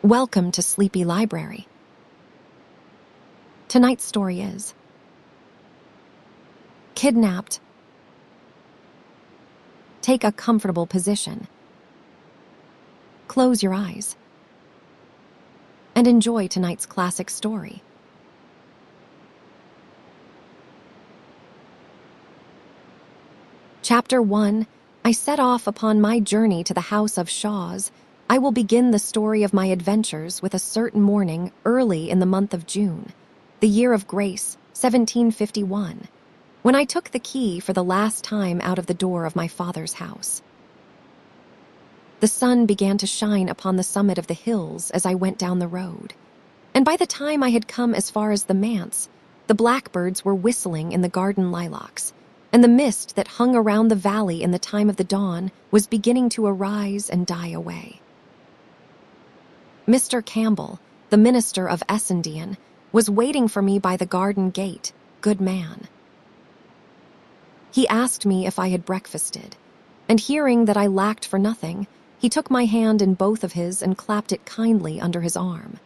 Welcome to Sleepy Library. Tonight's story is Kidnapped. Take a comfortable position. Close your eyes. And enjoy tonight's classic story. Chapter 1. I set off upon my journey to the house of Shaws. I will begin the story of my adventures with a certain morning early in the month of June, the year of grace, 1751, when I took the key for the last time out of the door of my father's house. The sun began to shine upon the summit of the hills as I went down the road, and by the time I had come as far as the manse, the blackbirds were whistling in the garden lilacs, and the mist that hung around the valley in the time of the dawn was beginning to arise and die away. Mr. Campbell, the minister of Essendon, was waiting for me by the garden gate, good man. He asked me if I had breakfasted, and hearing that I lacked for nothing, he took my hand in both of his and clapped it kindly under his arm.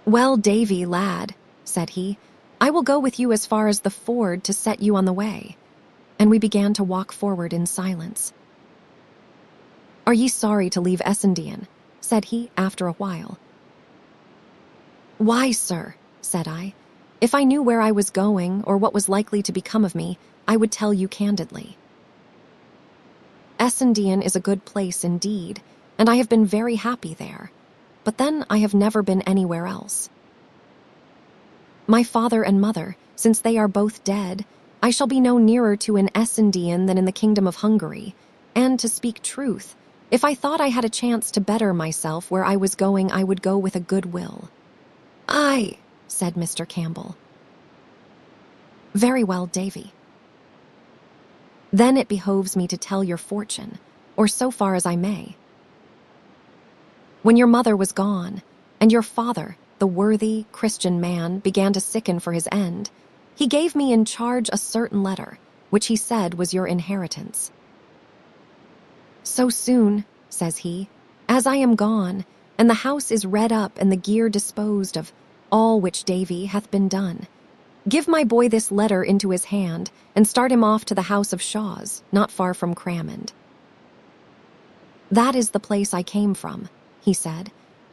"Well, Davy, lad," said he, "I will go with you as far as the ford to set you on the way." And we began to walk forward in silence. "Are ye sorry to leave Essendon?" said he after a while. "Why, sir," said I, "if I knew where I was going or what was likely to become of me, I would tell you candidly. Essendon is a good place indeed, and I have been very happy there, but then I have never been anywhere else. My father and mother, since they are both dead, I shall be no nearer to an Essendon than in the kingdom of Hungary, and to speak truth, if I thought I had a chance to better myself where I was going, I would go with a good will." "Aye," said Mr. Campbell. "Very well, Davy. Then it behoves me to tell your fortune, or so far as I may. When your mother was gone, and your father, the worthy Christian man, began to sicken for his end, he gave me in charge a certain letter, which he said was your inheritance. 'So soon,' says he, 'as I am gone, and the house is redd up and the gear disposed of, all which, Davy, hath been done, give my boy this letter into his hand, and start him off to the house of Shaws, not far from Cramond. That is the place I came from,' he said,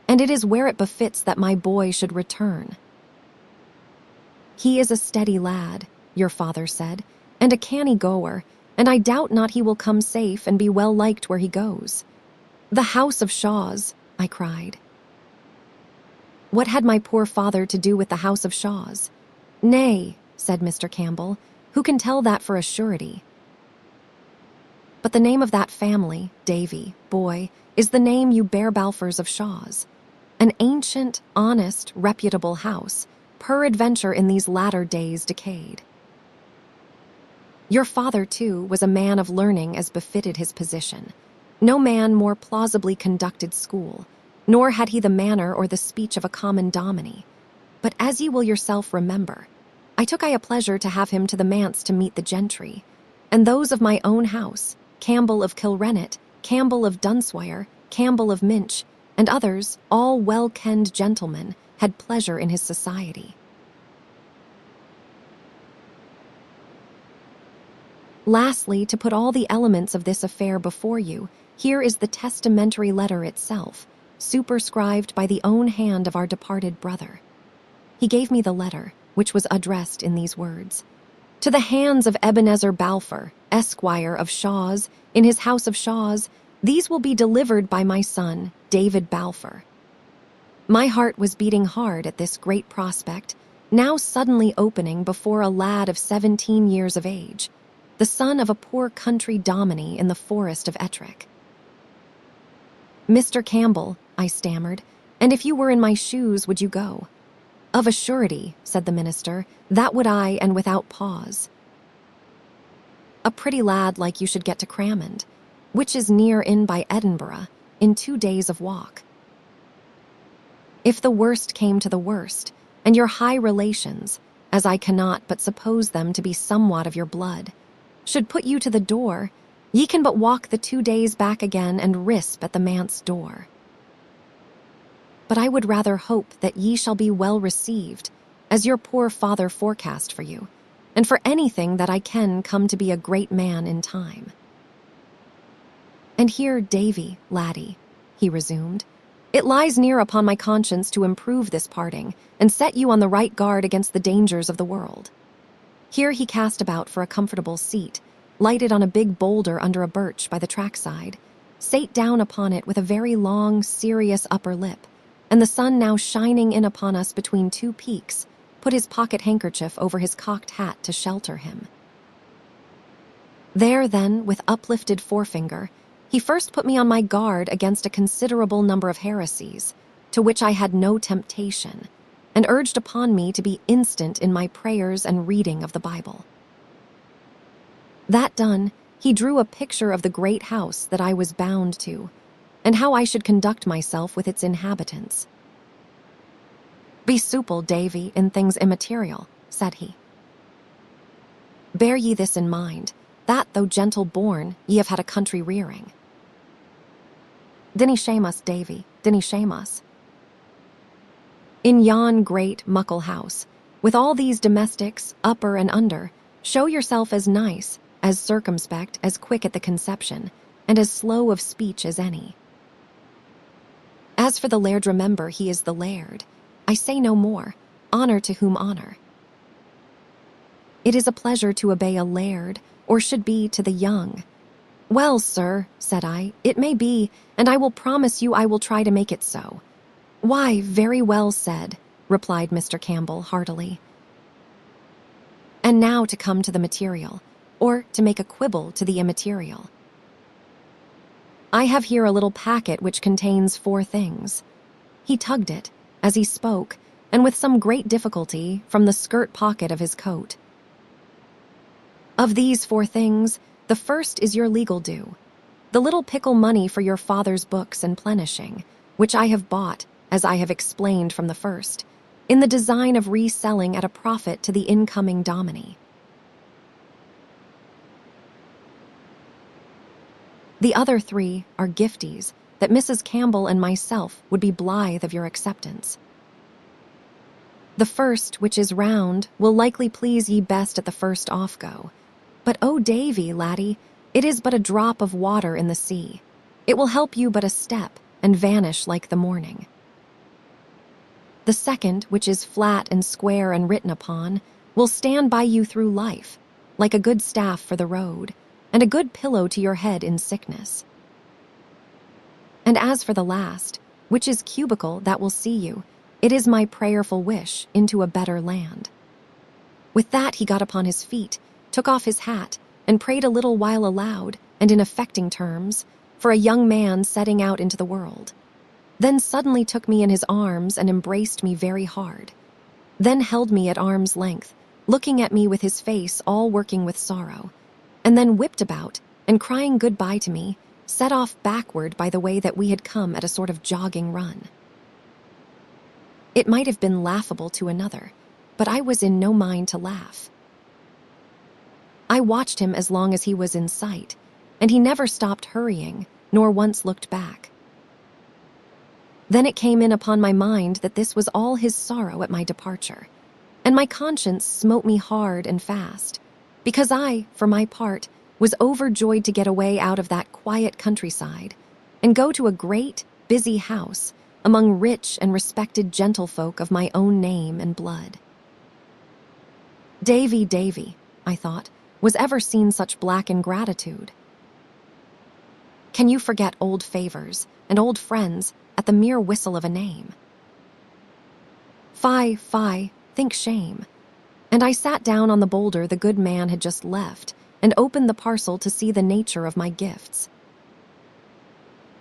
'and it is where it befits that my boy should return. He is a steady lad,' your father said, 'and a canny goer, and I doubt not he will come safe and be well liked where he goes.' 'The house of Shaws,' I cried. 'What had my poor father to do with the house of Shaws?' 'Nay,' said Mr. Campbell, 'who can tell that for a surety? But the name of that family, Davy, boy, is the name you bear, Balfours of Shaws, an ancient, honest, reputable house, peradventure in these latter days decayed. Your father, too, was a man of learning as befitted his position. No man more plausibly conducted school, nor had he the manner or the speech of a common dominie. But as ye will yourself remember, I took a pleasure to have him to the manse to meet the gentry, and those of my own house, Campbell of Kilrennet, Campbell of Dunswire, Campbell of Minch, and others, all well-kenned gentlemen, had pleasure in his society. Lastly, to put all the elements of this affair before you, here is the testamentary letter itself, superscribed by the own hand of our departed brother. He gave me the letter, which was addressed in these words: 'To the hands of Ebenezer Balfour, Esquire of Shaws, in his house of Shaws, these will be delivered by my son, David Balfour.' My heart was beating hard at this great prospect, now suddenly opening before a lad of 17 years of age, the son of a poor country dominie in the forest of Ettrick. 'Mr. Campbell,' I stammered, 'and if you were in my shoes, would you go?' 'Of a surety,' said the minister, 'that would I, and without pause. A pretty lad like you should get to Cramond, which is near in by Edinburgh, in 2 days of walk. If the worst came to the worst, and your high relations, as I cannot but suppose them to be somewhat of your blood, should put you to the door, ye can but walk the 2 days back again and risp at the manse door. but I would rather hope that ye shall be well received, as your poor father forecast for you, and for anything that I can come to be a great man in time. And here, Davy, laddie, he resumed, it lies near upon my conscience to improve this parting, and set you on the right guard against the dangers of the world. Here he cast about for a comfortable seat, lighted on a big boulder under a birch by the trackside, sate down upon it with a very long, serious upper lip, and the sun now shining in upon us between two peaks, put his pocket handkerchief over his cocked hat to shelter him. There, then, with uplifted forefinger, he first put me on my guard against a considerable number of heresies, to which I had no temptation, and urged upon me to be instant in my prayers and reading of the Bible. That done, he drew a picture of the great house that I was bound to, and how I should conduct myself with its inhabitants. Be supple, Davy, in things immaterial, said he. Bear ye this in mind, that, though gentle born, ye have had a country rearing. Dinny shame us, Davy, dinny shame us. In yon great muckle house, with all these domestics, upper and under, show yourself as nice, as circumspect, as quick at the conception, and as slow of speech as any. As for the laird, remember he is the laird. I say no more, honor to whom honor. It is a pleasure to obey a laird, or should be to the young. Well, sir, said I, it may be, and I will promise you I will try to make it so. Why, very well said, replied Mr. Campbell heartily. And now to come to the material, or to make a quibble to the immaterial. I have here a little packet which contains 4 things. He tugged it, as he spoke, and with some great difficulty, from the skirt pocket of his coat. Of these 4 things, the first is your legal due, the little pickle money for your father's books and plenishing, which I have bought, as I have explained from the first, in the design of reselling at a profit to the incoming dominie. The other 3 are gifties that Mrs. Campbell and myself would be blithe of your acceptance. The first, which is round, will likely please ye best at the first off-go. But, oh, Davy, laddie, it is but a drop of water in the sea. It will help you but a step, and vanish like the morning. The second, which is flat and square and written upon, will stand by you through life, like a good staff for the road, and a good pillow to your head in sickness. And as for the last, which is cubical that will see you, it is my prayerful wish into a better land. With that he got upon his feet, took off his hat, and prayed a little while aloud, and in affecting terms, for a young man setting out into the world. Then suddenly took me in his arms and embraced me very hard. Then held me at arm's length, looking at me with his face all working with sorrow, and then whipped about, and crying good-bye to me, set off backward by the way that we had come at a sort of jogging run. It might have been laughable to another, but I was in no mind to laugh. I watched him as long as he was in sight, and he never stopped hurrying, nor once looked back. Then it came in upon my mind that this was all his sorrow at my departure, and my conscience smote me hard and fast, because I, for my part, was overjoyed to get away out of that quiet countryside, and go to a great, busy house among rich and respected gentlefolk of my own name and blood. Davy, I thought, was ever seen such black ingratitude? Can you forget old favors and old friends at the mere whistle of a name? Fie, think shame. And I sat down on the boulder the good man had just left, and opened the parcel to see the nature of my gifts.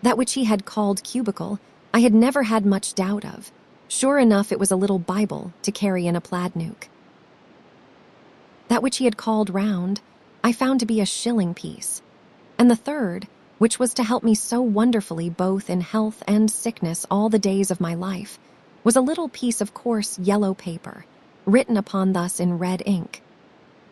That which he had called cubical, I had never had much doubt of. Sure enough, it was a little Bible to carry in a plaid nuke. That which he had called round, I found to be a shilling piece. And the third, which was to help me so wonderfully both in health and sickness all the days of my life, was a little piece of coarse yellow paper, written upon thus in red ink.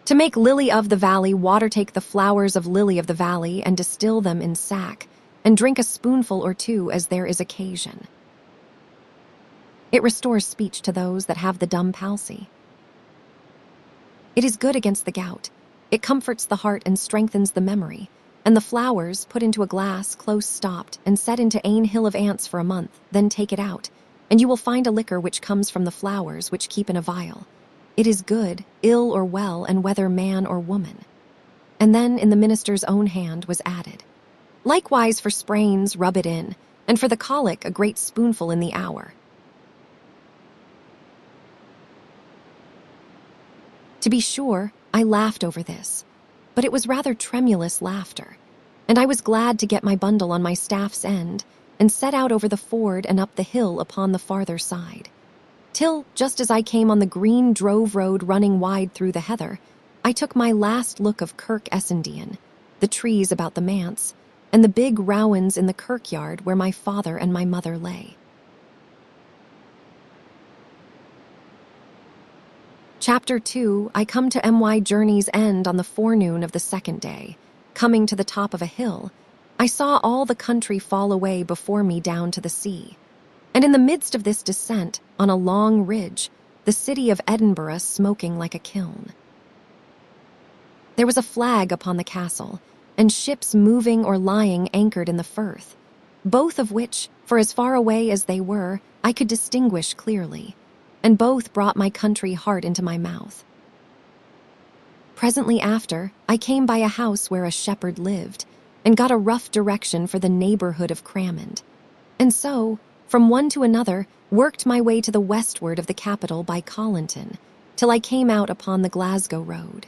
To make lily of the valley, water take the flowers of lily of the valley, and distill them in sack, and drink a spoonful or 2 as there is occasion. It restores speech to those that have the dumb palsy. It is good against the gout. It comforts the heart and strengthens the memory. And the flowers, put into a glass close stopped, and set into ane hill of ants for a month, then take it out, and you will find a liquor which comes from the flowers which keep in a vial. It is good, ill or well, and whether man or woman. And then in the minister's own hand was added, likewise for sprains rub it in, and for the colic a great spoonful in the hour. To be sure, I laughed over this, but it was rather tremulous laughter, and I was glad to get my bundle on my staff's end and set out over the ford and up the hill upon the farther side, till, just as I came on the green drove road running wide through the heather, I took my last look of Kirk Essendean, the trees about the manse, and the big rowans in the kirkyard where my father and my mother lay. Chapter 2, I come to my journey's end on the forenoon of the second day. Coming to the top of a hill, I saw all the country fall away before me down to the sea. And in the midst of this descent, on a long ridge, the city of Edinburgh smoking like a kiln. There was a flag upon the castle, and ships moving or lying anchored in the firth, both of which, for as far away as they were, I could distinguish clearly, and both brought my country heart into my mouth. Presently after, I came by a house where a shepherd lived, and got a rough direction for the neighborhood of Cramond, and so, from one to another, worked my way to the westward of the capital by Collinton, till I came out upon the Glasgow road.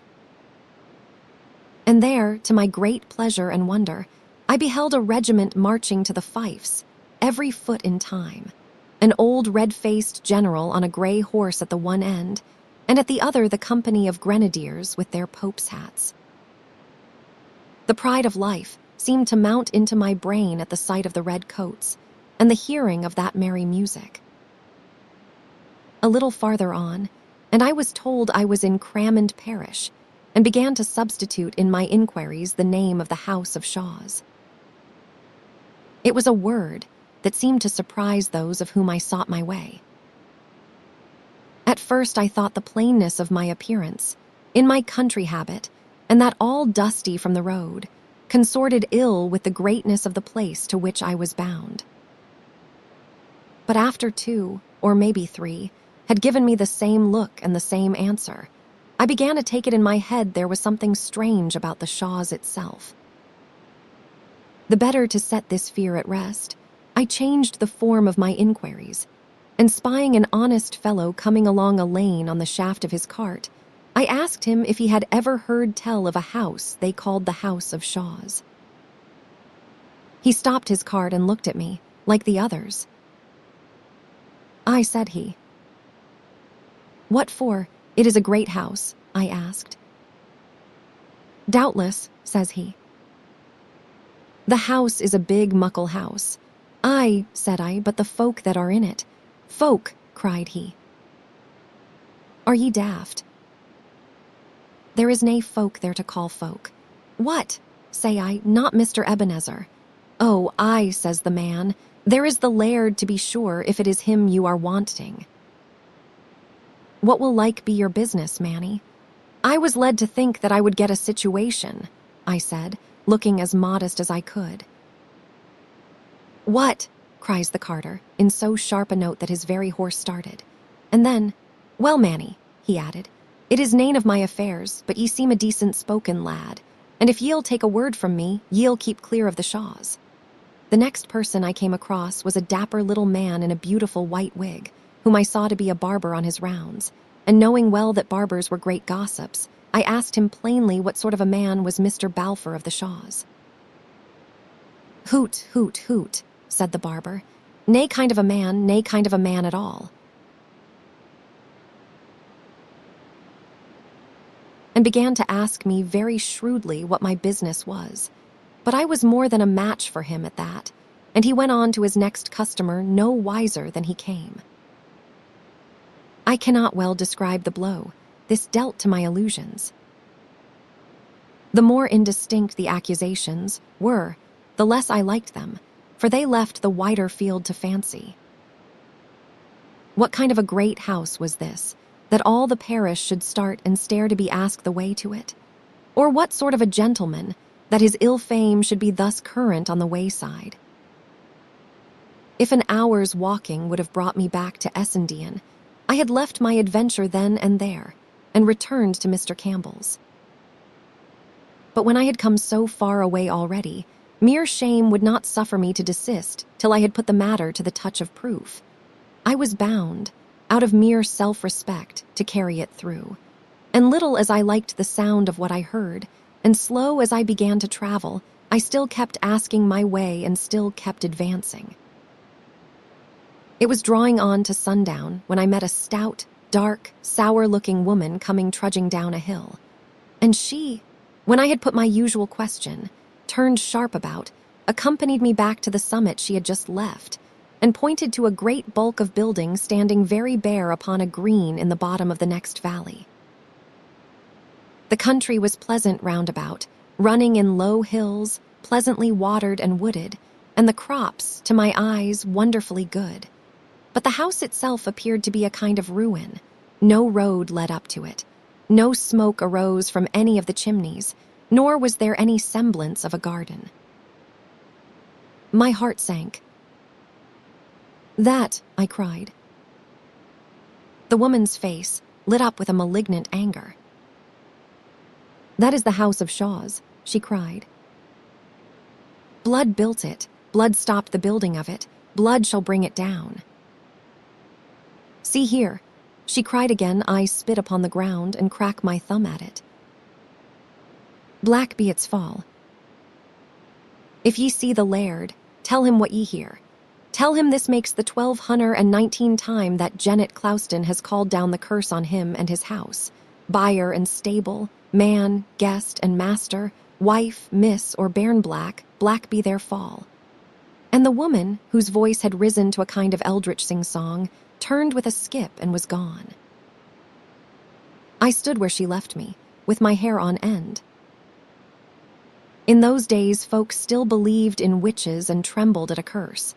And there, to my great pleasure and wonder, I beheld a regiment marching to the fifes, every foot in time, an old red-faced general on a grey horse at the one end, and at the other the company of grenadiers with their pope's hats. The pride of life seemed to mount into my brain at the sight of the red coats, and the hearing of that merry music. A little farther on, and I was told I was in Cramond parish, and began to substitute in my inquiries the name of the house of Shaws. It was a word that seemed to surprise those of whom I sought my way. At first I thought the plainness of my appearance, in my country habit, and that all dusty from the road, consorted ill with the greatness of the place to which I was bound. But after 2, or maybe 3, had given me the same look and the same answer, I began to take it in my head there was something strange about the Shaws itself. The better to set this fear at rest, I changed the form of my inquiries, and spying an honest fellow coming along a lane on the shaft of his cart, I asked him if he had ever heard tell of a house they called the House of Shaws. He stopped his cart and looked at me, like the others. "Aye," said he. "What for? It is a great house," I asked. "Doubtless," says he. "The house is a big muckle house." "Aye," said I, "but the folk that are in it." "Folk," cried he. "Are ye daft? There is nae folk there to call folk." "What?" say I, "not Mr. Ebenezer." "Oh, aye," says the man, "there is the laird to be sure, if it is him you are wanting." "What will like be your business, Manny?" "I was led to think that I would get a situation," I said, looking as modest as I could. "What?" cries the carter, in so sharp a note that his very horse started. And then, "Well, Manny," he added, "it is nane of my affairs, but ye seem a decent-spoken lad, and if ye'll take a word from me, ye'll keep clear of the Shaws." The next person I came across was a dapper little man in a beautiful white wig, whom I saw to be a barber on his rounds, and knowing well that barbers were great gossips, I asked him plainly what sort of a man was Mr. Balfour of the Shaws. "Hoot, hoot, hoot," said the barber. "Nae kind of a man, nae kind of a man at all." And began to ask me very shrewdly what my business was. But I was more than a match for him at that, and he went on to his next customer no wiser than he came. I cannot well describe the blow. This dealt to my illusions. The more indistinct the accusations were, the less I liked them, for they left the wider field to fancy. What kind of a great house was this, that all the parish should start and stare to be asked the way to it? Or what sort of a gentleman, that his ill fame should be thus current on the wayside? If an hour's walking would have brought me back to Essendon, I had left my adventure then and there, and returned to Mr. Campbell's. But when I had come so far away already, mere shame would not suffer me to desist till I had put the matter to the touch of proof. I was bound, out of mere self-respect, to carry it through. And little as I liked the sound of what I heard, and slow as I began to travel, I still kept asking my way and still kept advancing. It was drawing on to sundown when I met a stout, dark, sour-looking woman coming trudging down a hill. And she, when I had put my usual question, turned sharp about, accompanied me back to the summit she had just left, and pointed to a great bulk of building standing very bare upon a green in the bottom of the next valley. The country was pleasant round about, running in low hills, pleasantly watered and wooded, and the crops, to my eyes, wonderfully good. But the house itself appeared to be a kind of ruin. No road led up to it. No smoke arose from any of the chimneys, nor was there any semblance of a garden. My heart sank. "That," I cried. The woman's face lit up with a malignant anger. "That is the house of Shaw's," she cried. "Blood built it, blood stopped the building of it, blood shall bring it down. See here," she cried again. I spit upon the ground and crack my thumb at it. "Black be its fall. If ye see the laird, tell him what ye hear. Tell him this makes the 1219 time that Jennet Clouston has called down the curse on him and his house, buyer and stable, man, guest and master, wife, miss, or bairn black, black be their fall." And the woman, whose voice had risen to a kind of eldritch sing-song, turned with a skip and was gone. I stood where she left me, with my hair on end. In those days, folks still believed in witches and trembled at a curse.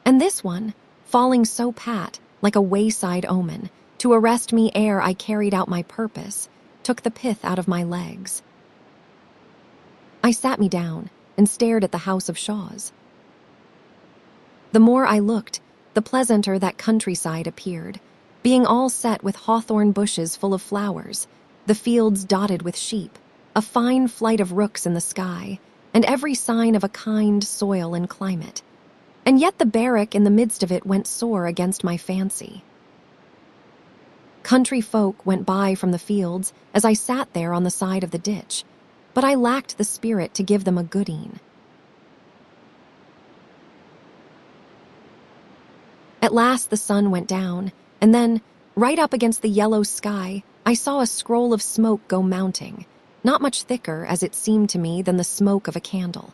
And this one, falling so pat, like a wayside omen, to arrest me ere I carried out my purpose, took the pith out of my legs. I sat me down and stared at the house of Shaw's. The more I looked, the pleasanter that countryside appeared, being all set with hawthorn bushes full of flowers, the fields dotted with sheep, a fine flight of rooks in the sky, and every sign of a kind soil and climate. And yet the barrack in the midst of it went sore against my fancy. Country folk went by from the fields as I sat there on the side of the ditch, but I lacked the spirit to give them a good e'en. At last the sun went down, and then, right up against the yellow sky, I saw a scroll of smoke go mounting, not much thicker, as it seemed to me, than the smoke of a candle.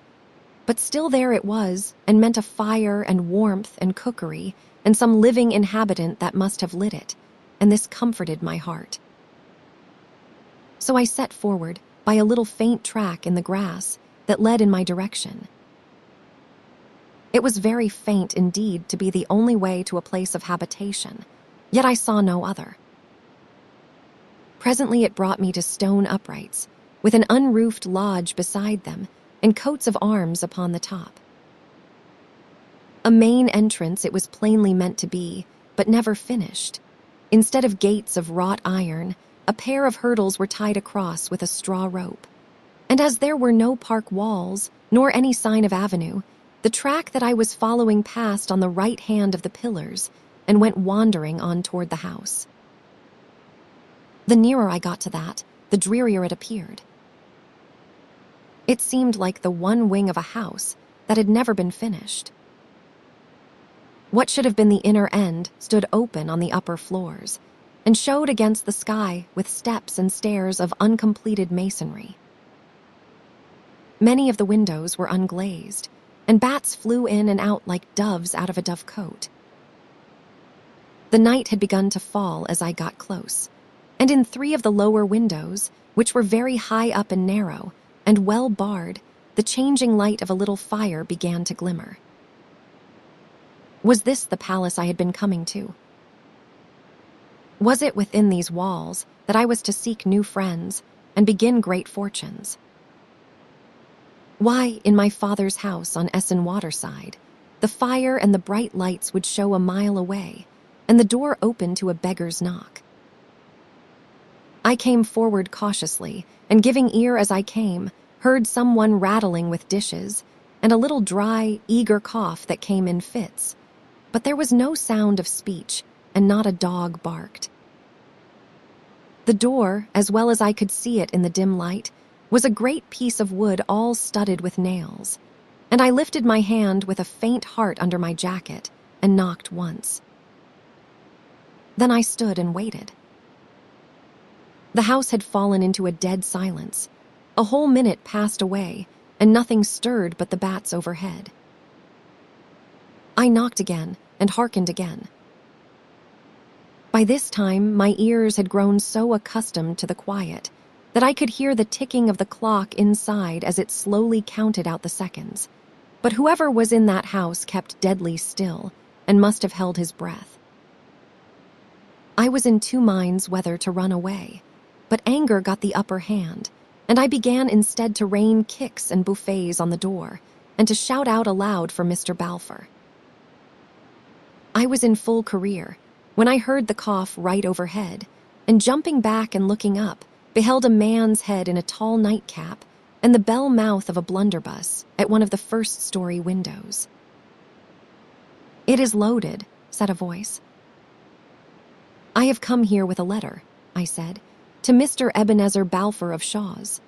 But still there it was, and meant a fire and warmth and cookery, and some living inhabitant that must have lit it, and this comforted my heart. So I set forward by a little faint track in the grass that led in my direction. It was very faint indeed to be the only way to a place of habitation, yet I saw no other. Presently it brought me to stone uprights, with an unroofed lodge beside them, and coats of arms upon the top. A main entrance it was plainly meant to be, but never finished. Instead of gates of wrought iron, a pair of hurdles were tied across with a straw rope. And as there were no park walls, nor any sign of avenue, the track that I was following passed on the right hand of the pillars and went wandering on toward the house. The nearer I got to that, the drearier it appeared. It seemed like the one wing of a house that had never been finished. What should have been the inner end stood open on the upper floors, and showed against the sky with steps and stairs of uncompleted masonry. Many of the windows were unglazed, and bats flew in and out like doves out of a dovecote. The night had begun to fall as I got close, and in 3 of the lower windows, which were very high up and narrow, and well barred, the changing light of a little fire began to glimmer. Was this the palace I had been coming to? Was it within these walls that I was to seek new friends and begin great fortunes? Why, in my father's house on Essen Waterside, the fire and the bright lights would show a mile away, and the door open to a beggar's knock. I came forward cautiously, and giving ear as I came, heard someone rattling with dishes, and a little dry, eager cough that came in fits. But there was no sound of speech, and not a dog barked. The door, as well as I could see it in the dim light, was a great piece of wood all studded with nails, and I lifted my hand with a faint heart under my jacket and knocked once. Then I stood and waited. The house had fallen into a dead silence. A whole minute passed away, and nothing stirred but the bats overhead. I knocked again and hearkened again. By this time, my ears had grown so accustomed to the quiet that I could hear the ticking of the clock inside as it slowly counted out the seconds. But whoever was in that house kept deadly still and must have held his breath. I was in two minds whether to run away, but anger got the upper hand, and I began instead to rain kicks and buffets on the door and to shout out aloud for Mr. Balfour. I was in full career when I heard the cough right overhead, and jumping back and looking up, beheld a man's head in a tall nightcap and the bell mouth of a blunderbuss at one of the first-story windows. "It is loaded," said a voice. "I have come here with a letter," I said, "to Mr. Ebenezer Balfour of Shaw's."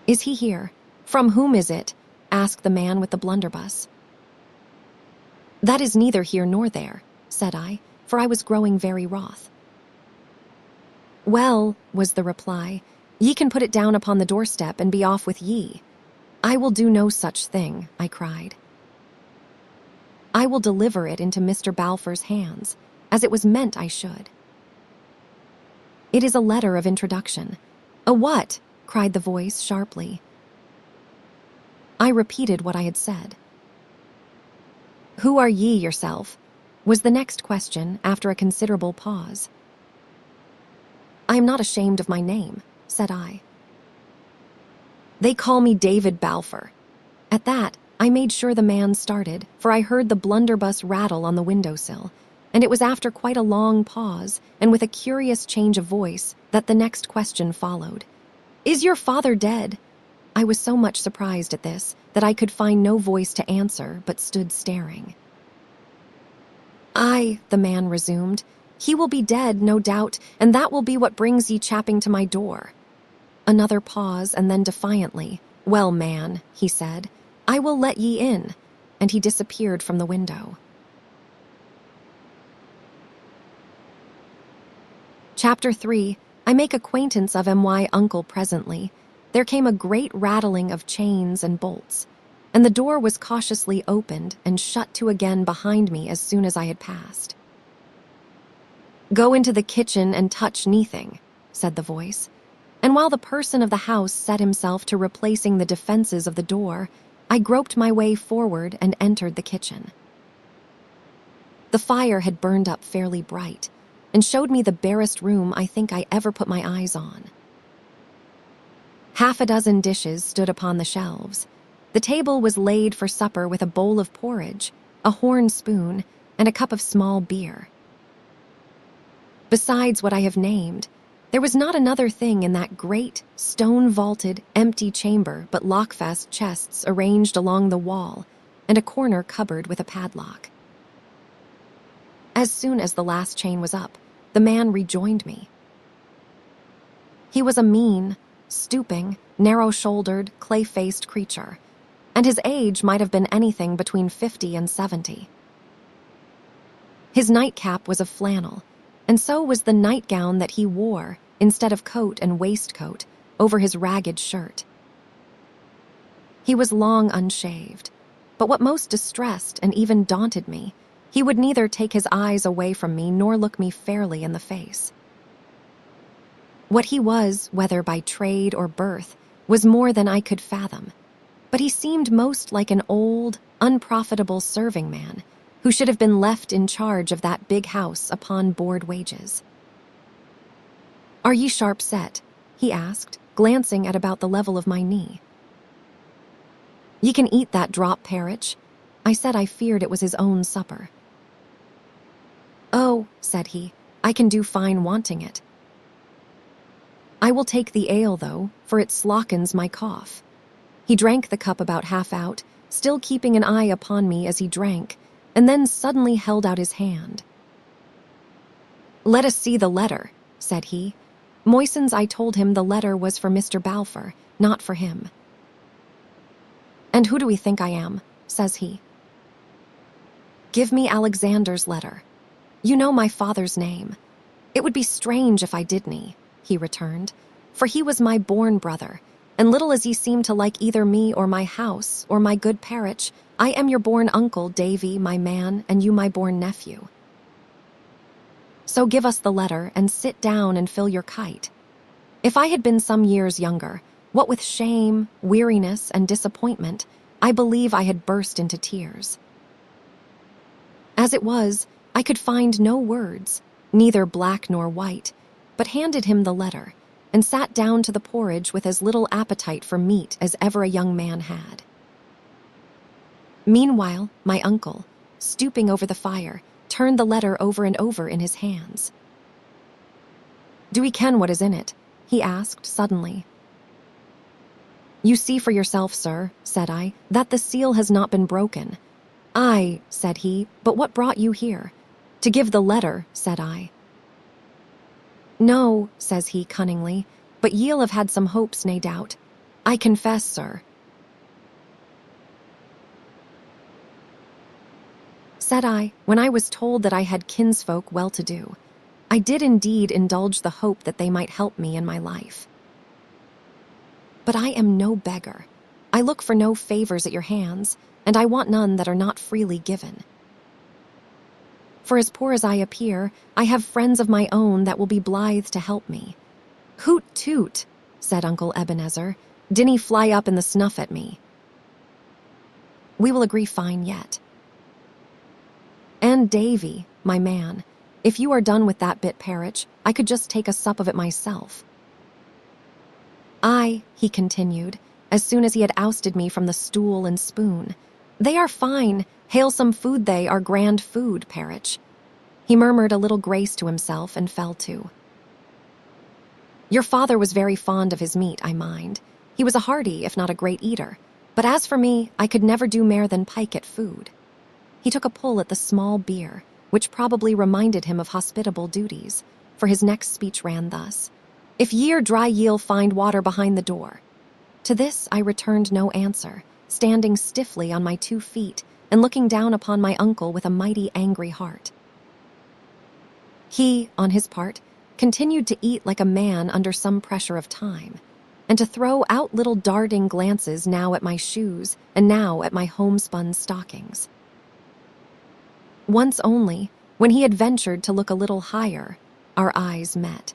"Is he here? From whom is it?" asked the man with the blunderbuss. "That is neither here nor there," said I, for I was growing very wroth. "Well," was the reply, "ye can put it down upon the doorstep and be off with ye." "I will do no such thing," I cried. "I will deliver it into Mr. Balfour's hands, as it was meant I should." "It is a letter of introduction." "A what?" cried the voice sharply. I repeated what I had said. "Who are ye yourself?" was the next question after a considerable pause. "I am not ashamed of my name," said I. "They call me David Balfour." At that, I made sure the man started, for I heard the blunderbuss rattle on the windowsill, and it was after quite a long pause, and with a curious change of voice, that the next question followed. "Is your father dead?" I was so much surprised at this that I could find no voice to answer, but stood staring. "Aye," the man resumed, "he will be dead, no doubt, and that will be what brings ye chapping to my door." Another pause, and then defiantly, "Well, man," he said, "I will let ye in," and he disappeared from the window. Chapter 3. I make acquaintance of my uncle presently. There came a great rattling of chains and bolts, and the door was cautiously opened and shut to again behind me as soon as I had passed. "Go into the kitchen and touch nothing," said the voice, and while the person of the house set himself to replacing the defenses of the door, I groped my way forward and entered the kitchen. The fire had burned up fairly bright, and showed me the barest room I think I ever put my eyes on. Half a dozen dishes stood upon the shelves. The table was laid for supper with a bowl of porridge, a horn spoon, and a cup of small beer. Besides what I have named, there was not another thing in that great, stone-vaulted, empty chamber but lockfast chests arranged along the wall and a corner cupboard with a padlock. As soon as the last chain was up, the man rejoined me. He was a mean, stooping, narrow-shouldered, clay-faced creature, and his age might have been anything between 50 and 70. His nightcap was of flannel, and so was the nightgown that he wore, instead of coat and waistcoat, over his ragged shirt. He was long unshaved, but what most distressed and even daunted me, he would neither take his eyes away from me nor look me fairly in the face. What he was, whether by trade or birth, was more than I could fathom, but he seemed most like an old, unprofitable serving man, who should have been left in charge of that big house upon board wages. "Are ye sharp set?" he asked, glancing at about the level of my knee. "Ye can eat that drop parritch," I said. I feared it was his own supper. "Oh," said he, "I can do fine wanting it. I will take the ale, though, for it slockens my cough." He drank the cup about half out, still keeping an eye upon me as he drank, and then suddenly held out his hand. "Let us see the letter," said he. Moistens, I told him the letter was for Mr. Balfour, not for him. "And who do we think I am?" says he. "Give me Alexander's letter. You know my father's name. It would be strange if I didn't," he returned, "for he was my born brother, and little as ye seem to like either me or my house or my good parritch, I am your born uncle, Davy, my man, and you my born nephew. So give us the letter and sit down and fill your kite." If I had been some years younger, what with shame, weariness, and disappointment, I believe I had burst into tears. As it was, I could find no words, neither black nor white, but handed him the letter, and sat down to the porridge with as little appetite for meat as ever a young man had. Meanwhile, my uncle, stooping over the fire, turned the letter over and over in his hands. "Do 'ee ken what is in it?" he asked suddenly. "You see for yourself, sir," said I, "that the seal has not been broken." "Aye," said he, "but what brought you here?" "To give the letter," said I. "No," says he cunningly, "but ye'll have had some hopes, nae doubt. I confess, sir," said I, when I was told that I had kinsfolk well-to-do, I did indeed indulge the hope that they might help me in my life. "But I am no beggar. I look for no favors at your hands, and I want none that are not freely given. For as poor as I appear, I have friends of my own that will be blithe to help me." "Hoot toot," said Uncle Ebenezer, "dinna fly up in the snuff at me. We will agree fine yet. And Davy, my man, if you are done with that bit parritch, I could just take a sup of it myself." "Aye," he continued, as soon as he had ousted me from the stool and spoon, "they are fine, halesome food, they are grand food, parritch." He murmured a little grace to himself and fell to. "Your father was very fond of his meat, I mind. He was a hearty, if not a great eater, but as for me, I could never do mair than pike at food." He took a pull at the small beer, which probably reminded him of hospitable duties, for his next speech ran thus: "If ye're dry, ye'll find water behind the door." To this I returned no answer, standing stiffly on my 2 feet and looking down upon my uncle with a mighty angry heart. He, on his part, continued to eat like a man under some pressure of time, and to throw out little darting glances now at my shoes and now at my homespun stockings. Once only, when he had ventured to look a little higher, our eyes met,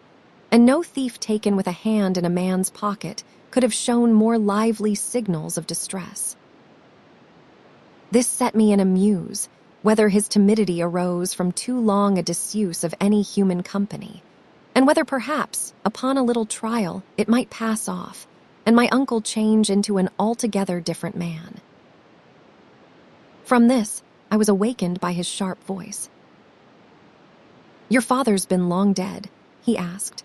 and no thief taken with a hand in a man's pocket could have shown more lively signals of distress. This set me in a muse, whether his timidity arose from too long a disuse of any human company, and whether perhaps, upon a little trial, it might pass off, and my uncle change into an altogether different man. From this, I was awakened by his sharp voice. "Your father's been long dead?" he asked.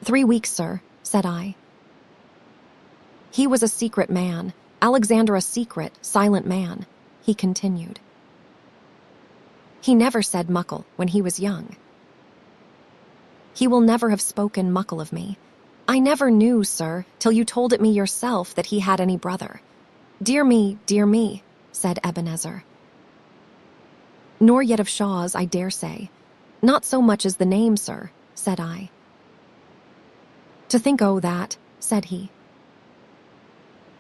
3 weeks, sir," said I. "He was a secret man, Alexander a secret, silent man," he continued. "He never said muckle when he was young. He will never have spoken muckle of me. I never knew, sir, till you told it me yourself that he had any brother." Dear me," said Ebenezer. "Nor yet of Shaw's, I dare say. Not so much as the name, sir," said I. "To think o' that," said he.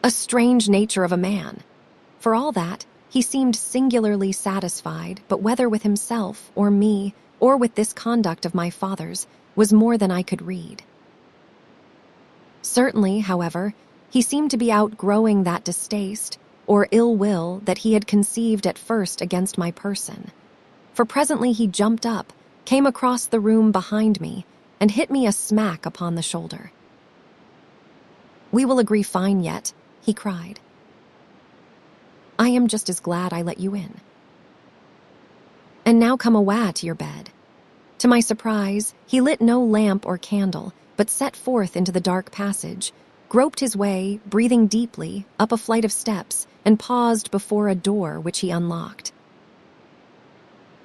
"A strange nature of a man." For all that, he seemed singularly satisfied, but whether with himself or me, or with this conduct of my father's, was more than I could read. Certainly, however, he seemed to be outgrowing that distaste, or ill will that he had conceived at first against my person. For presently he jumped up, came across the room behind me, and hit me a smack upon the shoulder. "We will agree fine yet," he cried. "I am just as glad I let you in. And now come awa to your bed." To my surprise, he lit no lamp or candle, but set forth into the dark passage, groped his way, breathing deeply, up a flight of steps, and paused before a door which he unlocked.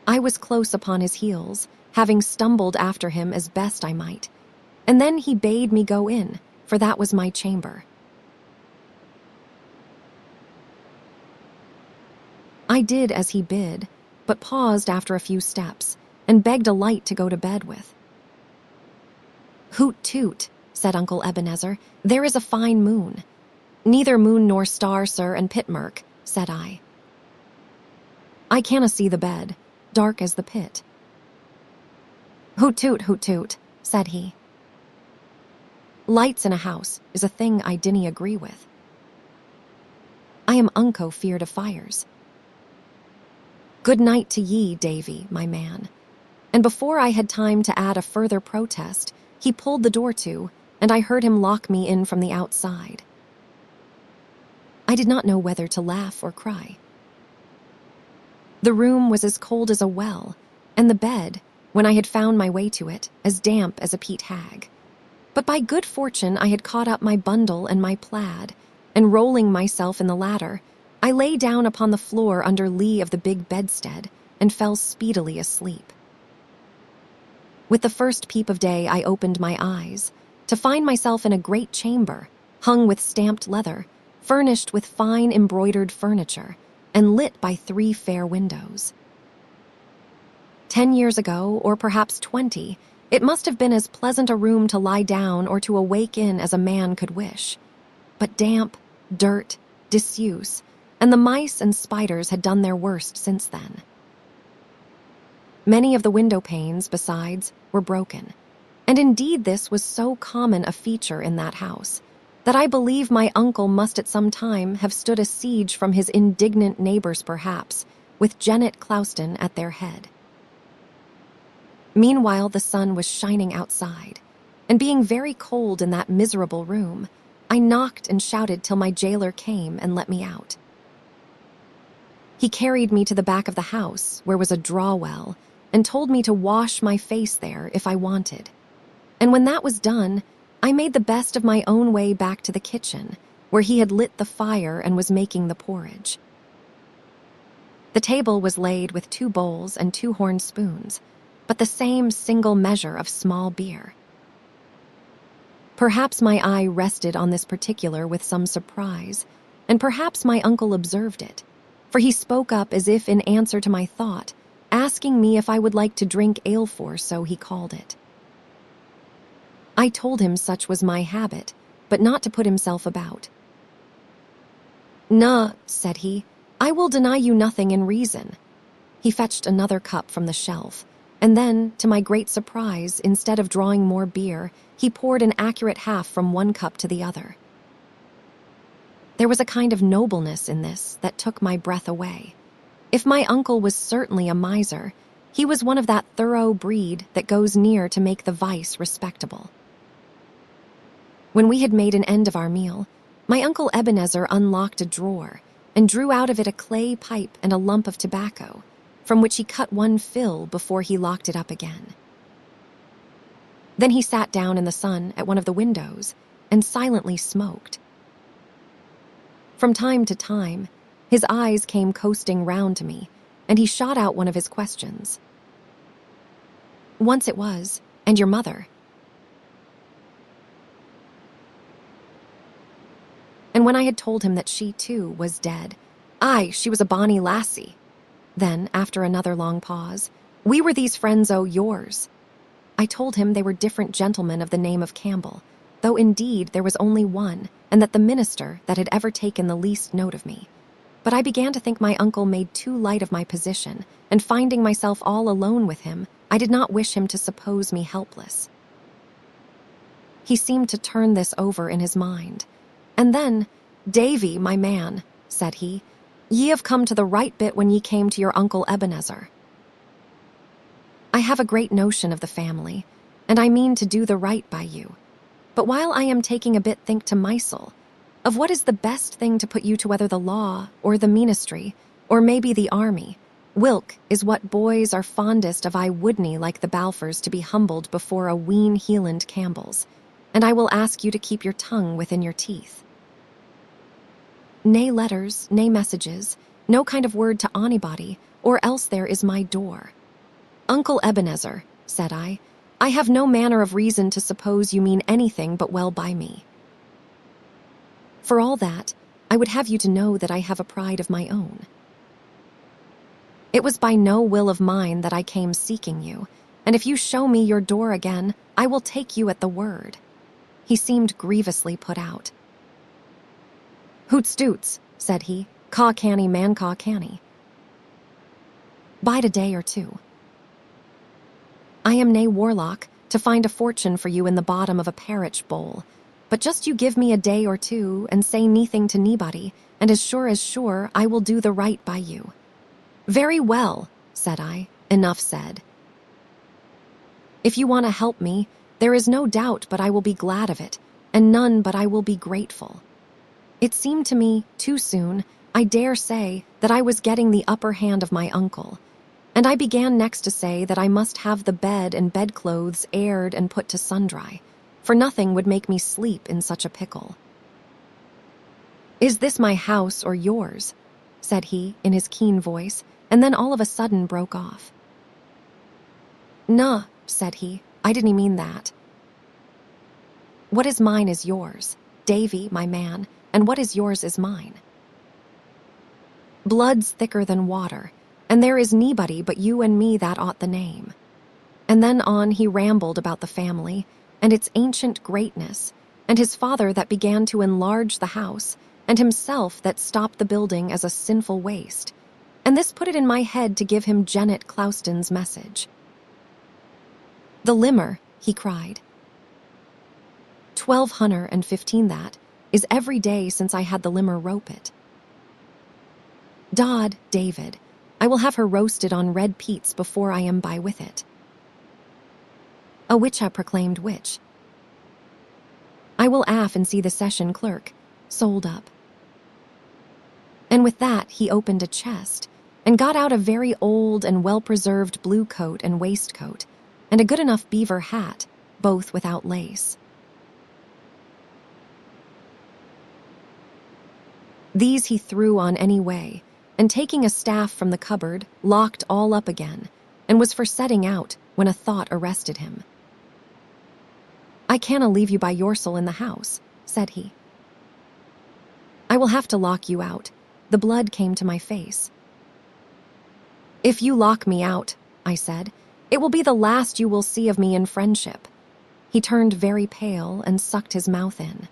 I was close upon his heels, having stumbled after him as best I might, and then he bade me go in, for that was my chamber. I did as he bid, but paused after a few steps, and begged a light to go to bed with. "Hoot toot," said Uncle Ebenezer, "there is a fine moon." "Neither moon nor star, sir, and pitmurk," said I. "I canna see the bed, dark as the pit." Hoot toot," said he. "Lights in a house is a thing I dinna agree with. I am unco feared of fires. Good night to ye, Davy, my man." And before I had time to add a further protest, he pulled the door to, and I heard him lock me in from the outside. I did not know whether to laugh or cry. The room was as cold as a well, and the bed, when I had found my way to it, as damp as a peat hag. But by good fortune I had caught up my bundle and my plaid, and rolling myself in the latter, I lay down upon the floor under lee of the big bedstead and fell speedily asleep. With the first peep of day I opened my eyes, to find myself in a great chamber, hung with stamped leather, furnished with fine embroidered furniture, and lit by 3 fair windows. 10 years ago, or perhaps 20, it must have been as pleasant a room to lie down or to awake in as a man could wish. But damp, dirt, disuse, and the mice and spiders had done their worst since then. Many of the window panes, besides, were broken, and indeed this was so common a feature in that house that I believe my uncle must at some time have stood a siege from his indignant neighbors perhaps, with Janet Clouston at their head. Meanwhile the sun was shining outside, and being very cold in that miserable room, I knocked and shouted till my jailer came and let me out. He carried me to the back of the house, where was a draw-well, and told me to wash my face there if I wanted. And when that was done, I made the best of my own way back to the kitchen, where he had lit the fire and was making the porridge. The table was laid with 2 bowls and 2 horn spoons, but the same single measure of small beer. Perhaps my eye rested on this particular with some surprise, and perhaps my uncle observed it, for he spoke up as if in answer to my thought, asking me if I would like to drink ale for, so he called it. I told him such was my habit, but not to put himself about. "Nah," said he, "I will deny you nothing in reason." He fetched another cup from the shelf, and then, to my great surprise, instead of drawing more beer, he poured an accurate half from one cup to the other. There was a kind of nobleness in this that took my breath away. If my uncle was certainly a miser, he was one of that thorough breed that goes near to make the vice respectable. When we had made an end of our meal, my Uncle Ebenezer unlocked a drawer and drew out of it a clay pipe and a lump of tobacco, from which he cut one fill before he locked it up again. Then he sat down in the sun at one of the windows and silently smoked. From time to time, his eyes came coasting round to me, and he shot out one of his questions. "Once it was, and your mother?" And when I had told him that she, too, was dead, "Aye, she was a bonny lassie." Then, after another long pause, "We were these friends o' yours." I told him they were different gentlemen of the name of Campbell, though indeed there was only one, and that the minister that had ever taken the least note of me. But I began to think my uncle made too light of my position, and finding myself all alone with him, I did not wish him to suppose me helpless. He seemed to turn this over in his mind. And then, "Davy, my man," said he, "ye have come to the right bit when ye came to your uncle Ebenezer. I have a great notion of the family, and I mean to do the right by you. But while I am taking a bit think to mysel, of what is the best thing to put you to whether the law, or the ministry, or maybe the army, whilk is what boys are fondest of. I wouldn't like the Balfours to be humbled before a ween Hieland Campbells, and I will ask you to keep your tongue within your teeth. Nae letters, nae messages, no kind of word to onybody, or else there is my door. Uncle Ebenezer, said I have no manner of reason to suppose you mean anything but well by me. For all that, I would have you to know that I have a pride of my own. It was by no will of mine that I came seeking you, and if you show me your door again, I will take you at the word. He seemed grievously put out. Hoots doots, said he, caw canny man caw canny. Bide a day or two. I am nae warlock to find a fortune for you in the bottom of a parritch bowl, but just you give me a day or two and say neething to nebody, and as sure I will do the right by you. Very well, said I, enough said. If you want to help me, there is no doubt but I will be glad of it, and none but I will be grateful. It seemed to me, too soon, I dare say, that I was getting the upper hand of my uncle, and I began next to say that I must have the bed and bedclothes aired and put to sun-dry, for nothing would make me sleep in such a pickle. Is this my house or yours? Said he in his keen voice, and then all of a sudden broke off. Nah, said he, I didn't mean that. What is mine is yours, Davy, my man, and what is yours is mine. Blood's thicker than water, and there is nebody but you and me that ought the name. And then on he rambled about the family, and its ancient greatness, and his father that began to enlarge the house, and himself that stopped the building as a sinful waste, and this put it in my head to give him Janet Clouston's message. The limmer, he cried. 1215 that is every day since I had the limmer rope it. Dod, David, I will have her roasted on red peats before I am by with it. A witch ha proclaimed witch. I will af and see the session clerk, sold up. And with that he opened a chest, and got out a very old and well-preserved blue coat and waistcoat, and a good enough beaver hat, both without lace. These he threw on any way, and taking a staff from the cupboard, locked all up again, and was for setting out when a thought arrested him. I canna leave you by yourself in the house, said he. I will have to lock you out. The blood came to my face. If you lock me out, I said, it will be the last you will see of me in friendship. He turned very pale and sucked his mouth in.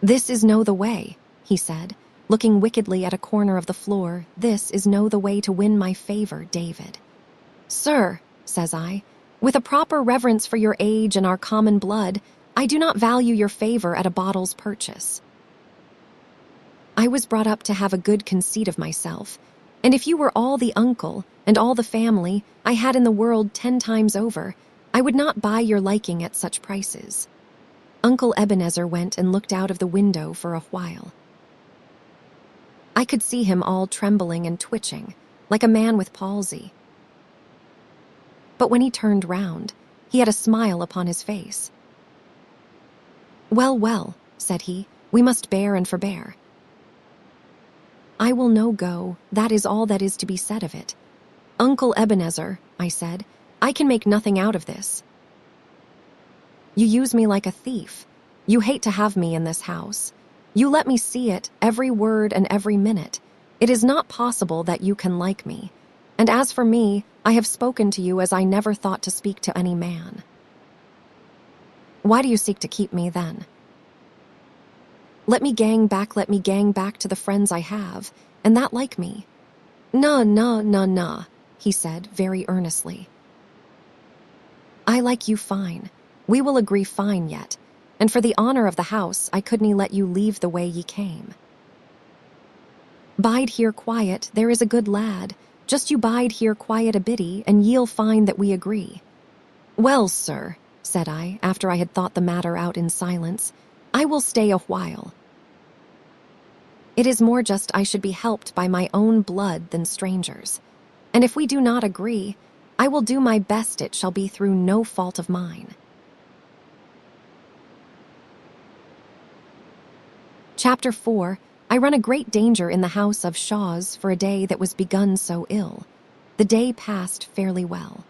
This is no the way, he said, looking wickedly at a corner of the floor. This is no the way to win my favor, David. Sir, says I, with a proper reverence for your age and our common blood, I do not value your favor at a bottle's purchase. I was brought up to have a good conceit of myself, and if you were all the uncle and all the family I had in the world 10 times over, I would not buy your liking at such prices. Uncle Ebenezer went and looked out of the window for a while. I could see him all trembling and twitching, like a man with palsy. But when he turned round, he had a smile upon his face. Well, well, said he, we must bear and forbear. I will no go, that is all that is to be said of it. Uncle Ebenezer, I said, I can make nothing out of this. You use me like a thief. You hate to have me in this house. You let me see it, every word and every minute. It is not possible that you can like me. And as for me, I have spoken to you as I never thought to speak to any man. Why do you seek to keep me then? Let me gang back to the friends I have, and that like me. Nah, he said very earnestly. I like you fine. We will agree fine yet, and for the honor of the house I couldn't let you leave the way ye came. Bide here quiet, there is a good lad. Just you bide here quiet a bitty, and ye'll find that we agree. Well, sir, said I, after I had thought the matter out in silence, I will stay a while. It is more just I should be helped by my own blood than strangers. And if we do not agree, I will do my best it shall be through no fault of mine. Chapter 4. I run a great danger in the house of Shaw's for a day that was begun so ill. The day passed fairly well.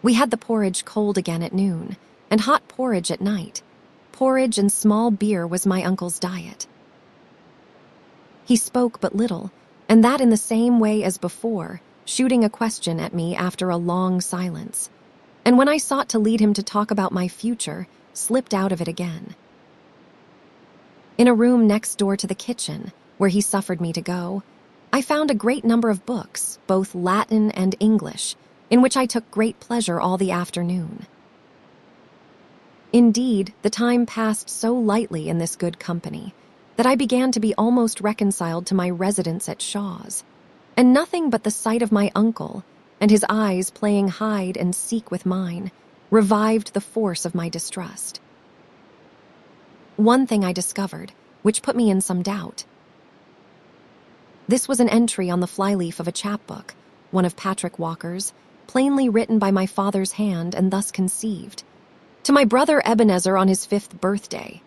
We had the porridge cold again at noon, and hot porridge at night. Porridge and small beer was my uncle's diet. He spoke but little, and that in the same way as before, shooting a question at me after a long silence. And when I sought to lead him to talk about my future, slipped out of it again. In a room next door to the kitchen, where he suffered me to go, I found a great number of books, both Latin and English, in which I took great pleasure all the afternoon. Indeed, the time passed so lightly in this good company that I began to be almost reconciled to my residence at Shaw's, and nothing but the sight of my uncle and his eyes playing hide and seek with mine revived the force of my distrust. One thing I discovered, which put me in some doubt. This was an entry on the flyleaf of a chapbook, one of Patrick Walker's, plainly written by my father's hand and thus conceived. To my brother Ebenezer on his 5th birthday.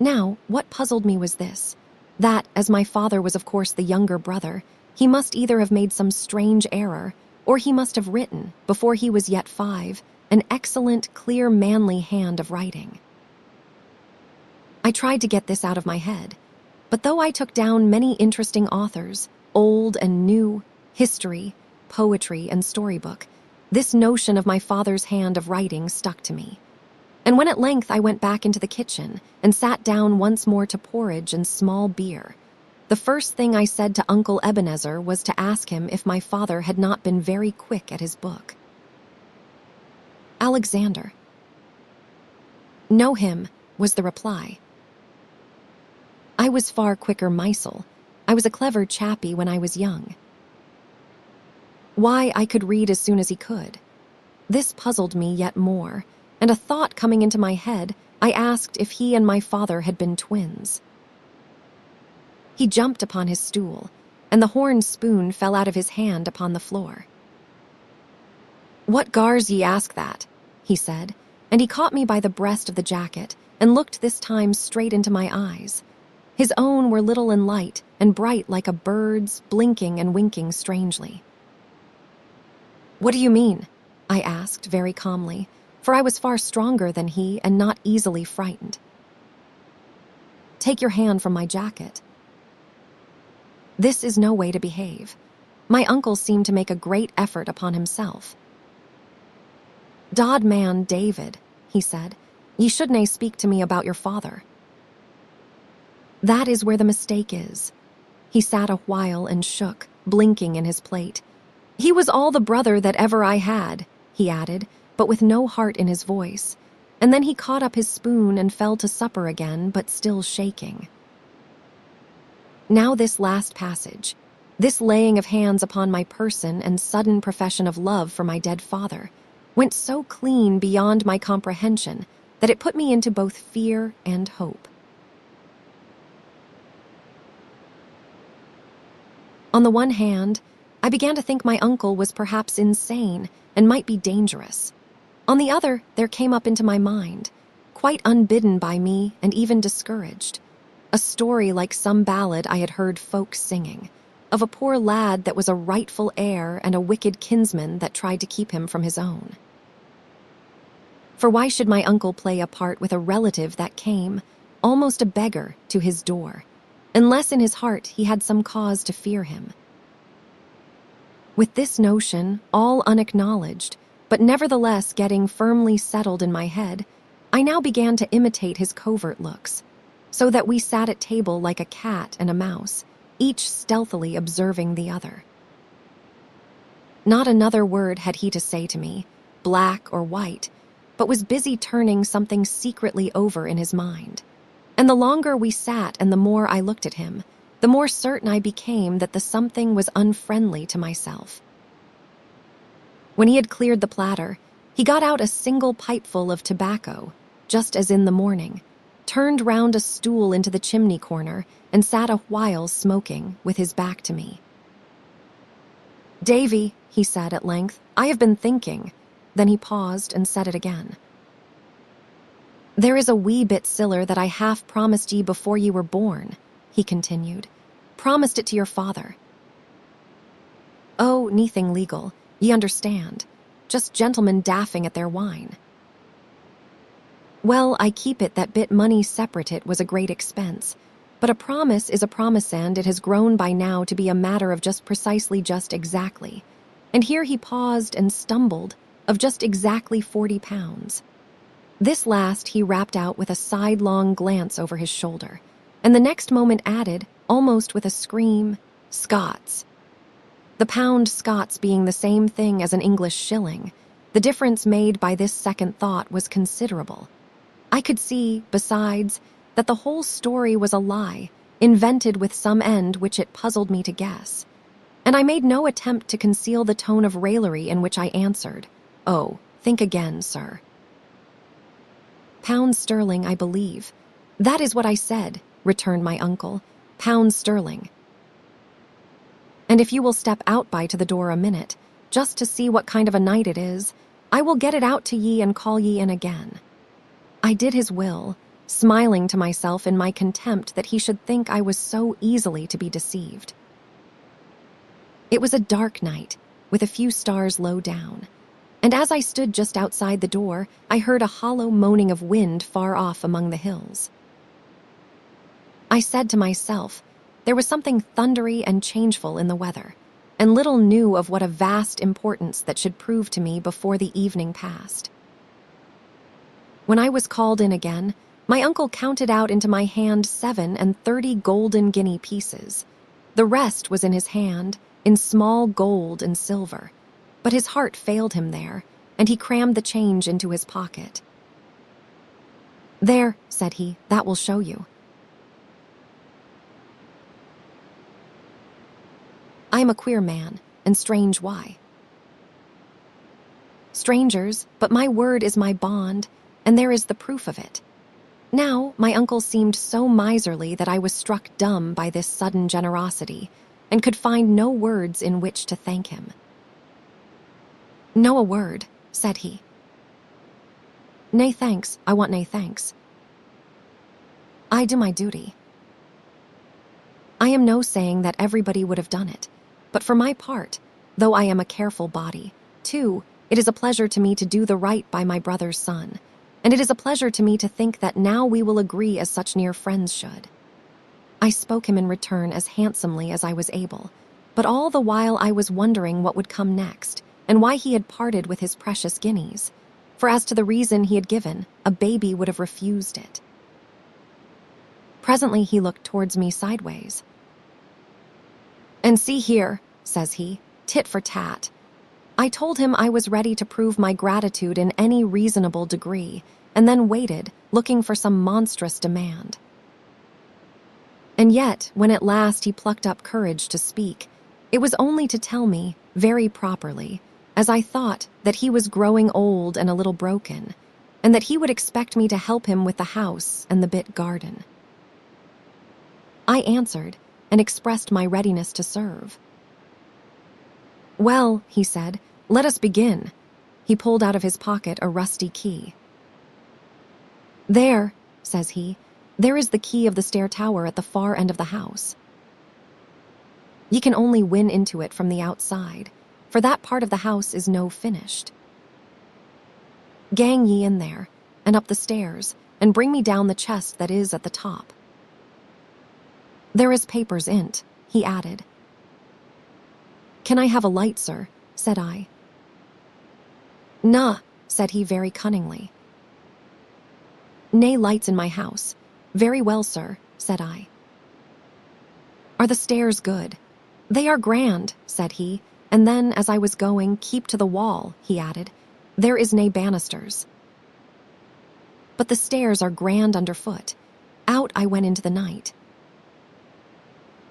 Now, what puzzled me was this, that, as my father was of course the younger brother, he must either have made some strange error, or he must have written, before he was yet 5, an excellent, clear, manly hand of writing. I tried to get this out of my head, but though I took down many interesting authors, old and new, history, poetry, and storybook, this notion of my father's hand of writing stuck to me. And when at length I went back into the kitchen and sat down once more to porridge and small beer, the first thing I said to Uncle Ebenezer was to ask him if my father had not been very quick at his book. Alexander. Know him, was the reply. I was far quicker mysel. I was a clever chappie when I was young. Why, I could read as soon as he could. This puzzled me yet more, and a thought coming into my head, I asked if he and my father had been twins. He jumped upon his stool, and the horn spoon fell out of his hand upon the floor. What gars ye ask that? He said, and he caught me by the breast of the jacket and looked this time straight into my eyes. His own were little and light and bright like a bird's, blinking and winking strangely. What do you mean? I asked very calmly, for I was far stronger than he and not easily frightened. Take your hand from my jacket. This is no way to behave. My uncle seemed to make a great effort upon himself. Dod man, David, he said, ye should nae speak to me about your father. That is where the mistake is. He sat a while and shook, blinking in his plate. He was all the brother that ever I had, he added, but with no heart in his voice, and then he caught up his spoon and fell to supper again, but still shaking. Now this last passage, this laying of hands upon my person and sudden profession of love for my dead father, went so clean beyond my comprehension that it put me into both fear and hope. On the one hand, I began to think my uncle was perhaps insane and might be dangerous. On the other, there came up into my mind, quite unbidden by me and even discouraged, a story like some ballad I had heard folks singing, of a poor lad that was a rightful heir and a wicked kinsman that tried to keep him from his own. For why should my uncle play a part with a relative that came, almost a beggar, to his door, unless in his heart he had some cause to fear him? With this notion, all unacknowledged, but nevertheless getting firmly settled in my head, I now began to imitate his covert looks, so that we sat at table like a cat and a mouse, each stealthily observing the other. Not another word had he to say to me, black or white, but was busy turning something secretly over in his mind. And the longer we sat and the more I looked at him, the more certain I became that the something was unfriendly to myself. When he had cleared the platter, he got out a single pipeful of tobacco, just as in the morning, turned round a stool into the chimney corner, and sat a while smoking, with his back to me. "Davy," he said at length, "I have been thinking." Then he paused and said it again. "There is a wee bit siller that I half promised ye before ye were born," he continued. "Promised it to your father. Oh, nothing legal, ye understand. Just gentlemen daffing at their wine. Well, I keep it that bit money separate it was a great expense. But a promise is a promise, and it has grown by now to be a matter of just exactly. And here he paused and stumbled, of just exactly £40. This last he rapped out with a sidelong glance over his shoulder, and the next moment added, almost with a scream, "Scots." The pound Scots being the same thing as an English shilling, the difference made by this second thought was considerable. I could see, besides, that the whole story was a lie, invented with some end which it puzzled me to guess. And I made no attempt to conceal the tone of raillery in which I answered, "Oh, think again, sir." "Pounds sterling, I believe." "That is what I said," returned my uncle. "Pounds sterling. And if you will step out by to the door a minute, just to see what kind of a night it is, I will get it out to ye and call ye in again." I did his will, smiling to myself in my contempt that he should think I was so easily to be deceived. It was a dark night, with a few stars low down, and as I stood just outside the door, I heard a hollow moaning of wind far off among the hills. I said to myself, there was something thundery and changeful in the weather, and little knew of what a vast importance that should prove to me before the evening passed. When I was called in again, my uncle counted out into my hand 37 golden guinea pieces. The rest was in his hand, in small gold and silver, but his heart failed him there, and he crammed the change into his pocket. "There," said he, "that will show you." I am a queer man, and strange why. Strangers, but my word is my bond, and there is the proof of it. Now, my uncle seemed so miserly that I was struck dumb by this sudden generosity, and could find no words in which to thank him. "No a word," said he. "Nay thanks, I want nay thanks. I do my duty. I am no saying that everybody would have done it, but for my part, though I am a careful body, too, it is a pleasure to me to do the right by my brother's son, and it is a pleasure to me to think that now we will agree as such near friends should." I spoke him in return as handsomely as I was able, but all the while I was wondering what would come next, and why he had parted with his precious guineas, for as to the reason he had given, a baby would have refused it. Presently he looked towards me sideways. "And see here," says he, "tit for tat." I told him I was ready to prove my gratitude in any reasonable degree, and then waited, looking for some monstrous demand. And yet, when at last he plucked up courage to speak, it was only to tell me, very properly, as I thought, that he was growing old and a little broken, and that he would expect me to help him with the house and the bit garden. I answered, and expressed my readiness to serve. "Well," he said, "let us begin." He pulled out of his pocket a rusty key. "There," says he, "there is the key of the stair tower at the far end of the house. Ye can only win into it from the outside, for that part of the house is no finished. Gang ye in there, and up the stairs, and bring me down the chest that is at the top. There is papers in't," he added. "Can I have a light, sir?" said I. "Nah," said he very cunningly. "Nay lights in my house. Very well, sir," said I. "Are the stairs good?" "They are grand," said he, and then, as I was going, "Keep to the wall," he added. "There is nae banisters. But the stairs are grand underfoot." Out I went into the night.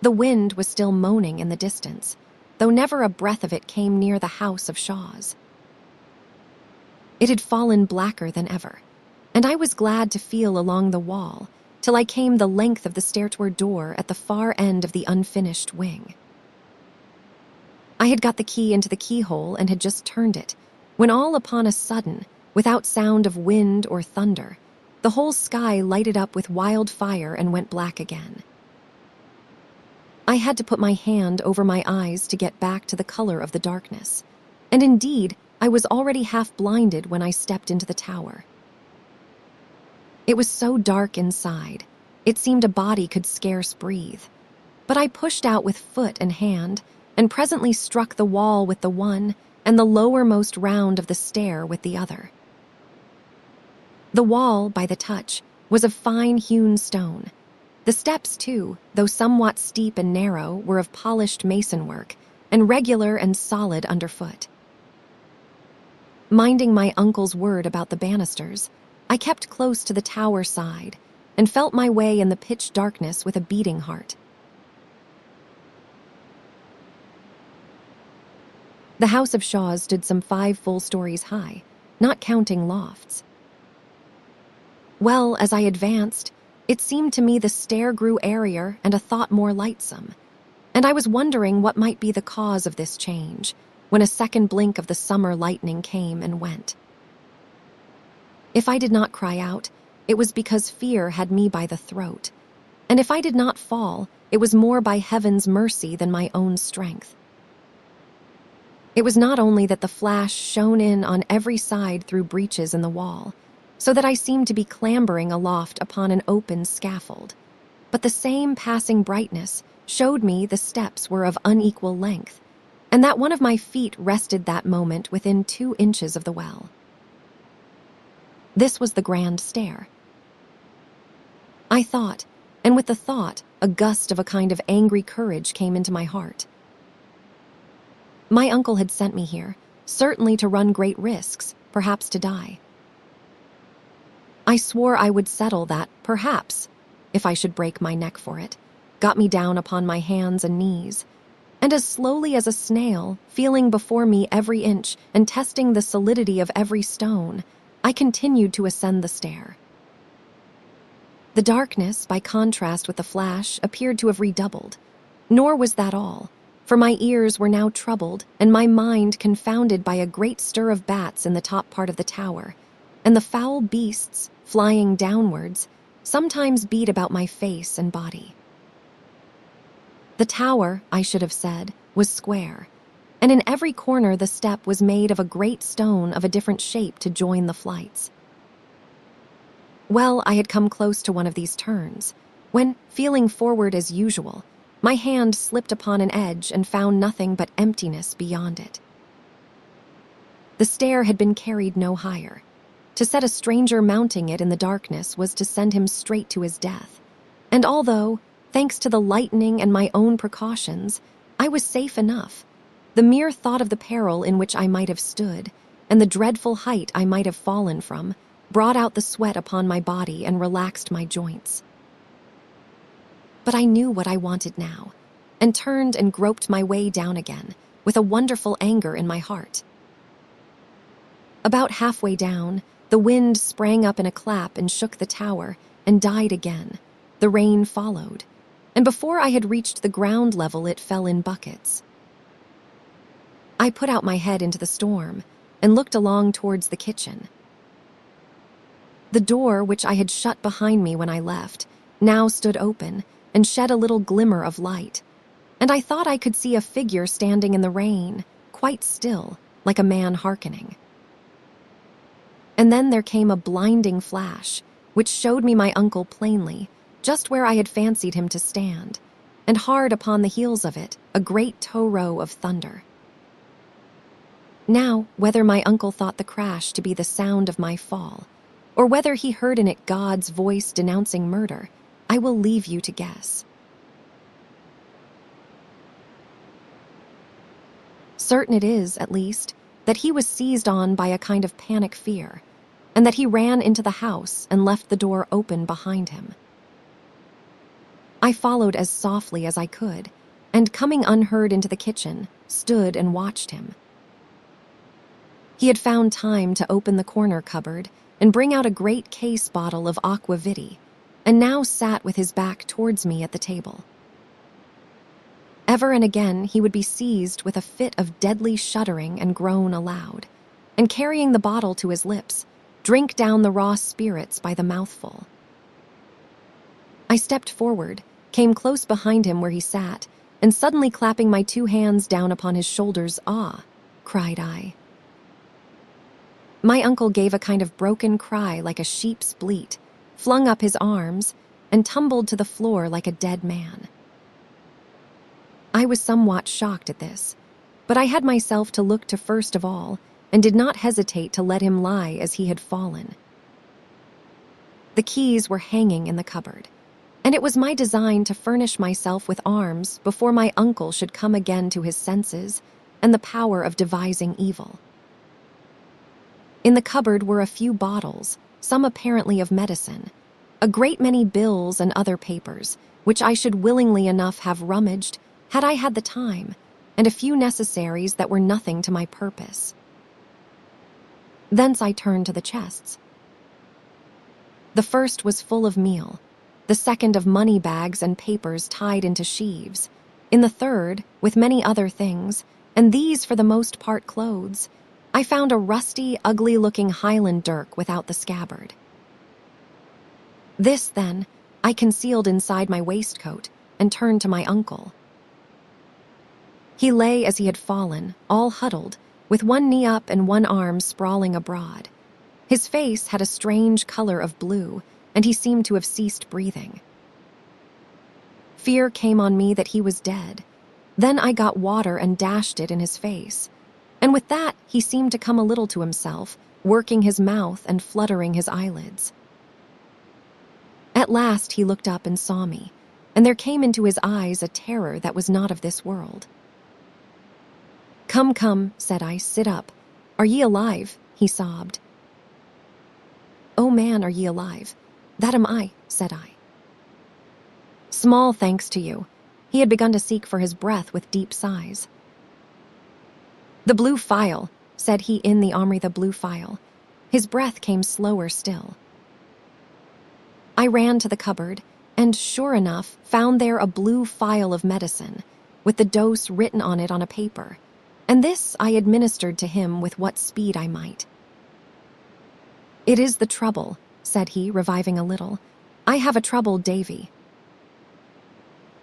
The wind was still moaning in the distance, though never a breath of it came near the house of Shaw's. It had fallen blacker than ever, and I was glad to feel along the wall till I came the length of the stairward door at the far end of the unfinished wing. I had got the key into the keyhole and had just turned it, when all upon a sudden, without sound of wind or thunder, the whole sky lighted up with wild fire and went black again. I had to put my hand over my eyes to get back to the color of the darkness, and indeed, I was already half blinded when I stepped into the tower. It was so dark inside, it seemed a body could scarce breathe, but I pushed out with foot and hand, and presently struck the wall with the one and the lowermost round of the stair with the other. The wall, by the touch, was of fine hewn stone. The steps, too, though somewhat steep and narrow, were of polished masonwork, and regular and solid underfoot. Minding my uncle's word about the banisters, I kept close to the tower side and felt my way in the pitch darkness with a beating heart. The house of Shaw's stood some 5 full stories high, not counting lofts. Well, as I advanced, it seemed to me the stair grew airier and a thought more lightsome, and I was wondering what might be the cause of this change, when a second blink of the summer lightning came and went. If I did not cry out, it was because fear had me by the throat, and if I did not fall, it was more by heaven's mercy than my own strength. It was not only that the flash shone in on every side through breaches in the wall, so that I seemed to be clambering aloft upon an open scaffold, but the same passing brightness showed me the steps were of unequal length, and that one of my feet rested that moment within 2 inches of the well. This was the grand stair. I thought, and with the thought, a gust of a kind of angry courage came into my heart. My uncle had sent me here, certainly to run great risks, perhaps to die. I swore I would settle that, perhaps, if I should break my neck for it, got me down upon my hands and knees, and as slowly as a snail, feeling before me every inch and testing the solidity of every stone, I continued to ascend the stair. The darkness, by contrast with the flash, appeared to have redoubled, nor was that all, for my ears were now troubled and my mind confounded by a great stir of bats in the top part of the tower, and the foul beasts, flying downwards, sometimes beat about my face and body. The tower, I should have said, was square, and in every corner the step was made of a great stone of a different shape to join the flights. Well, I had come close to one of these turns, when, feeling forward as usual, my hand slipped upon an edge and found nothing but emptiness beyond it. The stair had been carried no higher. To set a stranger mounting it in the darkness was to send him straight to his death, and although, thanks to the lightning and my own precautions, I was safe enough, the mere thought of the peril in which I might have stood, and the dreadful height I might have fallen from, brought out the sweat upon my body and relaxed my joints. But I knew what I wanted now, and turned and groped my way down again, with a wonderful anger in my heart. About halfway down, the wind sprang up in a clap and shook the tower, and died again. The rain followed, and before I had reached the ground level it fell in buckets. I put out my head into the storm, and looked along towards the kitchen. The door, which I had shut behind me when I left, now stood open, and shed a little glimmer of light, and I thought I could see a figure standing in the rain, quite still, like a man hearkening. And then there came a blinding flash, which showed me my uncle plainly, just where I had fancied him to stand, and hard upon the heels of it, a great tow row of thunder. Now, whether my uncle thought the crash to be the sound of my fall, or whether he heard in it God's voice denouncing murder, I will leave you to guess. Certain it is, at least, that he was seized on by a kind of panic fear, and that he ran into the house and left the door open behind him. I followed as softly as I could, and coming unheard into the kitchen, stood and watched him. He had found time to open the corner cupboard and bring out a great case bottle of aqua vitae, and now sat with his back towards me at the table. Ever and again he would be seized with a fit of deadly shuddering and groan aloud, and carrying the bottle to his lips, drink down the raw spirits by the mouthful. I stepped forward, came close behind him where he sat, and suddenly clapping my 2 hands down upon his shoulders, "Ah!" cried I. My uncle gave a kind of broken cry like a sheep's bleat, flung up his arms, and tumbled to the floor like a dead man. I was somewhat shocked at this, but I had myself to look to first of all, and did not hesitate to let him lie as he had fallen. The keys were hanging in the cupboard, and it was my design to furnish myself with arms before my uncle should come again to his senses and the power of devising evil. In the cupboard were a few bottles, some apparently of medicine, a great many bills and other papers, which I should willingly enough have rummaged had I had the time, and a few necessaries that were nothing to my purpose. Thence I turned to the chests. The first was full of meal, the second of money bags and papers tied into sheaves, in the third, with many other things, and these for the most part clothes, I found a rusty, ugly-looking Highland dirk without the scabbard. This, then, I concealed inside my waistcoat and turned to my uncle. He lay as he had fallen, all huddled, with one knee up and one arm sprawling abroad. His face had a strange color of blue, and he seemed to have ceased breathing. Fear came on me that he was dead. Then I got water and dashed it in his face, and with that he seemed to come a little to himself, working his mouth and fluttering his eyelids. At last he looked up and saw me, and there came into his eyes a terror that was not of this world. "Come, come," said I, "sit up. Are ye alive?" he sobbed. "Oh man, are ye alive? That am I," said I. "Small thanks to you." He had begun to seek for his breath with deep sighs. "The blue phial," said he in the armory, "the blue phial." His breath came slower still. I ran to the cupboard, and sure enough found there a blue phial of medicine, with the dose written on it on a paper, and this I administered to him with what speed I might. "It is the trouble," said he, reviving a little. "I have a trouble, Davy."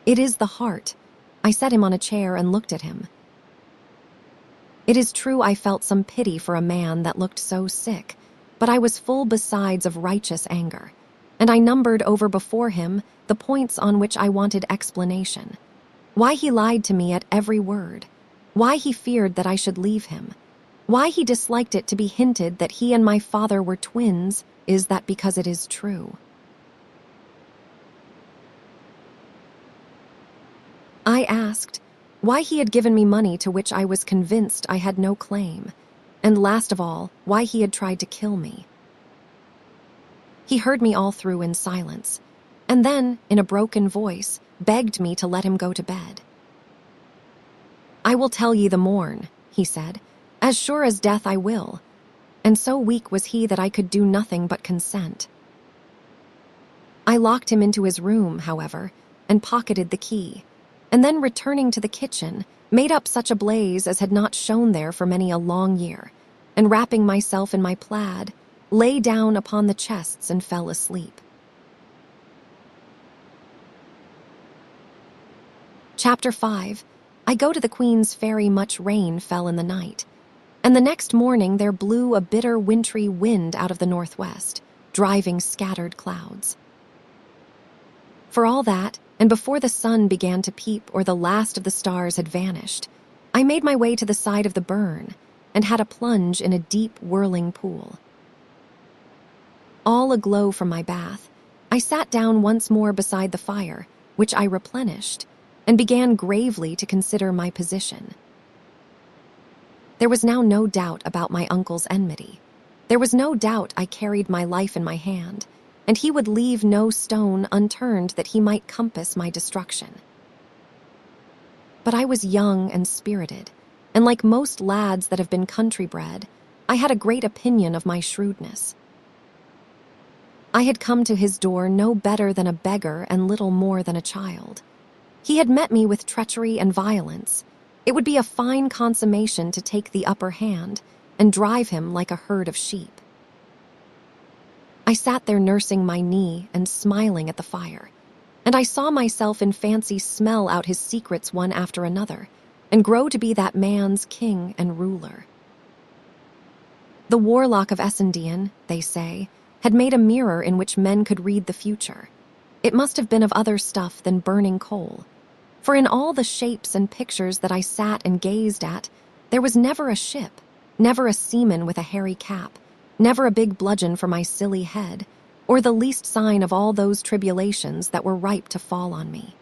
"It is the heart." I set him on a chair and looked at him. It is true I felt some pity for a man that looked so sick, but I was full besides of righteous anger, and I numbered over before him the points on which I wanted explanation. Why he lied to me at every word, why he feared that I should leave him, why he disliked it to be hinted that he and my father were twins, is that because it is true. I asked why he had given me money to which I was convinced I had no claim, and last of all, why he had tried to kill me. He heard me all through in silence, and then, in a broken voice, begged me to let him go to bed. "I will tell ye the morn," he said. "As sure as death I will." And so weak was he that I could do nothing but consent. I locked him into his room, however, and pocketed the key, and then returning to the kitchen, made up such a blaze as had not shone there for many a long year, and wrapping myself in my plaid, lay down upon the chests and fell asleep. Chapter 5. I go to the Queen's Ferry. Much rain fell in the night, and the next morning there blew a bitter wintry wind out of the northwest, driving scattered clouds. For all that, and before the sun began to peep or the last of the stars had vanished, I made my way to the side of the burn and had a plunge in a deep, whirling pool. All aglow from my bath, I sat down once more beside the fire, which I replenished, and began gravely to consider my position. There was now no doubt about my uncle's enmity. There was no doubt I carried my life in my hand, and he would leave no stone unturned that he might compass my destruction. But I was young and spirited, and like most lads that have been country-bred, I had a great opinion of my shrewdness. I had come to his door no better than a beggar and little more than a child. He had met me with treachery and violence. It would be a fine consummation to take the upper hand and drive him like a herd of sheep. I sat there nursing my knee and smiling at the fire, and I saw myself in fancy smell out his secrets one after another, and grow to be that man's king and ruler. The warlock of Essendian, they say, had made a mirror in which men could read the future. It must have been of other stuff than burning coal, for in all the shapes and pictures that I sat and gazed at, there was never a ship, never a seaman with a hairy cap, never a big bludgeon for my silly head, or the least sign of all those tribulations that were ripe to fall on me.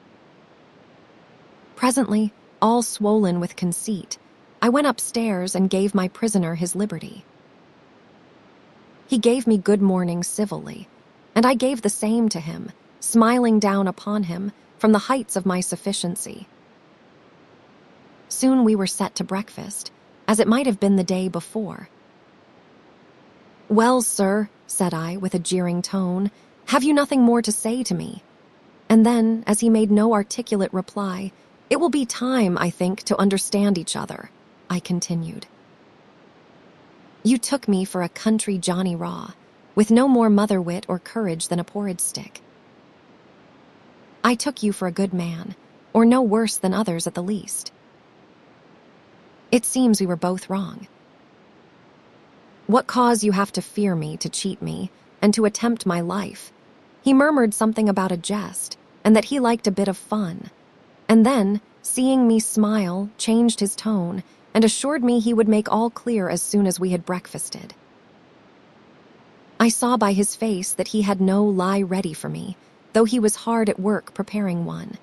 Presently, all swollen with conceit, I went upstairs and gave my prisoner his liberty. He gave me good morning civilly, and I gave the same to him, smiling down upon him from the heights of my sufficiency. Soon we were set to breakfast, as it might have been the day before. "Well, sir," said I with a jeering tone, "have you nothing more to say to me?" And then, as he made no articulate reply, "It will be time, I think, to understand each other," I continued. "You took me for a country Johnny Raw, with no more mother wit or courage than a porridge stick. I took you for a good man, or no worse than others at the least. It seems we were both wrong. What cause you have to fear me, to cheat me, and to attempt my life?" He murmured something about a jest, and that he liked a bit of fun, and then, seeing me smile, changed his tone, and assured me he would make all clear as soon as we had breakfasted. I saw by his face that he had no lie ready for me, though he was hard at work preparing one,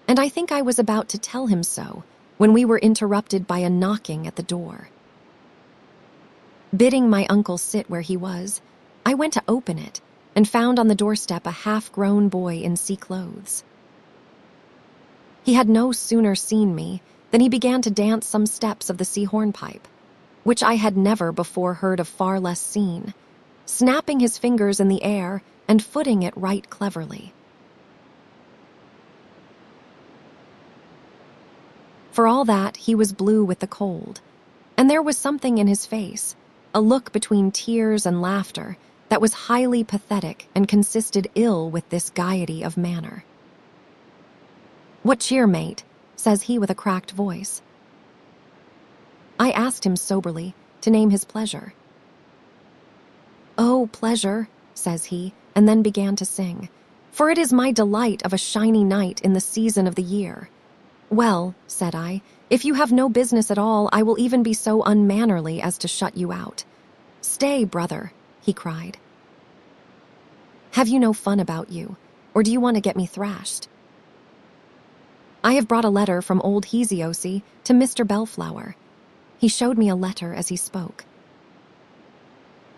and I think I was about to tell him so when we were interrupted by a knocking at the door. Bidding my uncle sit where he was, I went to open it and found on the doorstep a half-grown boy in sea clothes. He had no sooner seen me than he began to dance some steps of the sea hornpipe, which I had never before heard of, far less seen, snapping his fingers in the air and footing it right cleverly. For all that, he was blue with the cold, and there was something in his face, a look between tears and laughter, that was highly pathetic and consisted ill with this gaiety of manner. "What cheer, mate?" says he with a cracked voice. I asked him soberly to name his pleasure. "Oh, pleasure," says he, and then began to sing, "for it is my delight of a shiny night in the season of the year." "Well," said I, "if you have no business at all, I will even be so unmannerly as to shut you out." "Stay, brother," he cried. "Have you no fun about you, or do you want to get me thrashed? I have brought a letter from old Hesiosi to Mr. Bellflower." He showed me a letter as he spoke.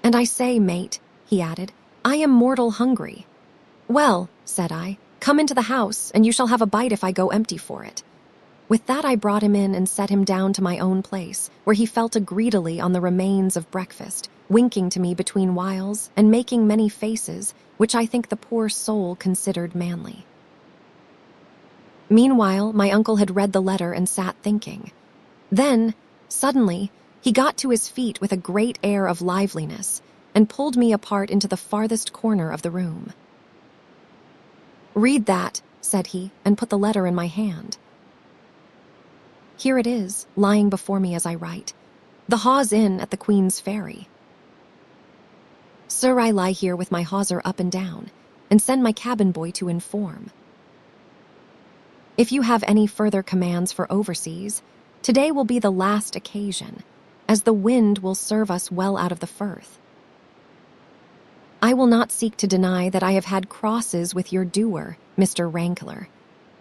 "And I say, mate," he added, "I am mortal hungry." "Well," said I, "come into the house, and you shall have a bite if I go empty for it." With that I brought him in and set him down to my own place, where he fell to greedily on the remains of breakfast, winking to me between whiles and making many faces, which I think the poor soul considered manly. Meanwhile, my uncle had read the letter and sat thinking. Then, suddenly, he got to his feet with a great air of liveliness and pulled me apart into the farthest corner of the room. "Read that," said he, and put the letter in my hand. Here it is, lying before me as I write. "The Hawes Inn at the Queen's Ferry. Sir, I lie here with my hawser up and down, and send my cabin boy to inform. If you have any further commands for overseas, today will be the last occasion, as the wind will serve us well out of the firth. I will not seek to deny that I have had crosses with your doer, Mr. Rankler,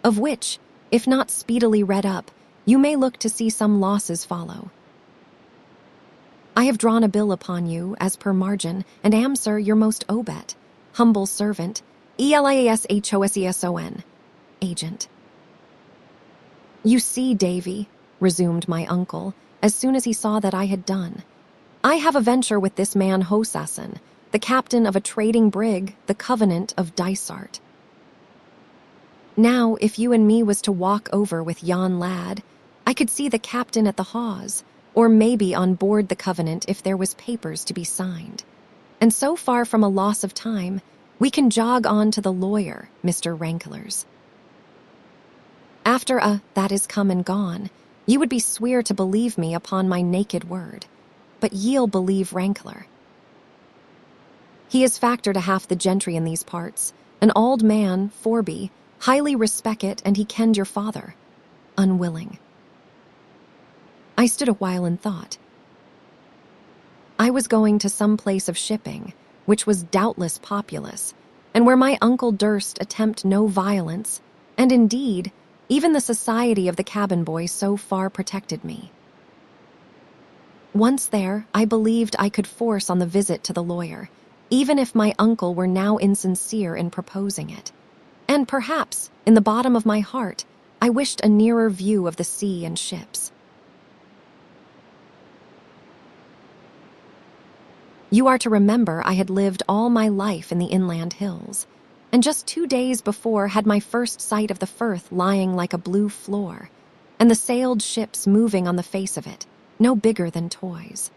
of which, if not speedily read up, you may look to see some losses follow. I have drawn a bill upon you, as per margin, and am, sir, your most obet, humble servant, Eliashoseson, agent. You see, Davy, resumed my uncle, as soon as he saw that I had done, I have a venture with this man Hosason, the captain of a trading brig, the Covenant of Dysart. Now, if you and me was to walk over with yon lad, I could see the captain at the hawse, or maybe on board the Covenant if there was papers to be signed. And so far from a loss of time, we can jog on to the lawyer, Mr. Ranklers. After that is come and gone, you would be swear to believe me upon my naked word, but ye'll believe Rankler. He is factor to half the gentry in these parts, an old man, forby, highly respect, and he kenned your father, unwilling. I stood a while in thought. I was going to some place of shipping, which was doubtless populous, and where my uncle durst attempt no violence, and indeed, even the society of the cabin boy so far protected me. Once there, I believed I could force on the visit to the lawyer, even if my uncle were now insincere in proposing it. And perhaps, in the bottom of my heart, I wished a nearer view of the sea and ships. You are to remember I had lived all my life in the inland hills, and just 2 days before had my first sight of the Firth lying like a blue floor, and the sailed ships moving on the face of it, no bigger than toys.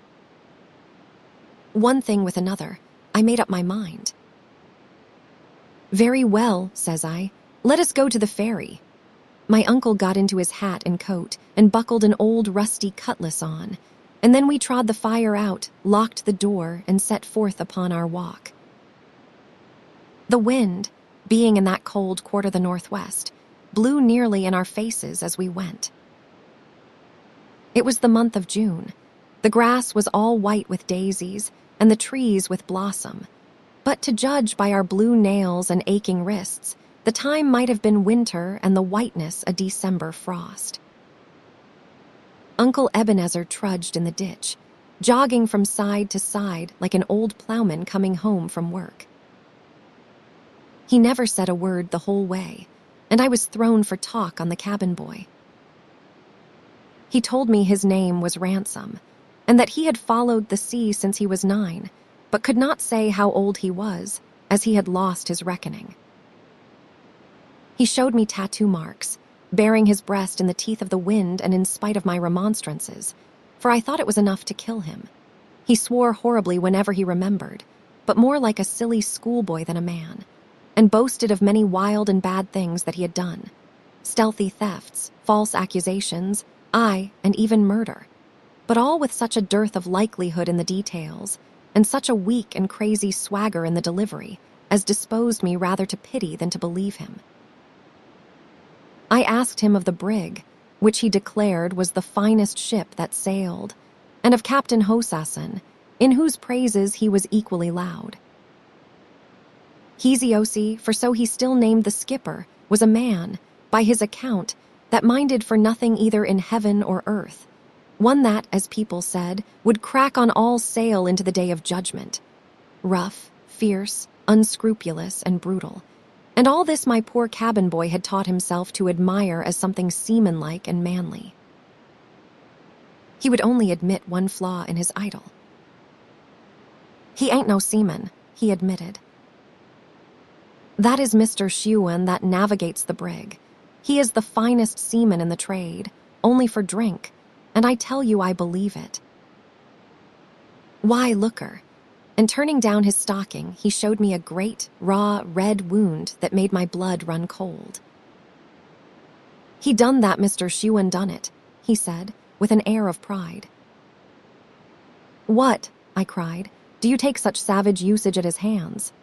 One thing with another, I made up my mind. Very well, says I, let us go to the ferry. My uncle got into his hat and coat and buckled an old rusty cutlass on, and then we trod the fire out, locked the door, and set forth upon our walk. The wind, being in that cold quarter the northwest, blew nearly in our faces as we went. It was the month of June. The grass was all white with daisies, and the trees with blossom. But to judge by our blue nails and aching wrists, the time might have been winter and the whiteness a December frost. Uncle Ebenezer trudged in the ditch, jogging from side to side like an old plowman coming home from work. He never said a word the whole way, and I was thrown for talk on the cabin boy. He told me his name was Ransom, and that he had followed the sea since he was 9, but could not say how old he was, as he had lost his reckoning. He showed me tattoo marks, bearing his breast in the teeth of the wind and in spite of my remonstrances, for I thought it was enough to kill him. He swore horribly whenever he remembered, but more like a silly schoolboy than a man, and boasted of many wild and bad things that he had done. Stealthy thefts, false accusations, aye, and even murder, but all with such a dearth of likelihood in the details, and such a weak and crazy swagger in the delivery, as disposed me rather to pity than to believe him. I asked him of the brig, which he declared was the finest ship that sailed, and of Captain Hosason, in whose praises he was equally loud. Hesiosi, for so he still named the skipper, was a man, by his account, that minded for nothing either in heaven or earth, one that, as people said, would crack on all sail into the day of judgment. Rough, fierce, unscrupulous, and brutal. And all this my poor cabin boy had taught himself to admire as something seamanlike and manly. He would only admit one flaw in his idol. He ain't no seaman, he admitted. That is Mr. Shewan that navigates the brig. He is the finest seaman in the trade, only for drink, and I tell you I believe it. Why, looker. And turning down his stocking, he showed me a great, raw, red wound that made my blood run cold. He done that, Mr. Shewan done it, he said, with an air of pride. What, I cried, do you take such savage usage at his hands?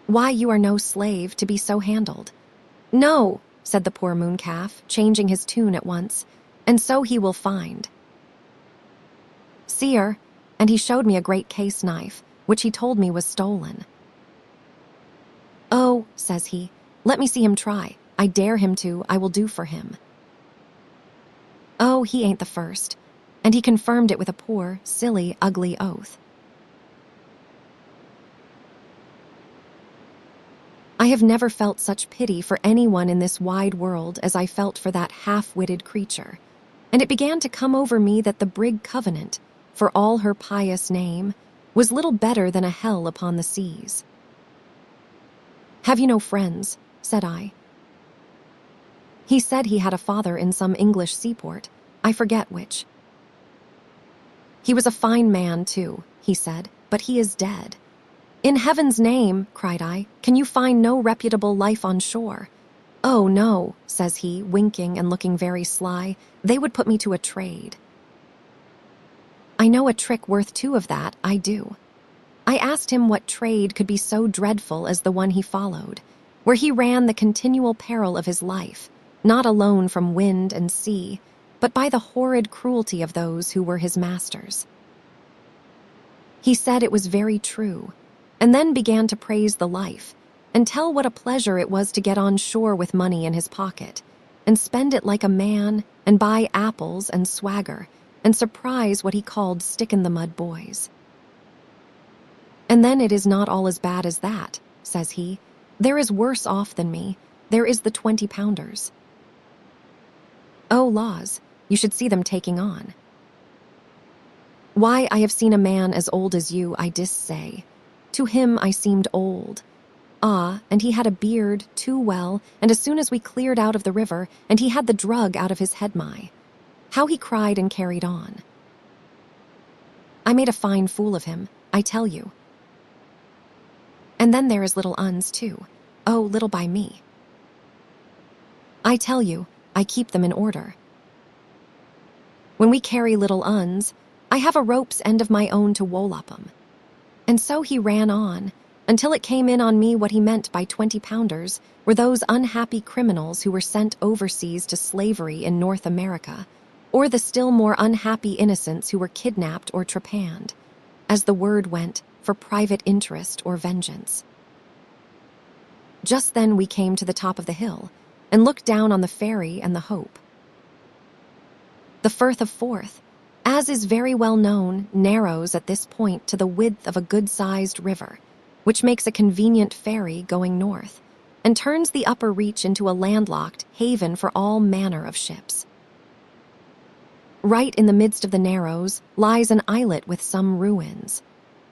Why, you are no slave to be so handled. No, said the poor mooncalf, changing his tune at once, and so he will find. Seer, and he showed me a great case knife, which he told me was stolen. Oh, says he, let me see him try. I dare him to, I will do for him. Oh, he ain't the first, and he confirmed it with a poor, silly, ugly oath. I have never felt such pity for anyone in this wide world as I felt for that half-witted creature, and it began to come over me that the brig Covenant, for all her pious name, was little better than a hell upon the seas. "Have you no friends?" said I. He said he had a father in some English seaport, I forget which. "He was a fine man, too," he said, "but he is dead." "In heaven's name," cried I, "can you find no reputable life on shore?" "Oh, no," says he, winking and looking very sly, "they would put me to a trade." I know a trick worth two of that, I do. I asked him what trade could be so dreadful as the one he followed, where he ran the continual peril of his life, not alone from wind and sea, but by the horrid cruelty of those who were his masters. He said it was very true, and then began to praise the life, and tell what a pleasure it was to get on shore with money in his pocket, and spend it like a man, and buy apples and swagger, and surprise what he called stick-in-the-mud boys. "And then it is not all as bad as that," says he. "There is worse off than me. There is the 20-pounders. Oh, laws, you should see them taking on. Why, I have seen a man as old as you, I dis say. To him I seemed old. Ah, and he had a beard, too well, and as soon as we cleared out of the river, and he had the drug out of his head, how he cried and carried on. I made a fine fool of him, I tell you. And then there is little uns, too. Oh, little by me. I tell you, I keep them in order. When we carry little uns, I have a rope's end of my own to wool up 'em." And so he ran on, until it came in on me what he meant by 20-pounders were those unhappy criminals who were sent overseas to slavery in North America, or the still more unhappy innocents who were kidnapped or trepanned, as the word went, for private interest or vengeance. Just then we came to the top of the hill, and looked down on the ferry and the Hope. The Firth of Forth, as is very well known, narrows at this point to the width of a good-sized river, which makes a convenient ferry going north, and turns the upper reach into a landlocked haven for all manner of ships. Right in the midst of the narrows lies an islet with some ruins.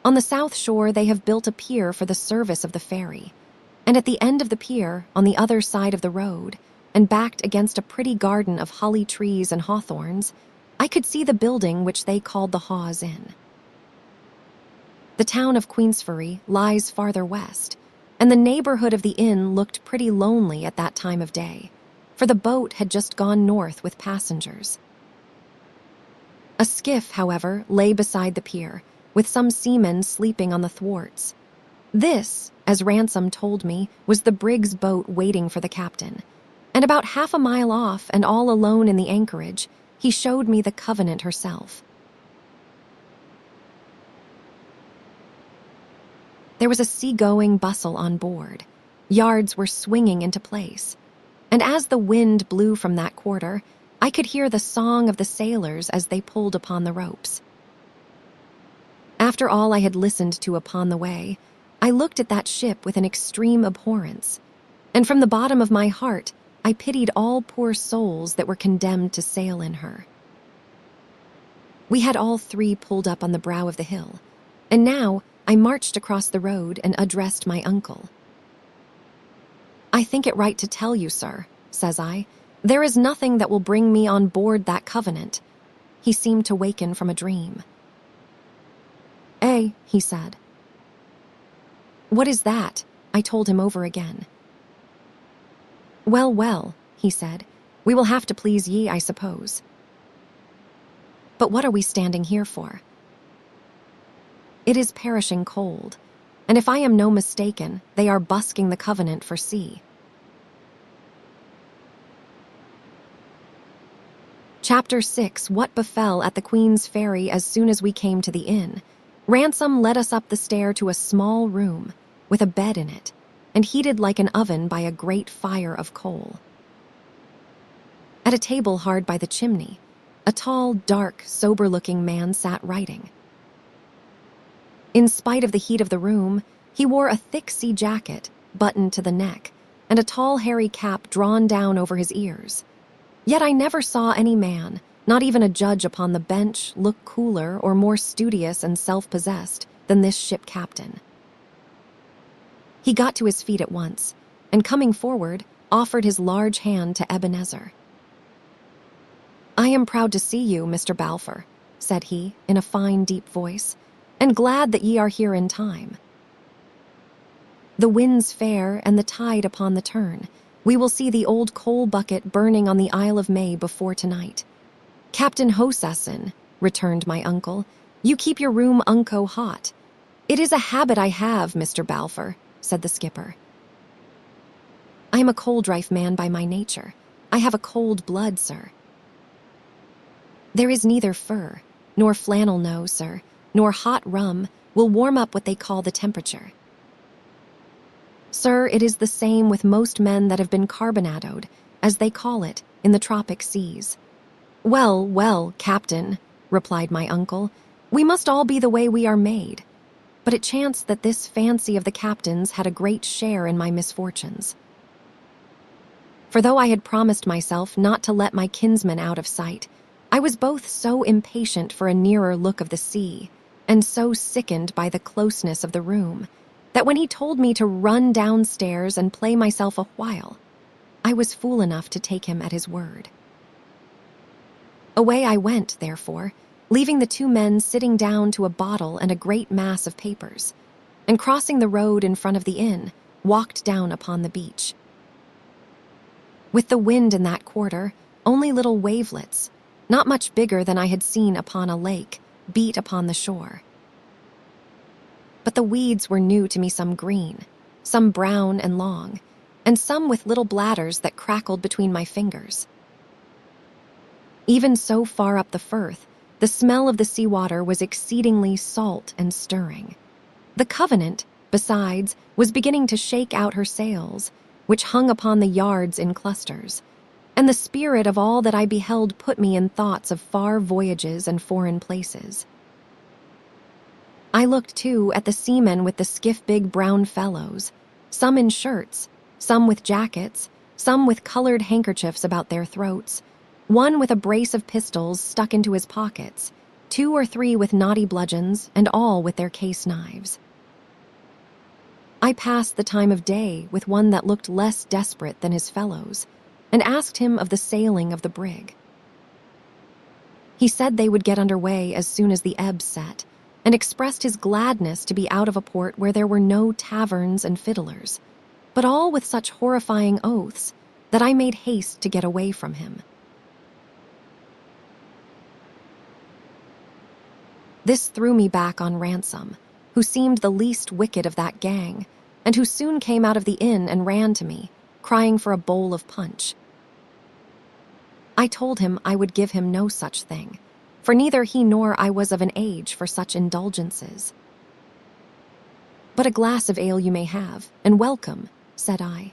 On the south shore they have built a pier for the service of the ferry, and at the end of the pier, on the other side of the road, and backed against a pretty garden of holly trees and hawthorns, I could see the building which they called the Hawes Inn. The town of Queensferry lies farther west, and the neighborhood of the inn looked pretty lonely at that time of day, for the boat had just gone north with passengers. A skiff, however, lay beside the pier, with some seamen sleeping on the thwarts. This, as Ransom told me, was the brig's boat waiting for the captain, and about half a mile off and all alone in the anchorage, he showed me the Covenant herself. There was a sea-going bustle on board. Yards were swinging into place, and as the wind blew from that quarter, I could hear the song of the sailors as they pulled upon the ropes. After all I had listened to upon the way, I looked at that ship with an extreme abhorrence, and from the bottom of my heart I pitied all poor souls that were condemned to sail in her. We had all three pulled up on the brow of the hill, and now I marched across the road and addressed my uncle. "I think it right to tell you, sir," says I, "there is nothing that will bring me on board that Covenant." He seemed to waken from a dream. "Eh," he said. "What is that?" I told him over again. "Well, well," he said, "we will have to please ye, I suppose. But what are we standing here for? It is perishing cold, and if I am no mistaken, they are busking the Covenant for sea." Chapter 6. What befell at the Queen's Ferry as soon as we came to the inn. Ransom led us up the stair to a small room, with a bed in it, and heated like an oven by a great fire of coal. At a table hard by the chimney, a tall, dark, sober-looking man sat writing. In spite of the heat of the room, he wore a thick sea jacket buttoned to the neck, and a tall hairy cap drawn down over his ears. Yet I never saw any man, not even a judge upon the bench, look cooler or more studious and self-possessed than this ship captain. He got to his feet at once, and coming forward, offered his large hand to Ebenezer. "I am proud to see you, Mr. Balfour," said he, in a fine, deep voice, "and glad that ye are here in time. The wind's fair and the tide upon the turn. We will see the old coal bucket burning on the Isle of May before tonight." "Captain Hosesson," returned my uncle, "you keep your room unco hot." "It is a habit I have, Mr. Balfour," said the skipper. "I am a cold-rife man by my nature. I have a cold blood, sir." "There is neither fur, nor flannel, no, sir, nor hot rum will warm up what they call the temperature. Sir, it is the same with most men that have been carbonadoed, as they call it, in the tropic seas." "Well, well, Captain," replied my uncle, "we must all be the way we are made." But it chanced that this fancy of the captain's had a great share in my misfortunes. For though I had promised myself not to let my kinsman out of sight, I was both so impatient for a nearer look of the sea, and so sickened by the closeness of the room, that when he told me to run downstairs and play myself a while, I was fool enough to take him at his word. Away I went, therefore, leaving the two men sitting down to a bottle and a great mass of papers, and crossing the road in front of the inn, walked down upon the beach. With the wind in that quarter, only little wavelets, not much bigger than I had seen upon a lake, beat upon the shore. But the weeds were new to me, some green, some brown and long, and some with little bladders that crackled between my fingers. Even so far up the firth, the smell of the seawater was exceedingly salt and stirring. The Covenant, besides, was beginning to shake out her sails, which hung upon the yards in clusters, and the spirit of all that I beheld put me in thoughts of far voyages and foreign places. I looked, too, at the seamen with the skiff-big brown fellows, some in shirts, some with jackets, some with colored handkerchiefs about their throats, one with a brace of pistols stuck into his pockets, 2 or 3 with knotty bludgeons, and all with their case knives. I passed the time of day with one that looked less desperate than his fellows, and asked him of the sailing of the brig. He said they would get under way as soon as the ebb set, and expressed his gladness to be out of a port where there were no taverns and fiddlers, but all with such horrifying oaths that I made haste to get away from him. This threw me back on Ransom, who seemed the least wicked of that gang, and who soon came out of the inn and ran to me, crying for a bowl of punch. I told him I would give him no such thing, for neither he nor I was of an age for such indulgences. "But a glass of ale you may have, and welcome," said I.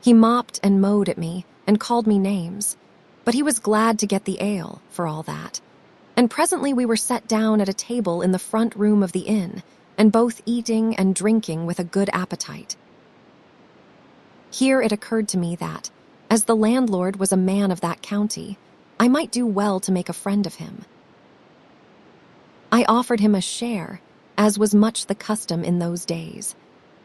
He mopped and mowed at me and called me names, but he was glad to get the ale, for all that, and presently we were set down at a table in the front room of the inn, and both eating and drinking with a good appetite. Here it occurred to me that, as the landlord was a man of that county, I might do well to make a friend of him. I offered him a share, as was much the custom in those days,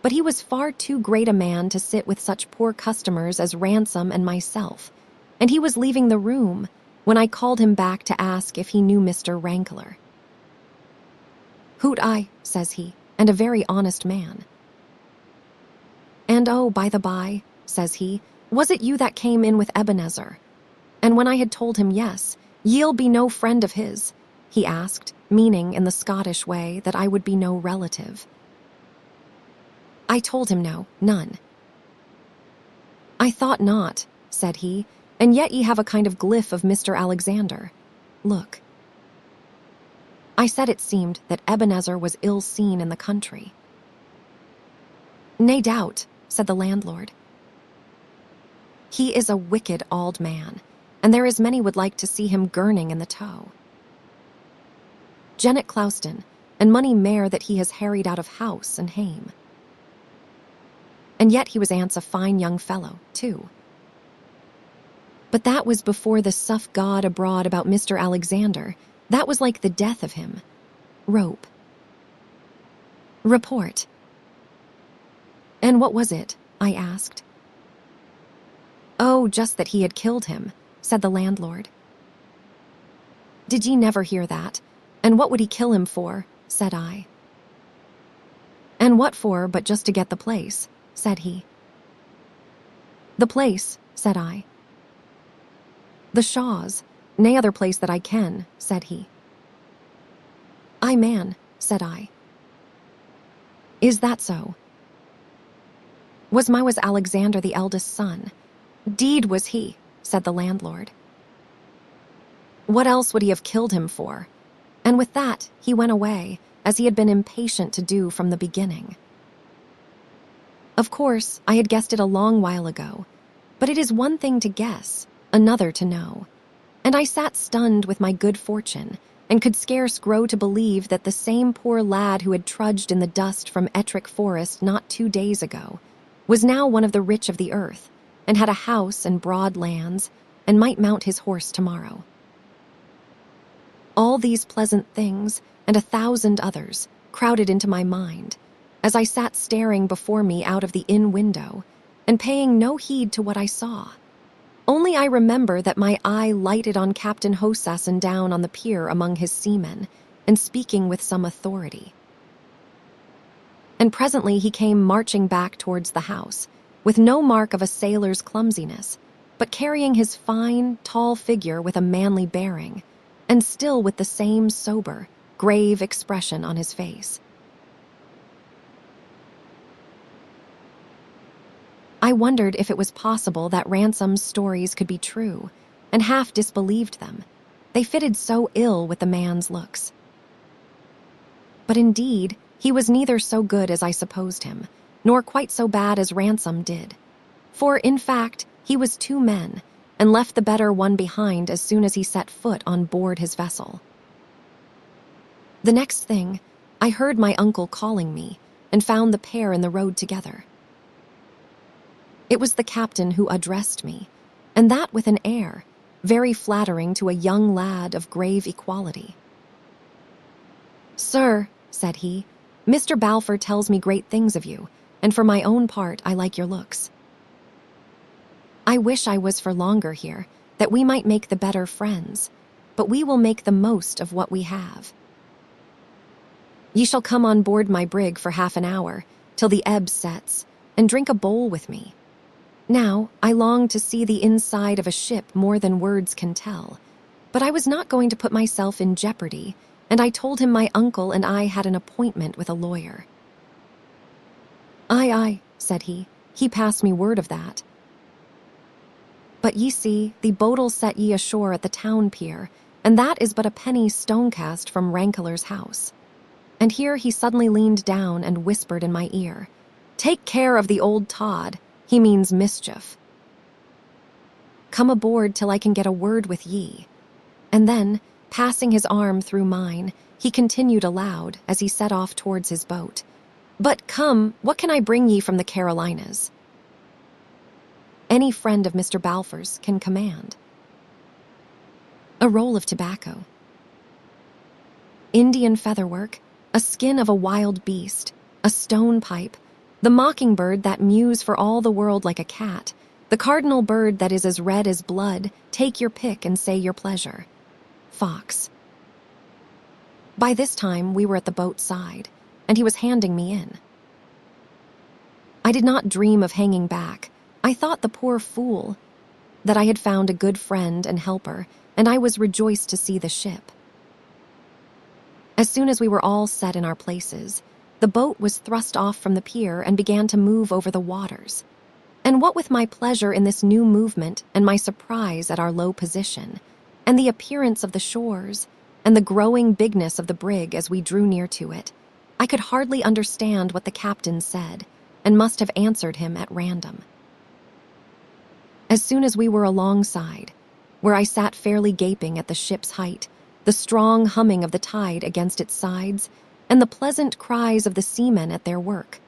but he was far too great a man to sit with such poor customers as Ransom and myself, and he was leaving the room when I called him back to ask if he knew Mr. Rankler. "Hoot I," says he, "and a very honest man." "And oh, by the by," says he, "was it you that came in with Ebenezer?" And when I had told him yes, "Ye'll be no friend of his," he asked, meaning in the Scottish way that I would be no relative. I told him no, none. "I thought not," said he, "and yet ye have a kind of glyph of Mr. Alexander. Look." I said it seemed that Ebenezer was ill seen in the country. "Nae doubt," said the landlord. "He is a wicked auld man, and there is many would like to see him gurning in the tow. Jennet Clouston, and money mair that he has harried out of house and hame." And yet he was a fine young fellow, too. But that was before the suff god abroad about Mr. Alexander. That was like the death of him. Rope. Report. And what was it? I asked. Oh, just that he had killed him, said the landlord. Did ye never hear that? And what would he kill him for? Said I. And what for but just to get the place? Said he. The place, said I. The Shaws, nae other place that I ken, said he. Aye, man, said I. Is that so? Was Alexander the eldest son? Deed was he, said the landlord. What else would he have killed him for? And with that, he went away, as he had been impatient to do from the beginning. Of course, I had guessed it a long while ago, but it is one thing to guess, another to know. And I sat stunned with my good fortune, and could scarce grow to believe that the same poor lad who had trudged in the dust from Ettrick Forest not 2 days ago was now one of the rich of the earth, and had a house and broad lands, and might mount his horse tomorrow. All these pleasant things, and 1,000 others, crowded into my mind, as I sat staring before me out of the inn window, and paying no heed to what I saw. Only I remember that my eye lighted on Captain Hosasson down on the pier among his seamen, and speaking with some authority. And presently he came marching back towards the house, with no mark of a sailor's clumsiness, but carrying his fine, tall figure with a manly bearing, and still with the same sober, grave expression on his face. I wondered if it was possible that Ransom's stories could be true, and half disbelieved them. They fitted so ill with the man's looks. But indeed, he was neither so good as I supposed him, nor quite so bad as Ransom did. For, in fact, he was 2 men, and left the better one behind as soon as he set foot on board his vessel. The next thing, I heard my uncle calling me, and found the pair in the road together. It was the captain who addressed me, and that with an air, very flattering to a young lad of grave equality. Sir, said he, Mr. Balfour tells me great things of you, and for my own part I like your looks. I wish I was for longer here, that we might make the better friends, but we will make the most of what we have. Ye shall come on board my brig for half an hour, till the ebb sets, and drink a bowl with me. Now, I long to see the inside of a ship more than words can tell, but I was not going to put myself in jeopardy, and I told him my uncle and I had an appointment with a lawyer. Aye, said he passed me word of that. But ye see, the boat'll set ye ashore at the town pier, and that is but a penny stonecast from Rankeler's house. And here he suddenly leaned down and whispered in my ear, Take care of the old Tod, he means mischief. Come aboard till I can get a word with ye. And then, passing his arm through mine, he continued aloud as he set off towards his boat, But come, what can I bring ye from the Carolinas? Any friend of Mr. Balfour's can command. A roll of tobacco. Indian featherwork, a skin of a wild beast, a stone pipe, the mockingbird that mews for all the world like a cat, the cardinal bird that is as red as blood, take your pick and say your pleasure. Fox. By this time we were at the boat's side, and he was handing me in. I did not dream of hanging back. I thought the poor fool that I had found a good friend and helper, and I was rejoiced to see the ship. As soon as we were all set in our places, the boat was thrust off from the pier and began to move over the waters. And what with my pleasure in this new movement and my surprise at our low position, and the appearance of the shores, and the growing bigness of the brig as we drew near to it, I could hardly understand what the captain said, and must have answered him at random. As soon as we were alongside, where I sat fairly gaping at the ship's height, the strong humming of the tide against its sides, and the pleasant cries of the seamen at their work,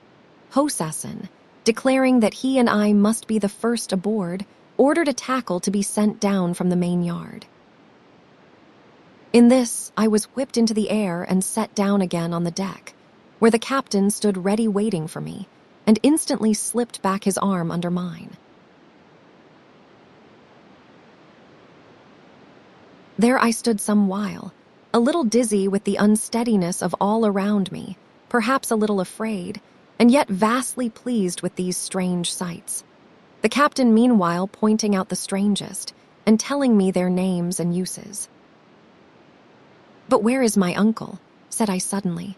Hosasson, declaring that he and I must be the first aboard, ordered a tackle to be sent down from the main yard. In this, I was whipped into the air and set down again on the deck, where the captain stood ready waiting for me, and instantly slipped back his arm under mine. There I stood some while, a little dizzy with the unsteadiness of all around me, perhaps a little afraid, and yet vastly pleased with these strange sights. The captain meanwhile pointing out the strangest, and telling me their names and uses. "But where is my uncle?" said I suddenly.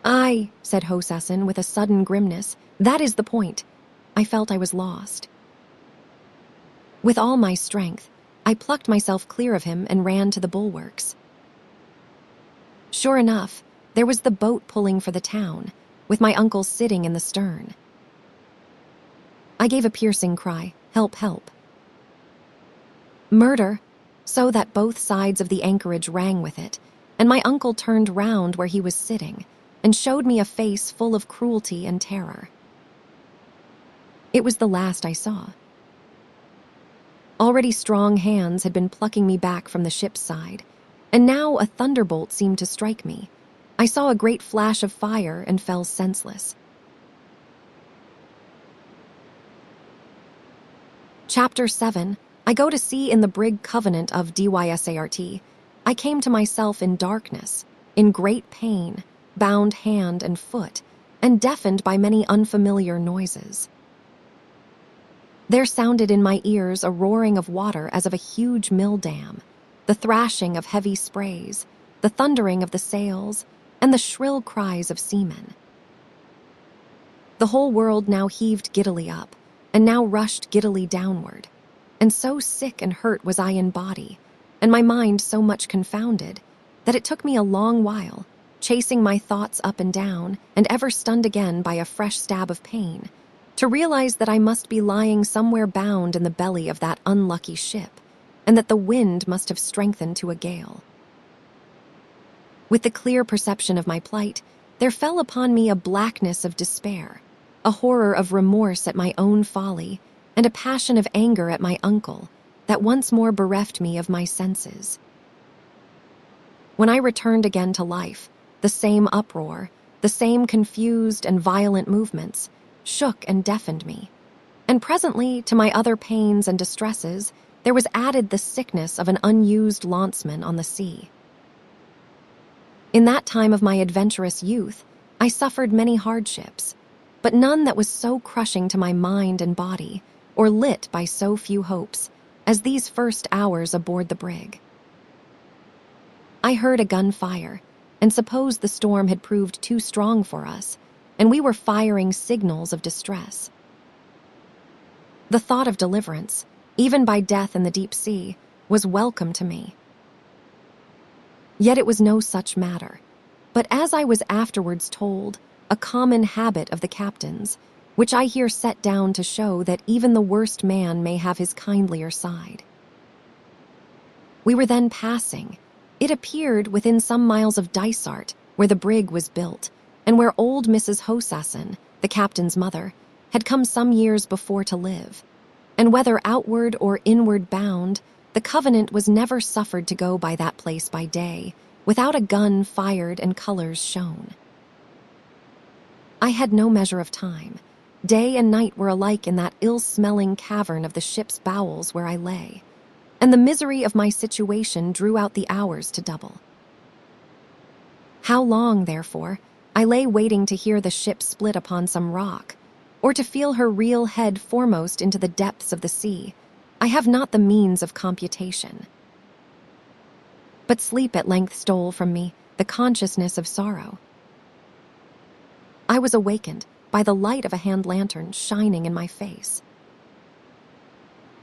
"Aye," said Hosessin with a sudden grimness, "that is the point." I felt I was lost. With all my strength, I plucked myself clear of him and ran to the bulwarks. Sure enough, there was the boat pulling for the town, with my uncle sitting in the stern. I gave a piercing cry, "Help, help." "Murder," so that both sides of the anchorage rang with it, and my uncle turned round where he was sitting, and showed me a face full of cruelty and terror. It was the last I saw. Already strong hands had been plucking me back from the ship's side, and now a thunderbolt seemed to strike me. I saw a great flash of fire and fell senseless. Chapter 7. I go to sea in the brig Covenant of Dysart. I came to myself in darkness, in great pain, bound hand and foot, and deafened by many unfamiliar noises. There sounded in my ears a roaring of water as of a huge mill dam, the thrashing of heavy sprays, the thundering of the sails, and the shrill cries of seamen. The whole world now heaved giddily up, and now rushed giddily downward, and so sick and hurt was I in body, and my mind so much confounded, that it took me a long while, chasing my thoughts up and down, and ever stunned again by a fresh stab of pain, to realize that I must be lying somewhere bound in the belly of that unlucky ship, and that the wind must have strengthened to a gale. With the clear perception of my plight, there fell upon me a blackness of despair, a horror of remorse at my own folly, and a passion of anger at my uncle, that once more bereft me of my senses. When I returned again to life, the same uproar, the same confused and violent movements, shook and deafened me, and presently, to my other pains and distresses, there was added the sickness of an unused lanceman on the sea. In that time of my adventurous youth, I suffered many hardships, but none that was so crushing to my mind and body, or lit by so few hopes, as these first hours aboard the brig. I heard a gun fire, and supposed the storm had proved too strong for us, and we were firing signals of distress. The thought of deliverance, even by death in the deep sea, was welcome to me. Yet it was no such matter, but as I was afterwards told, a common habit of the captain's, which I here set down to show that even the worst man may have his kindlier side. We were then passing, it appeared, within some miles of Dysart, where the brig was built, and where old Mrs. Hosessin, the captain's mother, had come some years before to live, and whether outward or inward bound, the Covenant was never suffered to go by that place by day, without a gun fired and colors shown. I had no measure of time. Day and night were alike in that ill-smelling cavern of the ship's bowels where I lay, and the misery of my situation drew out the hours to double. How long, therefore, I lay waiting to hear the ship split upon some rock, or to feel her reel head foremost into the depths of the sea, I have not the means of computation. But sleep at length stole from me, the consciousness of sorrow. I was awakened by the light of a hand lantern shining in my face.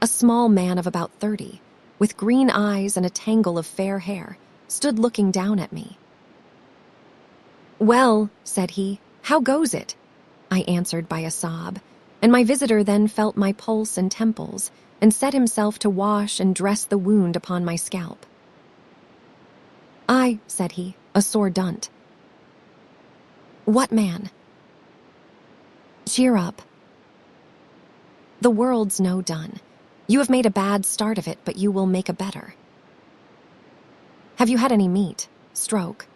A small man of about 30, with green eyes and a tangle of fair hair, stood looking down at me. "Well," said he, "how goes it?" I answered by a sob, and my visitor then felt my pulse and temples, and set himself to wash and dress the wound upon my scalp. "Aye," said he, "a sore dunt." "What man?" Cheer up. The world's no done. You have made a bad start of it, but you will make a better. Have you had any meat? Stroke.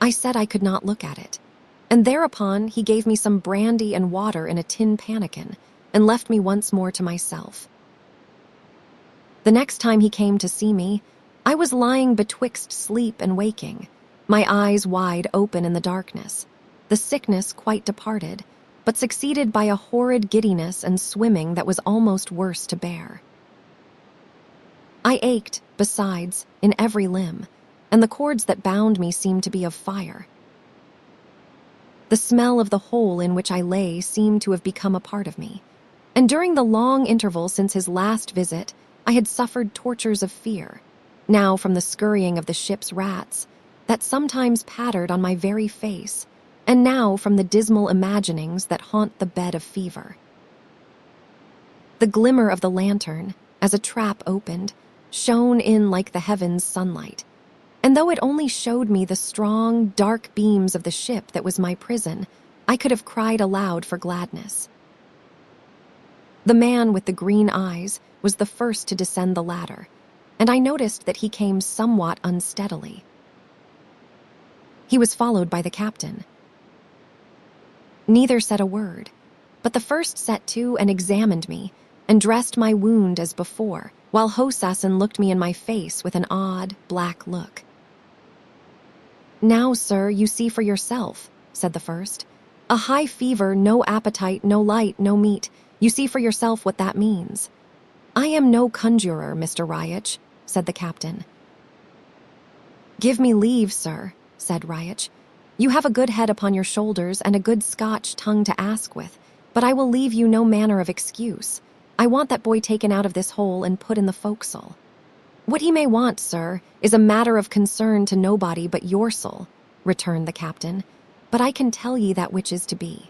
I said I could not look at it, and thereupon he gave me some brandy and water in a tin pannikin and left me once more to myself. The next time he came to see me, I was lying betwixt sleep and waking, my eyes wide open in the darkness, the sickness quite departed, but succeeded by a horrid giddiness and swimming that was almost worse to bear. I ached, besides, in every limb, and the cords that bound me seemed to be of fire. The smell of the hole in which I lay seemed to have become a part of me, and during the long interval since his last visit, I had suffered tortures of fear, now from the scurrying of the ship's rats, that sometimes pattered on my very face, and now from the dismal imaginings that haunt the bed of fever. The glimmer of the lantern, as a trap opened, shone in like the heaven's sunlight, and though it only showed me the strong, dark beams of the ship that was my prison, I could have cried aloud for gladness. The man with the green eyes was the first to descend the ladder, and I noticed that he came somewhat unsteadily. He was followed by the captain. Neither said a word, but the first set to and examined me, and dressed my wound as before, while Hosassin looked me in my face with an odd, black look. "Now, sir, you see for yourself," said the first. "A high fever, no appetite, no light, no meat. You see for yourself what that means." "I am no conjurer, Mr. Riach," said the captain. "Give me leave, sir," said Riach. "You have a good head upon your shoulders and a good Scotch tongue to ask with, but I will leave you no manner of excuse. I want that boy taken out of this hole and put in the forecastle. What he may want, sir, is a matter of concern to nobody but yoursel," returned the captain, "but I can tell ye that which is to be.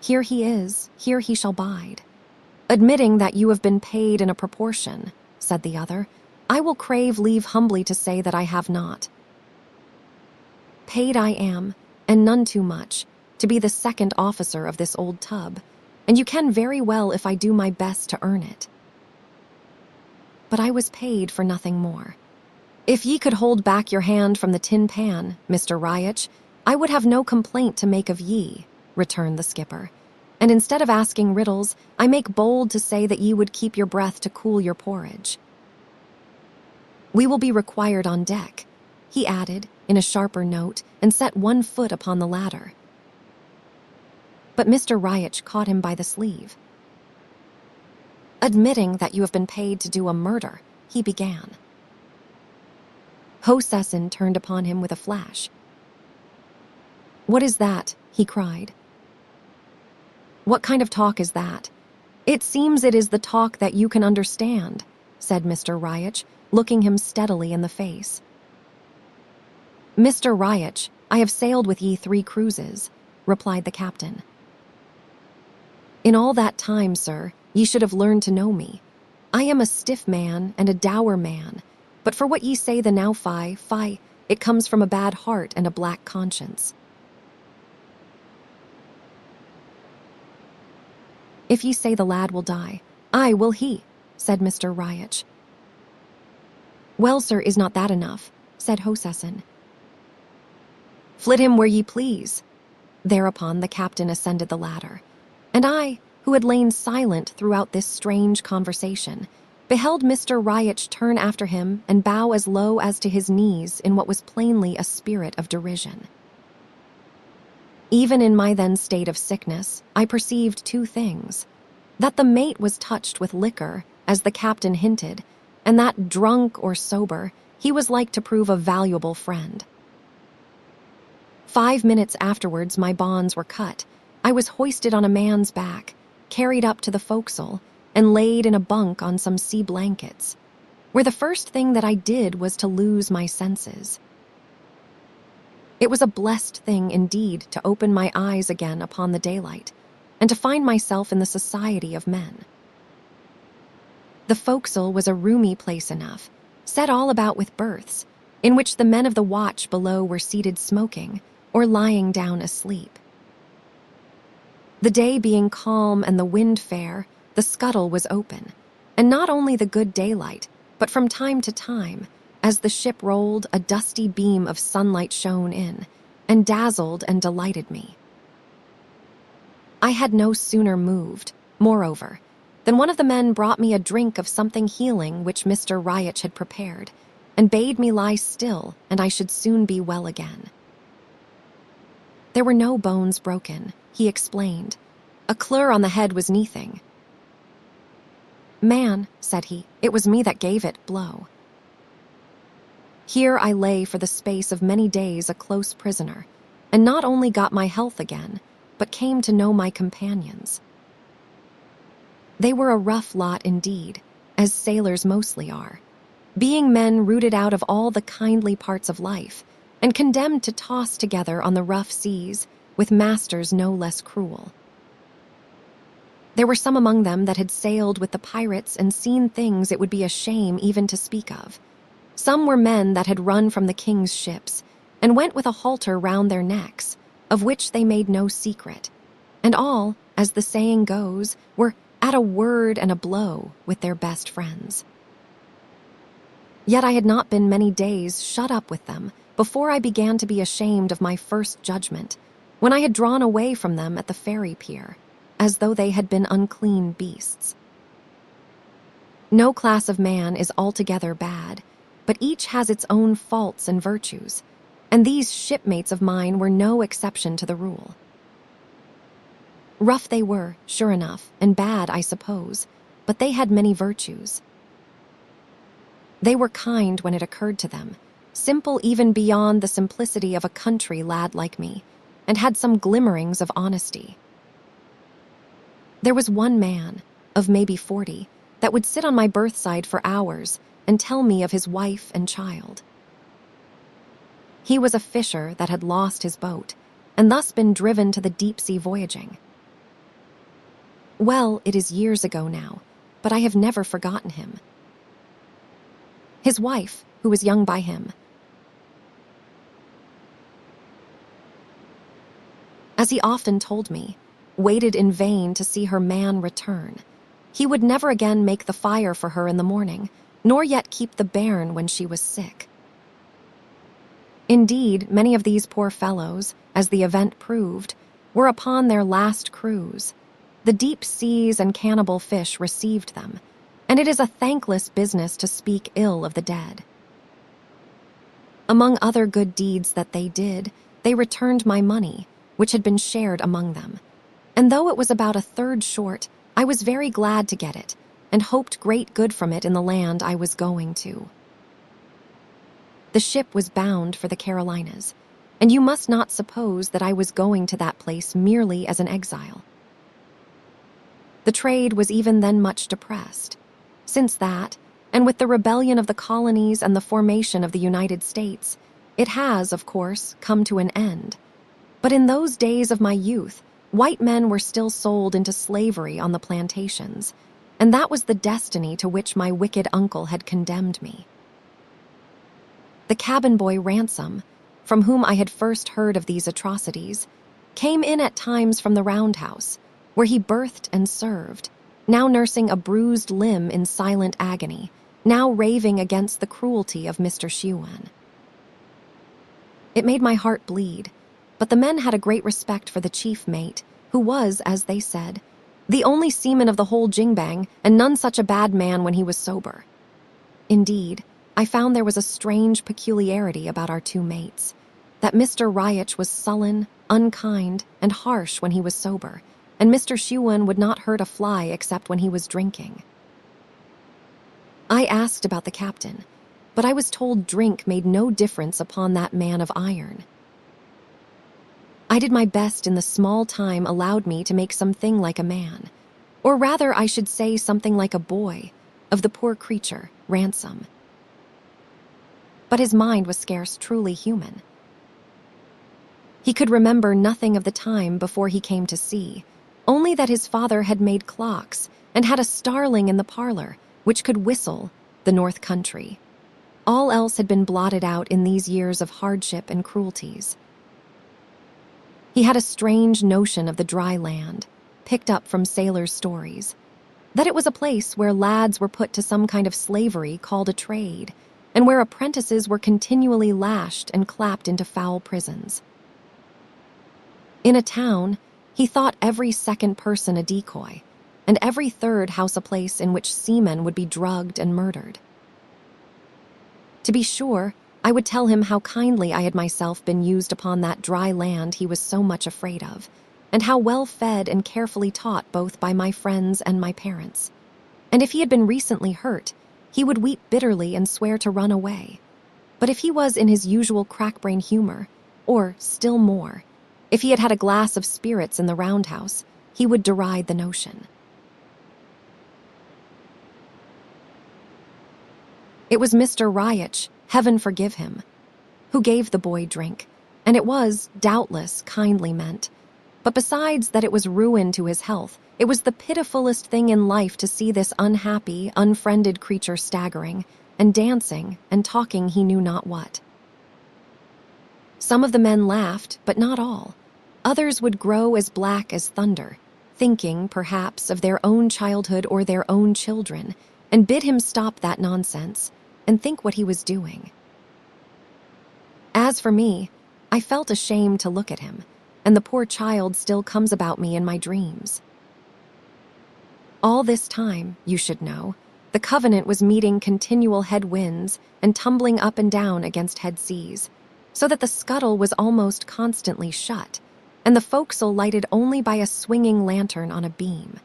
Here he is, here he shall bide." "Admitting that you have been paid in a proportion," said the other, "I will crave leave humbly to say that I have not. Paid I am, and none too much, to be the second officer of this old tub, and you can very well if I do my best to earn it. But I was paid for nothing more. If ye could hold back your hand from the tin pan, Mr. Riach, I would have no complaint to make of ye," returned the skipper. "And instead of asking riddles, I make bold to say that ye would keep your breath to cool your porridge. We will be required on deck," he added, in a sharper note, and set one foot upon the ladder. But Mr. Riach caught him by the sleeve. "Admitting that you have been paid to do a murder," he began. Hosassin turned upon him with a flash. "What is that?" he cried. "What kind of talk is that? It seems it is the talk that you can understand," said Mr. Riach, looking him steadily in the face. "Mr. Riach, I have sailed with ye 3 cruises," replied the captain. "In all that time, sir, ye should have learned to know me. I am a stiff man and a dour man, but for what ye say the now fie, it comes from a bad heart and a black conscience. If ye say the lad will die, aye will he," said Mr. Riach. "Well, sir, is not that enough?" said Hosassin. "Flit him where ye please." Thereupon the captain ascended the ladder, and I, who had lain silent throughout this strange conversation, beheld Mr. Riach turn after him and bow as low as to his knees in what was plainly a spirit of derision. Even in my then state of sickness, I perceived 2 things: that the mate was touched with liquor, as the captain hinted, and that, drunk or sober, he was like to prove a valuable friend. 5 minutes afterwards my bonds were cut. I was hoisted on a man's back, carried up to the forecastle, and laid in a bunk on some sea blankets, where the first thing that I did was to lose my senses. It was a blessed thing indeed to open my eyes again upon the daylight, and to find myself in the society of men. The forecastle was a roomy place enough, set all about with berths. in which the men of the watch below were seated smoking or lying down asleep. The day being calm and the wind fair, the scuttle was open, and not only the good daylight, but from time to time, as the ship rolled, a dusty beam of sunlight shone in, and dazzled and delighted me. I had no sooner moved, moreover, than one of the men brought me a drink of something healing which Mr. Riach had prepared, and bade me lie still, and I should soon be well again. There were no bones broken, he explained. A clur on the head was neathing. Man, said he, it was me that gave it blow. Here I lay for the space of many days a close prisoner, and not only got my health again, but came to know my companions. They were a rough lot indeed, as sailors mostly are, being men rooted out of all the kindly parts of life, and condemned to toss together on the rough seas, with masters no less cruel. There were some among them that had sailed with the pirates and seen things it would be a shame even to speak of. Some were men that had run from the king's ships, and went with a halter round their necks, of which they made no secret, and all, as the saying goes, were at a word and a blow with their best friends. Yet I had not been many days shut up with them before I began to be ashamed of my first judgment, when I had drawn away from them at the ferry pier, as though they had been unclean beasts. No class of man is altogether bad, but each has its own faults and virtues, and these shipmates of mine were no exception to the rule. Rough they were, sure enough, and bad, I suppose, but they had many virtues. They were kind when it occurred to them, simple even beyond the simplicity of a country lad like me, and had some glimmerings of honesty. There was one man, of maybe 40, that would sit on my berthside for hours and tell me of his wife and child. He was a fisher that had lost his boat, and thus been driven to the deep-sea voyaging. Well, it is years ago now, but I have never forgotten him. His wife, who was young by him, as he often told me, waited in vain to see her man return. He would never again make the fire for her in the morning, nor yet keep the bairn when she was sick. Indeed, many of these poor fellows, as the event proved, were upon their last cruise. The deep seas and cannibal fish received them, and it is a thankless business to speak ill of the dead. Among other good deeds that they did, they returned my money, which had been shared among them, and though it was about a third short, I was very glad to get it, and hoped great good from it in the land I was going to. The ship was bound for the Carolinas, and you must not suppose that I was going to that place merely as an exile. The trade was even then much depressed. Since that, and with the rebellion of the colonies and the formation of the United States, it has, of course, come to an end. But in those days of my youth, white men were still sold into slavery on the plantations, and that was the destiny to which my wicked uncle had condemned me. The cabin boy Ransom, from whom I had first heard of these atrocities, came in at times from the roundhouse, where he berthed and served, now nursing a bruised limb in silent agony, now raving against the cruelty of Mr. Shewan. It made my heart bleed, but the men had a great respect for the chief mate, who was, as they said, the only seaman of the whole jingbang, and none such a bad man when he was sober. Indeed, I found there was a strange peculiarity about our two mates, that Mr. Riach was sullen, unkind, and harsh when he was sober, and Mr. Shewan would not hurt a fly except when he was drinking. I asked about the captain, but I was told drink made no difference upon that man of iron. I did my best in the small time allowed me to make something like a man, or rather I should say something like a boy, of the poor creature, Ransom. But his mind was scarce truly human. He could remember nothing of the time before he came to sea, only that his father had made clocks and had a starling in the parlor, which could whistle the North Country. All else had been blotted out in these years of hardship and cruelties. He had a strange notion of the dry land, picked up from sailors' stories, that it was a place where lads were put to some kind of slavery called a trade, and where apprentices were continually lashed and clapped into foul prisons. In a town, he thought every second person a decoy, and every third house a place in which seamen would be drugged and murdered. To be sure, I would tell him how kindly I had myself been used upon that dry land he was so much afraid of, and how well fed and carefully taught both by my friends and my parents. And if he had been recently hurt, he would weep bitterly and swear to run away. But if he was in his usual crackbrain humor, or, still more, if he had had a glass of spirits in the roundhouse, he would deride the notion. It was Mr. Riach, heaven forgive him, who gave the boy drink, and it was, doubtless, kindly meant. But besides that it was ruin to his health, it was the pitifullest thing in life to see this unhappy, unfriended creature staggering, and dancing, and talking he knew not what. Some of the men laughed, but not all. Others would grow as black as thunder, thinking, perhaps, of their own childhood or their own children, and bid him stop that nonsense, and think what he was doing. As for me, I felt ashamed to look at him, and the poor child still comes about me in my dreams. All this time, you should know, the Covenant was meeting continual headwinds and tumbling up and down against head seas, so that the scuttle was almost constantly shut, and the forecastle lighted only by a swinging lantern on a beam.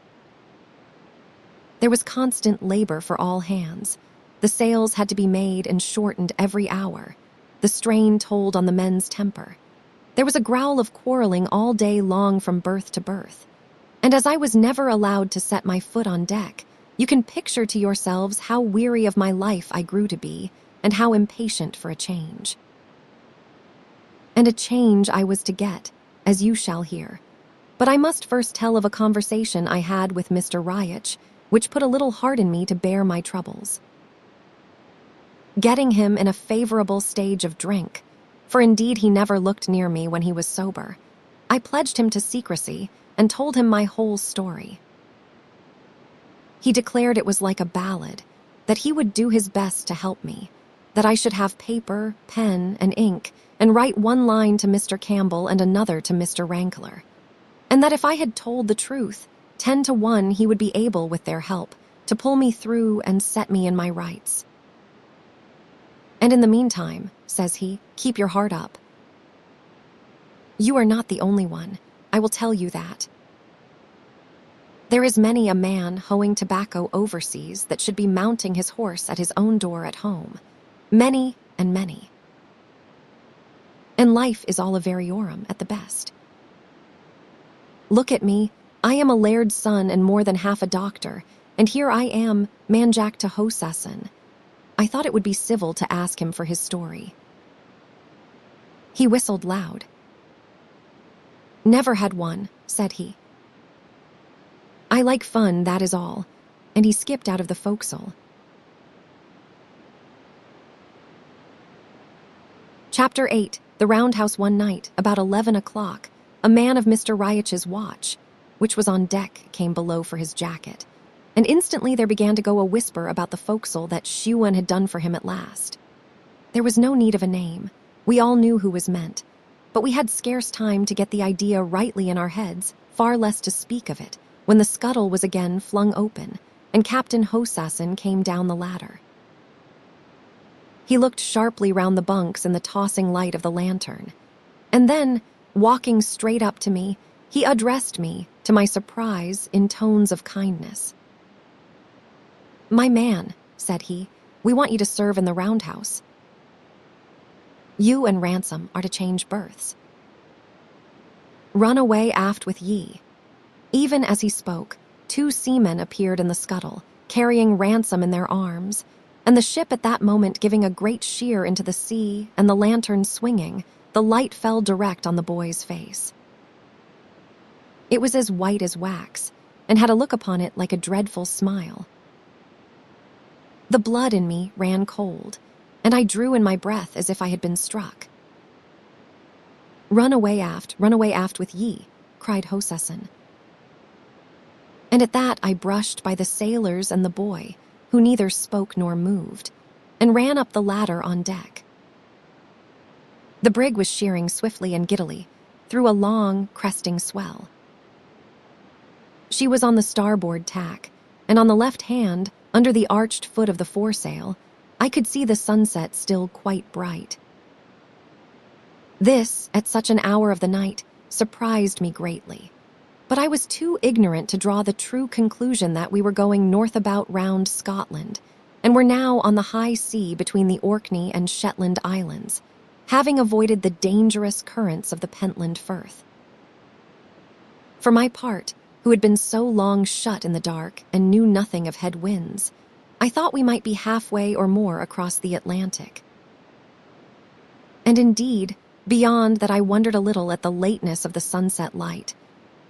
There was constant labor for all hands. The sails had to be made and shortened every hour. The strain told on the men's temper. There was a growl of quarreling all day long from berth to berth. And as I was never allowed to set my foot on deck, you can picture to yourselves how weary of my life I grew to be, and how impatient for a change. And a change I was to get, as you shall hear. But I must first tell of a conversation I had with Mr. Riach, which put a little heart in me to bear my troubles. Getting him in a favorable stage of drink, for indeed he never looked near me when he was sober, I pledged him to secrecy and told him my whole story. He declared it was like a ballad, that he would do his best to help me, that I should have paper, pen, and ink, and write one line to Mr. Campbell and another to Mr. Rankler, and that if I had told the truth, 10 to 1 he would be able, with their help, to pull me through and set me in my rights. And in the meantime, says he, keep your heart up. You are not the only one, I will tell you that. There is many a man hoeing tobacco overseas that should be mounting his horse at his own door at home. Many and many. And life is all a variorum at the best. Look at me, I am a laird's son and more than half a doctor, and here I am, manjack to Hosasson. I thought it would be civil to ask him for his story. He whistled loud. Never had one, said he. I like fun, that is all, and he skipped out of the forecastle. Chapter 8. The roundhouse one night, about 11 o'clock, a man of Mr. Riach's watch, which was on deck, came below for his jacket, and instantly there began to go a whisper about the forecastle that Shuan had done for him at last. There was no need of a name. We all knew who was meant, but we had scarce time to get the idea rightly in our heads, far less to speak of it, when the scuttle was again flung open, and Captain Hosasson came down the ladder. He looked sharply round the bunks in the tossing light of the lantern, and then, walking straight up to me, he addressed me, to my surprise, in tones of kindness. My man, said he, we want you to serve in the roundhouse. You and Ransom are to change berths. Run away aft with ye. Even as he spoke, 2 seamen appeared in the scuttle, carrying Ransom in their arms, and the ship at that moment giving a great sheer into the sea and the lantern swinging, the light fell direct on the boy's face. It was as white as wax, and had a look upon it like a dreadful smile. The blood in me ran cold, and I drew in my breath as if I had been struck. Run away aft with ye," cried Hosesson. And at that I brushed by the sailors and the boy, who neither spoke nor moved, and ran up the ladder on deck. The brig was sheering swiftly and giddily through a long, cresting swell. She was on the starboard tack, and on the left hand, under the arched foot of the foresail, I could see the sunset still quite bright. This, at such an hour of the night, surprised me greatly, but I was too ignorant to draw the true conclusion that we were going north about round Scotland, and were now on the high sea between the Orkney and Shetland Islands, having avoided the dangerous currents of the Pentland Firth. For my part, who had been so long shut in the dark and knew nothing of head winds, I thought we might be halfway or more across the Atlantic. And indeed, beyond that I wondered a little at the lateness of the sunset light.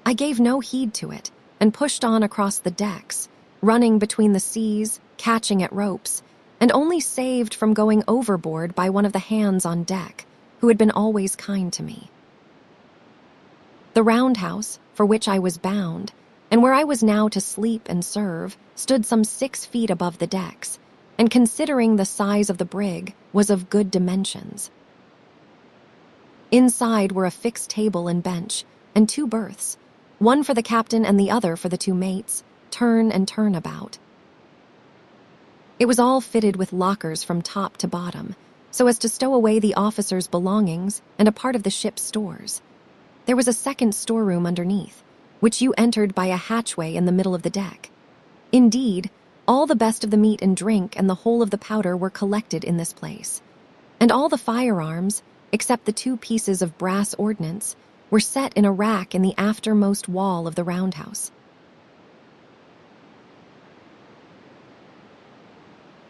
I gave no heed to it and pushed on across the decks, running between the seas, catching at ropes, and only saved from going overboard by one of the hands on deck, who had been always kind to me. The roundhouse, for which I was bound, and where I was now to sleep and serve, stood some 6 feet above the decks, and considering the size of the brig, was of good dimensions. Inside were a fixed table and bench, and 2 berths, one for the captain and the other for the 2 mates, turn and turn about. It was all fitted with lockers from top to bottom, so as to stow away the officers' belongings and a part of the ship's stores. There was a second storeroom underneath, which you entered by a hatchway in the middle of the deck. Indeed, all the best of the meat and drink and the whole of the powder were collected in this place, and all the firearms, except the 2 pieces of brass ordnance, were set in a rack in the aftermost wall of the roundhouse.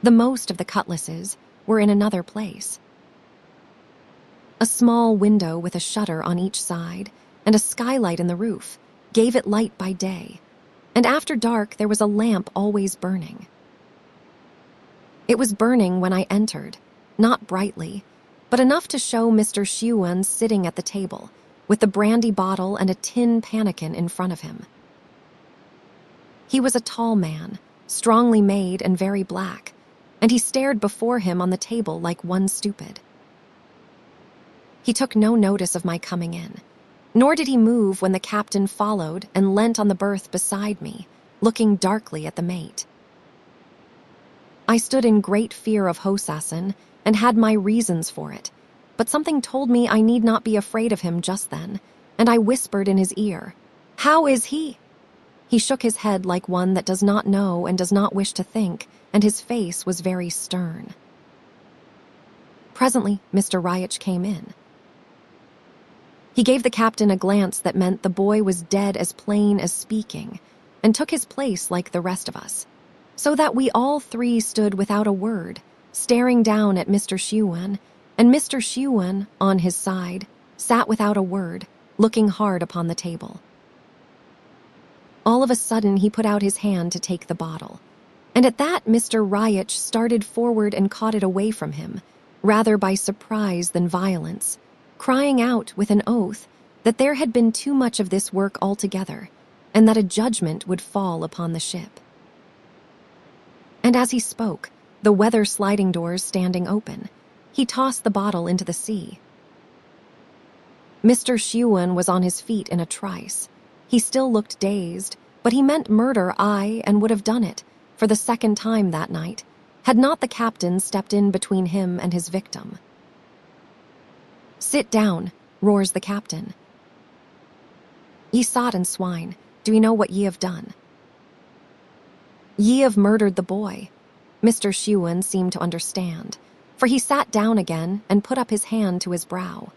The most of the cutlasses were in another place. A small window with a shutter on each side and a skylight in the roof gave it light by day, and after dark there was a lamp always burning. It was burning when I entered, not brightly, but enough to show Mr. Shuan sitting at the table, with the brandy bottle and a tin pannikin in front of him. He was a tall man, strongly made and very black, and he stared before him on the table like one stupid. He took no notice of my coming in, nor did he move when the captain followed and leant on the berth beside me, looking darkly at the mate. I stood in great fear of Hosesson and had my reasons for it, but something told me I need not be afraid of him just then, and I whispered in his ear, "How is he?" He shook his head like one that does not know and does not wish to think, and his face was very stern. Presently, Mr. Riach came in. He gave the captain a glance that meant the boy was dead as plain as speaking, and took his place like the rest of us, so that we all 3 stood without a word, staring down at Mr. Shuan, and Mr. Shuan, on his side, sat without a word, looking hard upon the table. All of a sudden he put out his hand to take the bottle, and at that Mr. Riach started forward and caught it away from him, rather by surprise than violence, crying out with an oath that there had been too much of this work altogether, and that a judgment would fall upon the ship. And as he spoke, the weather sliding doors standing open, he tossed the bottle into the sea. Mr. Shuan was on his feet in a trice. He still looked dazed, but he meant murder, aye, and would have done it, for the second time that night, had not the captain stepped in between him and his victim. "Sit down," roars the captain. "Ye sot and swine, do ye know what ye have done? Ye have murdered the boy." Mr. Shuan seemed to understand, for he sat down again and put up his hand to his brow.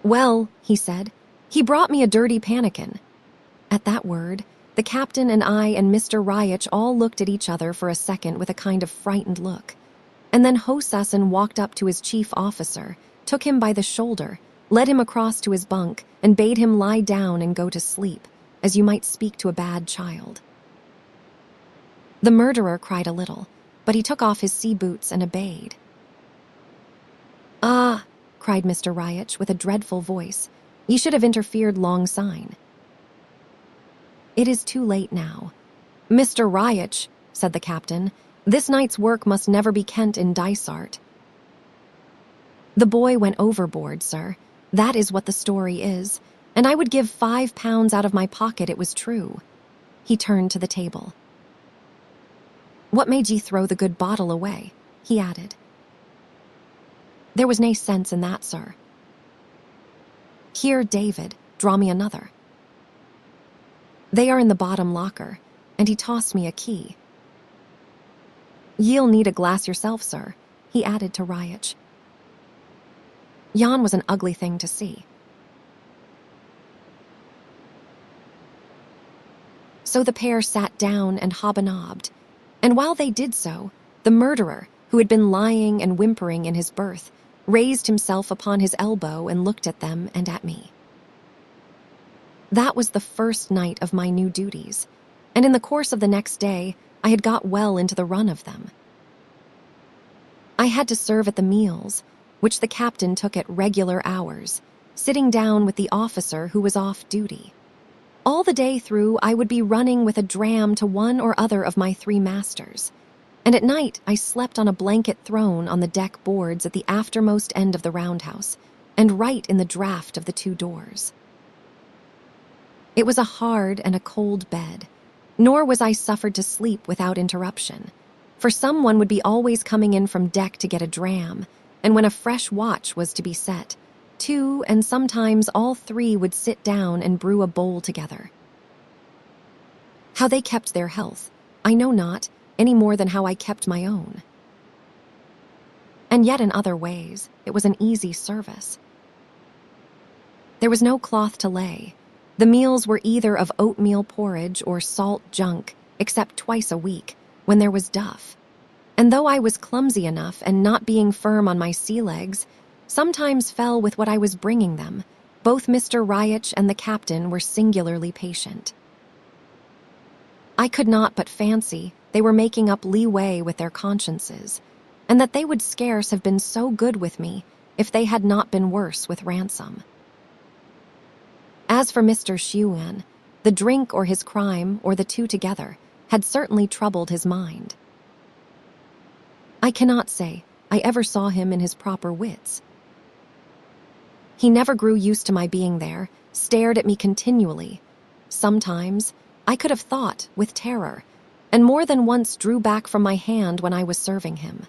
"Well," he said, "he brought me a dirty pannikin." At that word, the captain and I and Mr. Riach all looked at each other for a second with a kind of frightened look, and then Hosesson walked up to his chief officer, took him by the shoulder, led him across to his bunk, and bade him lie down and go to sleep, as you might speak to a bad child. The murderer cried a little, but he took off his sea boots and obeyed. "Ah," cried Mr. Riach with a dreadful voice, "ye should have interfered long syne." "It is too late now. Mr. Riach," said the captain, "this night's work must never be kent in Dysart." "The boy went overboard, sir. That is what the story is, and I would give £5 out of my pocket it was true." He turned to the table. "What made ye throw the good bottle away?" he added. "There was nae sense in that, sir." "Here, David, draw me another." "They are in the bottom locker," and he tossed me a key. "Ye'll need a glass yourself, sir," he added to Riach. Yon was an ugly thing to see. So the pair sat down and hobnobbed, and while they did so, the murderer, who had been lying and whimpering in his berth, raised himself upon his elbow and looked at them and at me. That was the first night of my new duties, and in the course of the next day, I had got well into the run of them. I had to serve at the meals, which the captain took at regular hours, sitting down with the officer who was off duty. All the day through, I would be running with a dram to one or other of my 3 masters, and at night I slept on a blanket thrown on the deck boards at the aftermost end of the roundhouse, and right in the draught of the 2 doors. It was a hard and a cold bed, nor was I suffered to sleep without interruption, for someone would be always coming in from deck to get a dram, and when a fresh watch was to be set, 2 and sometimes all 3 would sit down and brew a bowl together. How they kept their health, I know not, any more than how I kept my own. And yet in other ways, it was an easy service. There was no cloth to lay. The meals were either of oatmeal porridge or salt junk, except twice a week, when there was duff. And though I was clumsy enough and not being firm on my sea legs, sometimes fell with what I was bringing them, both Mr. Riach and the captain were singularly patient. I could not but fancy they were making up leeway with their consciences, and that they would scarce have been so good with me if they had not been worse with Ransom. As for Mr. Shuan, the drink or his crime, or the 2 together, had certainly troubled his mind. I cannot say I ever saw him in his proper wits. He never grew used to my being there, stared at me continually. Sometimes, I could have thought, with terror, and more than once drew back from my hand when I was serving him.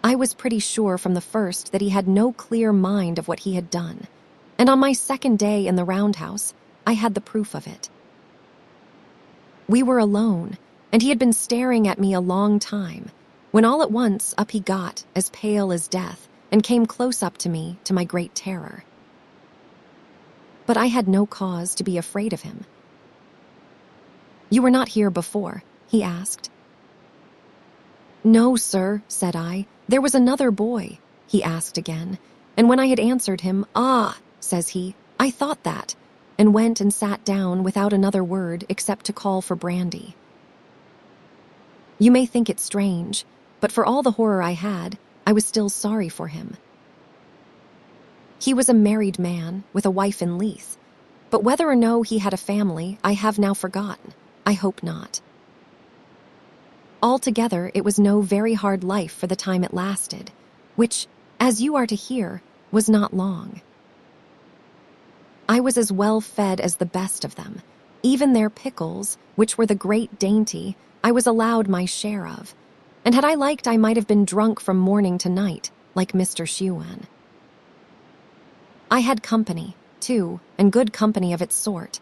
I was pretty sure from the first that he had no clear mind of what he had done, and on my second day in the roundhouse, I had the proof of it. We were alone, and he had been staring at me a long time, when all at once up he got, as pale as death, and came close up to me, to my great terror. But I had no cause to be afraid of him. "You were not here before?" he asked. "No, sir," said I. "There was another boy," he asked again, and when I had answered him, "Ah," says he, "I thought that," and went and sat down without another word except to call for brandy. You may think it strange, but for all the horror I had, I was still sorry for him. He was a married man with a wife in Leith, but whether or no he had a family, I have now forgotten. I hope not. Altogether, it was no very hard life for the time it lasted, which, as you are to hear, was not long. I was as well fed as the best of them. Even their pickles, which were the great dainty, I was allowed my share of, and had I liked I might have been drunk from morning to night, like Mr. Shuan. I had company, too, and good company of its sort.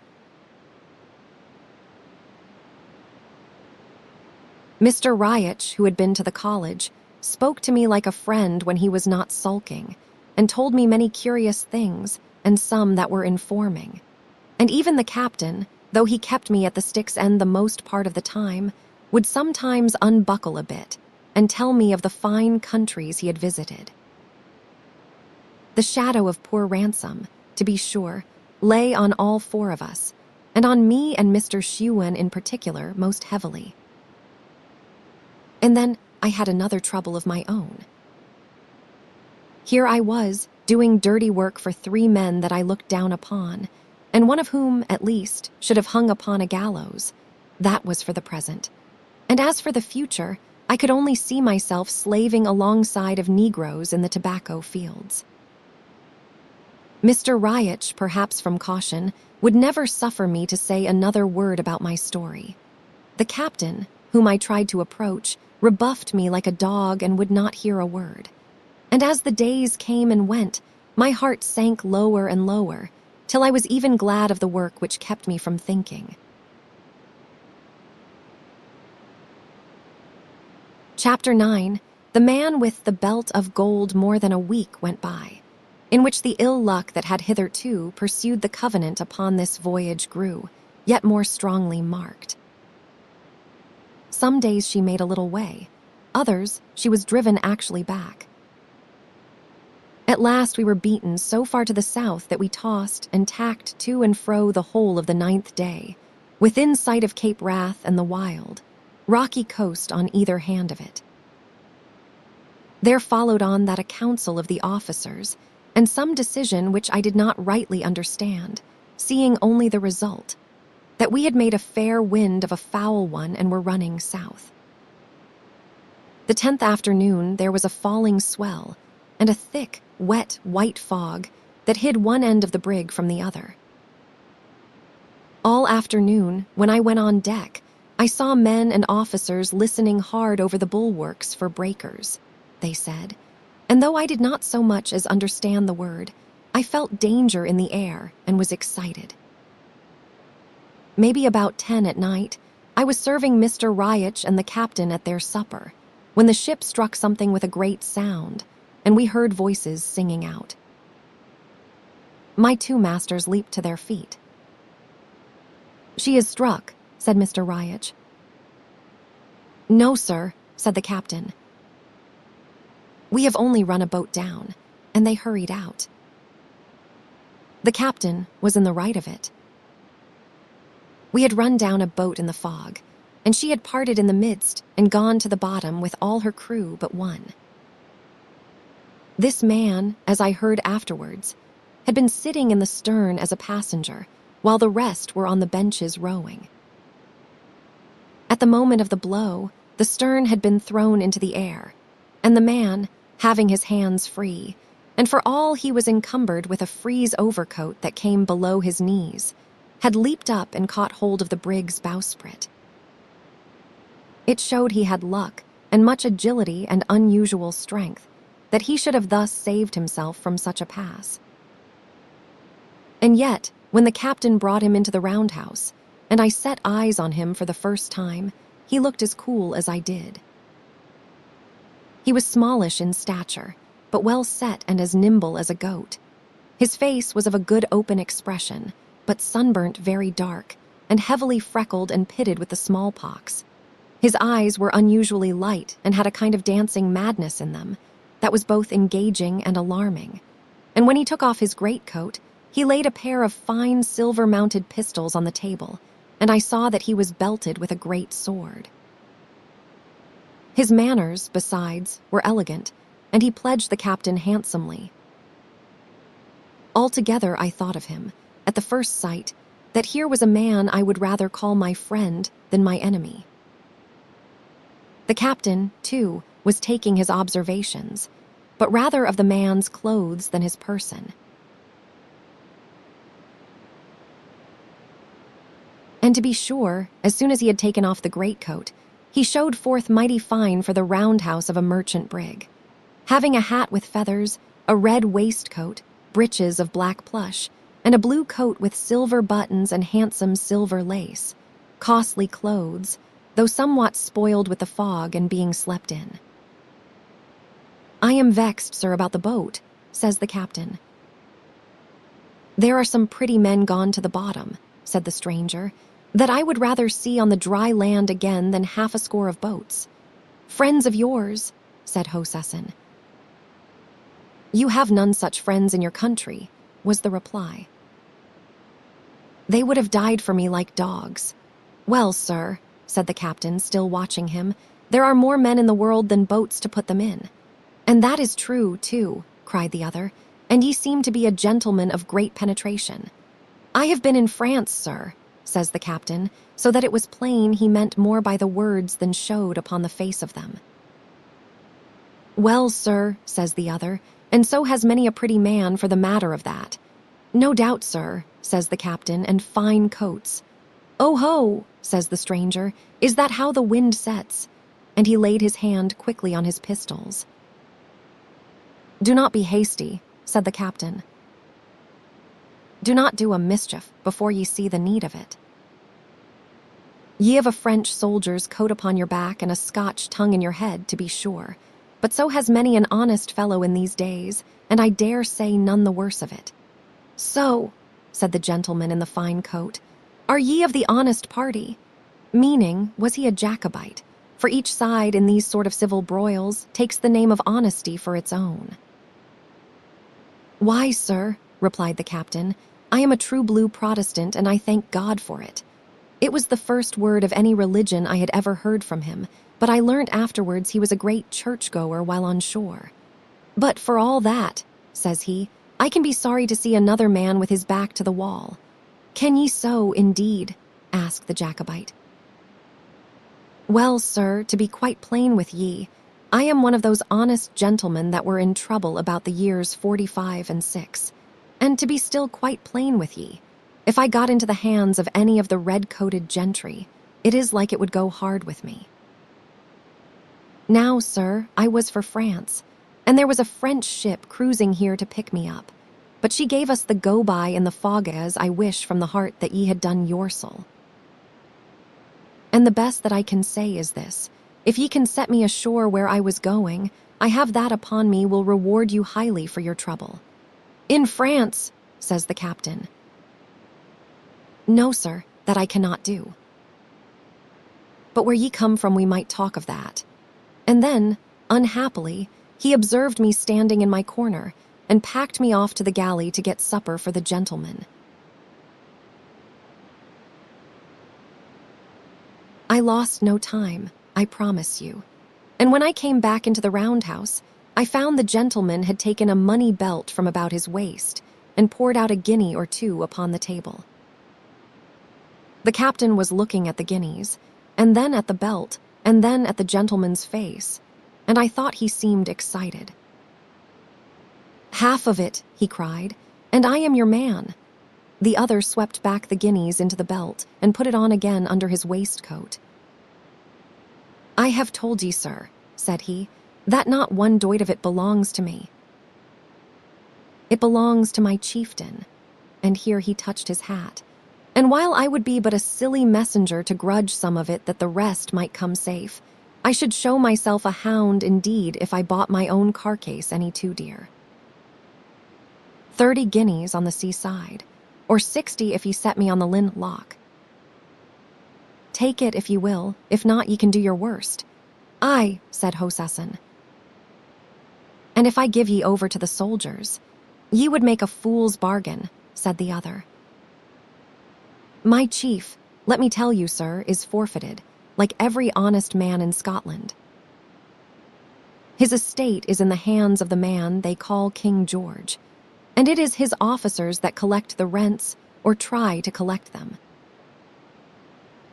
Mr. Riach, who had been to the college, spoke to me like a friend when he was not sulking, and told me many curious things, and some that were informing. And even the captain, though he kept me at the stick's end the most part of the time, would sometimes unbuckle a bit, and tell me of the fine countries he had visited. The shadow of poor Ransom, to be sure, lay on all 4 of us, and on me and Mr. Shuan in particular most heavily. And then I had another trouble of my own. Here I was, doing dirty work for 3 men that I looked down upon, and one of whom, at least, should have hung upon a gallows. That was for the present. And as for the future, I could only see myself slaving alongside of Negroes in the tobacco fields. Mr. Riach, perhaps from caution, would never suffer me to say another word about my story. The captain, whom I tried to approach, rebuffed me like a dog and would not hear a word. And as the days came and went, my heart sank lower and lower, till I was even glad of the work which kept me from thinking. Chapter 9. The man with the belt of gold. More than a week went by, in which the ill luck that had hitherto pursued the covenant upon this voyage grew, yet more strongly marked. Some days she made a little way, others she was driven actually back. At last we were beaten so far to the south that we tossed and tacked to and fro the whole of the 9th day, within sight of Cape Wrath and the wild, rocky coast on either hand of it. There followed on that a council of the officers, and some decision which I did not rightly understand, seeing only the result, that we had made a fair wind of a foul one and were running south. The 10th afternoon there was a falling swell, and a thick, wet, white fog that hid one end of the brig from the other. All afternoon, when I went on deck, I saw men and officers listening hard over the bulwarks for breakers, they said, and though I did not so much as understand the word, I felt danger in the air and was excited. Maybe about 10 at night, I was serving Mr. Riach and the captain at their supper, when the ship struck something with a great sound, and we heard voices singing out. My 2 masters leaped to their feet. "She is struck," said Mr. Riach. "No, sir," said the captain. "We have only run a boat down," and they hurried out. The captain was in the right of it. We had run down a boat in the fog, and she had parted in the midst and gone to the bottom with all her crew but one. This man, as I heard afterwards, had been sitting in the stern as a passenger, while the rest were on the benches rowing. At the moment of the blow, the stern had been thrown into the air, and the man, having his hands free, and for all he was encumbered with a frieze overcoat that came below his knees, had leaped up and caught hold of the brig's bowsprit. It showed he had luck and much agility and unusual strength, that he should have thus saved himself from such a pass. And yet, when the captain brought him into the roundhouse, and I set eyes on him for the first time, he looked as cool as I did. He was smallish in stature, but well set and as nimble as a goat. His face was of a good open expression, but sunburnt very dark, and heavily freckled and pitted with the smallpox. His eyes were unusually light and had a kind of dancing madness in them, that was both engaging and alarming. And when he took off his greatcoat, he laid a pair of fine silver-mounted pistols on the table, and I saw that he was belted with a great sword. His manners, besides, were elegant, and he pledged the captain handsomely. Altogether I thought of him, at the first sight, that here was a man I would rather call my friend than my enemy. The captain, too, was taking his observations, but rather of the man's clothes than his person. And to be sure, as soon as he had taken off the greatcoat, he showed forth mighty fine for the roundhouse of a merchant brig. Having a hat with feathers, a red waistcoat, breeches of black plush, and a blue coat with silver buttons and handsome silver lace, costly clothes, though somewhat spoiled with the fog and being slept in. "I am vexed, sir, about the boat," says the captain. "There are some pretty men gone to the bottom," said the stranger, "that I would rather see on the dry land again than 60 of boats." "Friends of yours," said Hoseson. "You have none such friends in your country," was the reply. "They would have died for me like dogs." "Well, sir," said the captain, still watching him, There are more men in the world than boats to put them in. And that is true, too, cried the other, and ye seem to be a gentleman of great penetration. I have been in France, sir, says the captain, so that it was plain he meant more by the words than showed upon the face of them. Well, sir, says the other, and so has many a pretty man for the matter of that. No doubt, sir, says the captain, and fine coats. Oh ho, says the stranger, is that how the wind sets? And he laid his hand quickly on his pistols. Do not be hasty, said the captain. Do not do a mischief before ye see the need of it. Ye have a French soldier's coat upon your back and a Scotch tongue in your head, to be sure, but so has many an honest fellow in these days, and I dare say none the worse of it. So, said the gentleman in the fine coat, are ye of the honest party? Meaning, was he a Jacobite? For each side in these sort of civil broils takes the name of honesty for its own. Why, sir, replied the captain, I am a true blue Protestant, and I thank God for it. It was the first word of any religion I had ever heard from him, but I learnt afterwards he was a great churchgoer while on shore. But for all that, says he, I can be sorry to see another man with his back to the wall. Can ye so, indeed? Asked the Jacobite. Well, sir, to be quite plain with ye, I am one of those honest gentlemen that were in trouble about the years 45 and 6. And to be still quite plain with ye, if I got into the hands of any of the red-coated gentry, it is like it would go hard with me. Now, sir, I was for France, and there was a French ship cruising here to pick me up, but she gave us the go-by in the fog as I wish from the heart that ye had done your soul. And the best that I can say is this, if ye can set me ashore where I was going, I have that upon me will reward you highly for your trouble. In France, says the captain. No, sir, that I cannot do. But where ye come from we might talk of that. And then, unhappily, he observed me standing in my corner and packed me off to the galley to get supper for the gentlemen. I lost no time, I promise you. And when I came back into the roundhouse, I found the gentleman had taken a money belt from about his waist and poured out a guinea or two upon the table. The captain was looking at the guineas, and then at the belt, and then at the gentleman's face, and I thought he seemed excited. Half of it, he cried, and I am your man. The other swept back the guineas into the belt and put it on again under his waistcoat. I have told ye, sir, said he, that not one doit of it belongs to me. It belongs to my chieftain. And here he touched his hat. And while I would be but a silly messenger to grudge some of it that the rest might come safe, I should show myself a hound indeed if I bought my own carcase any too dear. 30 guineas on the seaside, or 60 if ye set me on the linn lock. Take it if ye will, if not ye can do your worst. Aye, said Hosesson. And if I give ye over to the soldiers, ye would make a fool's bargain, said the other. My chief, let me tell you, sir, is forfeited, like every honest man in Scotland. His estate is in the hands of the man they call King George, and it is his officers that collect the rents or try to collect them.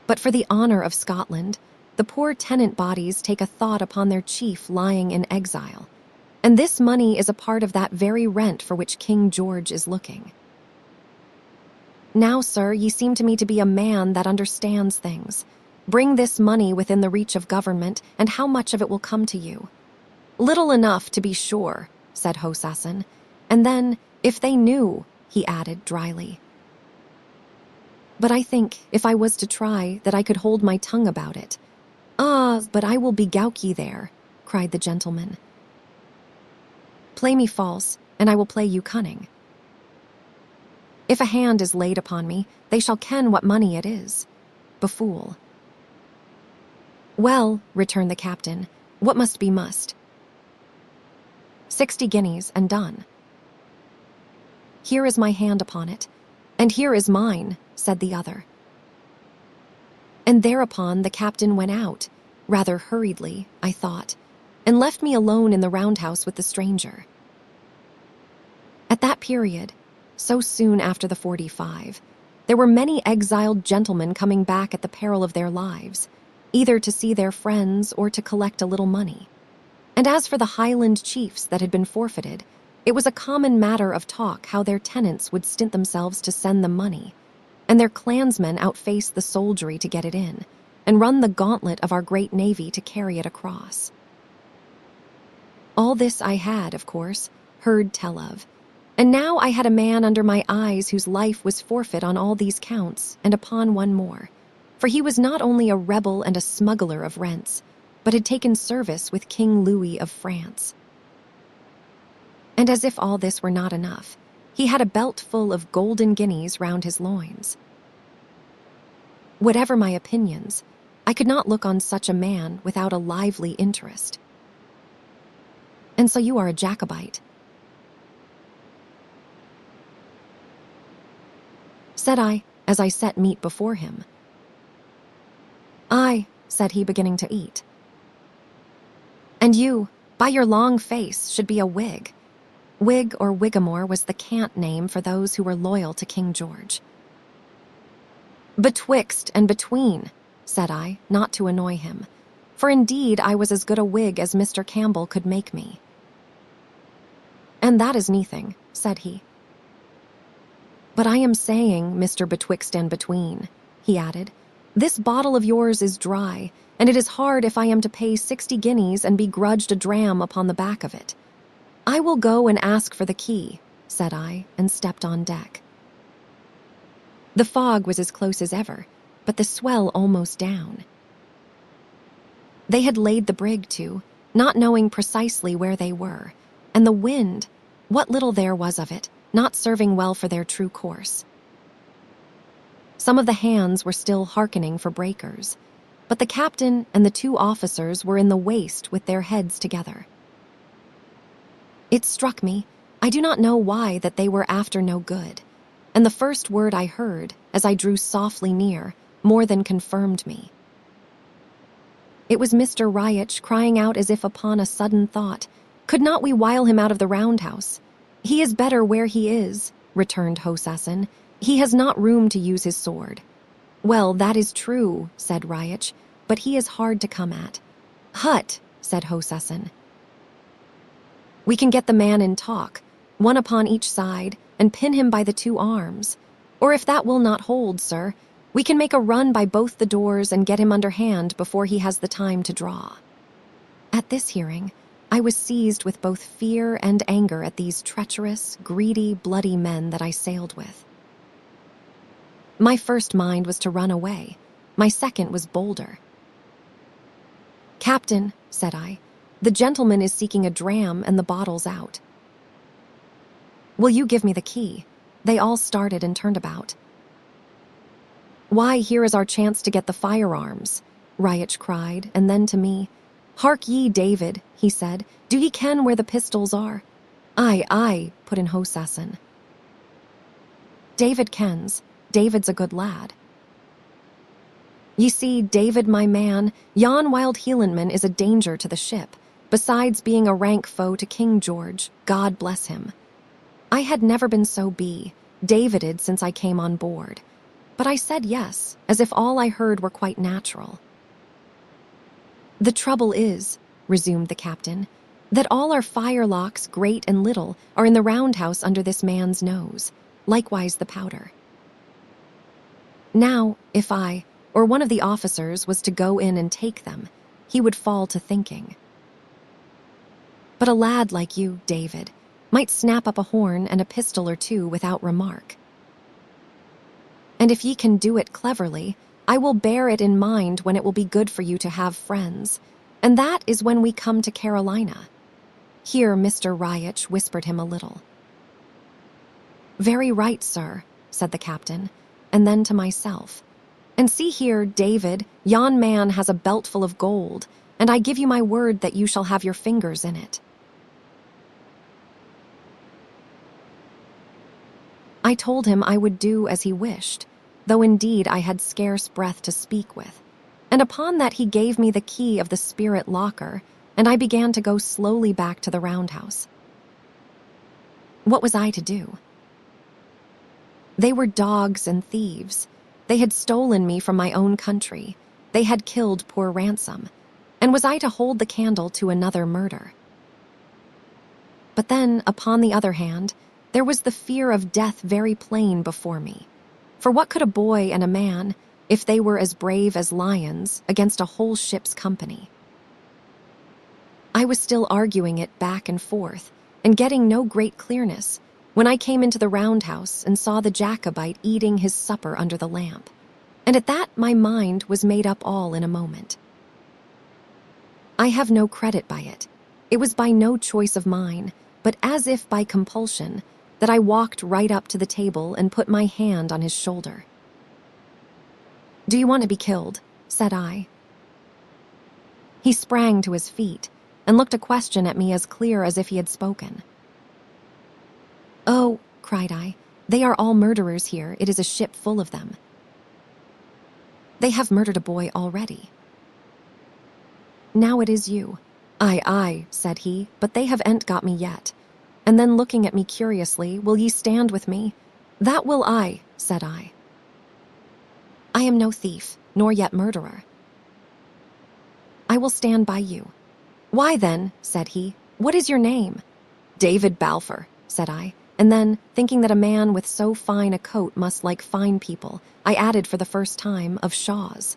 But for the honor of Scotland, the poor tenant bodies take a thought upon their chief lying in exile, and this money is a part of that very rent for which King George is looking. Now, sir, ye seem to me to be a man that understands things. Bring this money within the reach of government, and how much of it will come to you? Little enough, to be sure, said Hosesson, and then, if they knew, he added dryly. But I think, if I was to try, that I could hold my tongue about it. Ah, but I will begowk ye there, cried the gentleman. Play me false, and I will play you cunning. If a hand is laid upon me, they shall ken what money it is. Befool. Well, returned the captain, what must be must. 60 guineas, and done. Here is my hand upon it, and here is mine, said the other. And thereupon the captain went out, rather hurriedly, I thought, and left me alone in the roundhouse with the stranger. At that period, so soon after the 45, there were many exiled gentlemen coming back at the peril of their lives, either to see their friends or to collect a little money. And as for the Highland chiefs that had been forfeited, it was a common matter of talk how their tenants would stint themselves to send them money, and their clansmen outfaced the soldiery to get it in, and run the gauntlet of our great navy to carry it across. All this I had, of course, heard tell of, and now I had a man under my eyes whose life was forfeit on all these counts and upon one more, for he was not only a rebel and a smuggler of rents, but had taken service with King Louis of France. And as if all this were not enough, he had a belt full of golden guineas round his loins. Whatever my opinions, I could not look on such a man without a lively interest. "And so you are a Jacobite," said I, as I set meat before him. "Aye," said he, beginning to eat. "And you, by your long face, should be a Whig." Whig or Whigamore was the cant name for those who were loyal to King George. "Betwixt and between," said I, not to annoy him, for indeed I was as good a Whig as Mr. Campbell could make me. "And that is nothing," said he. "But I am saying, Mr. Betwixt and Between," he added, "this bottle of yours is dry, and it is hard if I am to pay 60 guineas and be grudged a dram upon the back of it. I will go and ask for the key," said I, and stepped on deck. The fog was as close as ever, but the swell almost down. They had laid the brig to, not knowing precisely where they were, and the wind, what little there was of it, not serving well for their true course. Some of the hands were still hearkening for breakers, but the captain and the 2 officers were in the waist with their heads together. It struck me, I do not know why, that they were after no good, and the first word I heard, as I drew softly near, more than confirmed me. It was Mr. Riach crying out as if upon a sudden thought, "Could not we wile him out of the roundhouse?" "He is better where he is," returned Hosassin. "He has not room to use his sword." "Well, that is true," said Riach, "but he is hard to come at." "Hut," said Hosassin. "We can get the man in talk, one upon each side, and pin him by the 2 arms. Or if that will not hold, sir, we can make a run by both the doors and get him under hand before he has the time to draw." At this hearing, I was seized with both fear and anger at these treacherous, greedy, bloody men that I sailed with. My first mind was to run away. My second was bolder. "Captain," said I, "the gentleman is seeking a dram and the bottle's out. Will you give me the key?" They all started and turned about. "Why, here is our chance to get the firearms," Riach cried, and then to me, "Hark ye, David," he said, "do ye ken where the pistols are?" "Aye, aye," put in Hosassin. "David kens. David's a good lad." "Ye see, David, my man, yon wild Hielandman is a danger to the ship, besides being a rank foe to King George, God bless him." I had never been so Davided since I came on board, but I said yes, as if all I heard were quite natural. "The trouble is," resumed the captain, "that all our firelocks, great and little, are in the roundhouse under this man's nose, likewise the powder. Now, if I, or one of the officers, was to go in and take them, he would fall to thinking. But a lad like you, David, might snap up a horn and a pistol or 2 without remark. And if ye can do it cleverly, I will bear it in mind when it will be good for you to have friends, and that is when we come to Carolina." Here Mr. Riach whispered him a little. "Very right, sir," said the captain, and then to myself, "And see here, David, yon man has a belt full of gold, and I give you my word that you shall have your fingers in it." I told him I would do as he wished, though indeed I had scarce breath to speak with. And upon that he gave me the key of the spirit locker, and I began to go slowly back to the roundhouse. What was I to do? They were dogs and thieves. They had stolen me from my own country. They had killed poor Ransom. And was I to hold the candle to another murder? But then, upon the other hand, there was the fear of death very plain before me. For what could a boy and a man, if they were as brave as lions, against a whole ship's company? I was still arguing it back and forth, and getting no great clearness, when I came into the roundhouse and saw the Jacobite eating his supper under the lamp. And at that my mind was made up all in a moment. I have no credit by it. It was by no choice of mine, but as if by compulsion, that I walked right up to the table and put my hand on his shoulder. "Do you want to be killed?" said I. He sprang to his feet and looked a question at me as clear as if he had spoken. "Oh," cried I, "they are all murderers here. It is a ship full of them." "They have murdered a boy already. Now it is you." Aye, said he, "but they have ain't got me yet." And then looking at me curiously, "Will ye stand with me?" "That will I," said I. "I am no thief, nor yet murderer." "I will stand by you." "Why then," said he, "what is your name?" "David Balfour," said I, and then, thinking that a man with so fine a coat must like fine people, I added for the first time, "of Shaw's."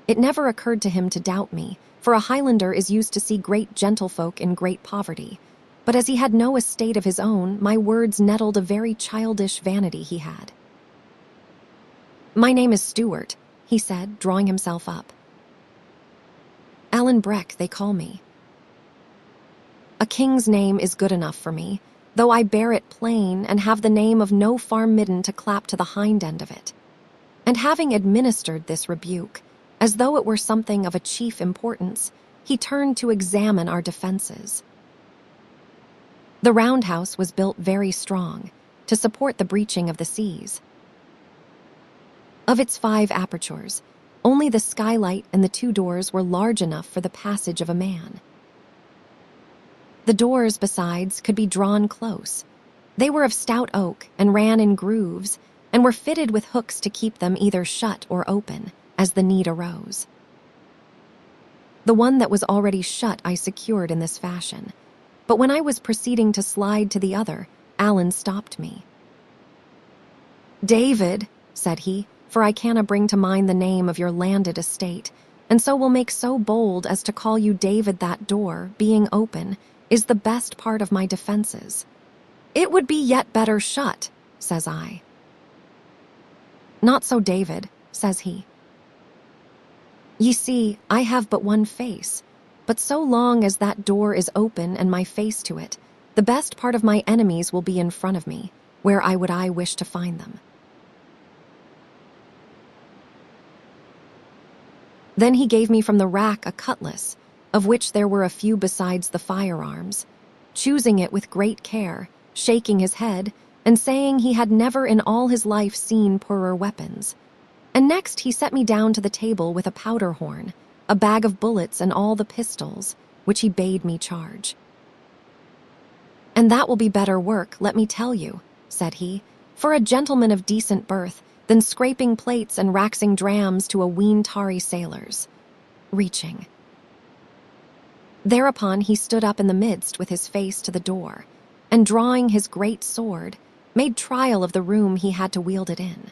It never occurred to him to doubt me, for a Highlander is used to see great gentlefolk in great poverty. But as he had no estate of his own, my words nettled a very childish vanity he had. "My name is Stewart," he said, drawing himself up. "Alan Breck, they call me." "A king's name is good enough for me, though I bear it plain and have the name of no farm midden to clap to the hind end of it." And having administered this rebuke, as though it were something of a chief importance, he turned to examine our defenses. The roundhouse was built very strong, to support the breaching of the seas. Of its 5 apertures, only the skylight and the 2 doors were large enough for the passage of a man. The doors, besides, could be drawn close. They were of stout oak and ran in grooves, and were fitted with hooks to keep them either shut or open, as the need arose. The one that was already shut I secured in this fashion, but when I was proceeding to slide to the other, Alan stopped me. "David," said he, "for I canna bring to mind the name of your landed estate, and so will make so bold as to call you David, that door, being open, is the best part of my defenses." "It would be yet better shut," says I. "Not so, David," says he. "Ye see, I have but one face, but so long as that door is open and my face to it, the best part of my enemies will be in front of me, where I wish to find them." Then he gave me from the rack a cutlass, of which there were a few besides the firearms, choosing it with great care, shaking his head, and saying he had never in all his life seen poorer weapons. And next he set me down to the table with a powder horn, a bag of bullets and all the pistols, which he bade me charge. "And that will be better work, let me tell you," said he, "for a gentleman of decent birth, than scraping plates and raxing drams to a ween tarry sailors." Reaching. Thereupon he stood up in the midst with his face to the door, and drawing his great sword, made trial of the room he had to wield it in.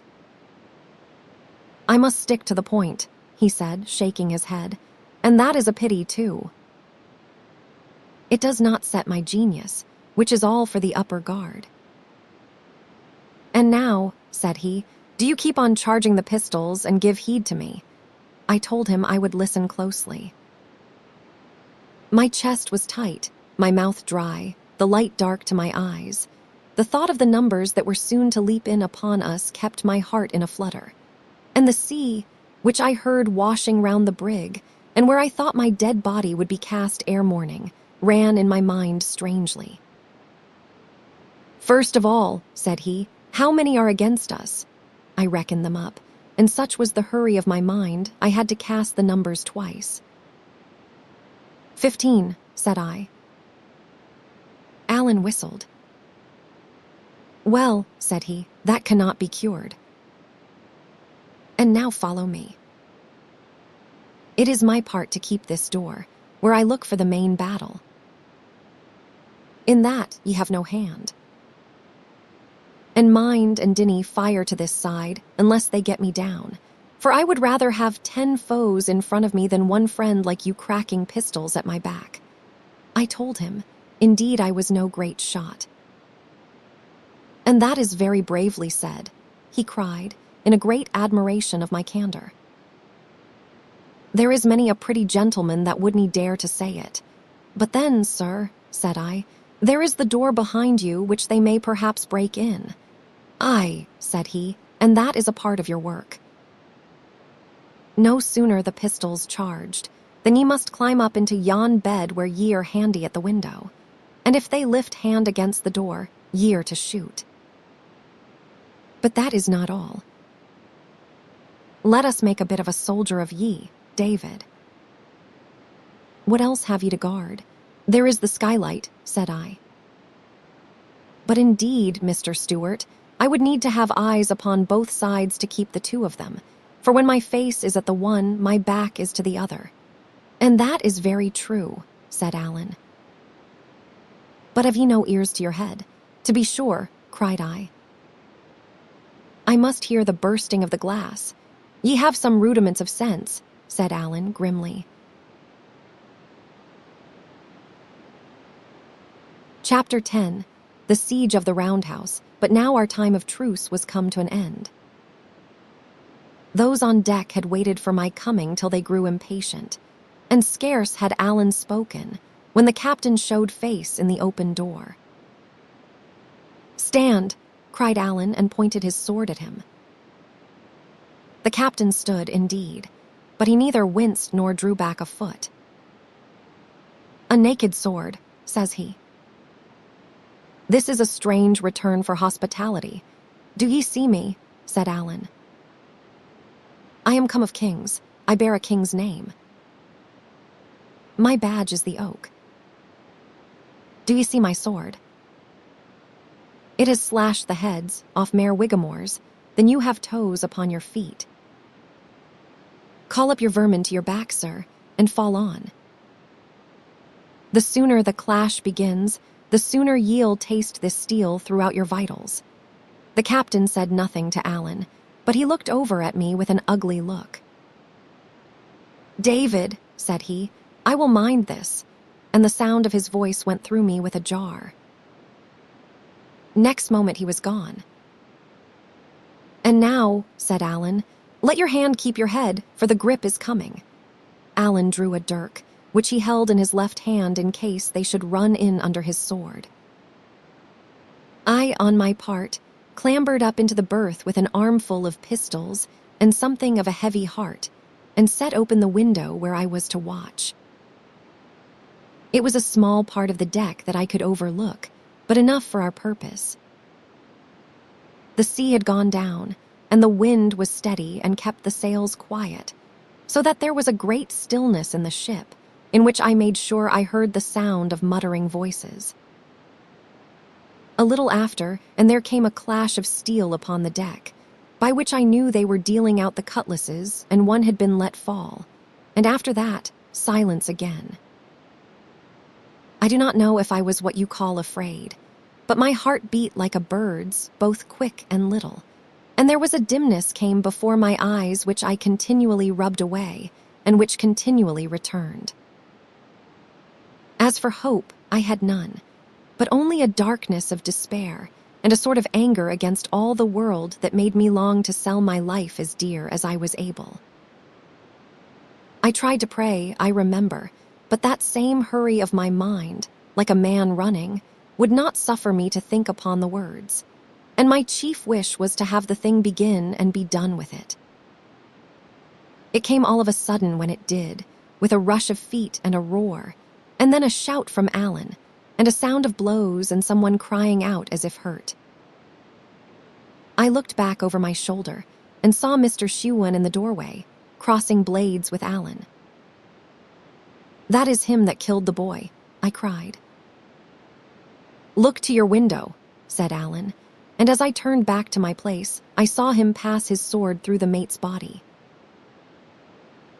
"I must stick to the point," he said, shaking his head, "and that is a pity too. It does not set my genius, which is all for the upper guard." "And now," said he, "do you keep on charging the pistols and give heed to me." I told him I would listen closely. My chest was tight, my mouth dry, the light dark to my eyes. The thought of the numbers that were soon to leap in upon us kept my heart in a flutter. And the sea, which I heard washing round the brig, and where I thought my dead body would be cast ere morning, ran in my mind strangely. "First of all," said he, "how many are against us?" I reckoned them up. and such was the hurry of my mind, I had to cast the numbers twice. 15, said I. Alan whistled. Well, said he, that cannot be cured. And now follow me. It is my part to keep this door, where I look for the main battle. In that ye have no hand. And mind and dinny fire to this side, unless they get me down. For I would rather have 10 foes in front of me than one friend like you cracking pistols at my back. I told him, indeed I was no great shot. And that is very bravely said, he cried, in a great admiration of my candor. There is many a pretty gentleman that wouldn't dare to say it. But then, sir, said I, there is the door behind you which they may perhaps break in. Aye, said he, and that is a part of your work. No sooner the pistols charged, than ye must climb up into yon bed where ye are handy at the window. And if they lift hand against the door, ye are to shoot. But that is not all. Let us make a bit of a soldier of ye, David. What else have ye to guard? There is the skylight, said I. But indeed, Mr. Stewart, I would need to have eyes upon both sides to keep the two of them, for when my face is at the one, my back is to the other. And that is very true, said Alan. But have ye no ears to your head? To be sure, cried I. I must hear the bursting of the glass. Ye have some rudiments of sense, said Alan grimly. Chapter 10. The Siege of the Roundhouse, but now our time of truce was come to an end. Those on deck had waited for my coming till they grew impatient, and scarce had Alan spoken, when the captain showed face in the open door. Stand, cried Alan and pointed his sword at him. The captain stood, indeed, but he neither winced nor drew back a foot. A naked sword, says he. This is a strange return for hospitality. Do ye see me? Said Alan. I am come of kings. I bear a king's name. My badge is the oak. Do ye see my sword? It has slashed the heads off Mayor Whiggamore's, then you have toes upon your feet. Call up your vermin to your back, sir, and fall on. The sooner the clash begins, the sooner ye'll taste this steel throughout your vitals. The captain said nothing to Alan, but he looked over at me with an ugly look. David, said he, I will mind this, and the sound of his voice went through me with a jar. Next moment he was gone. And now, said Alan, let your hand keep your head, for the grip is coming. Alan drew a dirk, which he held in his left hand in case they should run in under his sword. I, on my part, clambered up into the berth with an armful of pistols and something of a heavy heart, and set open the window where I was to watch. It was a small part of the deck that I could overlook, but enough for our purpose. The sea had gone down, and the wind was steady and kept the sails quiet, so that there was a great stillness in the ship, in which I made sure I heard the sound of muttering voices. A little after, and there came a clash of steel upon the deck, by which I knew they were dealing out the cutlasses, and one had been let fall, and after that, silence again. I do not know if I was what you call afraid, but my heart beat like a bird's, both quick and little, and there was a dimness came before my eyes which I continually rubbed away, and which continually returned. As for hope, I had none, but only a darkness of despair, and a sort of anger against all the world that made me long to sell my life as dear as I was able. I tried to pray, I remember, but that same hurry of my mind, like a man running, would not suffer me to think upon the words, and my chief wish was to have the thing begin and be done with it. It came all of a sudden when it did, with a rush of feet and a roar, and then a shout from Alan, and a sound of blows and someone crying out as if hurt. I looked back over my shoulder, and saw Mr. Shuan in the doorway, crossing blades with Alan. "That is him that killed the boy," I cried. "Look to your window," said Alan, and as I turned back to my place, I saw him pass his sword through the mate's body.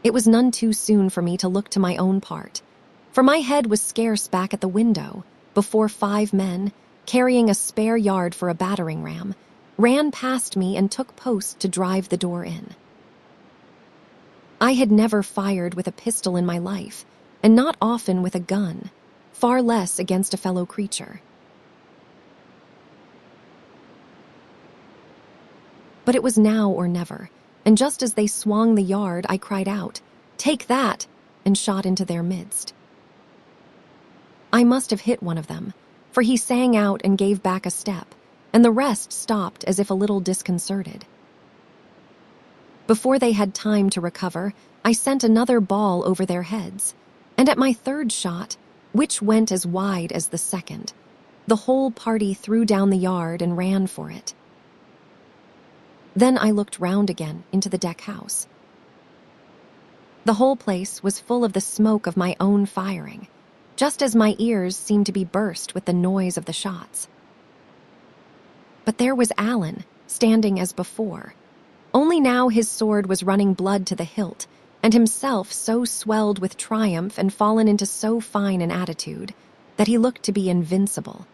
It was none too soon for me to look to my own part, for my head was scarce back at the window before 5 men, carrying a spare yard for a battering ram, ran past me and took post to drive the door in. I had never fired with a pistol in my life, and not often with a gun, far less against a fellow creature. But it was now or never, and just as they swung the yard, I cried out, "Take that!" and shot into their midst. I must have hit one of them, for he sang out and gave back a step, and the rest stopped as if a little disconcerted. Before they had time to recover, I sent another ball over their heads, and at my third shot, which went as wide as the second, the whole party threw down the yard and ran for it. Then I looked round again into the deck house. The whole place was full of the smoke of my own firing, just as my ears seemed to be burst with the noise of the shots. But there was Alan, standing as before, only now his sword was running blood to the hilt, and himself so swelled with triumph and fallen into so fine an attitude that he looked to be invincible.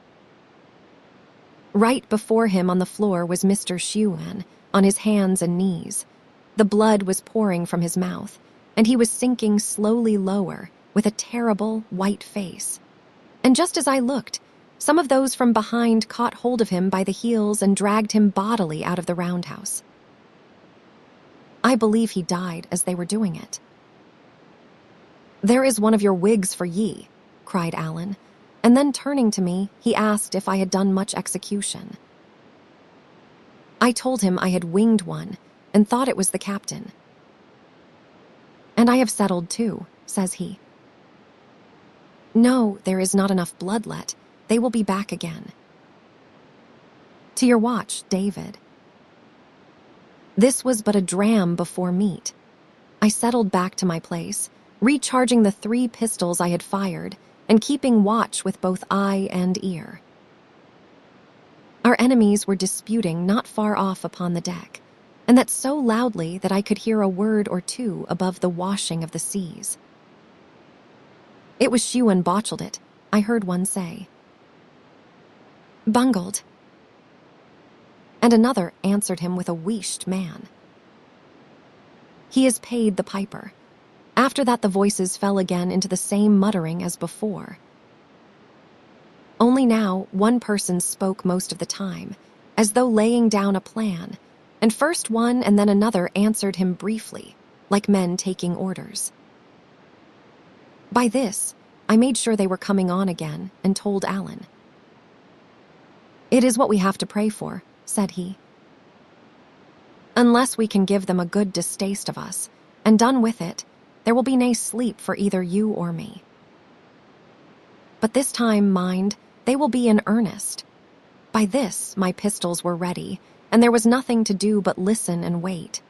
Right before him on the floor was Mr. Shuan, on his hands and knees. The blood was pouring from his mouth, and he was sinking slowly lower with a terrible white face. And just as I looked, some of those from behind caught hold of him by the heels and dragged him bodily out of the roundhouse. I believe he died as they were doing it. "There is one of your wigs for ye," cried Alan, and then turning to me, he asked if I had done much execution. I told him I had winged one and thought it was the captain. "And I have settled too," says he. "No, there is not enough blood let. They will be back again." "To your watch, David." This was but a dram before meat. I settled back to my place, recharging the 3 pistols I had fired and keeping watch with both eye and ear. Our enemies were disputing not far off upon the deck, and that so loudly that I could hear a word or two above the washing of the seas. "It was Shuan botched it," I heard one say. "Bungled." And another answered him with a wheeshed man. "He is paid the piper." After that the voices fell again into the same muttering as before. Only now one person spoke most of the time, as though laying down a plan, and first one and then another answered him briefly, like men taking orders. By this, I made sure they were coming on again and told Alan. "It is what we have to pray for," said he. "Unless we can give them a good distaste of us, and done with it, there will be nae sleep for either you or me. But this time, mind, they will be in earnest." By this, my pistols were ready, and there was nothing to do but listen and wait.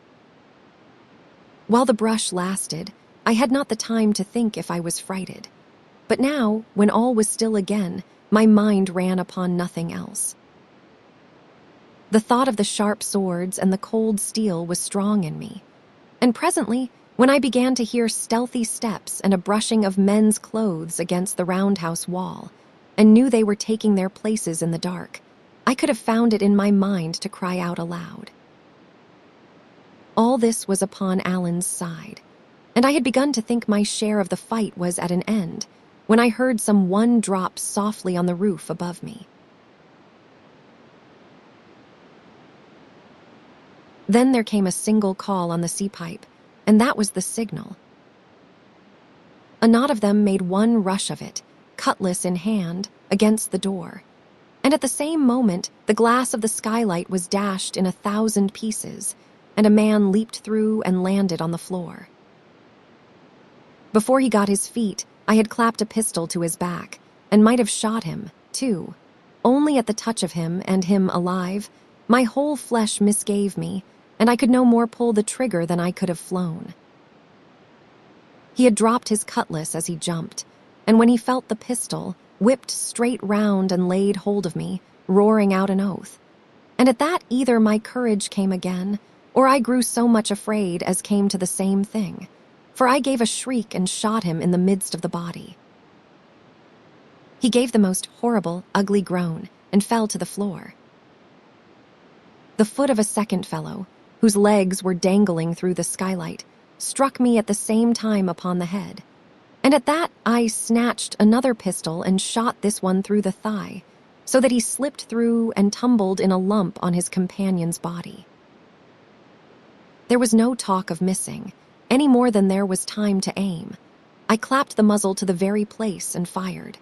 While the brush lasted, I had not the time to think if I was frighted. But now, when all was still again, my mind ran upon nothing else. The thought of the sharp swords and the cold steel was strong in me, and presently, when I began to hear stealthy steps and a brushing of men's clothes against the roundhouse wall, and knew they were taking their places in the dark, I could have found it in my mind to cry out aloud. All this was upon Alan's side, and I had begun to think my share of the fight was at an end, when I heard some one drop softly on the roof above me. Then there came a single call on the sea pipe, and that was the signal. A knot of them made one rush of it, cutlass in hand, against the door, and at the same moment the glass of the skylight was dashed in 1,000 pieces, and a man leaped through and landed on the floor. Before he got his feet, I had clapped a pistol to his back, and might have shot him, too. Only at the touch of him, and him alive, my whole flesh misgave me, and I could no more pull the trigger than I could have flown. He had dropped his cutlass as he jumped, and when he felt the pistol, whipped straight round and laid hold of me, roaring out an oath. And at that either my courage came again, or I grew so much afraid as came to the same thing, for I gave a shriek and shot him in the midst of the body. He gave the most horrible, ugly groan and fell to the floor. The foot of a second fellow, whose legs were dangling through the skylight, struck me at the same time upon the head, and at that I snatched another pistol and shot this one through the thigh, so that he slipped through and tumbled in a lump on his companion's body. There was no talk of missing, any more than there was time to aim. I clapped the muzzle to the very place and fired.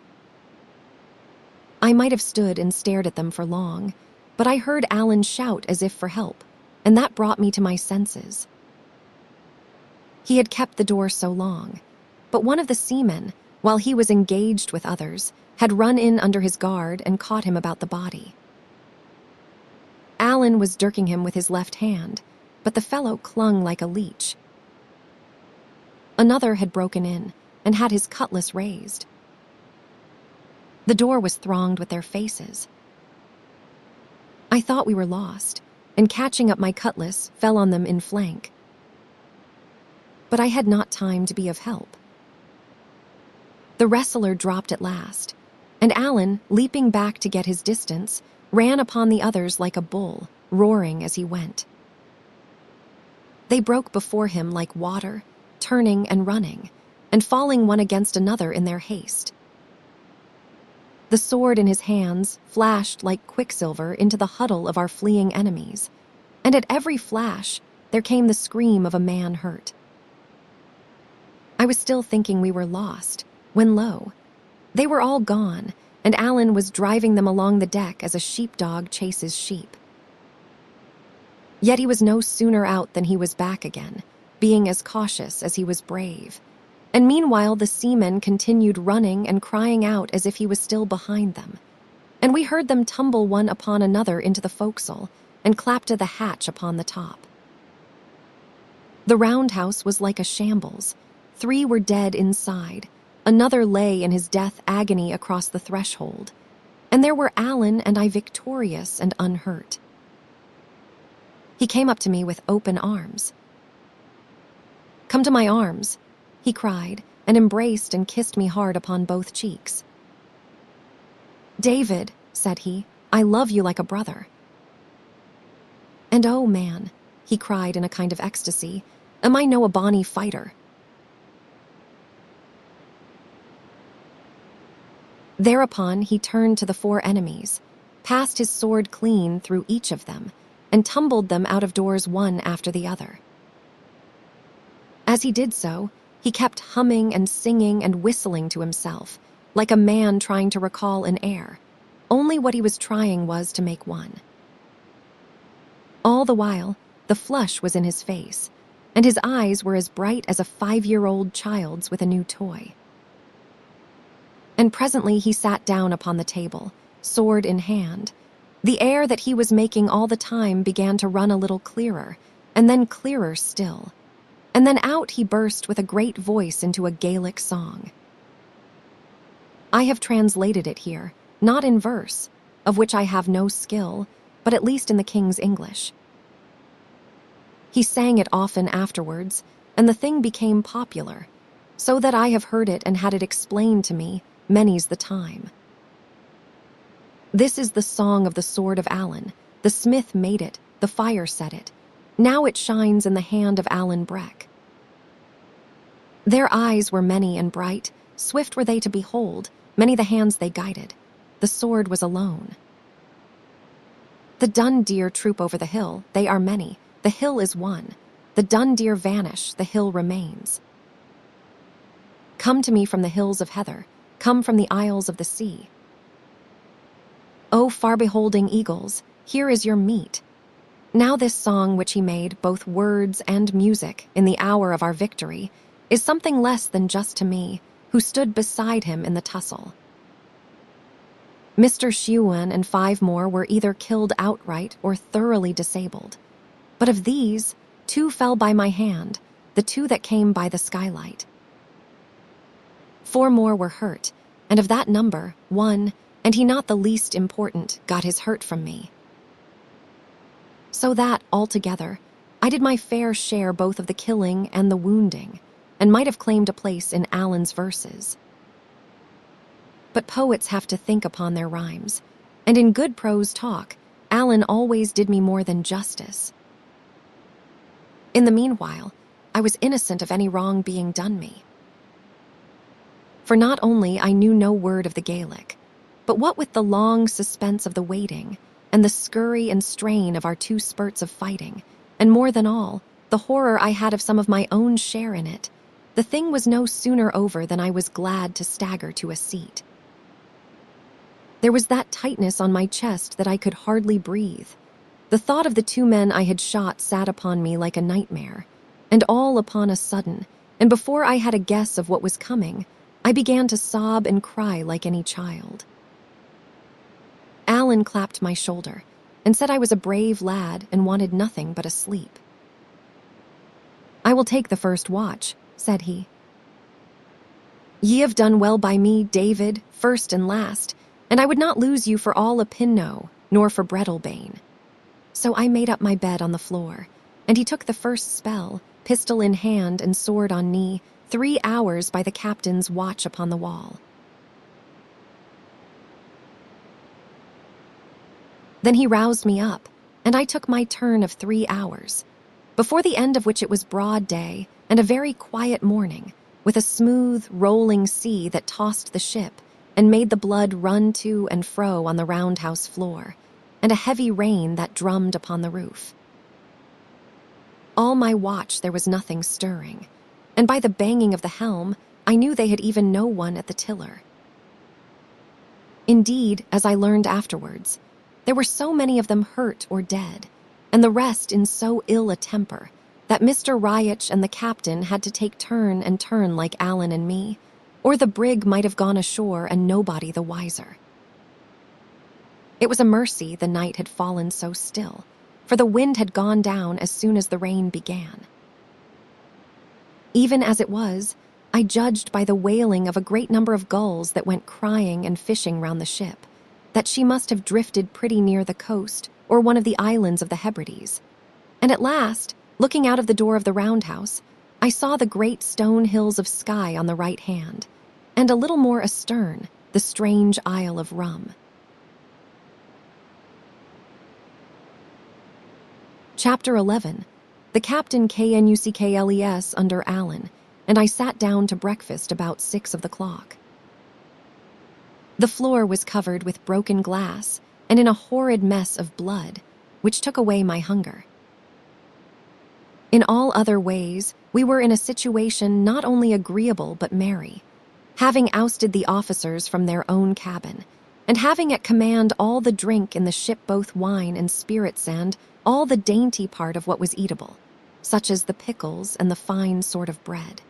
I might have stood and stared at them for long, but I heard Alan shout as if for help, and that brought me to my senses. He had kept the door so long, but one of the seamen, while he was engaged with others, had run in under his guard and caught him about the body. Alan was dirking him with his left hand, but the fellow clung like a leech. Another had broken in and had his cutlass raised. The door was thronged with their faces. I thought we were lost, and catching up my cutlass, fell on them in flank. But I had not time to be of help. The wrestler dropped at last, and Alan, leaping back to get his distance, ran upon the others like a bull, roaring as he went. They broke before him like water, turning and running, and falling one against another in their haste. The sword in his hands flashed like quicksilver into the huddle of our fleeing enemies, and at every flash there came the scream of a man hurt. I was still thinking we were lost, when lo, they were all gone, and Alan was driving them along the deck as a sheepdog chases sheep. Yet he was no sooner out than he was back again, being as cautious as he was brave. And meanwhile the seamen continued running and crying out as if he was still behind them. And we heard them tumble one upon another into the forecastle and clap to the hatch upon the top. The roundhouse was like a shambles. 3 were dead inside. Another lay in his death agony across the threshold. And there were Alan and I victorious and unhurt. He came up to me with open arms. "Come to my arms," he cried, and embraced and kissed me hard upon both cheeks. "David," said he, "I love you like a brother." "And oh, man," he cried in a kind of ecstasy, "am I no a bonny fighter?" Thereupon he turned to the 4 enemies, passed his sword clean through each of them, and tumbled them out of doors one after the other. As he did so, he kept humming and singing and whistling to himself, like a man trying to recall an air. Only what he was trying was to make one. All the while, the flush was in his face, and his eyes were as bright as a 5-year-old child's with a new toy. And presently he sat down upon the table, sword in hand. The air that he was making all the time began to run a little clearer, and then clearer still. And then out he burst with a great voice into a Gaelic song. I have translated it here, not in verse, of which I have no skill, but at least in the king's English. He sang it often afterwards, and the thing became popular, so that I have heard it and had it explained to me many's the time. This is the song of the sword of Alan. The smith made it, the fire set it. Now it shines in the hand of Alan Breck. Their eyes were many and bright, swift were they to behold, many the hands they guided. The sword was alone. The dun deer troop over the hill, they are many, the hill is one. The dun deer vanish, the hill remains. Come to me from the hills of heather, come from the isles of the sea. O far-beholding eagles, here is your meat. Now this song which he made, both words and music, in the hour of our victory, is something less than just to me, who stood beside him in the tussle. Mr. Shewan and 5 more were either killed outright or thoroughly disabled. But of these, 2 fell by my hand, the 2 that came by the skylight. 4 more were hurt, and of that number, 1, and he not the least important, got his hurt from me. So that, altogether, I did my fair share both of the killing and the wounding, and might have claimed a place in Allen's verses. But poets have to think upon their rhymes, and in good prose talk, Allen always did me more than justice. In the meanwhile, I was innocent of any wrong being done me. For not only I knew no word of the Gaelic, but what with the long suspense of the waiting, and the scurry and strain of our 2 spurts of fighting, and more than all, the horror I had of some of my own share in it, the thing was no sooner over than I was glad to stagger to a seat. There was that tightness on my chest that I could hardly breathe. The thought of the 2 men I had shot sat upon me like a nightmare, and all upon a sudden, and before I had a guess of what was coming, I began to sob and cry like any child. Allen clapped my shoulder, and said I was a brave lad and wanted nothing but a sleep. "I will take the first watch," said he. "Ye have done well by me, David, first and last, and I would not lose you for all a pinno, nor for Breadalbane." So I made up my bed on the floor, and he took the first spell, pistol in hand and sword on knee, 3 hours by the captain's watch upon the wall. Then he roused me up, and I took my turn of 3 hours, before the end of which it was broad day and a very quiet morning, with a smooth, rolling sea that tossed the ship and made the blood run to and fro on the roundhouse floor, and a heavy rain that drummed upon the roof. All my watch there was nothing stirring, and by the banging of the helm, I knew they had even no one at the tiller. Indeed, as I learned afterwards, there were so many of them hurt or dead, and the rest in so ill a temper, that Mr. Riach and the captain had to take turn and turn like Allen and me, or the brig might have gone ashore and nobody the wiser. It was a mercy the night had fallen so still, for the wind had gone down as soon as the rain began. Even as it was, I judged by the wailing of a great number of gulls that went crying and fishing round the ship, that she must have drifted pretty near the coast or one of the islands of the Hebrides. And at last, looking out of the door of the roundhouse, I saw the great stone hills of Skye on the right hand, and a little more astern, the strange Isle of Rum. Chapter 11. The captain KNUCKLES under Allen, and I sat down to breakfast about 6 of the clock. The floor was covered with broken glass and in a horrid mess of blood, which took away my hunger. In all other ways, we were in a situation not only agreeable but merry, having ousted the officers from their own cabin, and having at command all the drink in the ship, both wine and spirits, and all the dainty part of what was eatable, such as the pickles and the fine sort of bread.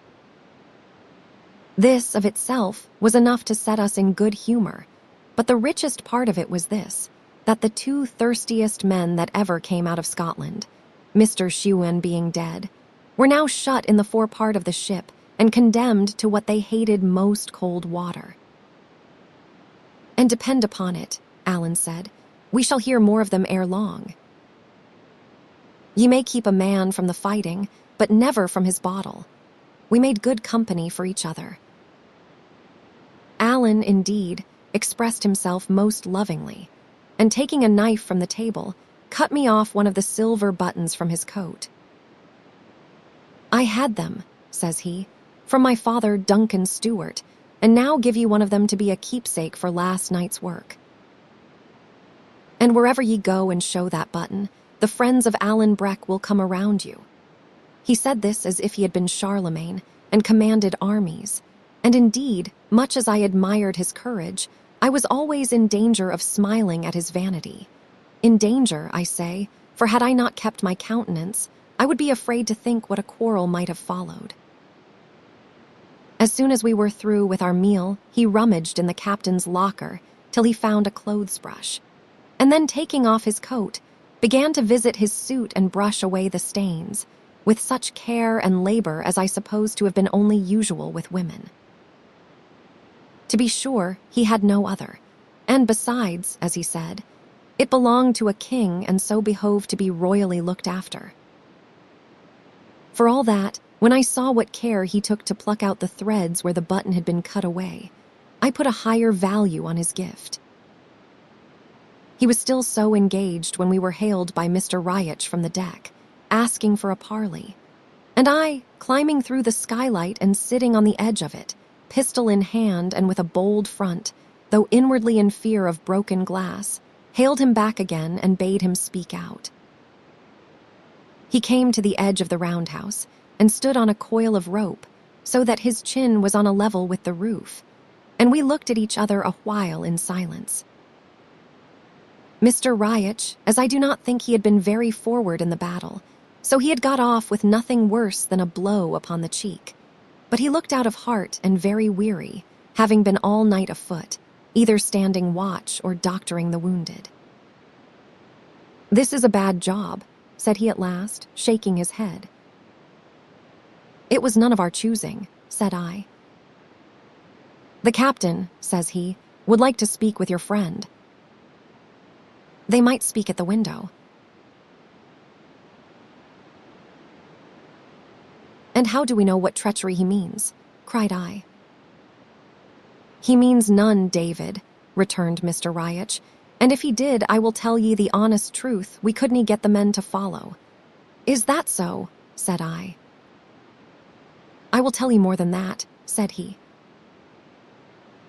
This, of itself, was enough to set us in good humor, but the richest part of it was this, that the 2 thirstiest men that ever came out of Scotland, Mr. Shewan being dead, were now shut in the forepart of the ship and condemned to what they hated most, cold water. "And depend upon it," Allen said, "we shall hear more of them ere long. Ye may keep a man from the fighting, but never from his bottle. We made good company for each other." Allen, indeed, expressed himself most lovingly, and taking a knife from the table, cut me off one of the silver buttons from his coat. "I had them," says he, "from my father Duncan Stewart, and now give you one of them to be a keepsake for last night's work. And wherever ye go and show that button, the friends of Alan Breck will come around you." He said this as if he had been Charlemagne and commanded armies, and indeed, much as I admired his courage, I was always in danger of smiling at his vanity. In danger, I say, for had I not kept my countenance, I would be afraid to think what a quarrel might have followed. As soon as we were through with our meal, he rummaged in the captain's locker till he found a clothes brush, and then taking off his coat, began to visit his suit and brush away the stains, with such care and labor as I suppose to have been only usual with women. To be sure, he had no other, and besides, as he said, it belonged to a king and so behoved to be royally looked after. For all that, when I saw what care he took to pluck out the threads where the button had been cut away, I put a higher value on his gift. He was still so engaged when we were hailed by Mr. Riach from the deck, asking for a parley, and I, climbing through the skylight and sitting on the edge of it, pistol in hand and with a bold front, though inwardly in fear of broken glass, hailed him back again and bade him speak out. He came to the edge of the roundhouse and stood on a coil of rope so that his chin was on a level with the roof, and we looked at each other a while in silence. Mr. Riach, as I do not think he had been very forward in the battle, so he had got off with nothing worse than a blow upon the cheek, but he looked out of heart and very weary, having been all night afoot, either standing watch or doctoring the wounded. "This is a bad job," said he at last, shaking his head. "It was none of our choosing," said I. "The captain," says he, "would like to speak with your friend." "They might speak at the window." "And how do we know what treachery he means?" cried I. "He means none, David," returned Mr. Riach, "and if he did, I will tell ye the honest truth, we couldn't get the men to follow." "Is that so?" said I. "I will tell you more than that," said he.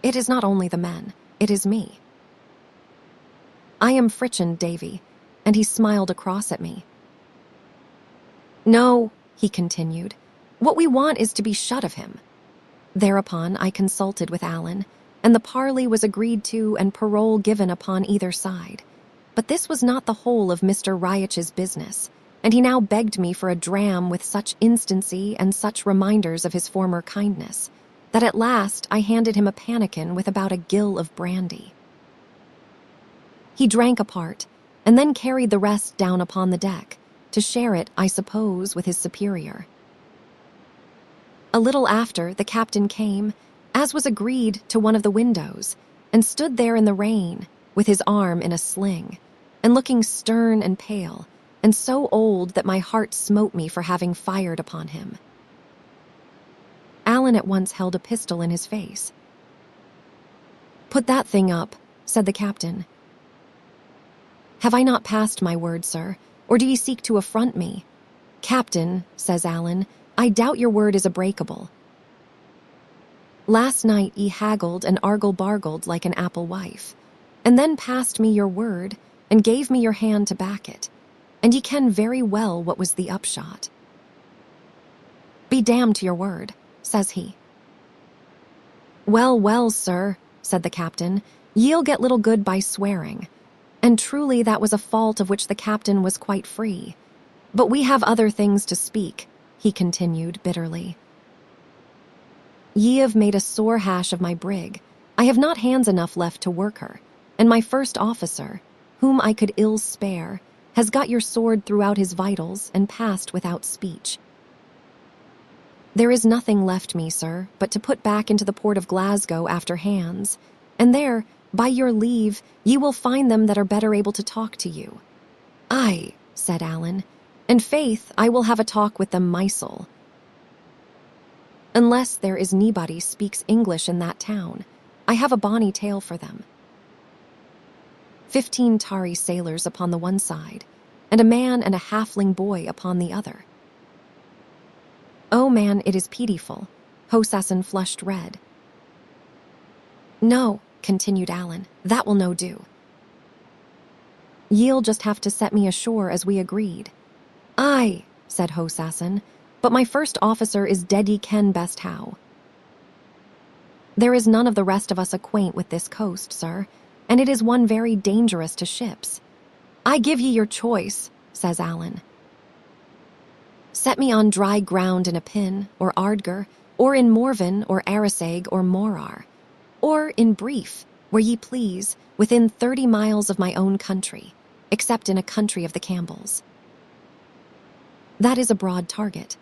"It is not only the men, it is me. I am Fritchen, Davy," and he smiled across at me. "No," he continued, "what we want is to be shut of him." Thereupon I consulted with Alan, and the parley was agreed to and parole given upon either side. But this was not the whole of Mr. Riach's business, and he now begged me for a dram with such instancy and such reminders of his former kindness, that at last I handed him a pannikin with about a gill of brandy. He drank a part, and then carried the rest down upon the deck, to share it, I suppose, with his superior. A little after, the captain came, as was agreed, to one of the windows, and stood there in the rain, with his arm in a sling, and looking stern and pale, and so old that my heart smote me for having fired upon him. Alan at once held a pistol in his face. "Put that thing up," said the captain. "Have I not passed my word, sir, or do ye seek to affront me?" "Captain," says Alan, "I doubt your word is a breakable. Last night ye haggled and argle-bargled like an apple wife, and then passed me your word, and gave me your hand to back it, and ye ken very well what was the upshot." "Be damned to your word," says he. "Well, well, sir," said the captain, "ye'll get little good by swearing." And truly that was a fault of which the captain was quite free. "But we have other things to speak," he continued bitterly. "Ye have made a sore hash of my brig. I have not hands enough left to work her, and my first officer, whom I could ill spare, has got your sword throughout his vitals and passed without speech. There is nothing left me, sir, but to put back into the port of Glasgow after hands, and there, by your leave, ye will find them that are better able to talk to you." "Aye," said Alan, "and faith, I will have a talk with them mysel. Unless there is nobody speaks English in that town, I have a bonny tale for them. 15 tarry sailors upon the one side, and a man and a halfling boy upon the other. Oh man, it is pitiful." Hosassin flushed red. "No," continued Alan, "that will no do. Ye'll just have to set me ashore as we agreed." "Aye," said Hosassin, "but my first officer is dead ye ken best how. There is none of the rest of us acquaint with this coast, sir, and it is one very dangerous to ships." "I give ye your choice," says Alan. "Set me on dry ground in a pin, or Ardger, or in Morven, or Arisaig, or Morar, or, in brief, where ye please, within 30 miles of my own country. except in a country of the Campbells. That is a broad target.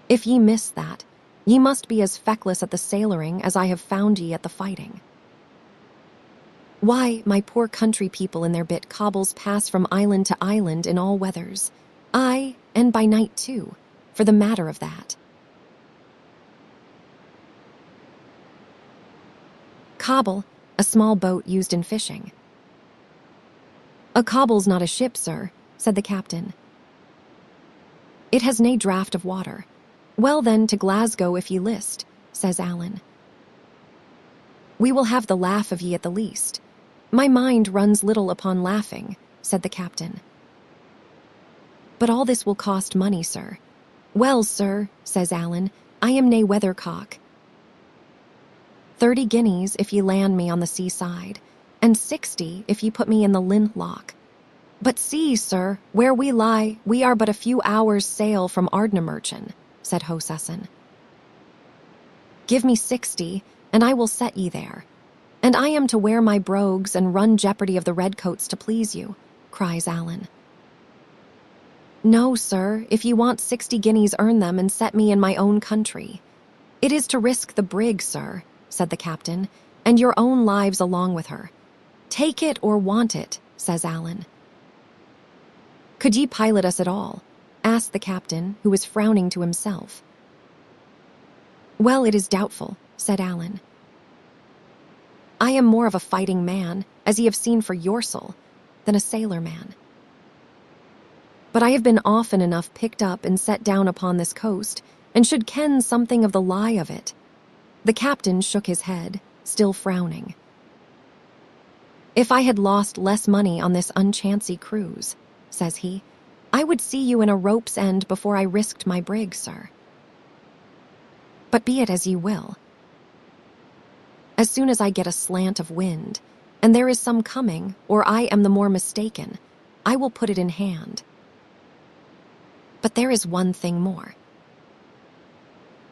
If ye miss that, ye must be as feckless at the sailoring as I have found ye at the fighting. Why, my poor country people in their bit cobbles pass from island to island in all weathers, aye, and by night too, for the matter of that. Cobble, a small boat used in fishing. A cobble's not a ship, sir, said the captain. It has nae draught of water. Well then, to Glasgow if ye list, says Allan. We will have the laugh of ye at the least. My mind runs little upon laughing, said the captain. But all this will cost money, sir. Well, sir, says Allan, I am nae weathercock. 30 guineas if ye land me on the seaside, and 60 if ye put me in the Linloch. But see, sir, where we lie, we are but a few hours' sail from Ardnamurchan, said Hosesson. Give me 60, and I will set ye there. And I am to wear my brogues and run jeopardy of the redcoats to please you, cries Allan. No, sir, if ye want 60 guineas, earn them and set me in my own country. It is to risk the brig, sir, said the captain, and your own lives along with her. Take it or want it, says Allan. Could ye pilot us at all? Asked the captain, who was frowning to himself. Well, it is doubtful, said Allan. I am more of a fighting man, as ye have seen for Yorsel, than a sailor man. But I have been often enough picked up and set down upon this coast, and should ken something of the lie of it. The captain shook his head, still frowning. If I had lost less money on this unchancy cruise, says he, I would see you in a rope's end before I risked my brig, sir. But be it as ye will. As soon as I get a slant of wind, and there is some coming, or I am the more mistaken, I will put it in hand. But there is one thing more.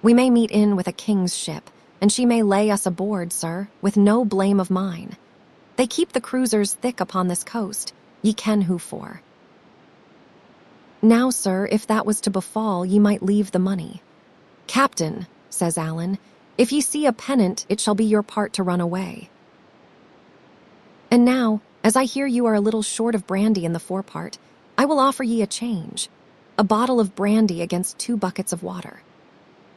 We may meet in with a king's ship, and she may lay us aboard, sir, with no blame of mine. They keep the cruisers thick upon this coast, ye ken who for. Now, sir, if that was to befall, ye might leave the money. Captain, says Allan, if ye see a pennant, it shall be your part to run away. And now, as I hear you are a little short of brandy in the forepart, I will offer ye a change, a bottle of brandy against 2 buckets of water.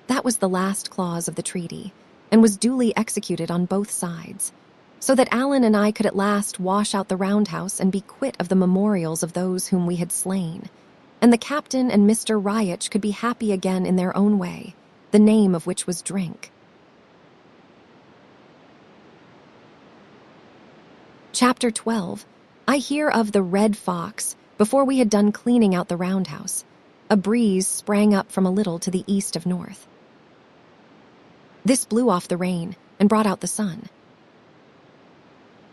That was the last clause of the treaty, and was duly executed on both sides, so that Allan and I could at last wash out the roundhouse and be quit of the memorials of those whom we had slain, and the captain and Mr. Riach could be happy again in their own way, the name of which was drink. Chapter 12. I hear of the Red Fox. Before we had done cleaning out the roundhouse, a breeze sprang up from a little to the east of north. This blew off the rain and brought out the sun.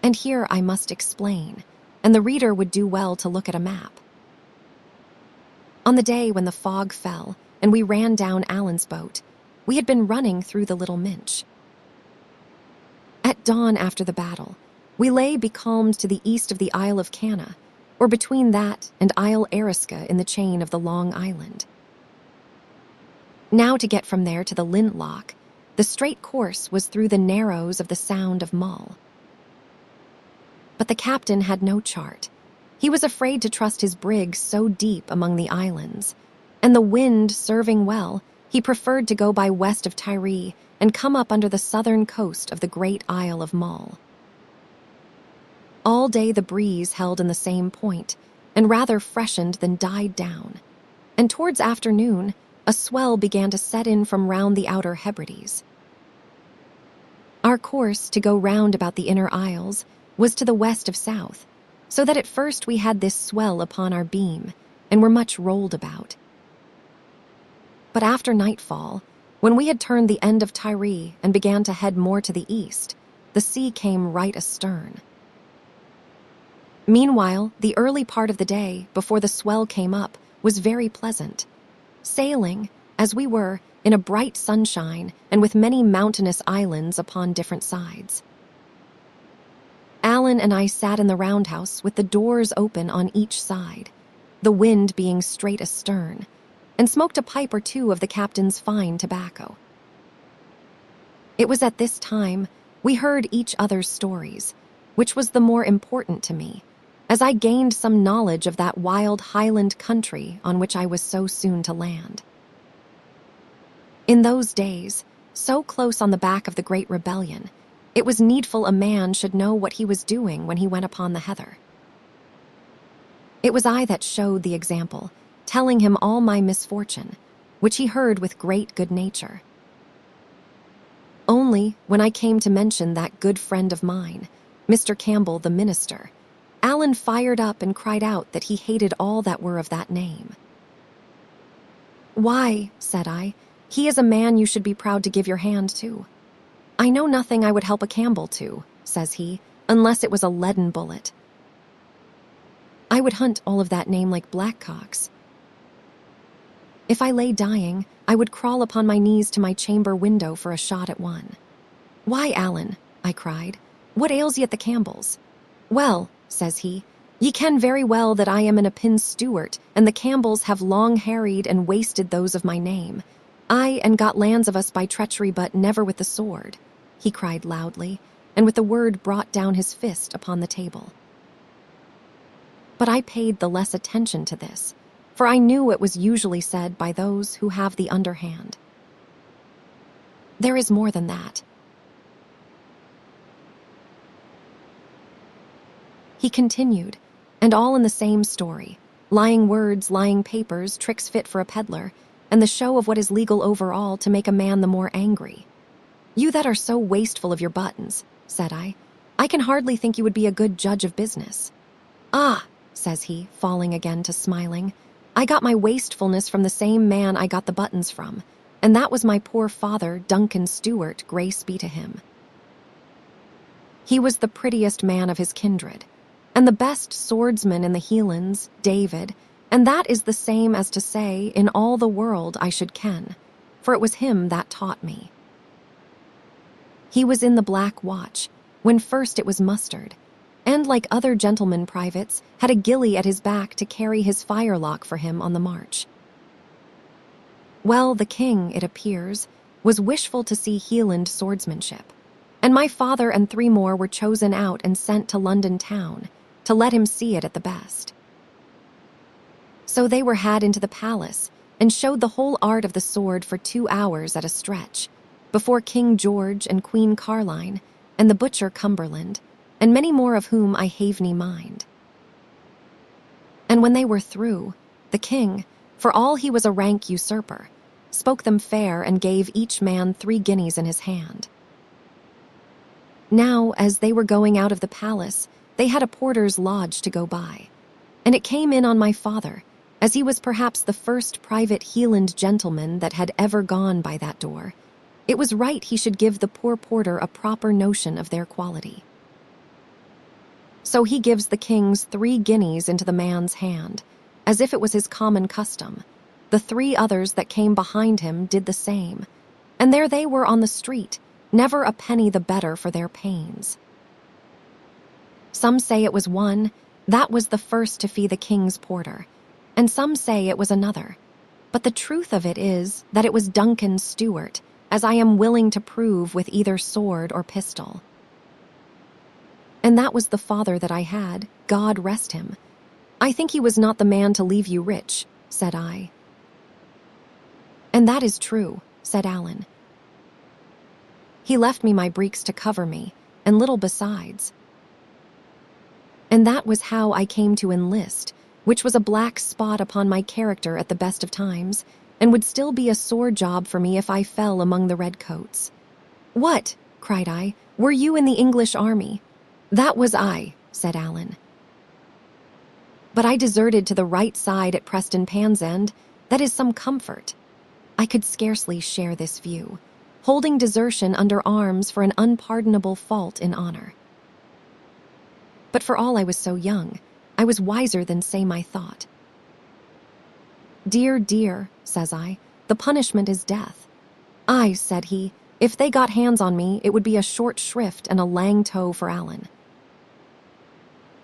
And here I must explain, and the reader would do well to look at a map. On the day when the fog fell and we ran down Allan's boat, we had been running through the Little Minch. At dawn after the battle, we lay becalmed to the east of the Isle of Canna, or between that and Isle Eriska in the chain of the Long Island. Now to get from there to the Linloch, the straight course was through the narrows of the Sound of Mull. But the captain had no chart. He was afraid to trust his brig so deep among the islands, and the wind serving well, he preferred to go by west of Tiree and come up under the southern coast of the great Isle of Mull. All day the breeze held in the same point, and rather freshened than died down, and towards afternoon a swell began to set in from round the outer Hebrides. Our course, to go round about the inner isles, was to the west of south, so that at first we had this swell upon our beam, and were much rolled about. But after nightfall, when we had turned the end of Tiree and began to head more to the east, the sea came right astern. Meanwhile, the early part of the day, before the swell came up, was very pleasant, sailing, as we were, in a bright sunshine and with many mountainous islands upon different sides. Alan and I sat in the roundhouse with the doors open on each side, the wind being straight astern, and smoked a pipe or two of the captain's fine tobacco. It was at this time we heard each other's stories, which was the more important to me, as I gained some knowledge of that wild Highland country on which I was so soon to land. In those days, so close on the back of the Great Rebellion, it was needful a man should know what he was doing when he went upon the heather. It was I that showed the example, telling him all my misfortune, which he heard with great good nature. Only when I came to mention that good friend of mine, Mr. Campbell the minister, Alan fired up and cried out that he hated all that were of that name. "Why," said I, "he is a man you should be proud to give your hand to." "I know nothing I would help a Campbell to," says he, "unless it was a leaden bullet. I would hunt all of that name like blackcocks. If I lay dying, I would crawl upon my knees to my chamber window for a shot at one." "Why, Alan," I cried, "what ails ye at the Campbells?" "Well," says he, "ye ken very well that I am an Appin Stewart, and the Campbells have long harried and wasted those of my name. Aye, and got lands of us by treachery, but never with the sword," he cried loudly, and with the word brought down his fist upon the table. But I paid the less attention to this, for I knew it was usually said by those who have the underhand. There is more than that. He continued, and all in the same story, lying words, lying papers, tricks fit for a peddler, and the show of what is legal over all to make a man the more angry. "You that are so wasteful of your buttons," said I can hardly think you would be a good judge of business." "Ah," says he, falling again to smiling, "I got my wastefulness from the same man I got the buttons from, and that was my poor father, Duncan Stewart, grace be to him. He was the prettiest man of his kindred, and the best swordsman in the Hielands, David, and that is the same as to say, in all the world I should ken, for it was him that taught me. He was in the Black Watch, when first it was mustered, and like other gentlemen privates, had a gillie at his back to carry his firelock for him on the march. Well, the king, it appears, was wishful to see Hieland swordsmanship, and my father and 3 more were chosen out and sent to London town, to let him see it at the best. So they were had into the palace, and showed the whole art of the sword for 2 hours at a stretch, before King George and Queen Caroline, and the butcher Cumberland, and many more of whom I have ne mind. And when they were through, the king, for all he was a rank usurper, spoke them fair and gave each man 3 guineas in his hand. Now, as they were going out of the palace, they had a porter's lodge to go by, and it came in on my father, as he was perhaps the first private Hieland gentleman that had ever gone by that door. It was right he should give the poor porter a proper notion of their quality. So he gives the king's 3 guineas into the man's hand, as if it was his common custom. The 3 others that came behind him did the same, and there they were on the street, never a penny the better for their pains. Some say it was one, that was the first to fee the king's porter, and some say it was another. But the truth of it is that it was Duncan Stewart, as I am willing to prove with either sword or pistol. And that was the father that I had, God rest him. I think he was not the man to leave you rich, said I. And that is true, said Alan. He left me my breeks to cover me, and little besides. And that was how I came to enlist, which was a black spot upon my character at the best of times, and would still be a sore job for me if I fell among the redcoats. What, cried I, were you in the English army? That was I, said Alan. But I deserted to the right side at Preston Pansend. That is some comfort. I could scarcely share this view, holding desertion under arms for an unpardonable fault in honor. But for all I was so young, I was wiser than say my thought. Dear, dear, says I, the punishment is death. Aye, said he, if they got hands on me, it would be a short shrift and a lang tow for Alan.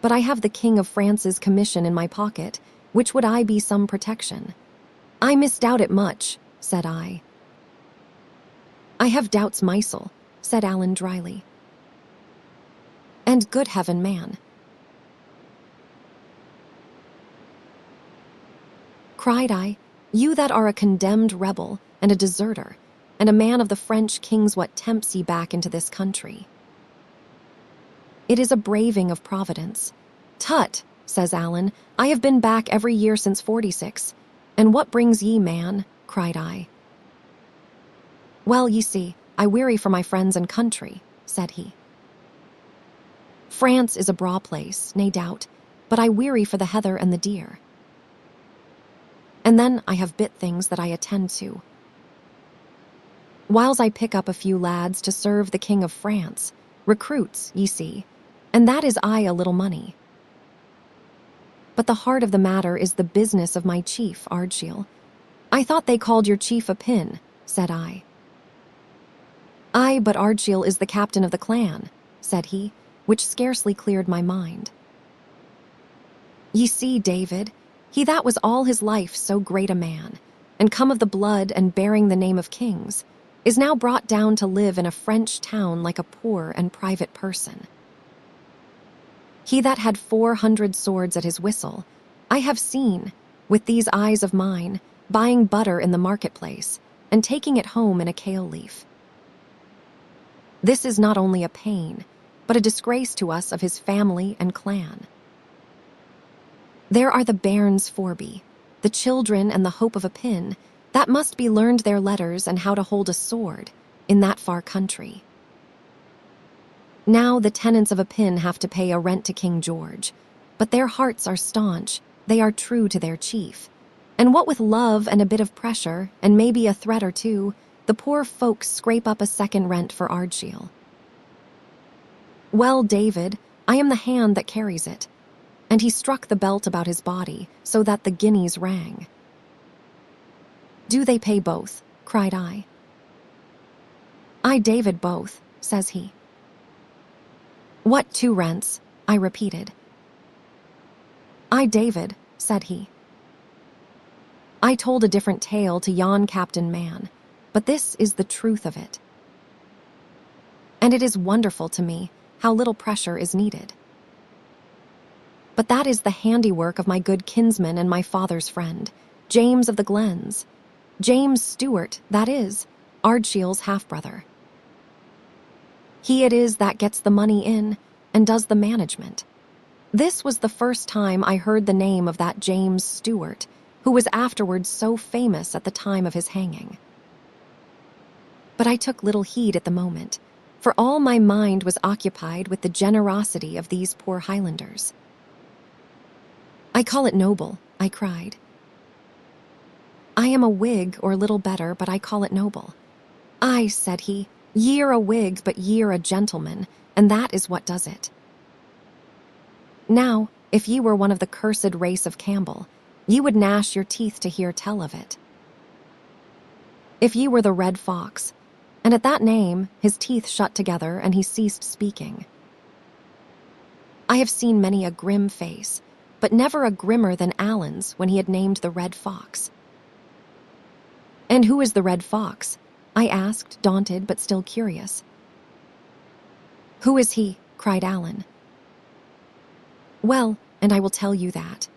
But I have the King of France's commission in my pocket, which would I be some protection. I misdoubt it much, said I. I have doubts mysel, said Alan dryly. And good heaven, man, cried I, you that are a condemned rebel and a deserter, and a man of the French kings, what tempts ye back into this country? It is a braving of Providence. Tut, says Alan, I have been back every year since '46. And what brings ye, man? Cried I. Well, ye see, I weary for my friends and country, said he. France is a braw place, nae doubt, but I weary for the heather and the deer. And then I have bit things that I attend to. Whiles I pick up a few lads to serve the King of France, recruits, ye see, and that is I a little money. But the heart of the matter is the business of my chief, Ardshiel. I thought they called your chief a pin, said I. Aye, but Ardshiel is the captain of the clan, said he, which scarcely cleared my mind. Ye see, David, he that was all his life so great a man, and come of the blood and bearing the name of kings, is now brought down to live in a French town like a poor and private person. He that had 400 swords at his whistle, I have seen, with these eyes of mine, buying butter in the marketplace, and taking it home in a kale leaf. This is not only a pain, but a disgrace to us of his family and clan. There are the bairns forby, the children and the hope of a pin, that must be learned their letters and how to hold a sword in that far country. Now the tenants of a pin have to pay a rent to King George, but their hearts are staunch, they are true to their chief. And what with love and a bit of pressure, and maybe a threat or two, the poor folks scrape up a second rent for Ardshiel. Well, David, I am the hand that carries it. And he struck the belt about his body so that the guineas rang. Do they pay both? Cried I. I, David, both, says he. What 2 rents? I repeated. I, David, said he. I told a different tale to yon Captain Man, but this is the truth of it. And it is wonderful to me how little pressure is needed. But that is the handiwork of my good kinsman and my father's friend, James of the Glens. James Stewart, that is, Ardshiel's half-brother. He it is that gets the money in and does the management. This was the first time I heard the name of that James Stewart, who was afterwards so famous at the time of his hanging. But I took little heed at the moment, for all my mind was occupied with the generosity of these poor Highlanders. I call it noble, I cried. I am a Whig or little better, but I call it noble. Aye, said he, ye're a Whig, but ye're a gentleman, and that is what does it. Now, if ye were one of the cursed race of Campbell, ye would gnash your teeth to hear tell of it. If ye were the Red Fox, and at that name his teeth shut together and he ceased speaking. I have seen many a grim face, but never a grimmer than Alan's when he had named the Red Fox. And who is the Red Fox? I asked, daunted but still curious. Who is he? Cried Alan. Well, and I will tell you that.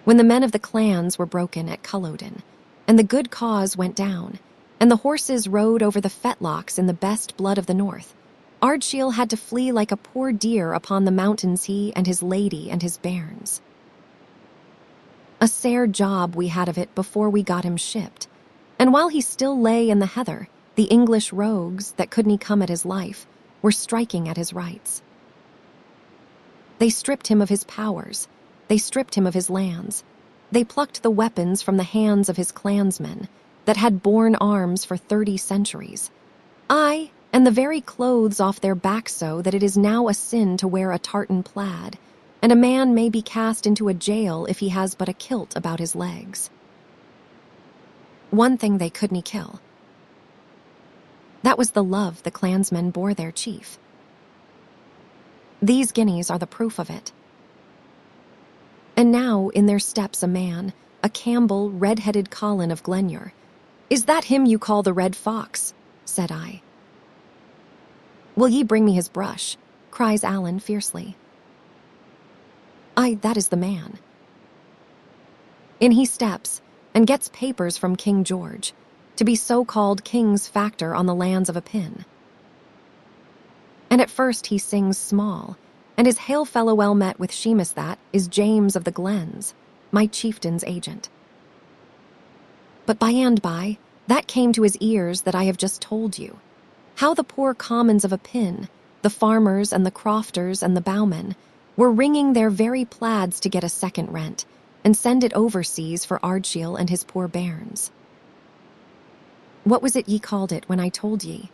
When the men of the clans were broken at Culloden, and the good cause went down, and the horses rode over the fetlocks in the best blood of the north, Ardshiel had to flee like a poor deer upon the mountains, he and his lady and his bairns. A sair job we had of it before we got him shipped, and while he still lay in the heather, the English rogues that couldn't come at his life were striking at his rights. They stripped him of his powers, they stripped him of his lands, they plucked the weapons from the hands of his clansmen that had borne arms for 30 centuries. Aye, and the very clothes off their backs, so that it is now a sin to wear a tartan plaid, and a man may be cast into a jail if he has but a kilt about his legs. One thing they couldn't kill. That was the love the clansmen bore their chief. These guineas are the proof of it. And now in their steps a man, a Campbell, red-headed Colin of Glenure. "Is that him you call the Red Fox?" said I. "Will ye bring me his brush?" cries Allen fiercely. "Aye, that is the man." In he steps, and gets papers from King George, to be so-called king's factor on the lands of a pin. And at first he sings small, and his hail fellow well met with Shemus that is James of the Glens, my chieftain's agent. But by and by, that came to his ears that I have just told you, how the poor commons of a pin, the farmers and the crofters and the bowmen, were wringing their very plaids to get a second rent, and send it overseas for Ardshiel and his poor bairns. "What was it ye called it when I told ye?"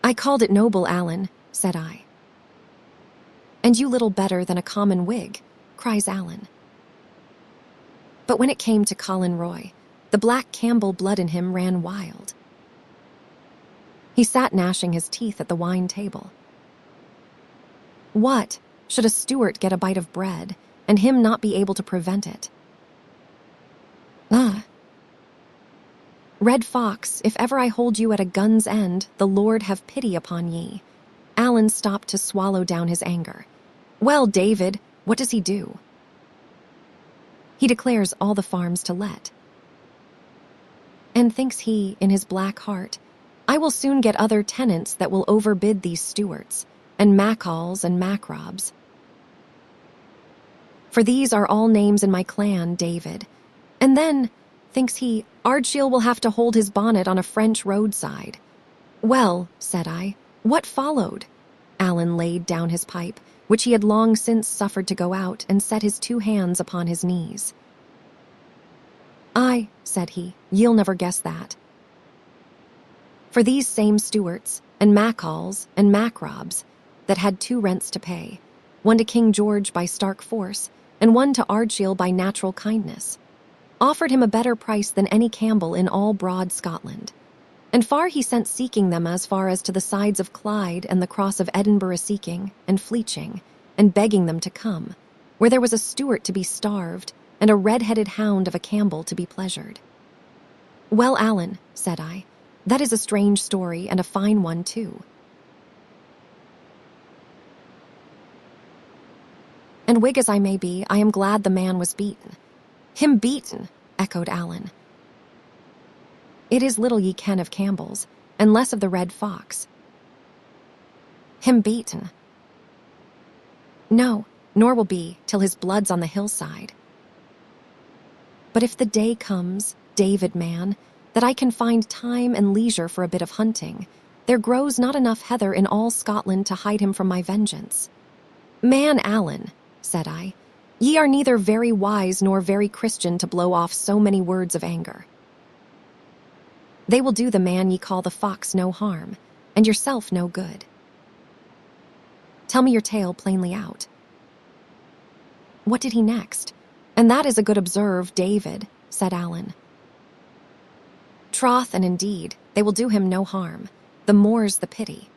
"I called it noble, Allen," said I. "And you little better than a common Whig," cries Allen. But when it came to Colin Roy, the black Campbell blood in him ran wild. He sat gnashing his teeth at the wine table. What, should a Stuart get a bite of bread, and him not be able to prevent it? Ah! "Red Fox, if ever I hold you at a gun's end, the Lord have pity upon ye." Allen stopped to swallow down his anger. "Well, David, what does he do?" "He declares all the farms to let. And thinks he, in his black heart, I will soon get other tenants that will overbid these Stuarts, and Macalls and Macrobs. For these are all names in my clan, David. And then, thinks he, Ardshiel will have to hold his bonnet on a French roadside." "Well," said I, "what followed?" Allen laid down his pipe, which he had long since suffered to go out, and set his 2 hands upon his knees. "Aye," said he, "ye'll never guess that. For these same Stuarts, and Macalls, and Macrobs, that had 2 rents to pay, one to King George by stark force, and one to Ardshiel by natural kindness, offered him a better price than any Campbell in all broad Scotland. And far he sent seeking them as far as to the sides of Clyde and the cross of Edinburgh seeking, and fleeching, and begging them to come, where there was a Stuart to be starved, and a red-headed hound of a Campbell to be pleasured." "Well, Allen," said I, "that is a strange story, and a fine one, too." "And Whig as I may be, I am glad the man was beaten." "Him beaten," echoed Allen. "It is little ye ken of Campbells, and less of the Red Fox." "Him beaten." "No, nor will be, till his blood's on the hillside. But if the day comes, David man, that I can find time and leisure for a bit of hunting, there grows not enough heather in all Scotland to hide him from my vengeance." "Man Allen," said I, "ye are neither very wise nor very Christian to blow off so many words of anger. They will do the man ye call the fox no harm, and yourself no good. Tell me your tale plainly out." "What did he next? And that is a good observe, David," said Allen. "Troth and indeed, they will do him no harm, the more's the pity.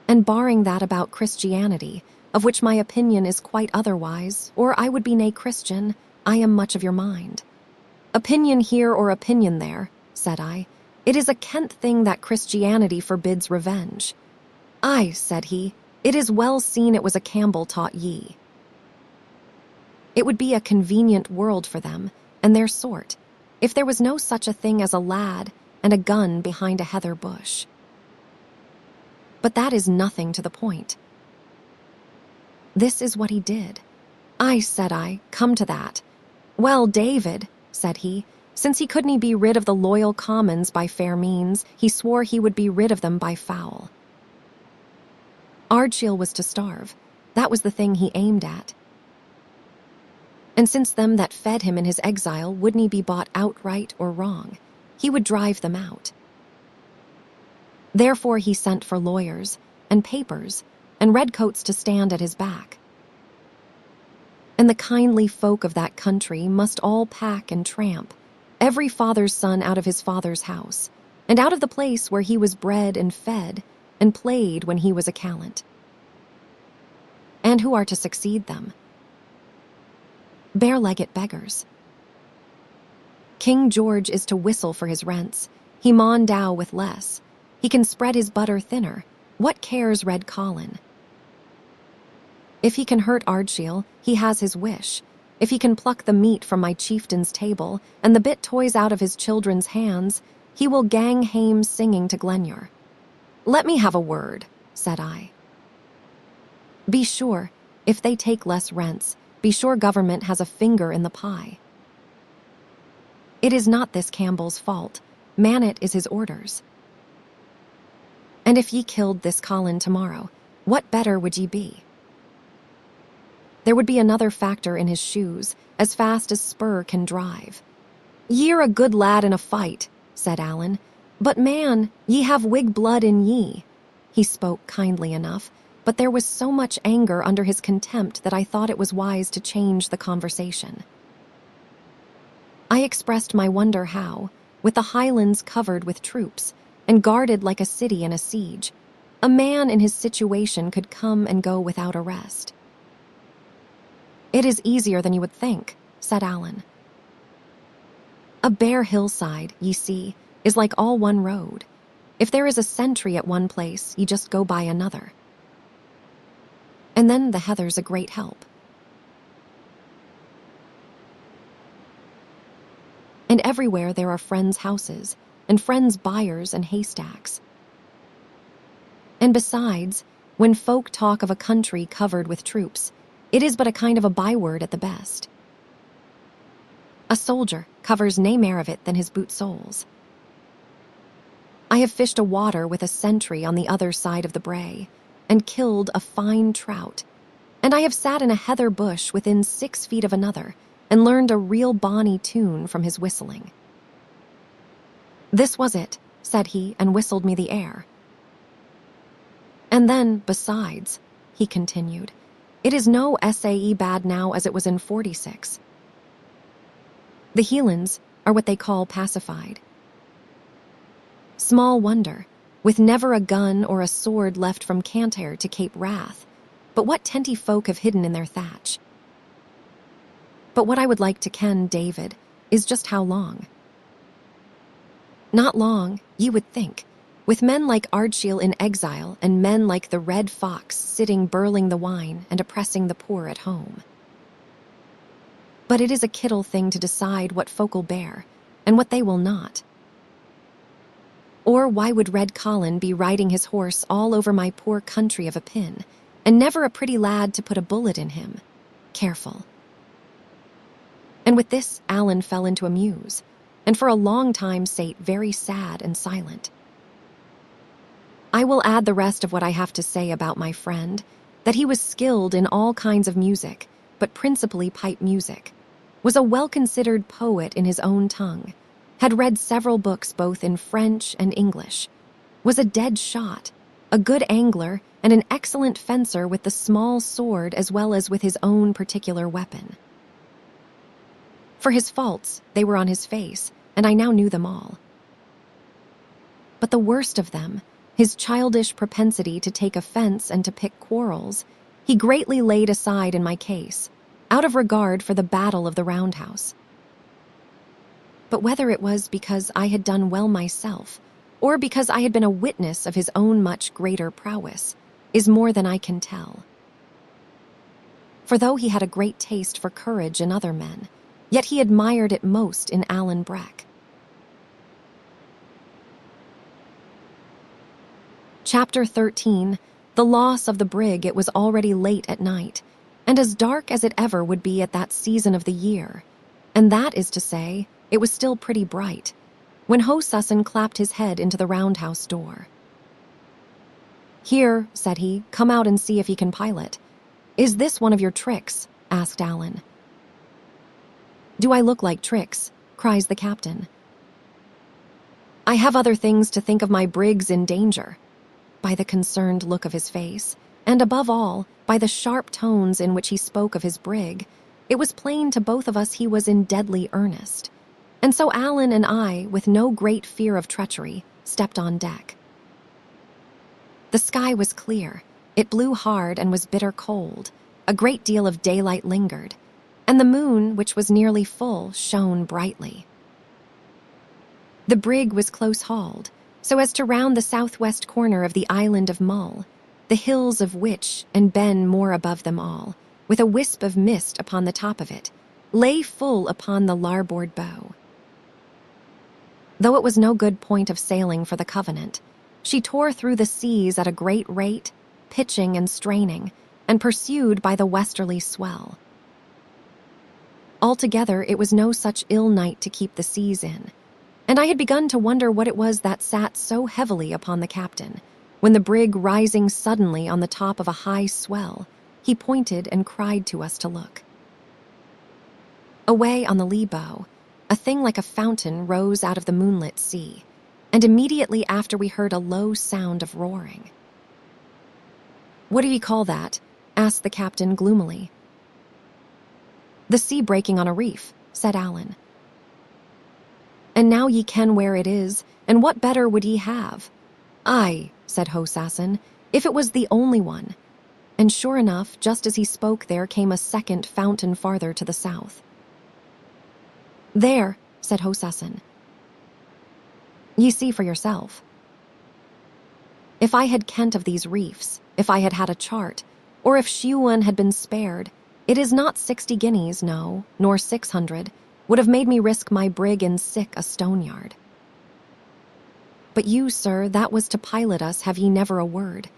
And barring that about Christianity, of which my opinion is quite otherwise, or I would be nay Christian, I am much of your mind. Opinion here or opinion there," said I, "it is a kent thing that Christianity forbids revenge." "Aye," said he, "it is well seen it was a Campbell taught ye. It would be a convenient world for them, and their sort, if there was no such a thing as a lad and a gun behind a heather bush. But that is nothing to the point. This is what he did." "Aye," said I, "come to that." "Well, David," said he, "since he couldn't be rid of the loyal commons by fair means, he swore he would be rid of them by foul. Ardshiel was to starve. That was the thing he aimed at. And since them that fed him in his exile wouldn't he be bought outright or wrong, he would drive them out. Therefore he sent for lawyers, and papers, and redcoats to stand at his back. And the kindly folk of that country must all pack and tramp, every father's son out of his father's house, and out of the place where he was bred and fed and played when he was a callant. And who are to succeed them? Bare-legged beggars. King George is to whistle for his rents. He maun dow with less. He can spread his butter thinner. What cares Red Colin? If he can hurt Ardshiel, he has his wish. If he can pluck the meat from my chieftain's table and the bit toys out of his children's hands, he will gang hame singing to Glenure. Let me have a word, said I. Be sure, if they take less rents, be sure government has a finger in the pie. It is not this Campbell's fault. Mannet is his orders. And if ye killed this Colin tomorrow, what better would ye be? There would be another factor in his shoes, as fast as spur can drive. Ye're a good lad in a fight, said Alan, but man, ye have Whig blood in ye. He spoke kindly enough, but there was so much anger under his contempt that I thought it was wise to change the conversation. I expressed my wonder how, with the Highlands covered with troops and guarded like a city in a siege, a man in his situation could come and go without arrest. It is easier than you would think, said Alan. A bare hillside, ye see, is like all one road. If there is a sentry at one place, ye just go by another. And then the heather's a great help. And everywhere there are friends' houses, and friends' byres and haystacks. And besides, when folk talk of a country covered with troops, it is but a kind of a byword at the best. A soldier covers nae mair of it than his boot soles. I have fished a water with a sentry on the other side of the brae, and killed a fine trout, and I have sat in a heather bush within 6 feet of another, and learned a real bonny tune from his whistling. This was it, said he, and whistled me the air. And then, besides, he continued, it is no sae bad now as it was in 46. The Hielands are what they call pacified. Small wonder, with never a gun or a sword left from Canter to Cape Wrath, but what tenty folk have hidden in their thatch. But what I would like to ken, David, is just how long. Not long, ye would think, with men like Ardshiel in exile and men like the Red Fox sitting burling the wine and oppressing the poor at home. But it is a kittle thing to decide what folk'll bear and what they will not. Or why would Red Colin be riding his horse all over my poor country of a pin, and never a pretty lad to put a bullet in him? Careful. And with this Alan fell into a muse, and for a long time sate very sad and silent. I will add the rest of what I have to say about my friend, that he was skilled in all kinds of music, but principally pipe music, was a well-considered poet in his own tongue, had read several books both in French and English, was a dead shot, a good angler, and an excellent fencer with the small sword as well as with his own particular weapon. For his faults, they were on his face, and I now knew them all. But the worst of them, his childish propensity to take offense and to pick quarrels, he greatly laid aside in my case, out of regard for the battle of the roundhouse. But whether it was because I had done well myself, or because I had been a witness of his own much greater prowess, is more than I can tell. For though he had a great taste for courage in other men, yet he admired it most in Alan Breck. Chapter 13. The loss of the brig. It was already late at night, and as dark as it ever would be at that season of the year, and that is to say, it was still pretty bright, when Hosussan clapped his head into the roundhouse door. "Here," said he, "come out and see if ye can pilot." "Is this one of your tricks?" asked Alan. "Do I look like tricks?" cries the captain. "I have other things to think of. My brig's in danger." By the concerned look of his face, and above all, by the sharp tones in which he spoke of his brig, it was plain to both of us he was in deadly earnest. And so Alan and I, with no great fear of treachery, stepped on deck. The sky was clear. It blew hard and was bitter cold. A great deal of daylight lingered, and the moon, which was nearly full, shone brightly. The brig was close-hauled, so as to round the southwest corner of the island of Mull, the hills of which, and Ben more above them all, with a wisp of mist upon the top of it, lay full upon the larboard bow. Though it was no good point of sailing for the Covenant, she tore through the seas at a great rate, pitching and straining, and pursued by the westerly swell. Altogether, it was no such ill night to keep the seas in, and I had begun to wonder what it was that sat so heavily upon the captain, when the brig rising suddenly on the top of a high swell, he pointed and cried to us to look. Away on the lee bow, a thing like a fountain rose out of the moonlit sea, and immediately after we heard a low sound of roaring. "What do ye call that?" asked the captain gloomily. "The sea breaking on a reef," said Alan. "And now ye ken where it is, and what better would ye have?" "Aye," said Hosassin, "if it was the only one." And sure enough, just as he spoke there came a second fountain farther to the south. "There," said Hosassin. "Ye see for yourself." If I had kent of these reefs, if I had had a chart, or if Shuan had been spared, it is not 60 guineas, no, nor 600, would have made me risk my brig in sick a stone-yard. "But you, sir, that was to pilot us, have ye never a word?"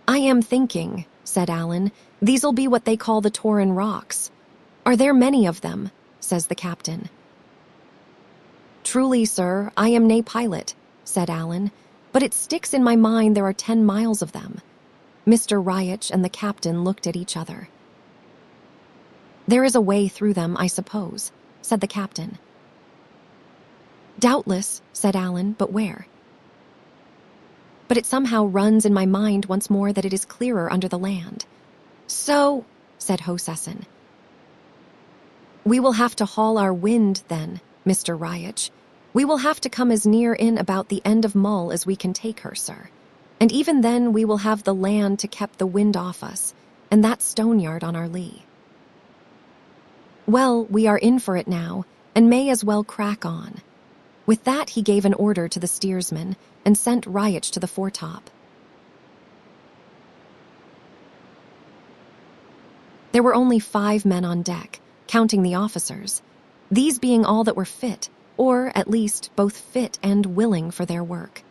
"I am thinking," said Alan, "these'll be what they call the Torin Rocks." "Are there many of them?" says the captain. "Truly, sir, I am nae pilot," said Alan, "but it sticks in my mind there are 10 miles of them." Mr. Riach and the captain looked at each other. "There is a way through them, I suppose," said the captain. "Doubtless," said Alan, "but where?" "But it somehow runs in my mind once more that it is clearer under the land." "So," said Hosassin. "We will have to haul our wind, then, Mr. Riach. We will have to come as near in about the end of Mull as we can take her, sir. And even then we will have the land to keep the wind off us, and that stone-yard on our lee." "Well, we are in for it now, and may as well crack on." With that he gave an order to the steersman, and sent Riach to the foretop. There were only 5 men on deck, counting the officers, these being all that were fit, or, at least, both fit and willing for their work.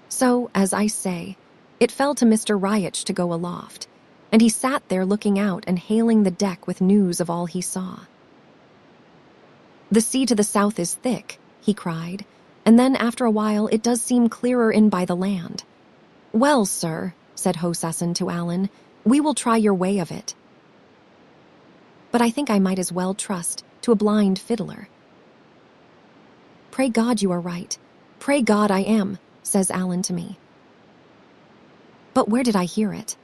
So, as I say, it fell to Mr. Riach to go aloft, and he sat there looking out and hailing the deck with news of all he saw. "The sea to the south is thick," he cried, and then after a while it does seem clearer in by the land. "Well, sir," said Hosassin to Alan, "we will try your way of it." But I think I might as well trust to a blind fiddler. "Pray God you are right. Pray God I am," says Alan to me. But where did I hear it?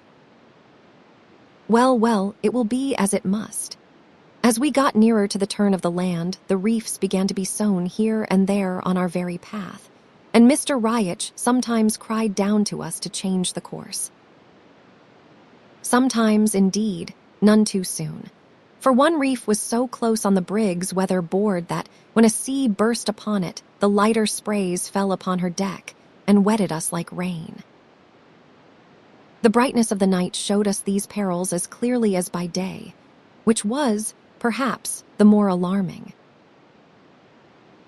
Well, well, it will be as it must. As we got nearer to the turn of the land, the reefs began to be sown here and there on our very path, and Mr. Riach sometimes cried down to us to change the course. Sometimes, indeed, none too soon. For one reef was so close on the brig's weather board that, when a sea burst upon it, the lighter sprays fell upon her deck and wetted us like rain. The brightness of the night showed us these perils as clearly as by day, which was, perhaps, the more alarming.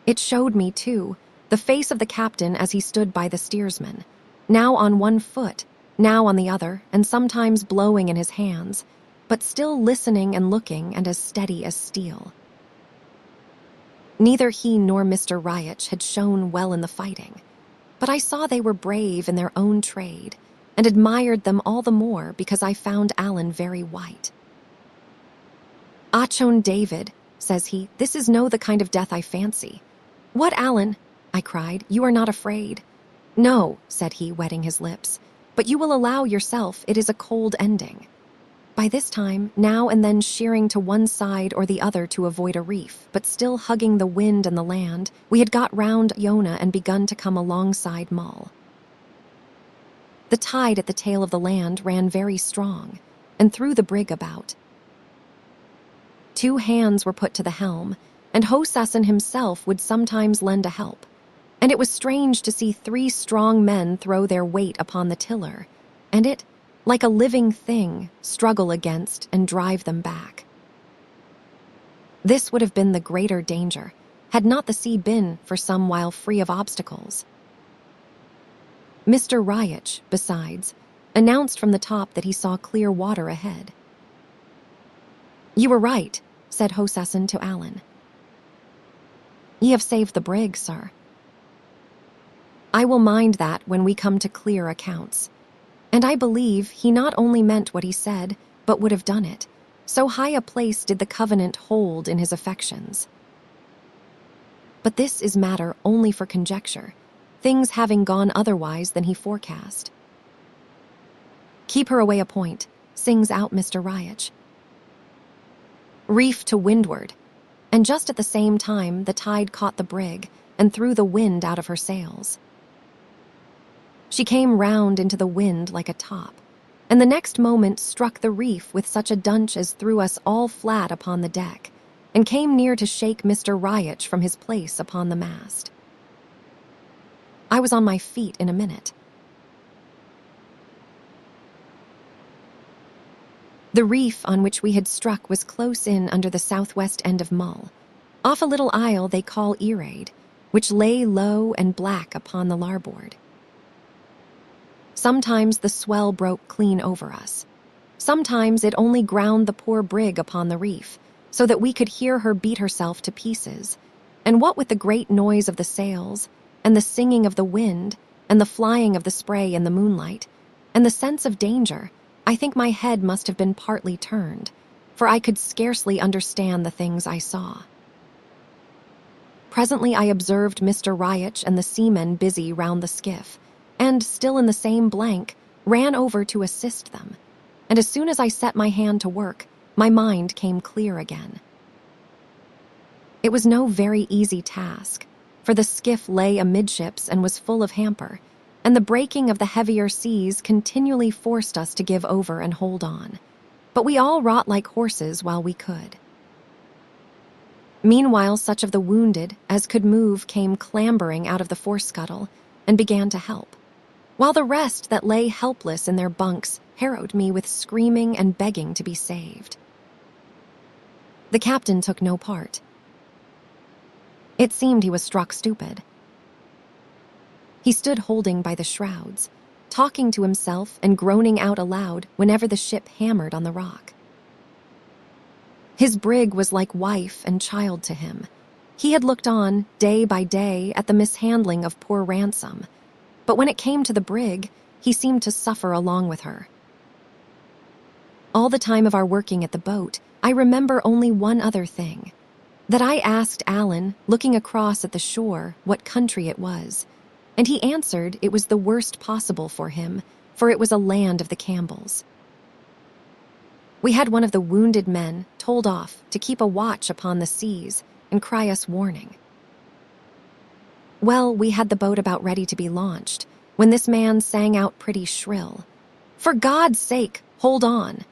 It showed me, too, the face of the captain as he stood by the steersman, now on one foot, now on the other, and sometimes blowing in his hands, but still listening and looking and as steady as steel. Neither he nor Mr. Riach had shone well in the fighting, but I saw they were brave in their own trade, and admired them all the more because I found Alan very white. "Achone David," says he, "this is no the kind of death I fancy." "What, Alan?" I cried. "You are not afraid?" "No," said he, wetting his lips, "but you will allow yourself it is a cold ending." By this time, now and then sheering to one side or the other to avoid a reef, but still hugging the wind and the land, we had got round Iona and begun to come alongside Mull. The tide at the tail of the land ran very strong, and threw the brig about. 2 hands were put to the helm, and Hosassin himself would sometimes lend a help, and it was strange to see 3 strong men throw their weight upon the tiller, and it, like a living thing, struggle against and drive them back. This would have been the greater danger, had not the sea been for some while free of obstacles. Mr. Riach, besides, announced from the top that he saw clear water ahead. "You were right," said Hosassin to Allen. "Ye have saved the brig, sir. I will mind that when we come to clear accounts. And I believe he not only meant what he said, but would have done it. So high a place did the covenant hold in his affections. But this is matter only for conjecture, things having gone otherwise than he forecast." "Keep her away a point," sings out Mr. Riach. "Reef to windward," and just at the same time the tide caught the brig and threw the wind out of her sails. She came round into the wind like a top, and the next moment struck the reef with such a dunch as threw us all flat upon the deck, and came near to shake Mr. Riach from his place upon the mast. I was on my feet in a minute. The reef on which we had struck was close in under the southwest end of Mull, off a little isle they call Earaid, which lay low and black upon the larboard. Sometimes the swell broke clean over us. Sometimes it only ground the poor brig upon the reef, so that we could hear her beat herself to pieces, and what with the great noise of the sails, and the singing of the wind, and the flying of the spray in the moonlight, and the sense of danger, I think my head must have been partly turned, for I could scarcely understand the things I saw. Presently I observed Mr. Riach and the seamen busy round the skiff, and, still in the same blank, ran over to assist them, and as soon as I set my hand to work, my mind came clear again. It was no very easy task, for the skiff lay amidships and was full of hamper, and the breaking of the heavier seas continually forced us to give over and hold on, but we all wrought like horses while we could. Meanwhile, such of the wounded as could move came clambering out of the forescuttle and began to help, while the rest that lay helpless in their bunks harrowed me with screaming and begging to be saved. The captain took no part. It seemed he was struck stupid. He stood holding by the shrouds, talking to himself and groaning out aloud whenever the ship hammered on the rock. His brig was like wife and child to him. He had looked on, day by day, at the mishandling of poor Ransom, but when it came to the brig, he seemed to suffer along with her. All the time of our working at the boat, I remember only one other thing, that I asked Allen, looking across at the shore, what country it was, and he answered it was the worst possible for him, for it was a land of the Campbells. We had one of the wounded men told off to keep a watch upon the seas and cry us warning. Well, we had the boat about ready to be launched, when this man sang out pretty shrill, "For God's sake, hold on!"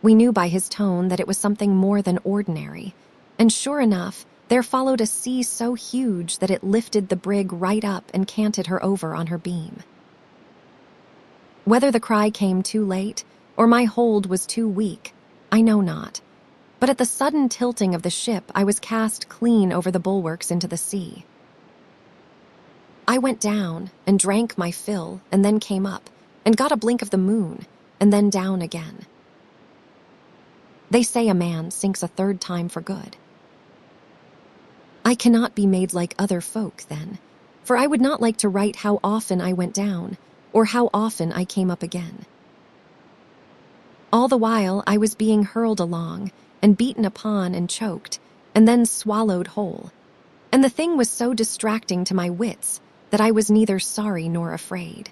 We knew by his tone that it was something more than ordinary, and sure enough, there followed a sea so huge that it lifted the brig right up and canted her over on her beam. Whether the cry came too late, or my hold was too weak, I know not, but at the sudden tilting of the ship I was cast clean over the bulwarks into the sea. I went down and drank my fill and then came up and got a blink of the moon and then down again. They say a man sinks a 3rd time for good. I cannot be made like other folk, then, for I would not like to write how often I went down, or how often I came up again. All the while I was being hurled along, and beaten upon and choked, and then swallowed whole, and the thing was so distracting to my wits that I was neither sorry nor afraid.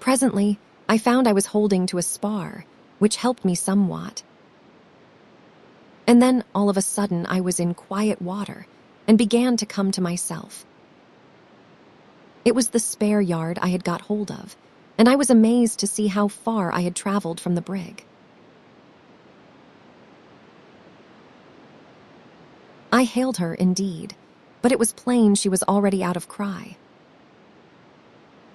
Presently, I found I was holding to a spar, which helped me somewhat. And then, all of a sudden, I was in quiet water and began to come to myself. It was the spare yard I had got hold of, and I was amazed to see how far I had traveled from the brig. I hailed her, indeed, but it was plain she was already out of cry.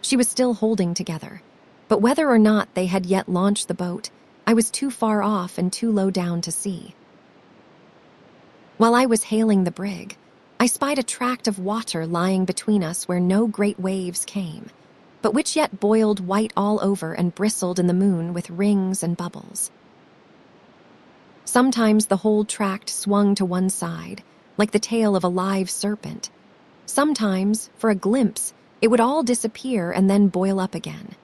She was still holding together, but whether or not they had yet launched the boat, I was too far off and too low down to see. While I was hailing the brig, I spied a tract of water lying between us where no great waves came, but which yet boiled white all over and bristled in the moon with rings and bubbles. Sometimes the whole tract swung to one side, like the tail of a live serpent. Sometimes, for a glimpse, it would all disappear and then boil up again.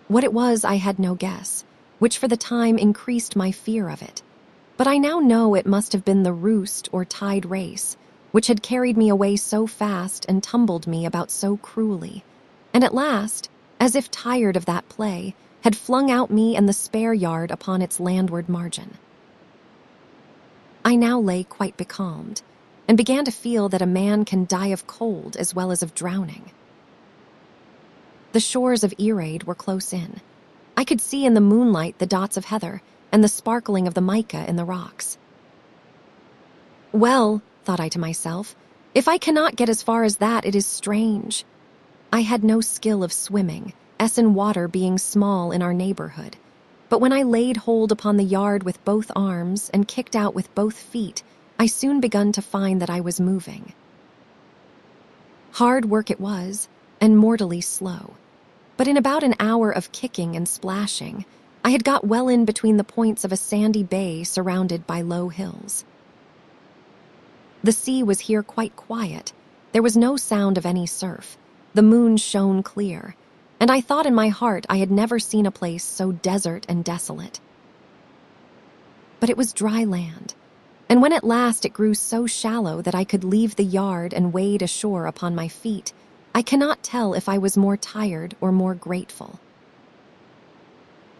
What it was, I had no guess, which for the time increased my fear of it. But I now know it must have been the roost or tide race, which had carried me away so fast and tumbled me about so cruelly, and at last, as if tired of that play, had flung out me and the spare yard upon its landward margin. I now lay quite becalmed, and began to feel that a man can die of cold as well as of drowning. The shores of Earaid were close in. I could see in the moonlight the dots of heather and the sparkling of the mica in the rocks. Well, thought I to myself, if I cannot get as far as that, it is strange. I had no skill of swimming, Essen water being small in our neighborhood, but when I laid hold upon the yard with both arms and kicked out with both feet, I soon begun to find that I was moving. Hard work it was, and mortally slow, but in about an hour of kicking and splashing, I had got well in between the points of a sandy bay surrounded by low hills. The sea was here quite quiet. There was no sound of any surf. The moon shone clear, and I thought in my heart I had never seen a place so desert and desolate. But it was dry land, and when at last it grew so shallow that I could leave the yard and wade ashore upon my feet, I cannot tell if I was more tired or more grateful.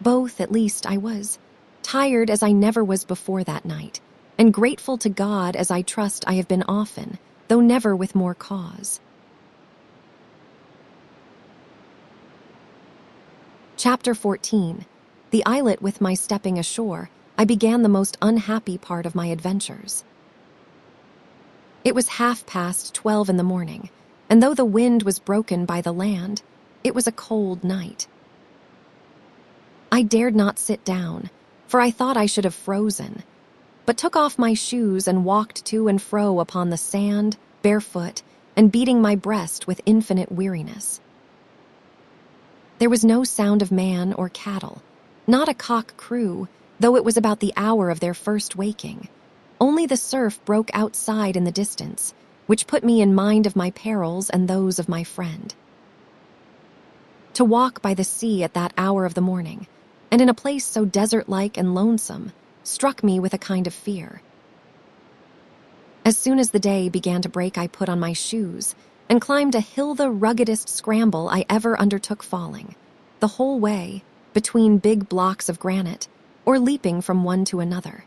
Both, at least, I was, tired as I never was before that night, and grateful to God as I trust I have been often, though never with more cause. Chapter 14. The islet with my stepping ashore, I began the most unhappy part of my adventures. It was 12:30 in the morning, and though the wind was broken by the land, it was a cold night. I dared not sit down, for I thought I should have frozen, but took off my shoes and walked to and fro upon the sand, barefoot, and beating my breast with infinite weariness. There was no sound of man or cattle, not a cock crew, though it was about the hour of their first waking. Only the surf broke outside in the distance, which put me in mind of my perils and those of my friend. To walk by the sea at that hour of the morning, and in a place so desert-like and lonesome, struck me with a kind of fear. As soon as the day began to break, I put on my shoes and climbed a hill, the ruggedest scramble I ever undertook, falling, the whole way, between big blocks of granite, or leaping from one to another.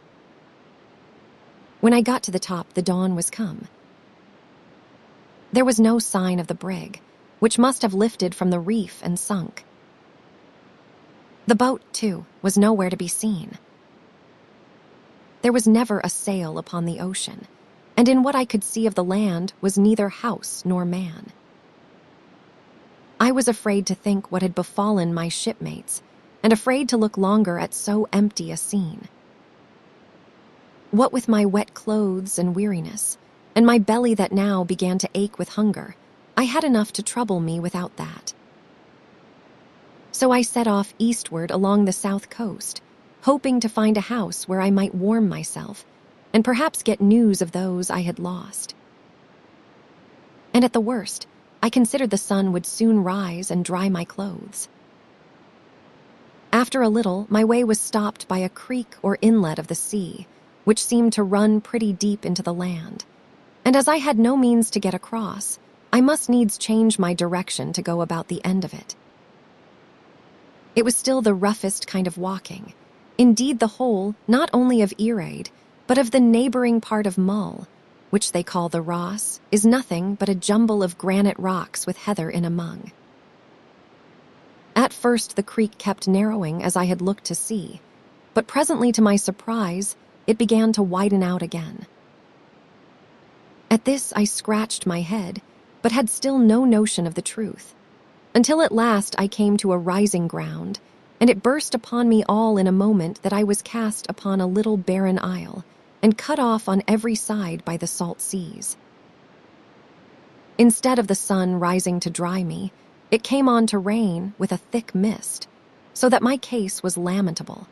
When I got to the top, the dawn was come. There was no sign of the brig, which must have lifted from the reef and sunk. The boat, too, was nowhere to be seen. There was never a sail upon the ocean, and in what I could see of the land was neither house nor man. I was afraid to think what had befallen my shipmates, and afraid to look longer at so empty a scene. What with my wet clothes and weariness, and my belly that now began to ache with hunger, I had enough to trouble me without that. So I set off eastward along the south coast, hoping to find a house where I might warm myself, and perhaps get news of those I had lost. And at the worst, I considered the sun would soon rise and dry my clothes. After a little, my way was stopped by a creek or inlet of the sea, which seemed to run pretty deep into the land, and as I had no means to get across, I must needs change my direction to go about the end of it. It was still the roughest kind of walking. Indeed, the whole, not only of Earaid, but of the neighboring part of Mull, which they call the Ross, is nothing but a jumble of granite rocks with heather in among. At first the creek kept narrowing as I had looked to see, but presently, to my surprise, it began to widen out again. At this I scratched my head, but had still no notion of the truth, until at last I came to a rising ground, and it burst upon me all in a moment that I was cast upon a little barren isle, and cut off on every side by the salt seas. Instead of the sun rising to dry me, it came on to rain with a thick mist, so that my case was lamentable.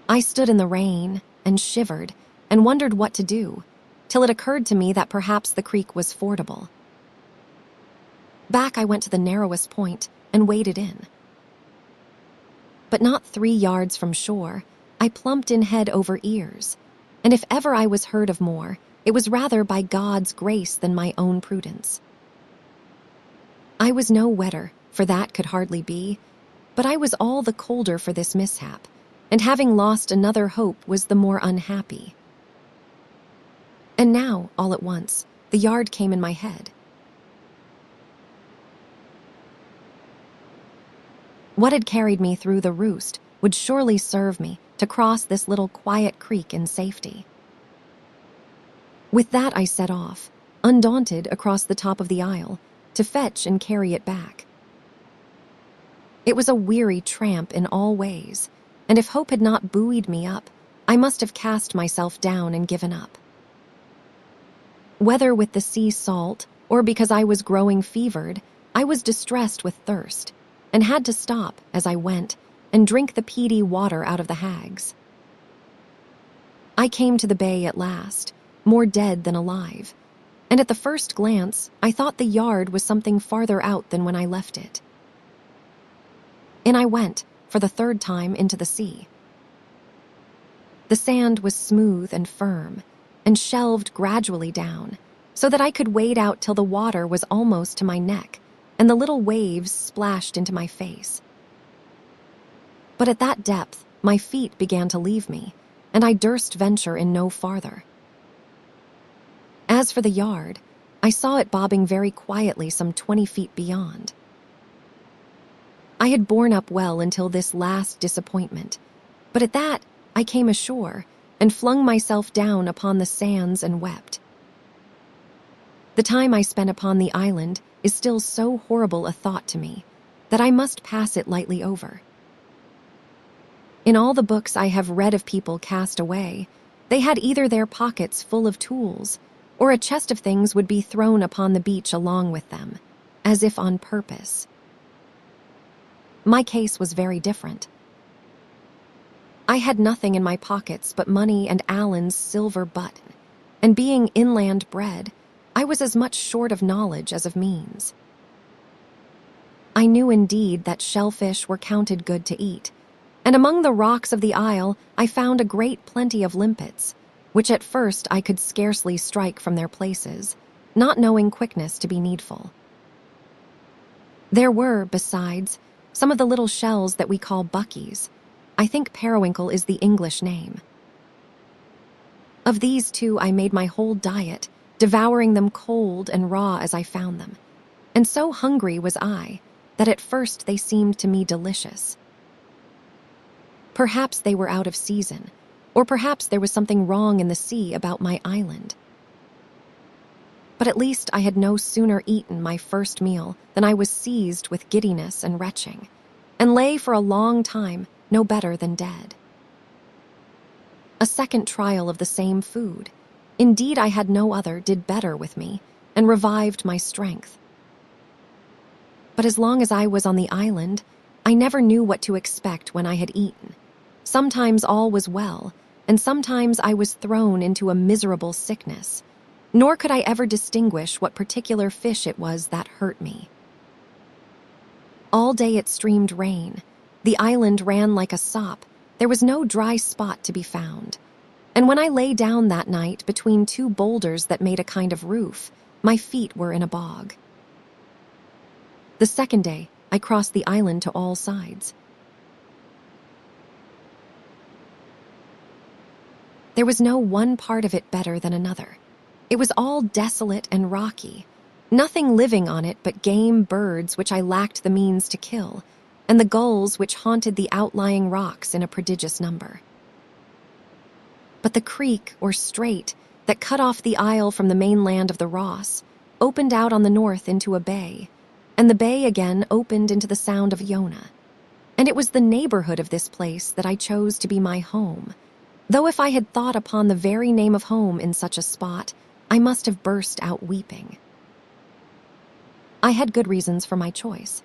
I stood in the rain and shivered and wondered what to do, till it occurred to me that perhaps the creek was fordable. Back I went to the narrowest point and waded in. But not 3 yards from shore, I plumped in head over ears, and if ever I was heard of more, it was rather by God's grace than my own prudence. I was no wetter, for that could hardly be, but I was all the colder for this mishap, and having lost another hope was the more unhappy. And now, all at once, the yard came in my head. What had carried me through the roost would surely serve me to cross this little quiet creek in safety. With that I set off, undaunted, across the top of the isle, to fetch and carry it back. It was a weary tramp in all ways, and if hope had not buoyed me up, I must have cast myself down and given up. Whether with the sea salt, or because I was growing fevered, I was distressed with thirst, and had to stop, as I went, and drink the peaty water out of the hags. I came to the bay at last, more dead than alive, and at the first glance I thought the yard was something farther out than when I left it. In I went, for the 3rd time, into the sea. The sand was smooth and firm, and shelved gradually down, so that I could wade out till the water was almost to my neck, and the little waves splashed into my face. But at that depth my feet began to leave me, and I durst venture in no farther. As for the yard, I saw it bobbing very quietly some 20 feet beyond. I had borne up well until this last disappointment, but at that I came ashore and flung myself down upon the sands and wept. The time I spent upon the island is still so horrible a thought to me that I must pass it lightly over. In all the books I have read of people cast away, they had either their pockets full of tools, or a chest of things would be thrown upon the beach along with them, as if on purpose. My case was very different. I had nothing in my pockets but money and Allen's silver button, and being inland bred, I was as much short of knowledge as of means. I knew indeed that shellfish were counted good to eat, and among the rocks of the isle I found a great plenty of limpets, which at first I could scarcely strike from their places, not knowing quickness to be needful. There were, besides, some of the little shells that we call buckies. I think periwinkle is the English name. Of these too I made my whole diet, devouring them cold and raw as I found them, and so hungry was I that at first they seemed to me delicious. Perhaps they were out of season, or perhaps there was something wrong in the sea about my island. But at least I had no sooner eaten my first meal than I was seized with giddiness and retching, and lay for a long time no better than dead. A second trial of the same food, indeed I had no other, did better with me, and revived my strength. But as long as I was on the island, I never knew what to expect when I had eaten. Sometimes all was well, and sometimes I was thrown into a miserable sickness, nor could I ever distinguish what particular fish it was that hurt me. All day it streamed rain. The island ran like a sop. There was no dry spot to be found. And when I lay down that night between 2 boulders that made a kind of roof, my feet were in a bog. The second day, I I crossed the island to all sides. There was no one part of it better than another. It was all desolate and rocky, nothing living on it but game birds which I lacked the means to kill, and the gulls which haunted the outlying rocks in a prodigious number. But the creek, or strait, that cut off the isle from the mainland of the Ross opened out on the north into a bay, and the bay again opened into the sound of Iona. And it was the neighborhood of this place that I chose to be my home, though if I had thought upon the very name of home in such a spot, I must have burst out weeping. I had good reasons for my choice.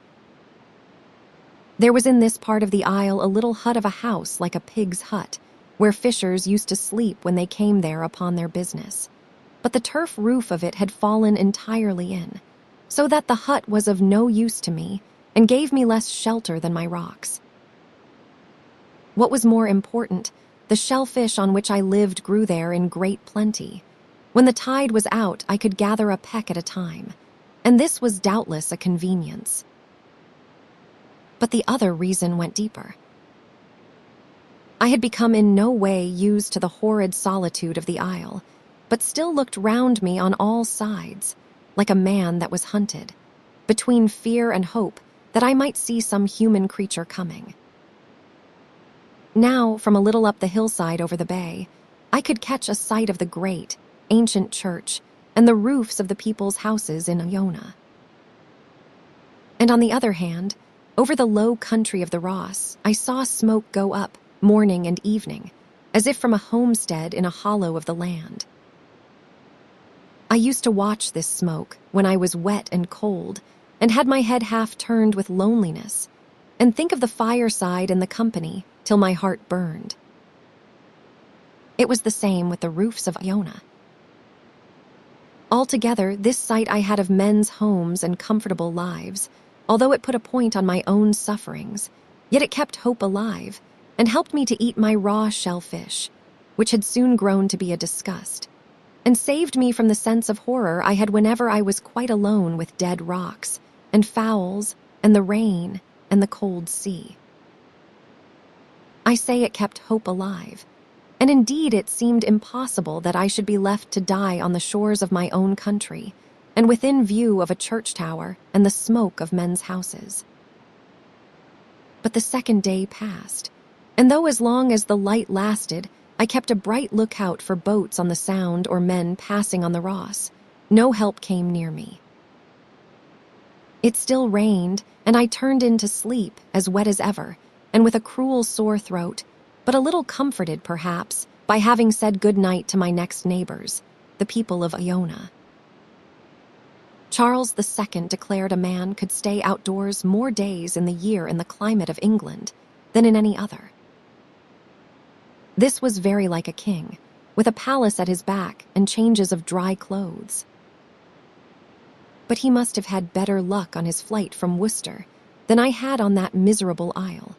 There was in this part of the isle a little hut of a house like a pig's hut, where fishers used to sleep when they came there upon their business. But the turf roof of it had fallen entirely in, so that the hut was of no use to me and gave me less shelter than my rocks. What was more important, the shellfish on which I lived grew there in great plenty. When the tide was out, I could gather a peck at a time, and this was doubtless a convenience. But the other reason went deeper. I had become in no way used to the horrid solitude of the isle, but still looked round me on all sides, like a man that was hunted, between fear and hope that I might see some human creature coming. Now, from a little up the hillside over the bay, I could catch a sight of the great, ancient church and the roofs of the people's houses in Iona. And on the other hand, over the low country of the Ross, I saw smoke go up morning and evening, as if from a homestead in a hollow of the land. I used to watch this smoke when I was wet and cold, and had my head half turned with loneliness, and think of the fireside and the company till my heart burned. It was the same with the roofs of Iona. Altogether, this sight I had of men's homes and comfortable lives, although it put a point on my own sufferings, yet it kept hope alive, and helped me to eat my raw shellfish, which had soon grown to be a disgust, and saved me from the sense of horror I had whenever I was quite alone with dead rocks, and fowls, and the rain, and the cold sea. I say it kept hope alive, and indeed it seemed impossible that I should be left to die on the shores of my own country, and within view of a church tower and the smoke of men's houses. But the second day passed, and though as long as the light lasted, I kept a bright lookout for boats on the Sound or men passing on the Ross, no help came near me. It still rained, and I turned in to sleep, as wet as ever, and with a cruel sore throat, but a little comforted, perhaps, by having said good night to my next neighbors, the people of Iona. Charles II declared a man could stay outdoors more days in the year in the climate of England than in any other. This was very like a king, with a palace at his back and changes of dry clothes. But he must have had better luck on his flight from Worcester than I had on that miserable isle.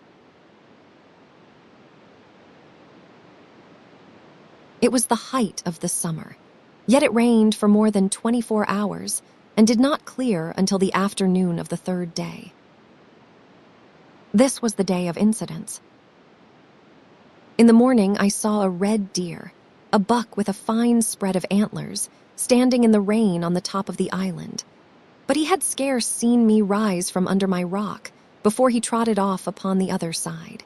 It was the height of the summer, yet it rained for more than 24 hours and did not clear until the afternoon of the third day. This was the day of incidents. In the morning, I saw a red deer, a buck with a fine spread of antlers, standing in the rain on the top of the island. But he had scarce seen me rise from under my rock before he trotted off upon the other side.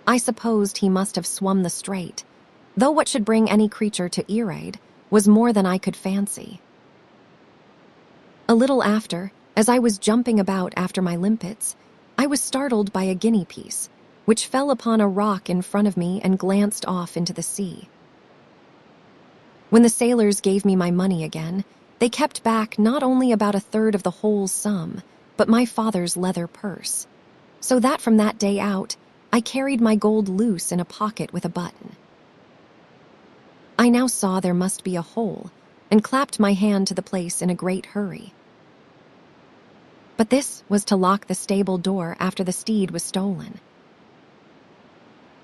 I supposed he must have swum the strait, though what should bring any creature to Earaid was more than I could fancy. A little after, as I was jumping about after my limpets, I was startled by a guinea piece, which fell upon a rock in front of me and glanced off into the sea. When the sailors gave me my money again, they kept back not only about a third of the whole sum, but my father's leather purse, so that from that day out, I carried my gold loose in a pocket with a button. I now saw there must be a hole, and clapped my hand to the place in a great hurry. But this was to lock the stable door after the steed was stolen.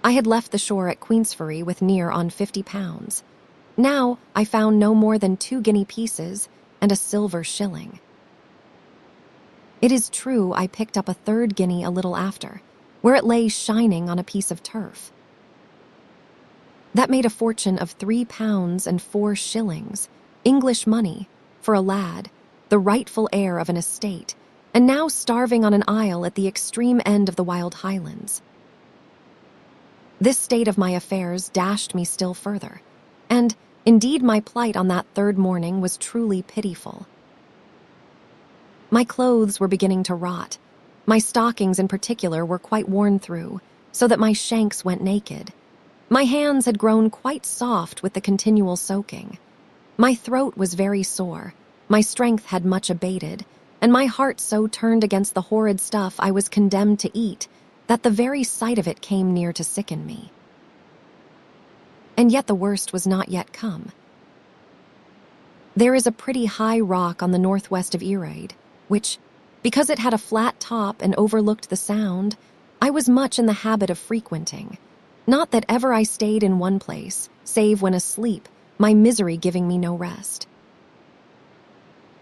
I had left the shore at Queensferry with near on £50. Now I found no more than 2 guinea pieces and a silver shilling. It is true I picked up a third guinea a little after, where it lay shining on a piece of turf. That made a fortune of £3 and 4 shillings, English money, for a lad, the rightful heir of an estate, and now starving on an isle at the extreme end of the wild highlands. This state of my affairs dashed me still further, and, indeed, my plight on that third morning was truly pitiful. My clothes were beginning to rot. My stockings in particular were quite worn through, so that my shanks went naked. My hands had grown quite soft with the continual soaking. My throat was very sore, my strength had much abated, and my heart so turned against the horrid stuff I was condemned to eat that the very sight of it came near to sicken me. And yet the worst was not yet come. There is a pretty high rock on the northwest of Earaid, which, because it had a flat top and overlooked the sound, I was much in the habit of frequenting. Not that ever I stayed in one place, save when asleep, my misery giving me no rest.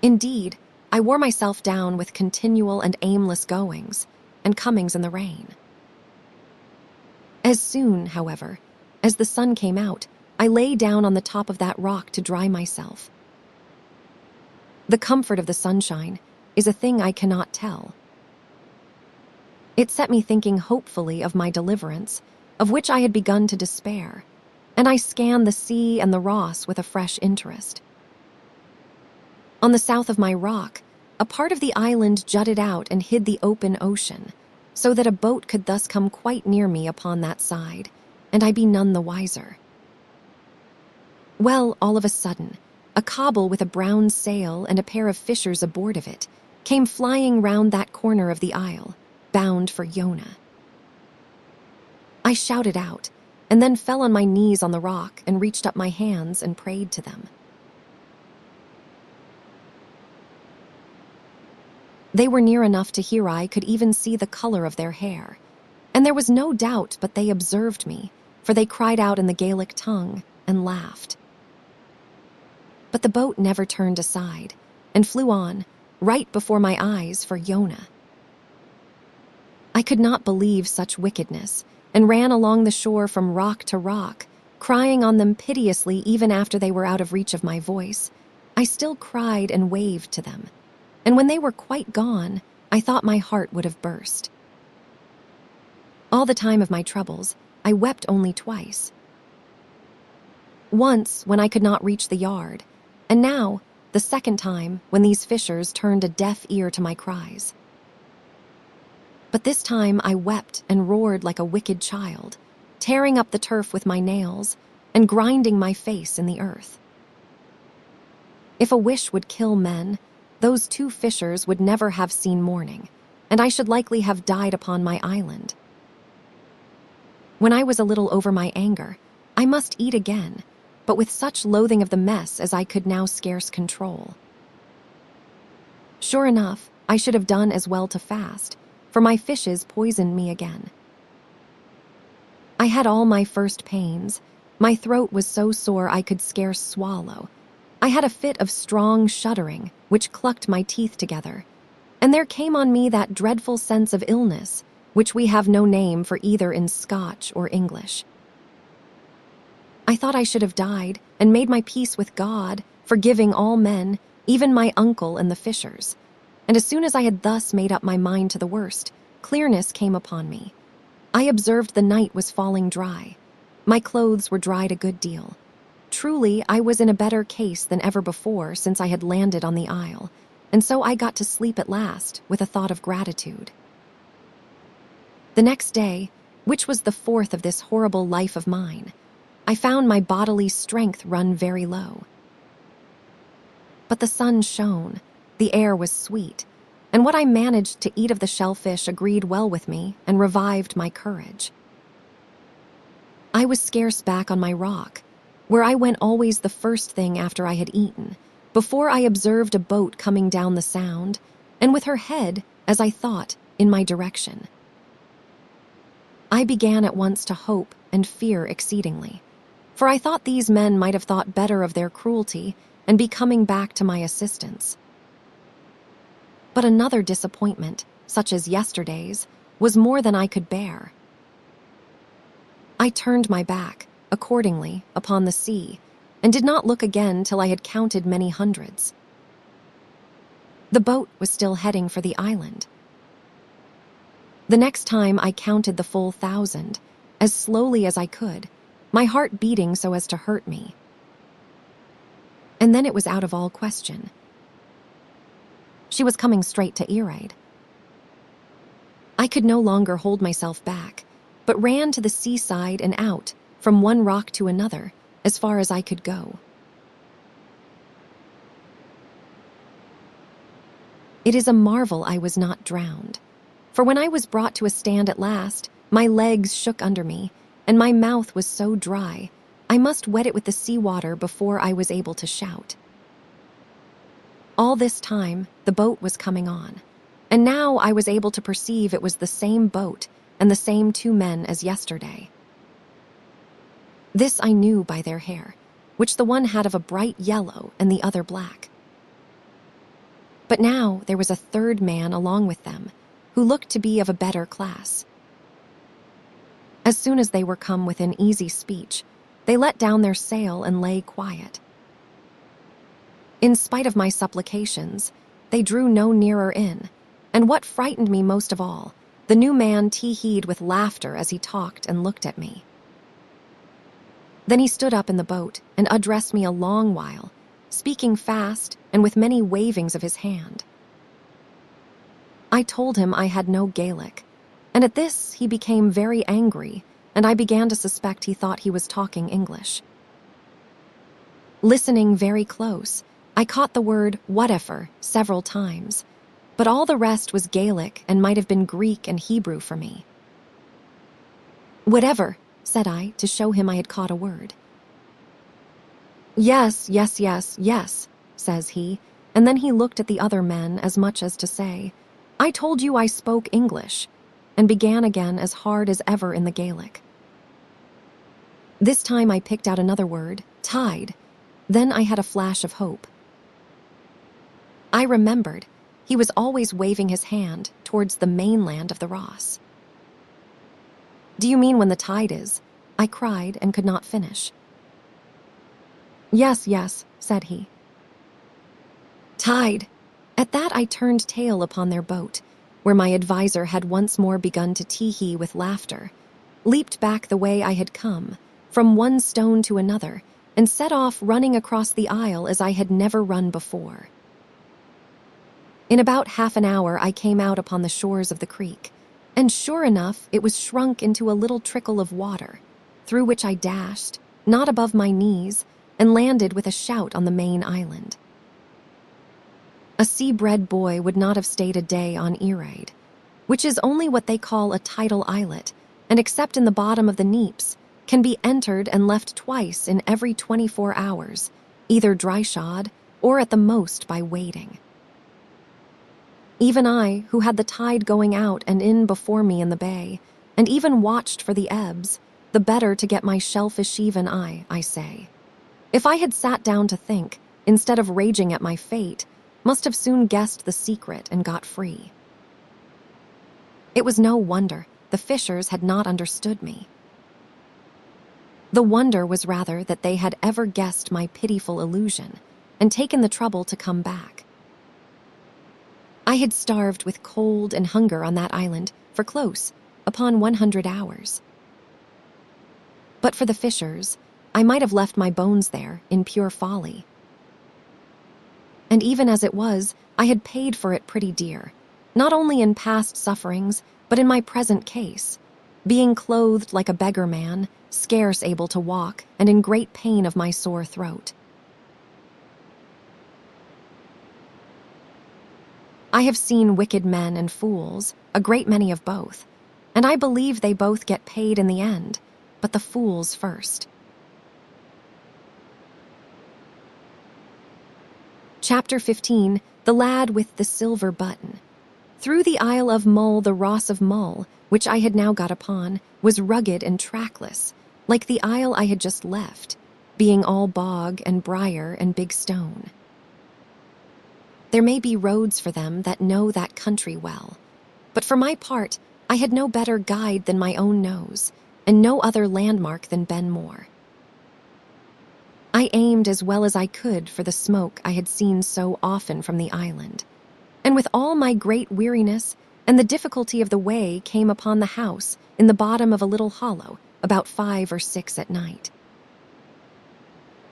Indeed, I wore myself down with continual and aimless goings and comings in the rain. As soon, however, as the sun came out, I lay down on the top of that rock to dry myself. The comfort of the sunshine is a thing I cannot tell. It set me thinking hopefully of my deliverance, of which I had begun to despair, and I scanned the sea and the Ross with a fresh interest. On the south of my rock, a part of the island jutted out and hid the open ocean, so that a boat could thus come quite near me upon that side, and I be none the wiser. Well, all of a sudden, a cobble with a brown sail and a pair of fishers aboard of it came flying round that corner of the isle, bound for Iona. I shouted out, and then fell on my knees on the rock and reached up my hands and prayed to them. They were near enough to hear I could even see the color of their hair, and there was no doubt but they observed me, for they cried out in the Gaelic tongue and laughed. But the boat never turned aside, and flew on, right before my eyes, for Iona. I could not believe such wickedness, and ran along the shore from rock to rock, crying on them piteously even after they were out of reach of my voice. I still cried and waved to them, and when they were quite gone, I thought my heart would have burst. All the time of my troubles, I wept only twice. Once, when I could not reach the yard, and now, the second time, when these fishers turned a deaf ear to my cries. But this time I wept and roared like a wicked child, tearing up the turf with my nails and grinding my face in the earth. If a wish would kill men, those two fishers would never have seen morning, and I should likely have died upon my island. When I was a little over my anger, I must eat again, but with such loathing of the mess as I could now scarce control. Sure enough, I should have done as well to fast, for my fishes poisoned me again. I had all my first pains. My throat was so sore I could scarce swallow. I had a fit of strong shuddering, which clucked my teeth together, and there came on me that dreadful sense of illness, which we have no name for either in Scotch or English. I thought I should have died, and made my peace with God, forgiving all men, even my uncle and the fishers. And as soon as I had thus made up my mind to the worst, clearness came upon me. I observed the night was falling dry. My clothes were dried a good deal. Truly, I was in a better case than ever before since I had landed on the isle, and so I got to sleep at last with a thought of gratitude. The next day, which was the fourth of this horrible life of mine, I found my bodily strength run very low. But the sun shone, the air was sweet, and what I managed to eat of the shellfish agreed well with me and revived my courage. I was scarce back on my rock, where I went always the first thing after I had eaten, before I observed a boat coming down the sound, and with her head, as I thought, in my direction. I began at once to hope and fear exceedingly, for I thought these men might have thought better of their cruelty and be coming back to my assistance. But another disappointment, such as yesterday's, was more than I could bear. I turned my back, accordingly, upon the sea, and did not look again till I had counted many hundreds. The boat was still heading for the island. The next time I counted the full 1,000, as slowly as I could, my heart beating so as to hurt me. And then it was out of all question. She was coming straight to Iraid. I could no longer hold myself back, but ran to the seaside and out, from one rock to another, as far as I could go. It is a marvel I was not drowned, for when I was brought to a stand at last, my legs shook under me, and my mouth was so dry, I must wet it with the seawater before I was able to shout. All this time, the boat was coming on, and now I was able to perceive it was the same boat and the same 2 men as yesterday. This I knew by their hair, which the one had of a bright yellow and the other black. But now there was a 3rd man along with them, who looked to be of a better class. As soon as they were come within easy speech, they let down their sail and lay quiet. In spite of my supplications, they drew no nearer in, and what frightened me most of all, the new man tee-heed with laughter as he talked and looked at me. Then he stood up in the boat and addressed me a long while, speaking fast and with many wavings of his hand. I told him I had no Gaelic, and at this he became very angry, and I began to suspect he thought he was talking English. Listening very close, I caught the word whatever several times, but all the rest was Gaelic and might have been Greek and Hebrew for me. Whatever, said I, to show him I had caught a word. Yes, yes, yes, yes, says he, and then he looked at the other men as much as to say, I told you I spoke English, and began again as hard as ever in the Gaelic. This time I picked out another word, tide. Then I had a flash of hope. I remembered he was always waving his hand towards the mainland of the Ross. Do you mean when the tide is? I cried and could not finish. Yes, yes, said he. Tide. At that I turned tail upon their boat, where my adviser had once more begun to tee-hee with laughter, leaped back the way I had come, from one stone to another, and set off running across the isle as I had never run before. In about half an hour I came out upon the shores of the creek, and sure enough it was shrunk into a little trickle of water, through which I dashed, not above my knees, and landed with a shout on the main island. A sea-bred boy would not have stayed a day on Iraid, which is only what they call a tidal islet, and except in the bottom of the neaps, can be entered and left twice in every 24 hours, either dry-shod or at the most by wading. Even I, who had the tide going out and in before me in the bay, and even watched for the ebbs, the better to get my shellfish even I say. If I had sat down to think, instead of raging at my fate, must have soon guessed the secret and got free. It was no wonder the fishers had not understood me. The wonder was rather that they had ever guessed my pitiful illusion and taken the trouble to come back. I had starved with cold and hunger on that island for close upon 100 hours. But for the fishers, I might have left my bones there in pure folly. And even as it was, I had paid for it pretty dear, not only in past sufferings, but in my present case, being clothed like a beggar man, scarce able to walk, and in great pain of my sore throat. I have seen wicked men and fools, a great many of both, and I believe they both get paid in the end, but the fools first. Chapter 15, The Lad with the Silver Button. Through the Isle of Mull, the Ross of Mull, which I had now got upon, was rugged and trackless, like the isle I had just left, being all bog and briar and big stone. There may be roads for them that know that country well. But for my part, I had no better guide than my own nose, and no other landmark than Ben Moor. I aimed as well as I could for the smoke I had seen so often from the island, and with all my great weariness and the difficulty of the way came upon the house in the bottom of a little hollow about 5 or 6 at night.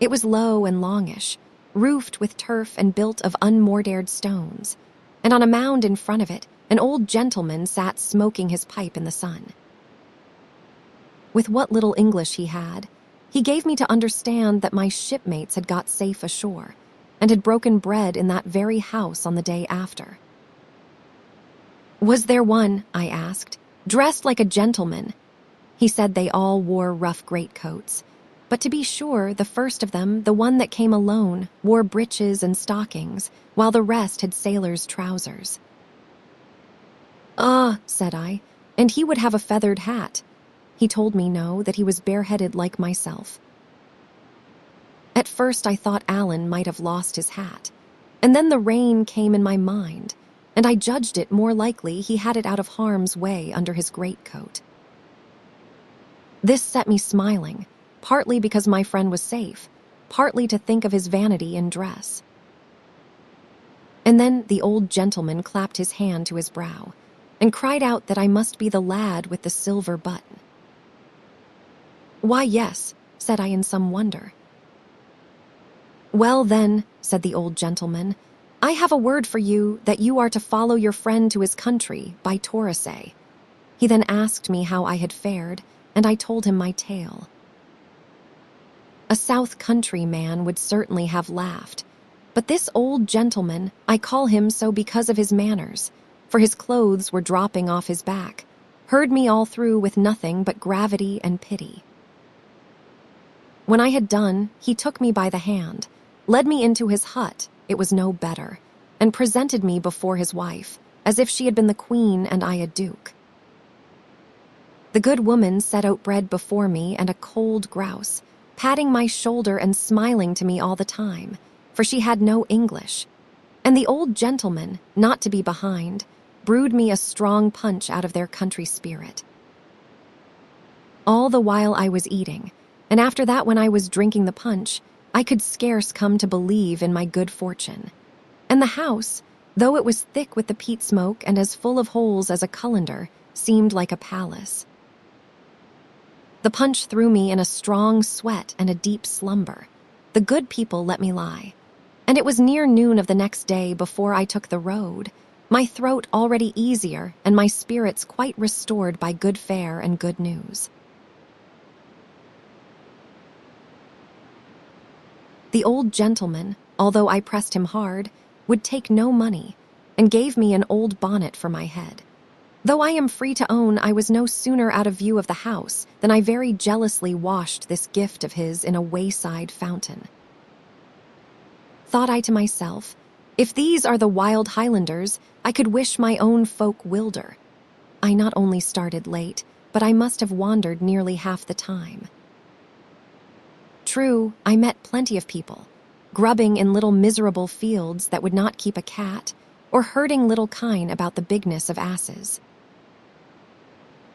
It was low and longish, roofed with turf and built of unmortared stones, and on a mound in front of it, an old gentleman sat smoking his pipe in the sun. With what little English he had, he gave me to understand that my shipmates had got safe ashore and had broken bread in that very house on the day after. Was there one, I asked, dressed like a gentleman? He said they all wore rough greatcoats, but to be sure, the first of them, the one that came alone, wore breeches and stockings, while the rest had sailors' trousers. Ah, said I, and he would have a feathered hat. He told me no, that he was bareheaded like myself. At first I thought Alan might have lost his hat, and then the rain came in my mind, and I judged it more likely he had it out of harm's way under his greatcoat. This set me smiling, partly because my friend was safe, partly to think of his vanity in dress. And then the old gentleman clapped his hand to his brow and cried out that I must be the lad with the silver button. Why, yes, said I in some wonder. Well then, said the old gentleman, I have a word for you that you are to follow your friend to his country by Torresay. He then asked me how I had fared, and I told him my tale. A South Country man would certainly have laughed, but this old gentleman, I call him so because of his manners, for his clothes were dropping off his back, heard me all through with nothing but gravity and pity. When I had done, he took me by the hand, led me into his hut, it was no better, and presented me before his wife, as if she had been the queen and I a duke. The good woman set out bread before me and a cold grouse, patting my shoulder and smiling to me all the time, for she had no English. And the old gentleman, not to be behind, brewed me a strong punch out of their country spirit. All the while I was eating, and after that when I was drinking the punch, I could scarce come to believe in my good fortune. And the house, though it was thick with the peat smoke and as full of holes as a colander, seemed like a palace. The punch threw me in a strong sweat and a deep slumber. The good people let me lie. And it was near noon of the next day before I took the road, my throat already easier and my spirits quite restored by good fare and good news. The old gentleman, although I pressed him hard, would take no money, and gave me an old bonnet for my head. Though I am free to own I was no sooner out of view of the house than I very jealously washed this gift of his in a wayside fountain. Thought I to myself, if these are the wild Highlanders, I could wish my own folk wilder. I not only started late, but I must have wandered nearly half the time. True, I met plenty of people, grubbing in little miserable fields that would not keep a cat, or herding little kine about the bigness of asses.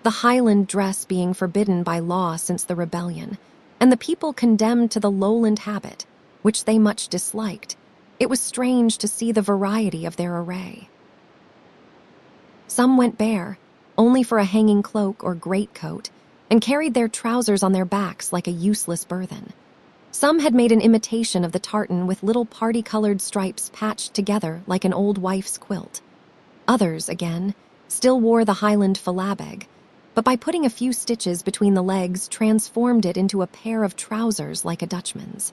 The Highland dress being forbidden by law since the rebellion, and the people condemned to the lowland habit, which they much disliked, it was strange to see the variety of their array. Some went bare, only for a hanging cloak or greatcoat, and carried their trousers on their backs like a useless burthen. Some had made an imitation of the tartan with little party-colored stripes patched together like an old wife's quilt. Others, again, still wore the Highland philabeg, but by putting a few stitches between the legs transformed it into a pair of trousers like a Dutchman's.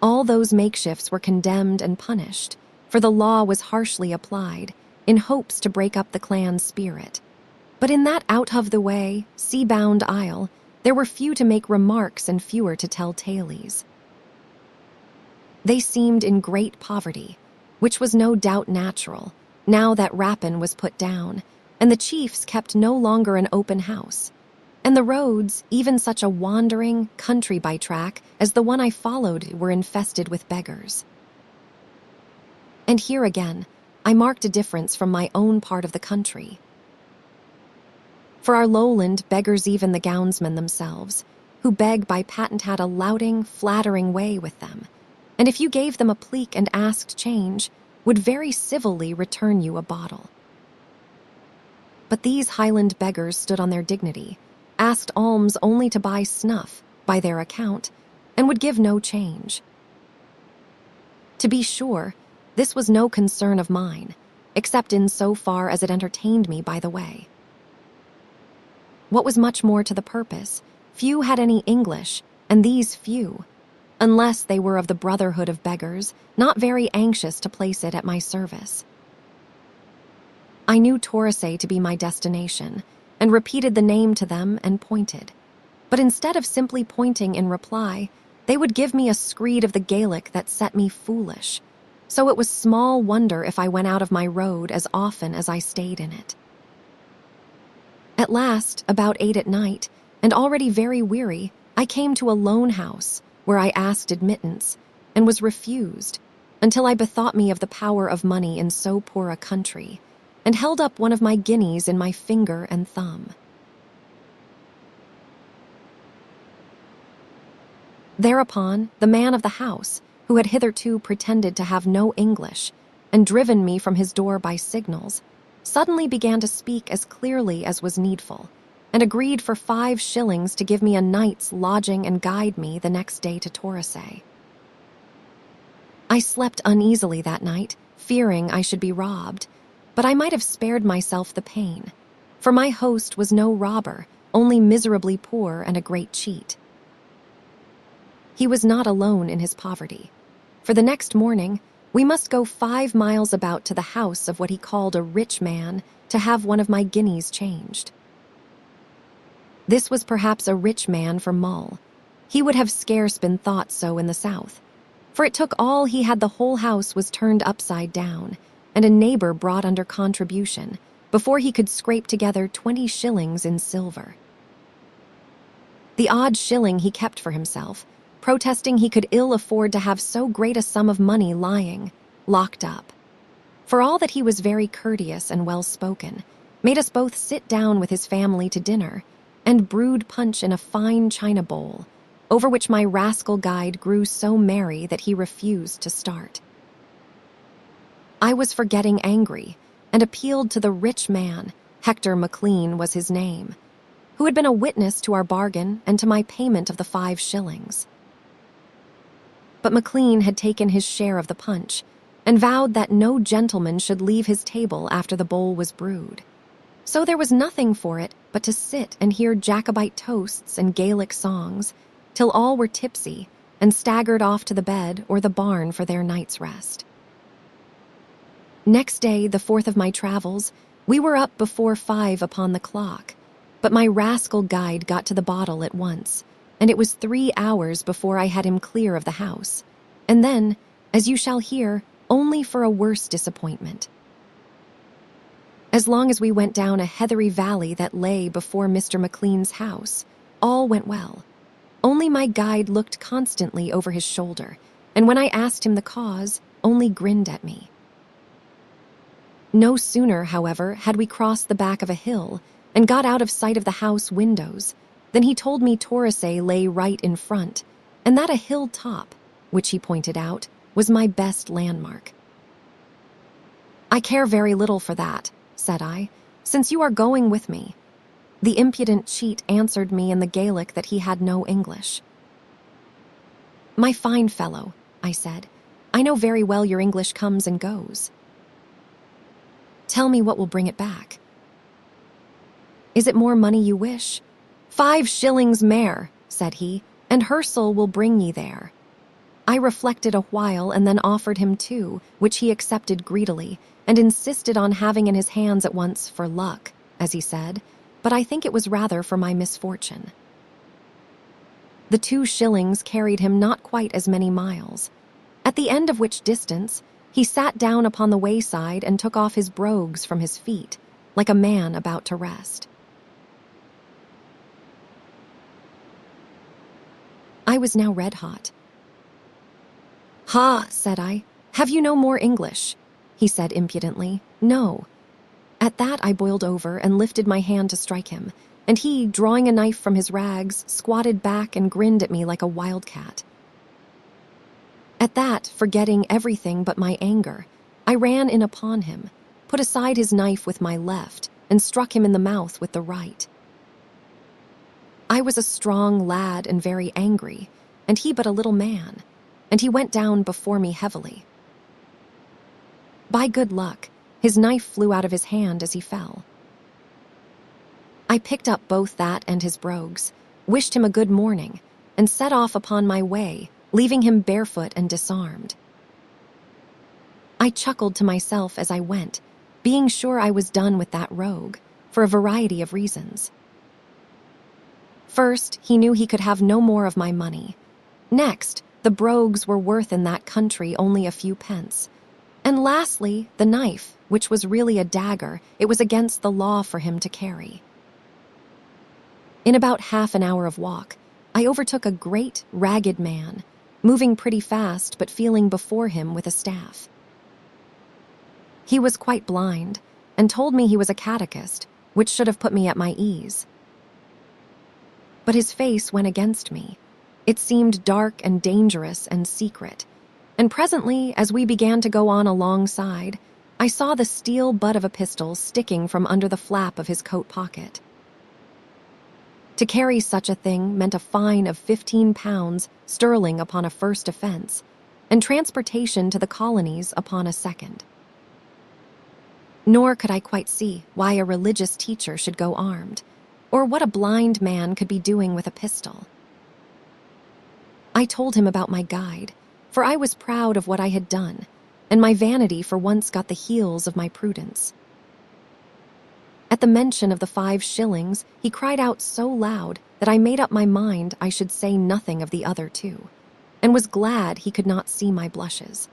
All those makeshifts were condemned and punished, for the law was harshly applied, in hopes to break up the clan's spirit. But in that out-of-the-way, sea-bound isle, there were few to make remarks and fewer to tell tales. They seemed in great poverty, which was no doubt natural, now that rapine was put down, and the chiefs kept no longer an open house, and the roads, even such a wandering, country by track as the one I followed, were infested with beggars. And here again, I marked a difference from my own part of the country. For our lowland beggars even the gownsmen themselves, who beg by patent had a louting, flattering way with them, and if you gave them a pleak and asked change, would very civilly return you a bottle. But these Highland beggars stood on their dignity, asked alms only to buy snuff, by their account, and would give no change. To be sure, this was no concern of mine, except in so far as it entertained me by the way. What was much more to the purpose, few had any English, and these few, unless they were of the brotherhood of beggars, not very anxious to place it at my service. I knew Torresay to be my destination, and repeated the name to them and pointed. But instead of simply pointing in reply, they would give me a screed of the Gaelic that set me foolish, so it was small wonder if I went out of my road as often as I stayed in it. At last, about 8 at night, and already very weary, I came to a lone house, where I asked admittance, and was refused, until I bethought me of the power of money in so poor a country, and held up one of my guineas in my finger and thumb. Thereupon, the man of the house, who had hitherto pretended to have no English, and driven me from his door by signals, suddenly began to speak as clearly as was needful, and agreed for 5 shillings to give me a night's lodging and guide me the next day to Torresay. I slept uneasily that night, fearing I should be robbed, but I might have spared myself the pain, for my host was no robber, only miserably poor and a great cheat. He was not alone in his poverty, for the next morning we must go 5 miles about to the house of what he called a rich man to have one of my guineas changed. This was perhaps a rich man for Mull. He would have scarce been thought so in the south, for it took all he had. The whole house was turned upside down, and a neighbor brought under contribution, before he could scrape together 20 shillings in silver. The odd shilling he kept for himself, protesting he could ill afford to have so great a sum of money lying, locked up. For all that he was very courteous and well-spoken, made us both sit down with his family to dinner, and brewed punch in a fine china bowl, over which my rascal guide grew so merry that he refused to start. I was for getting angry, and appealed to the rich man, Hector McLean was his name, who had been a witness to our bargain and to my payment of the 5 shillings. But McLean had taken his share of the punch, and vowed that no gentleman should leave his table after the bowl was brewed. So there was nothing for it but to sit and hear Jacobite toasts and Gaelic songs, till all were tipsy, and staggered off to the bed or the barn for their night's rest. Next day, the 4th of my travels, we were up before 5 upon the clock, but my rascal guide got to the bottle at once, and it was 3 hours before I had him clear of the house, and then, as you shall hear, only for a worse disappointment. As long as we went down a heathery valley that lay before Mr. McLean's house, all went well. Only my guide looked constantly over his shoulder, and when I asked him the cause, only grinned at me. No sooner, however, had we crossed the back of a hill and got out of sight of the house windows than he told me Torresay lay right in front, and that a hill top, which he pointed out, was my best landmark. "I care very little for that," said I, "since you are going with me." The impudent cheat answered me in the Gaelic that he had no English. "My fine fellow," I said, "I know very well your English comes and goes. Tell me what will bring it back. Is it more money you wish?" "5 shillings mair," said he, "and Hersel will bring ye there." I reflected a while and then offered him 2, which he accepted greedily, and insisted on having in his hands at once for luck, as he said, but I think it was rather for my misfortune. The 2 shillings carried him not quite as many miles, at the end of which distance he sat down upon the wayside and took off his brogues from his feet, like a man about to rest. I was now red-hot. "Ha," said I, "Have you no more English?" he said impudently. "No." At that I boiled over and lifted my hand to strike him, and he, drawing a knife from his rags, squatted back and grinned at me like a wildcat. At that, forgetting everything but my anger, I ran in upon him, put aside his knife with my left, and struck him in the mouth with the right. I was a strong lad and very angry, and he but a little man, and he went down before me heavily. By good luck, his knife flew out of his hand as he fell. I picked up both that and his brogues, wished him a good morning, and set off upon my way, leaving him barefoot and disarmed. I chuckled to myself as I went, being sure I was done with that rogue, for a variety of reasons. First, he knew he could have no more of my money. Next, the brogues were worth in that country only a few pence. And lastly, the knife, which was really a dagger, it was against the law for him to carry. In about half an hour of walk, I overtook a great, ragged man, moving pretty fast but feeling before him with a staff. He was quite blind, and told me he was a catechist, which should have put me at my ease. But his face went against me. It seemed dark and dangerous and secret, and presently, as we began to go on alongside, I saw the steel butt of a pistol sticking from under the flap of his coat pocket. To carry such a thing meant a fine of 15 pounds sterling upon a first offense, and transportation to the colonies upon a second. Nor could I quite see why a religious teacher should go armed, or what a blind man could be doing with a pistol. I told him about my guide, for I was proud of what I had done, and my vanity for once got the heels of my prudence. At the mention of the 5 shillings, he cried out so loud that I made up my mind I should say nothing of the other 2, and was glad he could not see my blushes.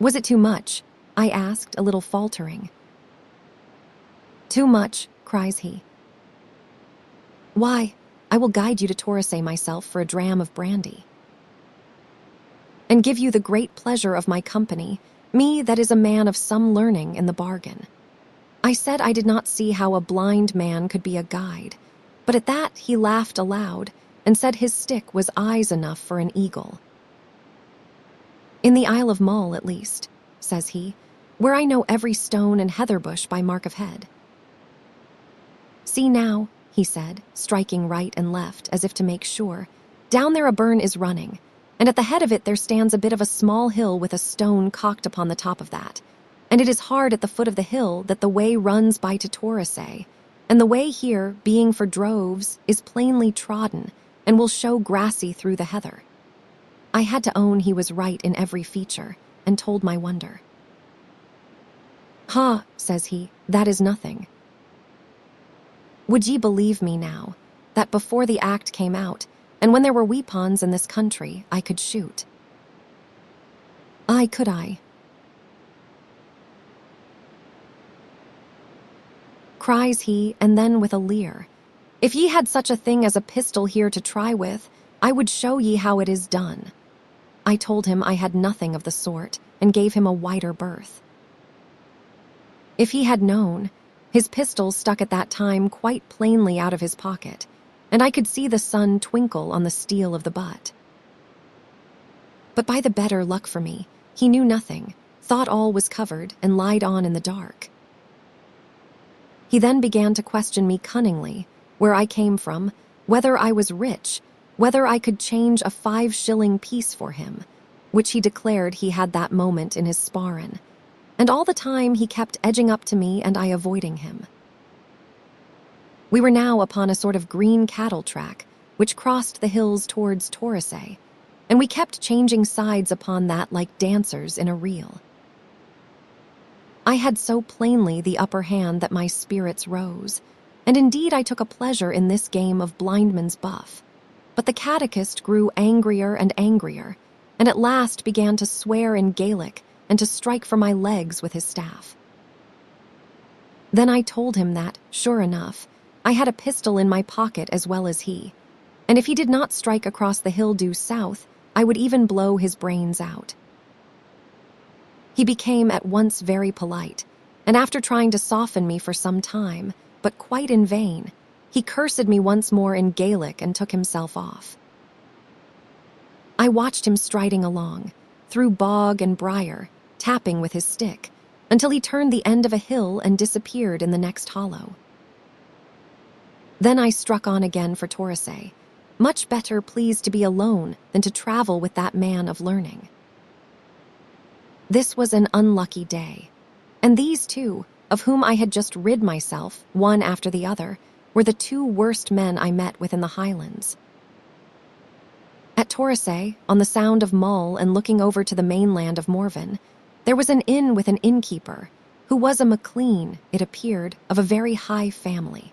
"Was it too much?" I asked, a little faltering. "Too much," cries he. "Why, I will guide you to Torresay myself for a dram of brandy, and give you the great pleasure of my company, me that is a man of some learning in the bargain." I said I did not see how a blind man could be a guide, but at that he laughed aloud and said his stick was eyes enough for an eagle. "In the Isle of Mull, at least," says he, "where I know every stone and heather bush by mark of head. See now," he said, striking right and left as if to make sure, "down there a burn is running, and at the head of it there stands a bit of a small hill with a stone cocked upon the top of that, and it is hard at the foot of the hill that the way runs by to Torresay, and the way here, being for droves, is plainly trodden, and will show grassy through the heather." I had to own he was right in every feature, and told my wonder. "Ha," says he, "that is nothing. Would ye believe me now, that before the act came out, and when there were weapons in this country, I could shoot? Aye, could I. Cries he, and then with a leer, "If ye had such a thing as a pistol here to try with, I would show ye how it is done." I told him I had nothing of the sort, and gave him a wider berth. If he had known, his pistol stuck at that time quite plainly out of his pocket, and I could see the sun twinkle on the steel of the butt. But by the better luck for me, he knew nothing, thought all was covered, and lied on in the dark. He then began to question me cunningly, where I came from, whether I was rich, whether I could change a 5-shilling piece for him, which he declared he had that moment in his sparrin, and all the time he kept edging up to me and I avoiding him. We were now upon a sort of green cattle track, which crossed the hills towards Torresay, and we kept changing sides upon that like dancers in a reel. I had so plainly the upper hand that my spirits rose, and indeed I took a pleasure in this game of blindman's buff. But the catechist grew angrier and angrier, and at last began to swear in Gaelic and to strike for my legs with his staff. Then I told him that, sure enough, I had a pistol in my pocket as well as he, and if he did not strike across the hill due south, I would even blow his brains out. He became at once very polite, and after trying to soften me for some time, but quite in vain, he cursed me once more in Gaelic and took himself off. I watched him striding along, through bog and briar, tapping with his stick, until he turned the end of a hill and disappeared in the next hollow. Then I struck on again for Torresay, much better pleased to be alone than to travel with that man of learning. This was an unlucky day, and these two, of whom I had just rid myself, one after the other, were the two worst men I met with in the Highlands. At Torresay, on the Sound of Mull and looking over to the mainland of Morven, there was an inn with an innkeeper, who was a MacLean, it appeared, of a very high family.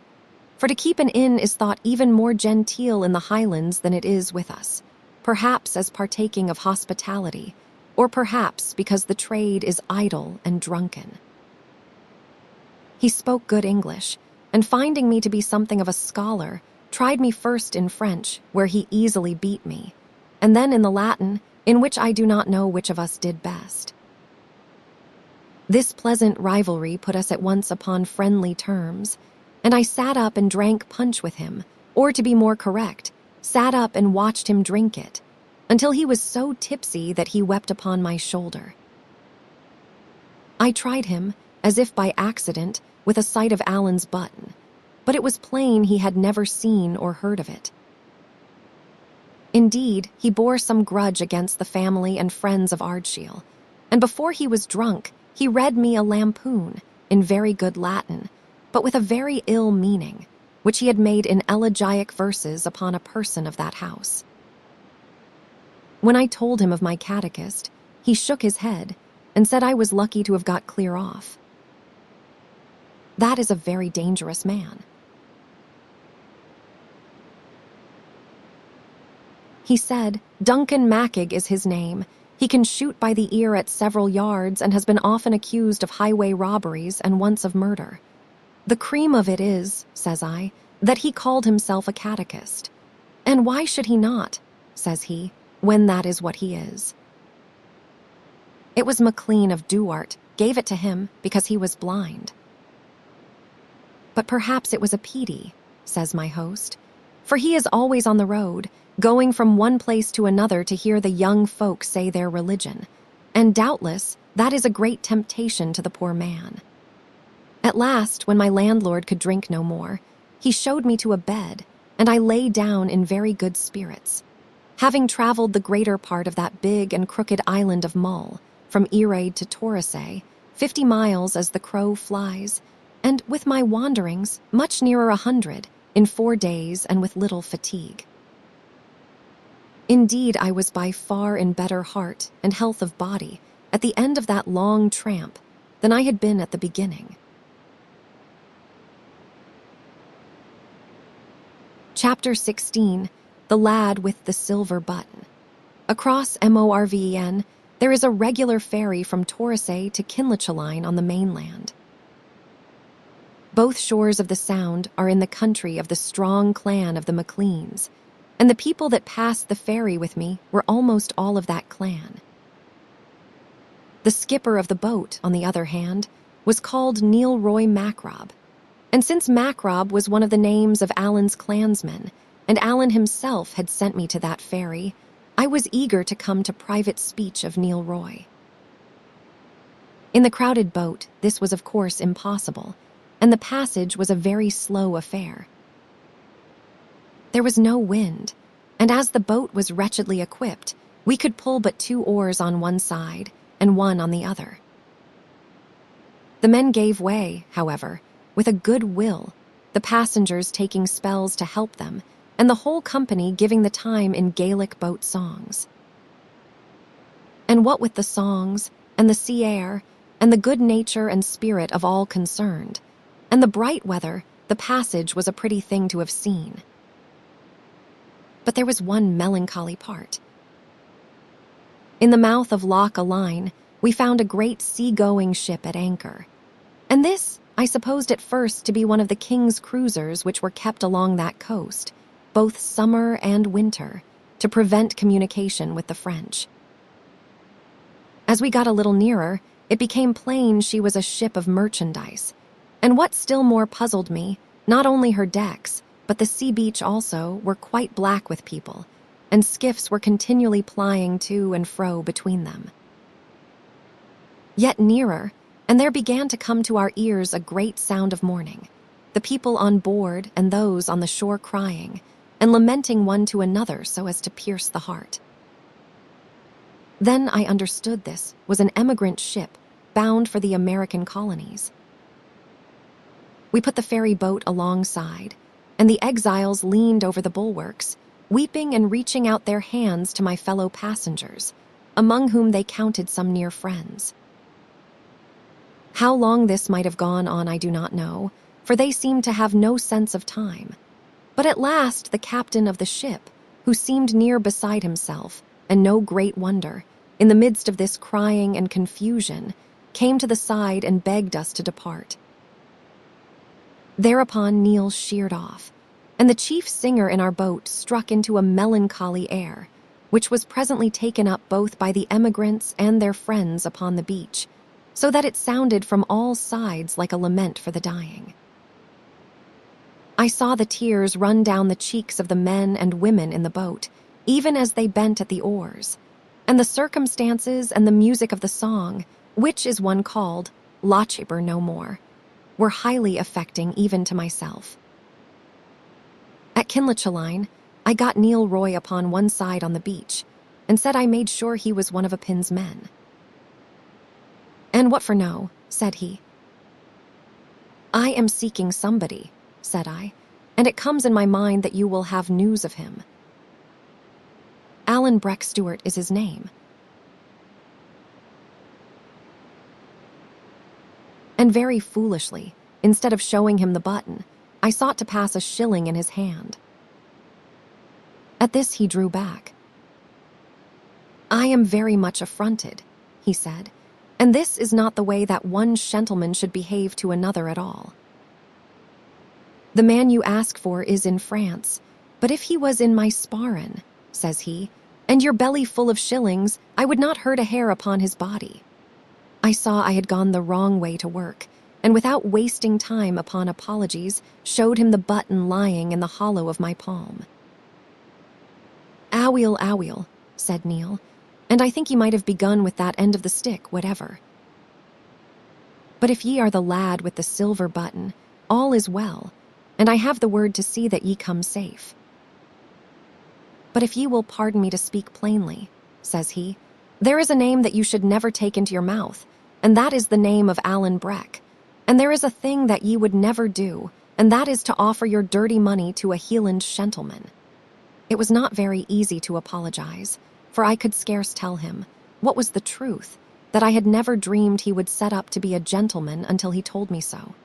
For to keep an inn is thought even more genteel in the Highlands than it is with us, perhaps as partaking of hospitality, or perhaps because the trade is idle and drunken. He spoke good English, and finding me to be something of a scholar, tried me first in French, where he easily beat me, and then in the Latin, in which I do not know which of us did best. This pleasant rivalry put us at once upon friendly terms, and I sat up and drank punch with him, or to be more correct, sat up and watched him drink it, until he was so tipsy that he wept upon my shoulder. I tried him, as if by accident, with a sight of Allen's button, but it was plain he had never seen or heard of it. Indeed, he bore some grudge against the family and friends of Ardshiel, and before he was drunk, he read me a lampoon, in very good Latin, but with a very ill meaning, which he had made in elegiac verses upon a person of that house. When I told him of my catechist, he shook his head, and said I was lucky to have got clear off. That is a very dangerous man. He said, Duncan Mackig is his name. He can shoot by the ear at several yards and has been often accused of highway robberies and once of murder. The cream of it is, says I, that he called himself a catechist. And why should he not, says he, when that is what he is? It was MacLean of Duart gave it to him because he was blind. But perhaps it was a pity, says my host, for he is always on the road, going from one place to another to hear the young folk say their religion, and doubtless that is a great temptation to the poor man. At last, when my landlord could drink no more, he showed me to a bed, and I lay down in very good spirits, having traveled the greater part of that big and crooked island of Mull, from Earaid to Torresay, 50 miles as the crow flies, and with my wanderings much nearer 100, in 4 days and with little fatigue. Indeed, I was by far in better heart and health of body at the end of that long tramp than I had been at the beginning. Chapter 16, The Lad with the Silver Button. Across Morven, there is a regular ferry from Torresay to Kinlochaline on the mainland. Both shores of the Sound are in the country of the strong clan of the MacLeans, and the people that passed the ferry with me were almost all of that clan. The skipper of the boat, on the other hand, was called Neil Roy Macrob, and since Macrob was one of the names of Allen's clansmen, and Allen himself had sent me to that ferry, I was eager to come to private speech of Neil Roy. In the crowded boat, this was of course impossible, and the passage was a very slow affair. There was no wind, and as the boat was wretchedly equipped, we could pull but 2 oars on one side and one on the other. The men gave way, however, with a good will, the passengers taking spells to help them, and the whole company giving the time in Gaelic boat songs. And what with the songs, and the sea air, and the good nature and spirit of all concerned, and the bright weather, the passage was a pretty thing to have seen. But there was one melancholy part. In the mouth of Loch Aline, we found a great sea-going ship at anchor, and this I supposed at first to be one of the king's cruisers which were kept along that coast, both summer and winter, to prevent communication with the French. As we got a little nearer, it became plain she was a ship of merchandise. And what still more puzzled me, not only her decks, but the sea beach also, were quite black with people, and skiffs were continually plying to and fro between them. Yet nearer, and there began to come to our ears a great sound of mourning, the people on board and those on the shore crying, and lamenting one to another so as to pierce the heart. Then I understood this was an emigrant ship bound for the American colonies. We put the ferry boat alongside, and the exiles leaned over the bulwarks, weeping and reaching out their hands to my fellow passengers, among whom they counted some near friends. How long this might have gone on I do not know, for they seemed to have no sense of time. But at last the captain of the ship, who seemed near beside himself, and no great wonder, in the midst of this crying and confusion, came to the side and begged us to depart. Thereupon Neil sheered off, and the chief singer in our boat struck into a melancholy air, which was presently taken up both by the emigrants and their friends upon the beach, so that it sounded from all sides like a lament for the dying. I saw the tears run down the cheeks of the men and women in the boat, even as they bent at the oars, and the circumstances and the music of the song, which is one called Lochaber no more, were highly affecting even to myself. At Kinlochaline, I got Neil Roy upon one side on the beach, and said I made sure he was one of Apin's men. "And what for no?" said he. "I am seeking somebody," said I, "and it comes in my mind that you will have news of him." "Alan Breck Stewart is his name." And very foolishly, instead of showing him the button, I sought to pass a shilling in his hand. At this he drew back. "I am very much affronted," he said, "and this is not the way that one gentleman should behave to another at all. The man you ask for is in France, but if he was in my sparren, says he, and your belly full of shillings, I would not hurt a hair upon his body." I saw I had gone the wrong way to work, and without wasting time upon apologies, showed him the button lying in the hollow of my palm. Aweel," said Neil, "and I think ye might have begun with that end of the stick, whatever. But if ye are the lad with the silver button, all is well, and I have the word to see that ye come safe. But if ye will pardon me to speak plainly," says he, "there is a name that you should never take into your mouth, and that is the name of Alan Breck, and there is a thing that ye would never do, and that is to offer your dirty money to a Hieland gentleman." It was not very easy to apologize, for I could scarce tell him what was the truth, that I had never dreamed he would set up to be a gentleman until he told me so.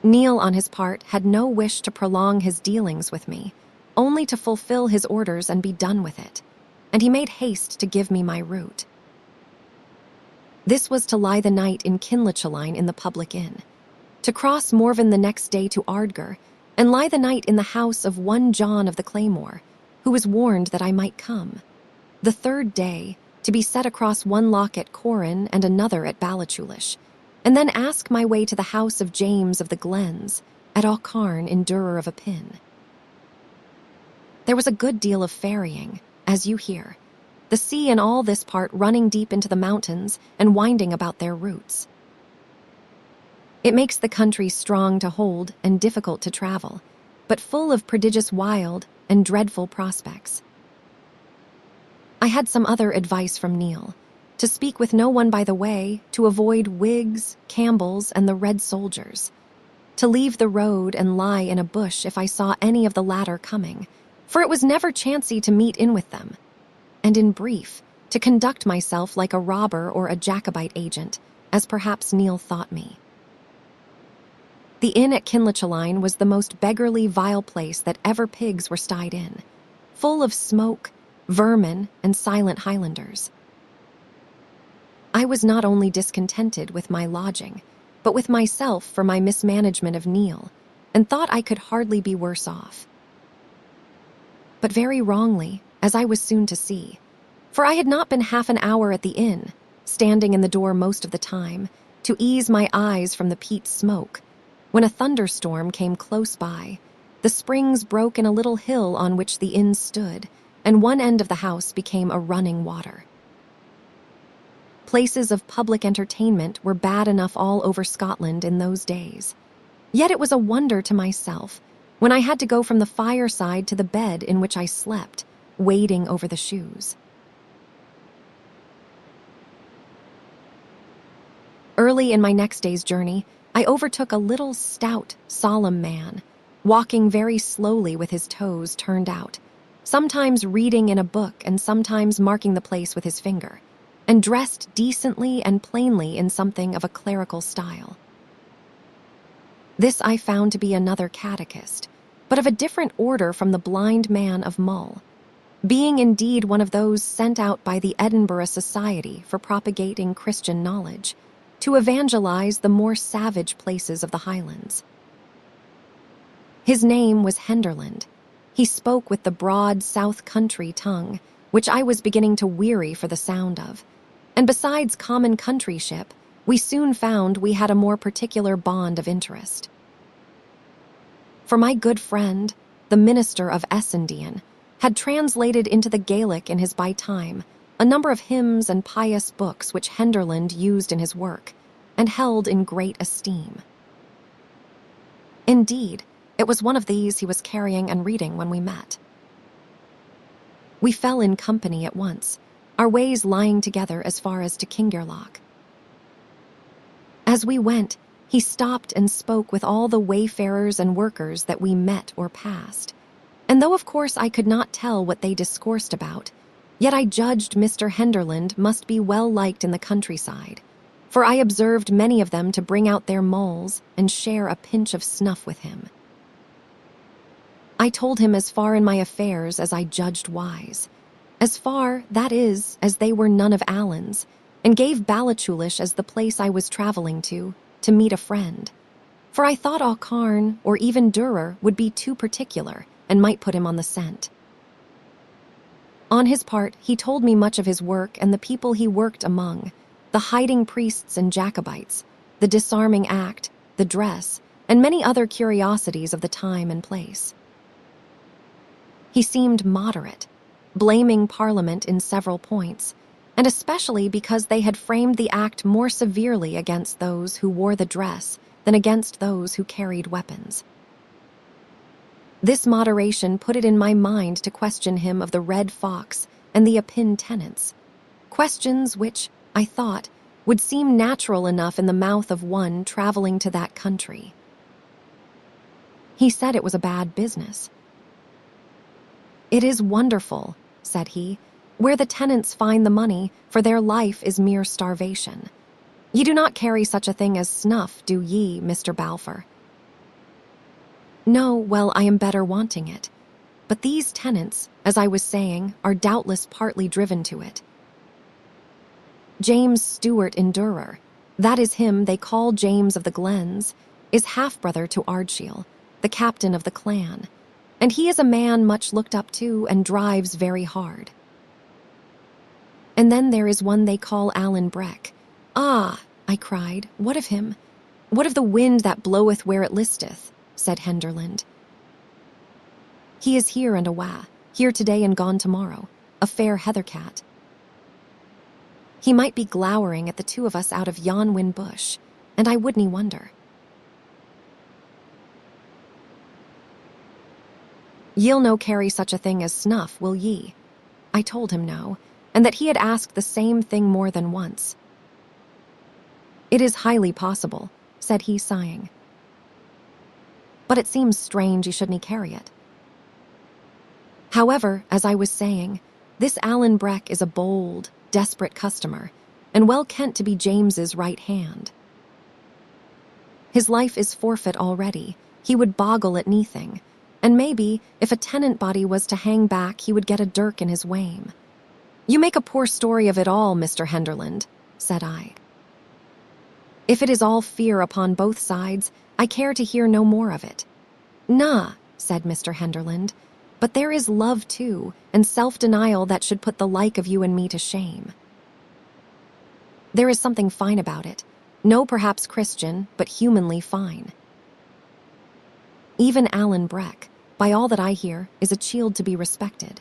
Neil, on his part, had no wish to prolong his dealings with me, only to fulfill his orders and be done with it, and he made haste to give me my route. This was to lie the night in Kinlochaline in the public inn, to cross Morven the next day to Ardgur, and lie the night in the house of one John of the Claymore, who was warned that I might come. The third day, to be set across one loch at Corin and another at Ballachulish, and then ask my way to the house of James of the Glens, at Aucarn in Durer of Apin. There was a good deal of ferrying, as you hear, the sea in all this part running deep into the mountains and winding about their roots. It makes the country strong to hold and difficult to travel, but full of prodigious wild and dreadful prospects. I had some other advice from Neil, to speak with no one by the way, to avoid Whigs, Campbells, and the Red Soldiers, to leave the road and lie in a bush if I saw any of the latter coming, for it was never chancy to meet in with them, and in brief, to conduct myself like a robber or a Jacobite agent, as perhaps Neil thought me. The inn at Kinlochaline was the most beggarly, vile place that ever pigs were stayed in, full of smoke, vermin, and silent Highlanders. I was not only discontented with my lodging, but with myself for my mismanagement of Neil, and thought I could hardly be worse off. But very wrongly, as I was soon to see, For I had not been half an hour at the inn, standing in the door most of the time, to ease my eyes from the peat smoke, when a thunderstorm came close by. The springs broke in a little hill on which the inn stood, and one end of the house became a running water. Places of public entertainment were bad enough all over Scotland in those days. Yet it was a wonder to myself when I had to go from the fireside to the bed in which I slept, wading over the shoes. Early in my next day's journey, I overtook a little, stout, solemn man, walking very slowly with his toes turned out, sometimes reading in a book and sometimes marking the place with his finger, and dressed decently and plainly in something of a clerical style. This I found to be another catechist, but of a different order from the blind man of Mull, being indeed one of those sent out by the Edinburgh Society for propagating Christian knowledge, to evangelize the more savage places of the Highlands. His name was Henderland. He spoke with the broad South Country tongue, which I was beginning to weary for the sound of, and besides common countryship, we soon found we had a more particular bond of interest. For my good friend, the minister of Essendon, had translated into the Gaelic in his Bedtime a number of hymns and pious books which Henderland used in his work, and held in great esteem. Indeed, it was one of these he was carrying and reading when we met. We fell in company at once, our ways lying together as far as to Kingairloch. As we went, he stopped and spoke with all the wayfarers and workers that we met or passed, and though of course I could not tell what they discoursed about, yet I judged Mr. Henderland must be well liked in the countryside, for I observed many of them to bring out their mulls and share a pinch of snuff with him. I told him as far in my affairs as I judged wise, as far, that is, as they were none of Allen's, and gave Ballachulish as the place I was traveling to meet a friend, for I thought Aucharn or even Durer would be too particular and might put him on the scent. On his part, he told me much of his work and the people he worked among, the hiding priests and Jacobites, the disarming act, the dress, and many other curiosities of the time and place. He seemed moderate, blaming Parliament in several points, and especially because they had framed the act more severely against those who wore the dress than against those who carried weapons. This moderation put it in my mind to question him of the Red Fox and the Appin tenants, questions which, I thought, would seem natural enough in the mouth of one traveling to that country. He said it was a bad business. "It is wonderful," said he, "where the tenants find the money, for their life is mere starvation. Ye do not carry such a thing as snuff, do ye, Mr. Balfour?" "No, well, I am better wanting it. But these tenants, as I was saying, are doubtless partly driven to it. James Stewart in Durer, that is him they call James of the Glens, is half-brother to Ardshiel, the captain of the clan, and he is a man much looked up to and drives very hard. And then there is one they call Alan Breck. Ah, I cried, what of him? What of the wind that bloweth where it listeth? Said Henderland. He is here and awa, here today and gone tomorrow, a fair heathercat. He might be glowering at the two of us out of yon whin bush, and I wouldn't wonder. Ye'll no carry such a thing as snuff, will ye? I told him no, and that he had asked the same thing more than once. It is highly possible, said he, sighing. But it seems strange he shouldn't carry it. However, as I was saying, this Alan Breck is a bold, desperate customer, and well kent to be James's right hand. His life is forfeit already, he would boggle at neathing, and maybe, if a tenant body was to hang back, he would get a dirk in his wame. You make a poor story of it all, Mr. Henderland, said I. If it is all fear upon both sides, I care to hear no more of it. Nah, said Mr. Henderland, But there is love too, and self-denial that should put the like of you and me to shame. There is something fine about it. No perhaps Christian, but humanly fine. Even Alan Breck, by all that I hear, is a child to be respected.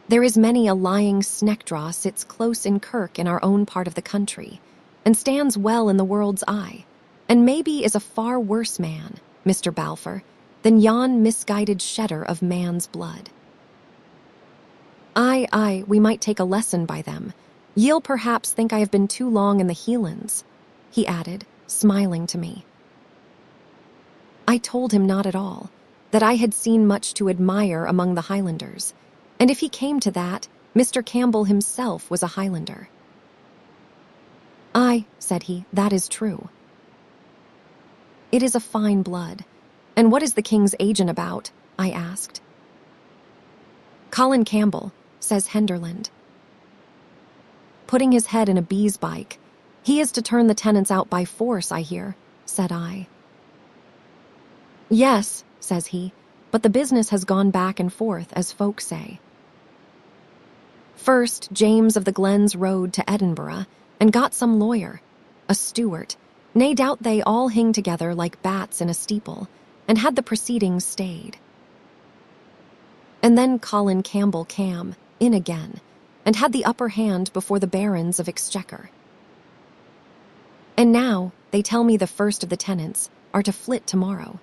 There is many a lying sneckdraw sits close in kirk in our own part of the country, and stands well in the world's eye, and maybe is a far worse man, Mr. Balfour, than yon misguided shedder of man's blood. Aye, we might take a lesson by them. Ye'll perhaps think I have been too long in the Hielands, he added, smiling to me. I told him not at all, that I had seen much to admire among the Highlanders, and if he came to that, Mr. Campbell himself was a Highlander. Aye, said he, that is true. It is a fine blood. And what is the king's agent about? I asked. Colin Campbell, says Henderland. Putting his head in a bee's bike. He is to turn the tenants out by force, I hear, said I. Yes, says he, but the business has gone back and forth, as folk say. First, James of the Glens rode to Edinburgh and got some lawyer, a Stewart. Nae doubt they all hing together like bats in a steeple, and had the proceedings stayed. And then Colin Campbell cam in again, and had the upper hand before the barons of Exchequer. And now, they tell me the first of the tenants are to flit tomorrow.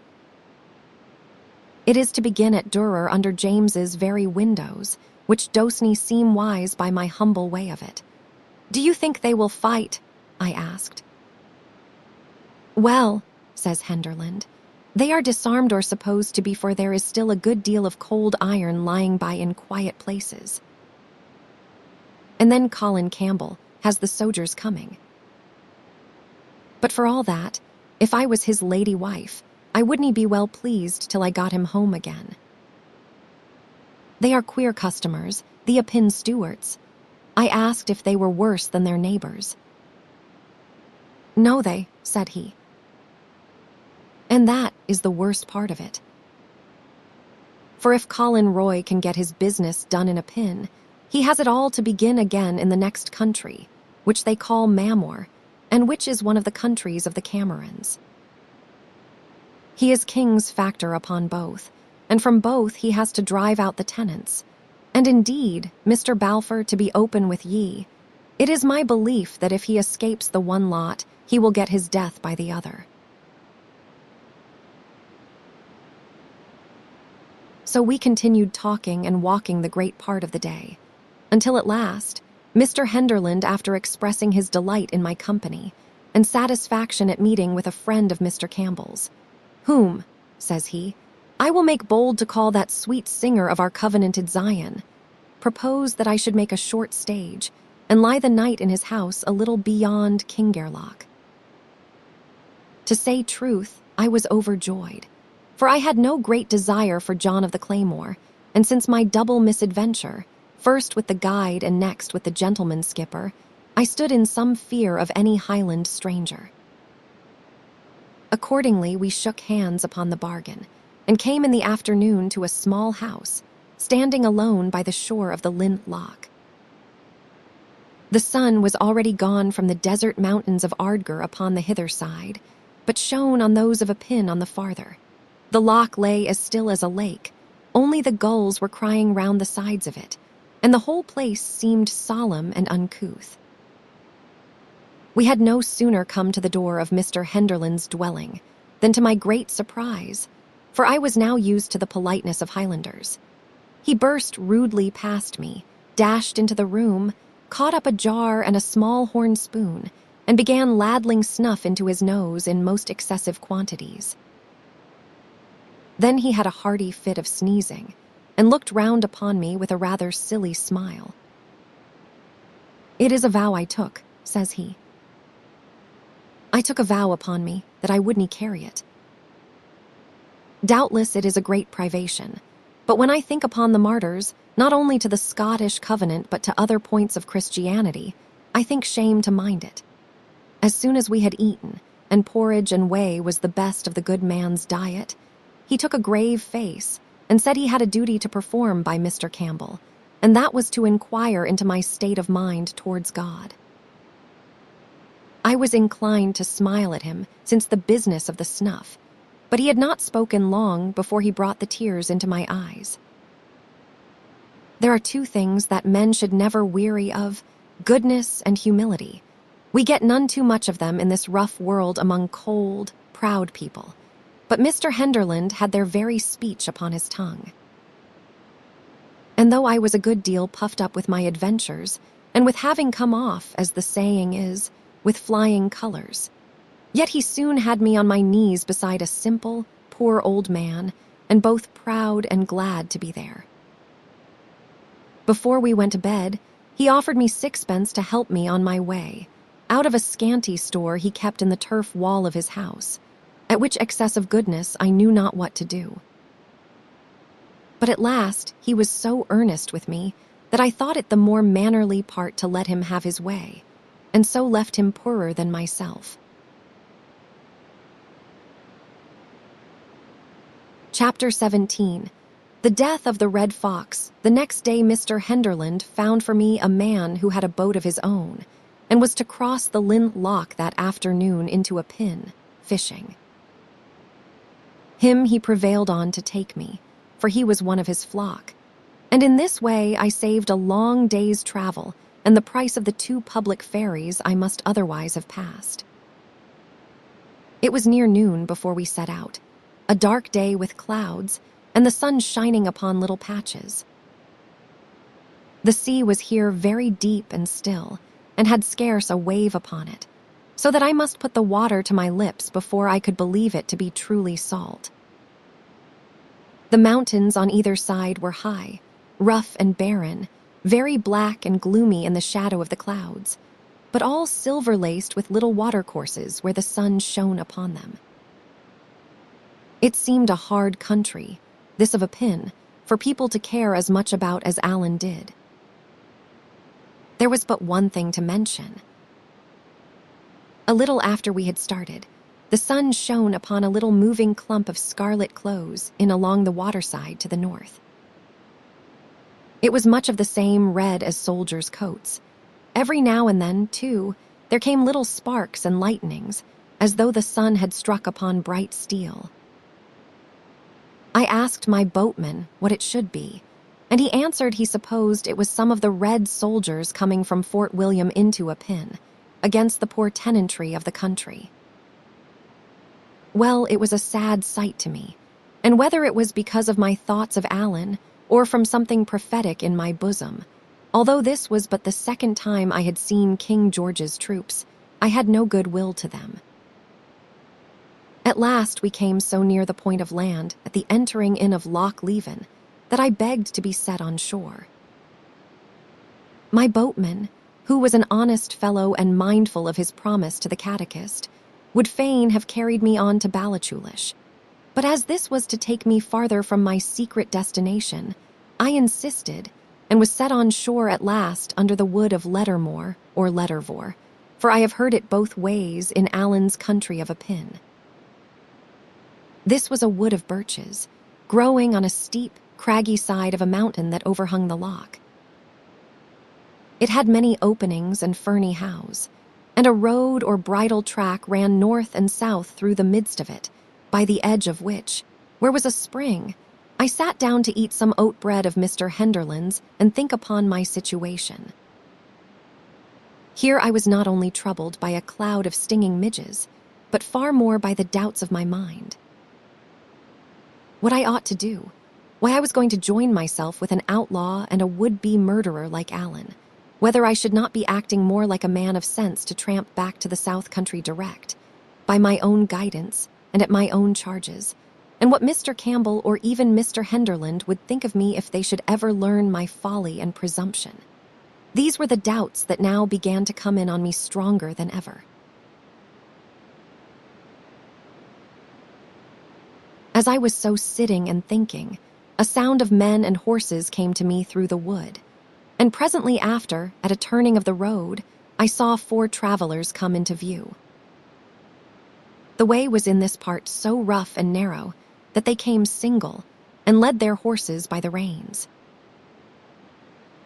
It is to begin at Durer under James's very windows, which does me seem wise by my humble way of it. Do you think they will fight? I asked. Well, says Henderland, they are disarmed or supposed to be, for there is still a good deal of cold iron lying by in quiet places. And then Colin Campbell has the soldiers coming. But for all that, if I was his lady wife, I wouldn't be well pleased till I got him home again. They are queer customers, the Appin Stewarts. I asked if they were worse than their neighbors. No, they, said he. And that is the worst part of it. For if Colin Roy can get his business done in Appin, he has it all to begin again in the next country, which they call Mamor, and which is one of the countries of the Camerons. He is king's factor upon both, and from both he has to drive out the tenants. And indeed, Mr. Balfour, to be open with ye, it is my belief that if he escapes the one lot, he will get his death by the other. So we continued talking and walking the great part of the day, until at last, Mr. Henderland, after expressing his delight in my company, and satisfaction at meeting with a friend of Mr. Campbell's, whom, says he, I will make bold to call that sweet singer of our covenanted Zion, proposed that I should make a short stage, and lie the night in his house a little beyond Kingairloch. To say truth, I was overjoyed, for I had no great desire for John of the Claymore, and since my double misadventure, first with the guide and next with the gentleman skipper, I stood in some fear of any Highland stranger. Accordingly, we shook hands upon the bargain, and came in the afternoon to a small house, standing alone by the shore of the Lint Loch. The sun was already gone from the desert mountains of Ardgur upon the hither side, but shone on those of Appin on the farther. The loch lay as still as a lake, only the gulls were crying round the sides of it, and the whole place seemed solemn and uncouth. We had no sooner come to the door of Mr. Henderland's dwelling than, to my great surprise, for I was now used to the politeness of Highlanders, he burst rudely past me, dashed into the room, caught up a jar and a small horn spoon, and began ladling snuff into his nose in most excessive quantities. Then he had a hearty fit of sneezing, and looked round upon me with a rather silly smile. It is a vow I took, says he. I took a vow upon me that I wouldn't carry it. Doubtless it is a great privation, but when I think upon the martyrs, not only to the Scottish covenant but to other points of Christianity, I think shame to mind it. As soon as we had eaten, and porridge and whey was the best of the good man's diet, he took a grave face, and said he had a duty to perform by Mr. Campbell, and that was to inquire into my state of mind towards God. I was inclined to smile at him since the business of the snuff, but he had not spoken long before he brought the tears into my eyes. There are two things that men should never weary of: goodness and humility. We get none too much of them in this rough world among cold, proud people. But Mr. Henderland had their very speech upon his tongue. And though I was a good deal puffed up with my adventures, and with having come off, as the saying is, with flying colors, yet he soon had me on my knees beside a simple, poor old man, and both proud and glad to be there. Before we went to bed, he offered me 6pence to help me on my way, out of a scanty store he kept in the turf wall of his house, at which excess of goodness I knew not what to do. But at last he was so earnest with me that I thought it the more mannerly part to let him have his way, and so left him poorer than myself. Chapter 17. The death of the red fox. The next day Mr. Henderland found for me a man who had a boat of his own, and was to cross the Lynn Loch that afternoon into a pin, fishing. Him he prevailed on to take me, for he was one of his flock, and in this way I saved a long day's travel and the price of the 2 public ferries I must otherwise have passed. It was near noon before we set out, a dark day with clouds, and the sun shining upon little patches. The sea was here very deep and still, and had scarce a wave upon it, so that I must put the water to my lips before I could believe it to be truly salt. The mountains on either side were high, rough and barren, very black and gloomy in the shadow of the clouds, but all silver-laced with little watercourses where the sun shone upon them. It seemed a hard country, this of a pin, for people to care as much about as Alan did. There was but one thing to mention. A little after we had started, the sun shone upon a little moving clump of scarlet clothes in along the waterside to the north. It was much of the same red as soldiers' coats. Every now and then, too, there came little sparks and lightnings, as though the sun had struck upon bright steel. I asked my boatman what it should be, and he answered he supposed it was some of the red soldiers coming from Fort William into a pin, against the poor tenantry of the country. Well, it was a sad sight to me, and whether it was because of my thoughts of Alan, or from something prophetic in my bosom, although this was but the second time I had seen King George's troops, I had no good will to them. At last we came so near the point of land at the entering in of Loch Leven that I begged to be set on shore. My boatman, who was an honest fellow and mindful of his promise to the catechist, would fain have carried me on to Ballachulish, but as this was to take me farther from my secret destination, I insisted, and was set on shore at last under the wood of Lettermore or Lettervore, for I have heard it both ways in Alan's country of a pin. This was a wood of birches, growing on a steep, craggy side of a mountain that overhung the loch. It had many openings and ferny houghs, and a road or bridle track ran north and south through the midst of it, by the edge of which, where was a spring, I sat down to eat some oat bread of Mr. Henderland's and think upon my situation. Here I was not only troubled by a cloud of stinging midges, but far more by the doubts of my mind. What I ought to do, why I was going to join myself with an outlaw and a would-be murderer like Alan, whether I should not be acting more like a man of sense to tramp back to the South Country direct, by my own guidance and at my own charges, and what Mr. Campbell or even Mr. Henderland would think of me if they should ever learn my folly and presumption. These were the doubts that now began to come in on me stronger than ever. As I was so sitting and thinking, a sound of men and horses came to me through the wood, and presently after, at a turning of the road, I saw 4 travelers come into view. The way was in this part so rough and narrow that they came single, and led their horses by the reins.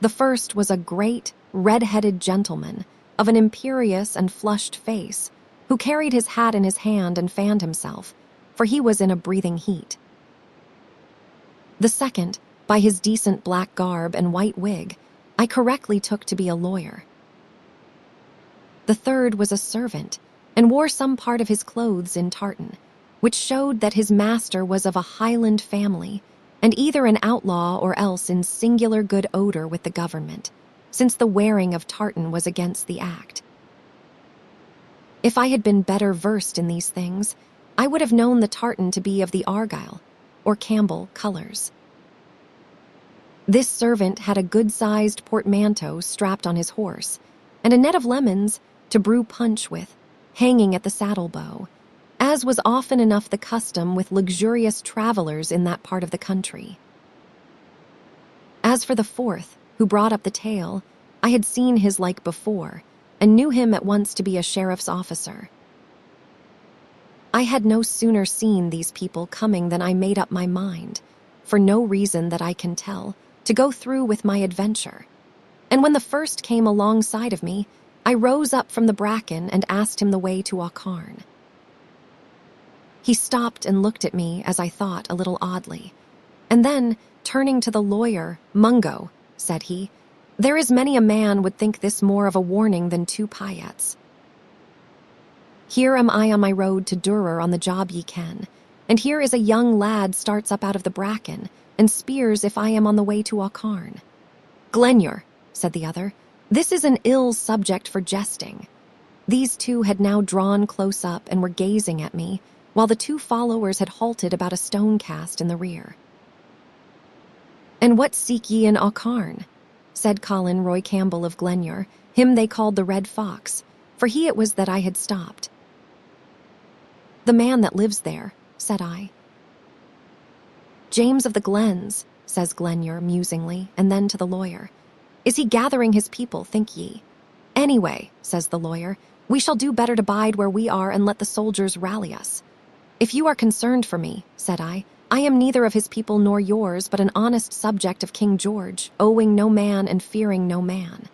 The first was a great, red-headed gentleman of an imperious and flushed face, who carried his hat in his hand and fanned himself, for he was in a breathing heat. The second, by his decent black garb and white wig, I correctly took to be a lawyer. The third was a servant, and wore some part of his clothes in tartan, which showed that his master was of a Highland family, and either an outlaw or else in singular good odor with the government, since the wearing of tartan was against the act. If I had been better versed in these things, I would have known the tartan to be of the Argyle, or Campbell, colors. This servant had a good-sized portmanteau strapped on his horse, and a net of lemons to brew punch with, hanging at the saddle bow, as was often enough the custom with luxurious travelers in that part of the country. As for the fourth, who brought up the tale, I had seen his like before, and knew him at once to be a sheriff's officer. I had no sooner seen these people coming than I made up my mind, for no reason that I can tell, to go through with my adventure. And when the first came alongside of me, I rose up from the bracken and asked him the way to Aucharn. He stopped and looked at me, as I thought, a little oddly, and then, turning to the lawyer, "Mungo," said he, "there is many a man would think this more of a warning than 2 pyats. Here am I on my road to Durer on the job ye ken, and here is a young lad starts up out of the bracken and speers if I am on the way to Aucharn." "Glenure," said the other, "this is an ill subject for jesting." These two had now drawn close up and were gazing at me, while the 2 followers had halted about a stone cast in the rear. "And what seek ye in Aucharn?" said Colin Roy Campbell of Glenure, him they called the Red Fox, for he it was that I had stopped. "The man that lives there," said I. "James of the Glens," says Glenure musingly, and then to the lawyer, "Is he gathering his people, think ye?" "Anyway," says the lawyer, "we shall do better to bide where we are and let the soldiers rally us." "If you are concerned for me," said I am neither of his people nor yours, but an honest subject of King George, owing no man and fearing no man."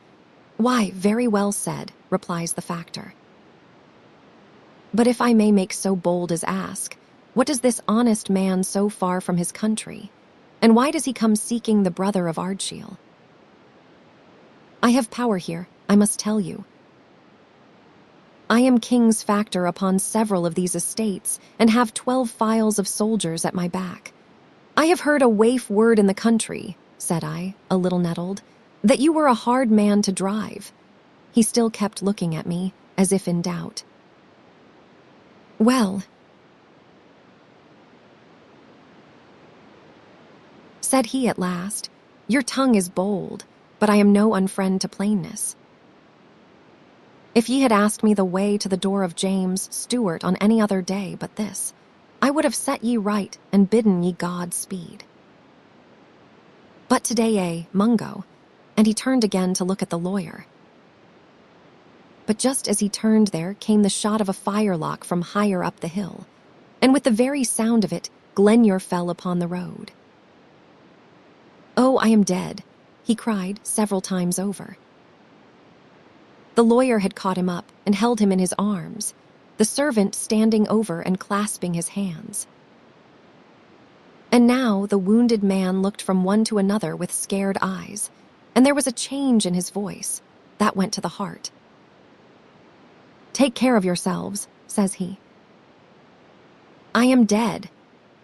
"Why, very well said," replies the factor. "But if I may make so bold as ask, what does this honest man so far from his country, and why does he come seeking the brother of Ardshiel?" "I have power here, I must tell you. I am king's factor upon several of these estates, and have 12 files of soldiers at my back. I have heard a waif word in the country," said I, a little nettled, "that you were a hard man to drive." He still kept looking at me, as if in doubt. "Well," said he at last, "your tongue is bold, but I am no unfriend to plainness. If ye had asked me the way to the door of James Stewart on any other day but this, I would have set ye right and bidden ye God speed. But today, Mungo," and he turned again to look at the lawyer. But just as he turned there came the shot of a firelock from higher up the hill, and with the very sound of it, Glenure fell upon the road. "Oh, I am dead," he cried several times over. The lawyer had caught him up and held him in his arms, the servant standing over and clasping his hands. And now the wounded man looked from one to another with scared eyes, and there was a change in his voice that went to the heart. "Take care of yourselves," says he. "I am dead."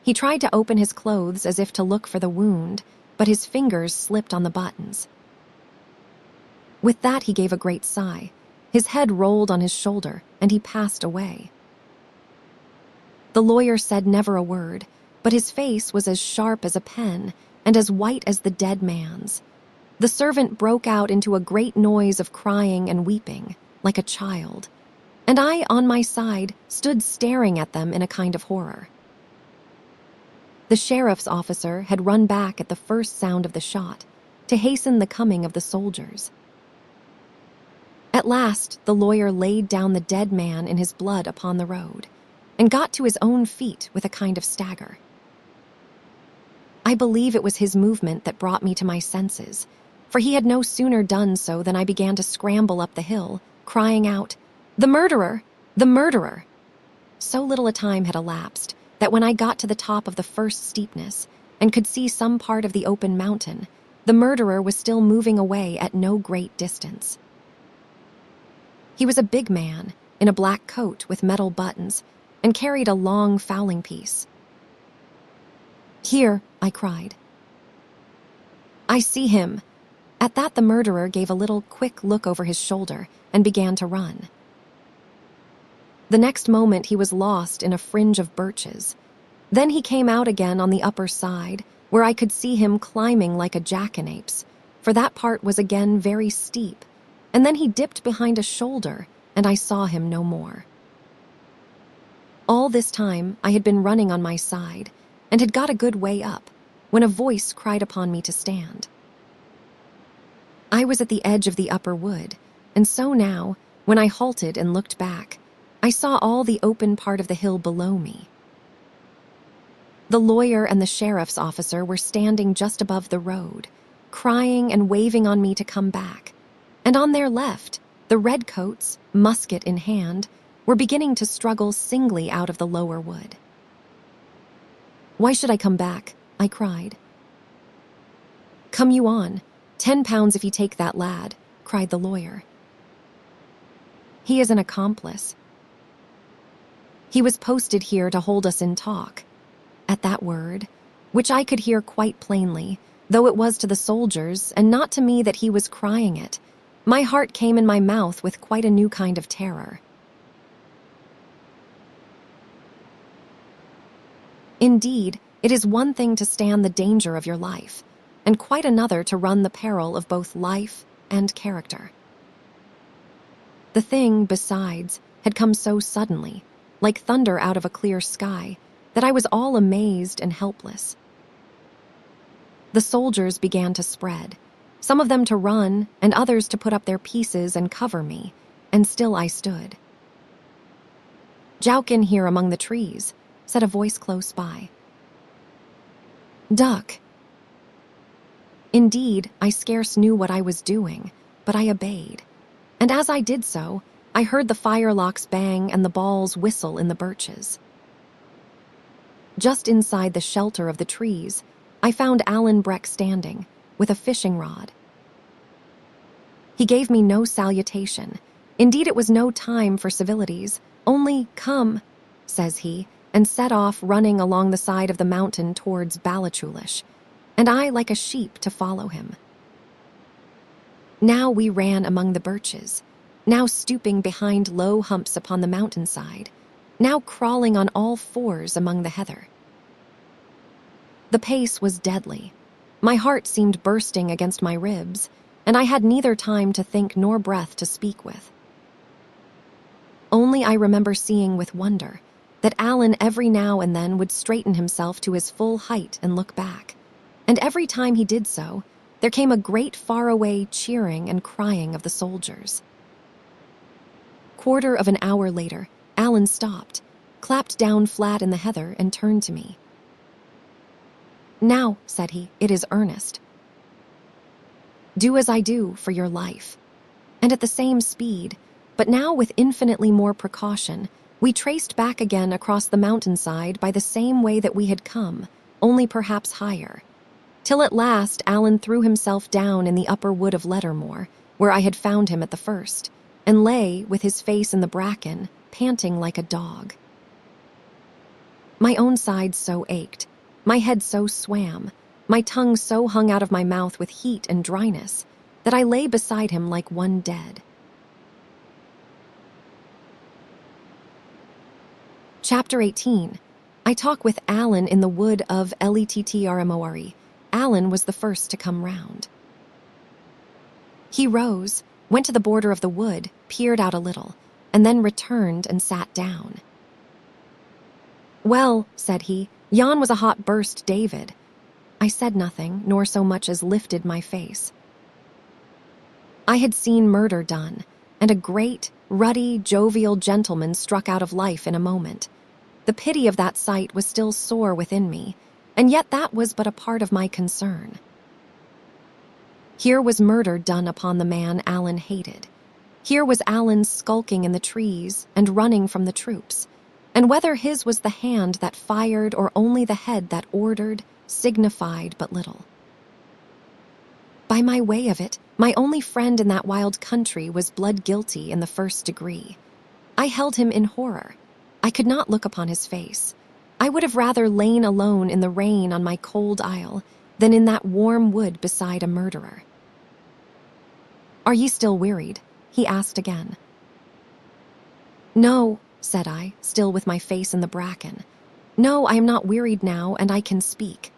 He tried to open his clothes as if to look for the wound, but his fingers slipped on the buttons. With that he gave a great sigh. His head rolled on his shoulder, and he passed away. The lawyer said never a word, but his face was as sharp as a pen and as white as the dead man's. The servant broke out into a great noise of crying and weeping, like a child, and I, on my side, stood staring at them in a kind of horror. The sheriff's officer had run back at the first sound of the shot to hasten the coming of the soldiers. At last, the lawyer laid down the dead man in his blood upon the road, and got to his own feet with a kind of stagger. I believe it was his movement that brought me to my senses, for he had no sooner done so than I began to scramble up the hill, crying out, "The murderer! The murderer!" So little a time had elapsed that when I got to the top of the first steepness and could see some part of the open mountain, the murderer was still moving away at no great distance. He was a big man in a black coat with metal buttons and carried a long fowling piece. "Here," I cried. "I see him." At that, the murderer gave a little quick look over his shoulder and began to run. The next moment he was lost in a fringe of birches. Then he came out again on the upper side, where I could see him climbing like a jackanapes, for that part was again very steep, and then he dipped behind a shoulder, and I saw him no more. All this time I had been running on my side, and had got a good way up, when a voice cried upon me to stand. I was at the edge of the upper wood, and so now, when I halted and looked back, I saw all the open part of the hill below me. The lawyer and the sheriff's officer were standing just above the road, crying and waving on me to come back, and on their left, the redcoats, musket in hand, were beginning to struggle singly out of the lower wood. "Why should I come back?" I cried. "Come you on. 10 pounds if you take that lad," cried the lawyer. "He is an accomplice. He was posted here to hold us in talk." At that word, which I could hear quite plainly, though it was to the soldiers and not to me that he was crying it, my heart came in my mouth with quite a new kind of terror. Indeed, it is one thing to stand the danger of your life, and quite another to run the peril of both life and character. The thing, besides, had come so suddenly, like thunder out of a clear sky, that I was all amazed and helpless. The soldiers began to spread, some of them to run and others to put up their pieces and cover me, and still I stood. "Jouk in here among the trees," said a voice close by. "Duck." Indeed, I scarce knew what I was doing, but I obeyed, and as I did so, I heard the firelocks bang and the balls whistle in the birches. Just inside the shelter of the trees, I found Alan Breck standing, with a fishing rod. He gave me no salutation. Indeed, it was no time for civilities. "Only come," says he, and set off running along the side of the mountain towards Ballachulish, and I like a sheep to follow him. Now we ran among the birches, now stooping behind low humps upon the mountainside, now crawling on all fours among the heather. The pace was deadly. My heart seemed bursting against my ribs, and I had neither time to think nor breath to speak with. Only I remember seeing with wonder that Alan every now and then would straighten himself to his full height and look back, and every time he did so, there came a great faraway cheering and crying of the soldiers. Quarter of an hour later, Alan stopped, clapped down flat in the heather, and turned to me. "Now," said he, "it is earnest. Do as I do for your life." And at the same speed, but now with infinitely more precaution, we traced back again across the mountainside by the same way that we had come, only perhaps higher, till at last Alan threw himself down in the upper wood of Lettermore, where I had found him at the first, and lay with his face in the bracken, panting like a dog. My own sides so ached, my head so swam, my tongue so hung out of my mouth with heat and dryness, that I lay beside him like one dead. Chapter 18. I talk with Alan in the wood of Lettrmore. Alan was the first to come round. He rose, went to the border of the wood, peered out a little, and then returned and sat down. "Well," said he, "yon was a hot burst, David." I said nothing, nor so much as lifted my face. I had seen murder done, and a great, ruddy, jovial gentleman struck out of life in a moment. The pity of that sight was still sore within me, and yet that was but a part of my concern. Here was murder done upon the man Alan hated. Here was Alan skulking in the trees and running from the troops, and whether his was the hand that fired or only the head that ordered signified but little. By my way of it, my only friend in that wild country was blood guilty in the first degree. I held him in horror. I could not look upon his face. I would have rather lain alone in the rain on my cold isle than in that warm wood beside a murderer. "Are ye still wearied?" he asked again. "No," said I, still with my face in the bracken. "No, I am not wearied now, and I can speak."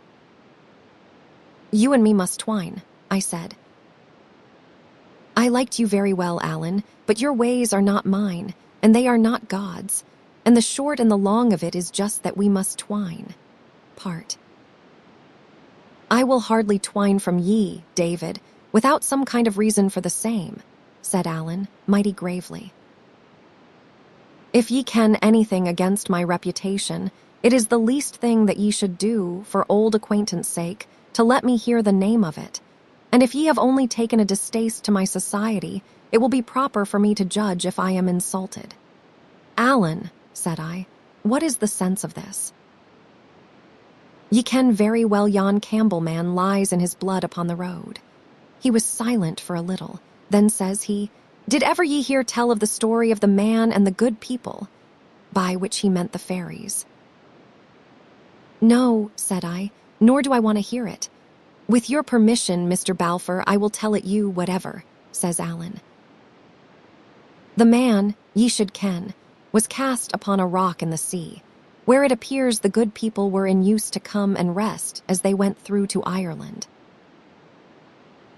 "You and me must twine," I said. "I liked you very well, Alan, but your ways are not mine, and they are not God's, and the short and the long of it is just that we must twine. Part. I will hardly twine from ye, David, without some kind of reason for the same," said Alan, mighty gravely. "If ye ken anything against my reputation, it is the least thing that ye should do, for old acquaintance' sake, to let me hear the name of it. And if ye have only taken a distaste to my society, it will be proper for me to judge if I am insulted." "Alan," said I, "what is the sense of this?" "Ye ken very well yon Campbell man lies in his blood upon the road." He was silent for a little. Then says he, "Did ever ye hear tell of the story of the man and the good people?" By which he meant the fairies. "No," said I, "nor do I want to hear it." "With your permission, Mr. Balfour, I will tell it you whatever," says Alan. "The man, ye should ken, was cast upon a rock in the sea, where it appears the good people were in use to come and rest as they went through to Ireland.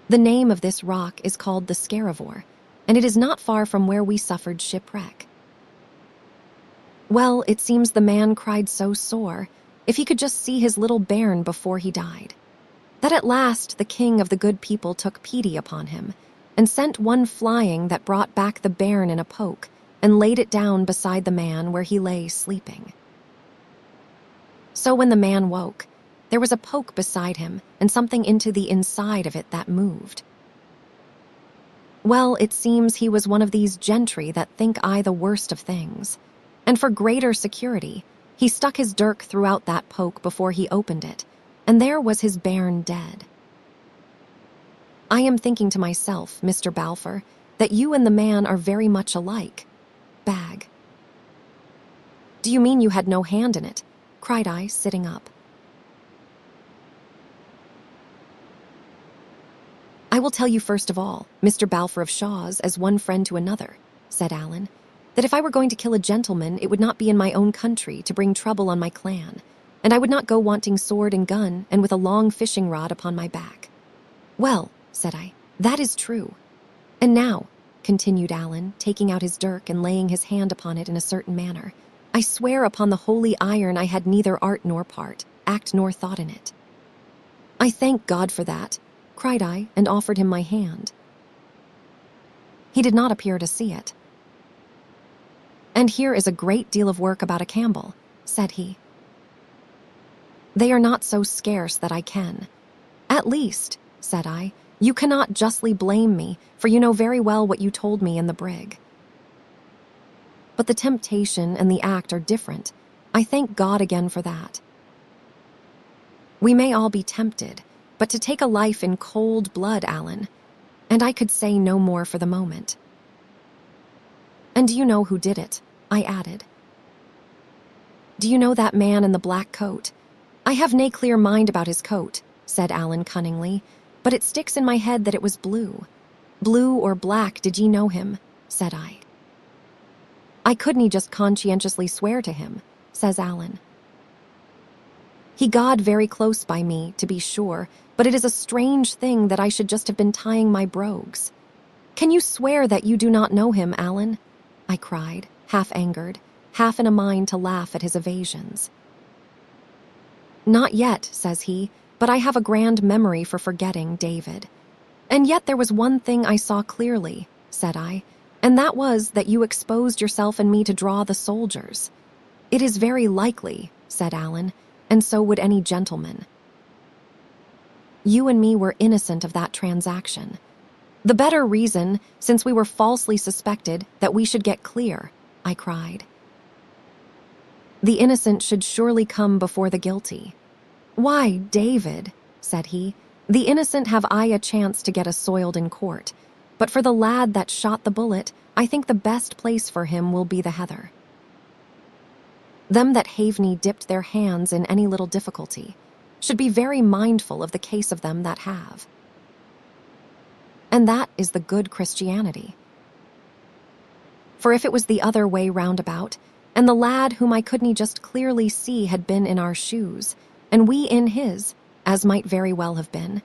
The name of this rock is called the Scaravore, and it is not far from where we suffered shipwreck. Well, it seems the man cried so sore, if he could just see his little bairn before he died, that at last the king of the good people took pity upon him, and sent one flying that brought back the bairn in a poke, and laid it down beside the man where he lay sleeping. So when the man woke, there was a poke beside him, and something into the inside of it that moved. Well, it seems he was one of these gentry that think I the worst of things, and for greater security, he stuck his dirk throughout that poke before he opened it, and there was his bairn dead. I am thinking to myself, Mr. Balfour, that you and the man are very much alike. Bag. Do you mean you had no hand in it? Cried I, sitting up. I will tell you first of all, Mr. Balfour of Shaw's, as one friend to another, said Alan, that if I were going to kill a gentleman, it would not be in my own country to bring trouble on my clan, and I would not go wanting sword and gun and with a long fishing rod upon my back. Well, said I, that is true. And now, continued Alan, taking out his dirk and laying his hand upon it in a certain manner, I swear upon the holy iron I had neither art nor part, act nor thought in it. I thank God for that, cried I, and offered him my hand. He did not appear to see it. And here is a great deal of work about a Campbell, said he. They are not so scarce that I can. At least, said I, you cannot justly blame me, for you know very well what you told me in the brig. But the temptation and the act are different. I thank God again for that. We may all be tempted, but to take a life in cold blood, Alan, and I could say no more for the moment. And do you know who did it? I added. Do you know that man in the black coat? I have nae clear mind about his coat, said Alan cunningly, but it sticks in my head that it was blue. Blue or black, did ye know him? Said I. I couldn't just conscientiously swear to him, says Alan. He God very close by me, to be sure, but it is a strange thing that I should just have been tying my brogues. Can you swear that you do not know him, Alan? I cried, half angered, half in a mind to laugh at his evasions. Not yet, says he, but I have a grand memory for forgetting, David. And yet there was one thing I saw clearly, said I, and that was that you exposed yourself and me to draw the soldiers. It is very likely, said Alan, and so would any gentleman. You and me were innocent of that transaction. The better reason, since we were falsely suspected, that we should get clear, I cried. The innocent should surely come before the guilty. Why, David, said he, the innocent have I a chance to get assoiled in court, but for the lad that shot the bullet, I think the best place for him will be the heather. Them that have nie dipped their hands in any little difficulty should be very mindful of the case of them that have. And that is the good Christianity. For if it was the other way round about, and the lad whom I couldn't just clearly see had been in our shoes, and we in his, as might very well have been,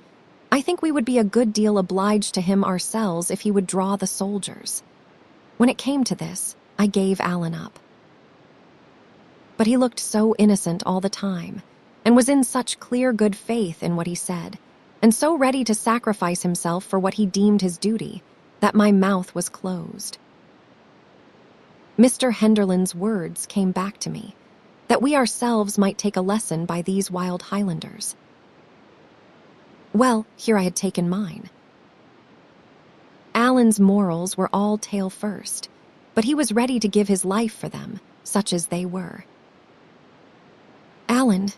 I think we would be a good deal obliged to him ourselves if he would draw the soldiers. When it came to this, I gave Alan up. But he looked so innocent all the time, and was in such clear good faith in what he said, and so ready to sacrifice himself for what he deemed his duty, that my mouth was closed. Mr. Henderland's words came back to me, that we ourselves might take a lesson by these wild Highlanders. Well, here I had taken mine. Alan's morals were all tail first, but he was ready to give his life for them, such as they were. Alan,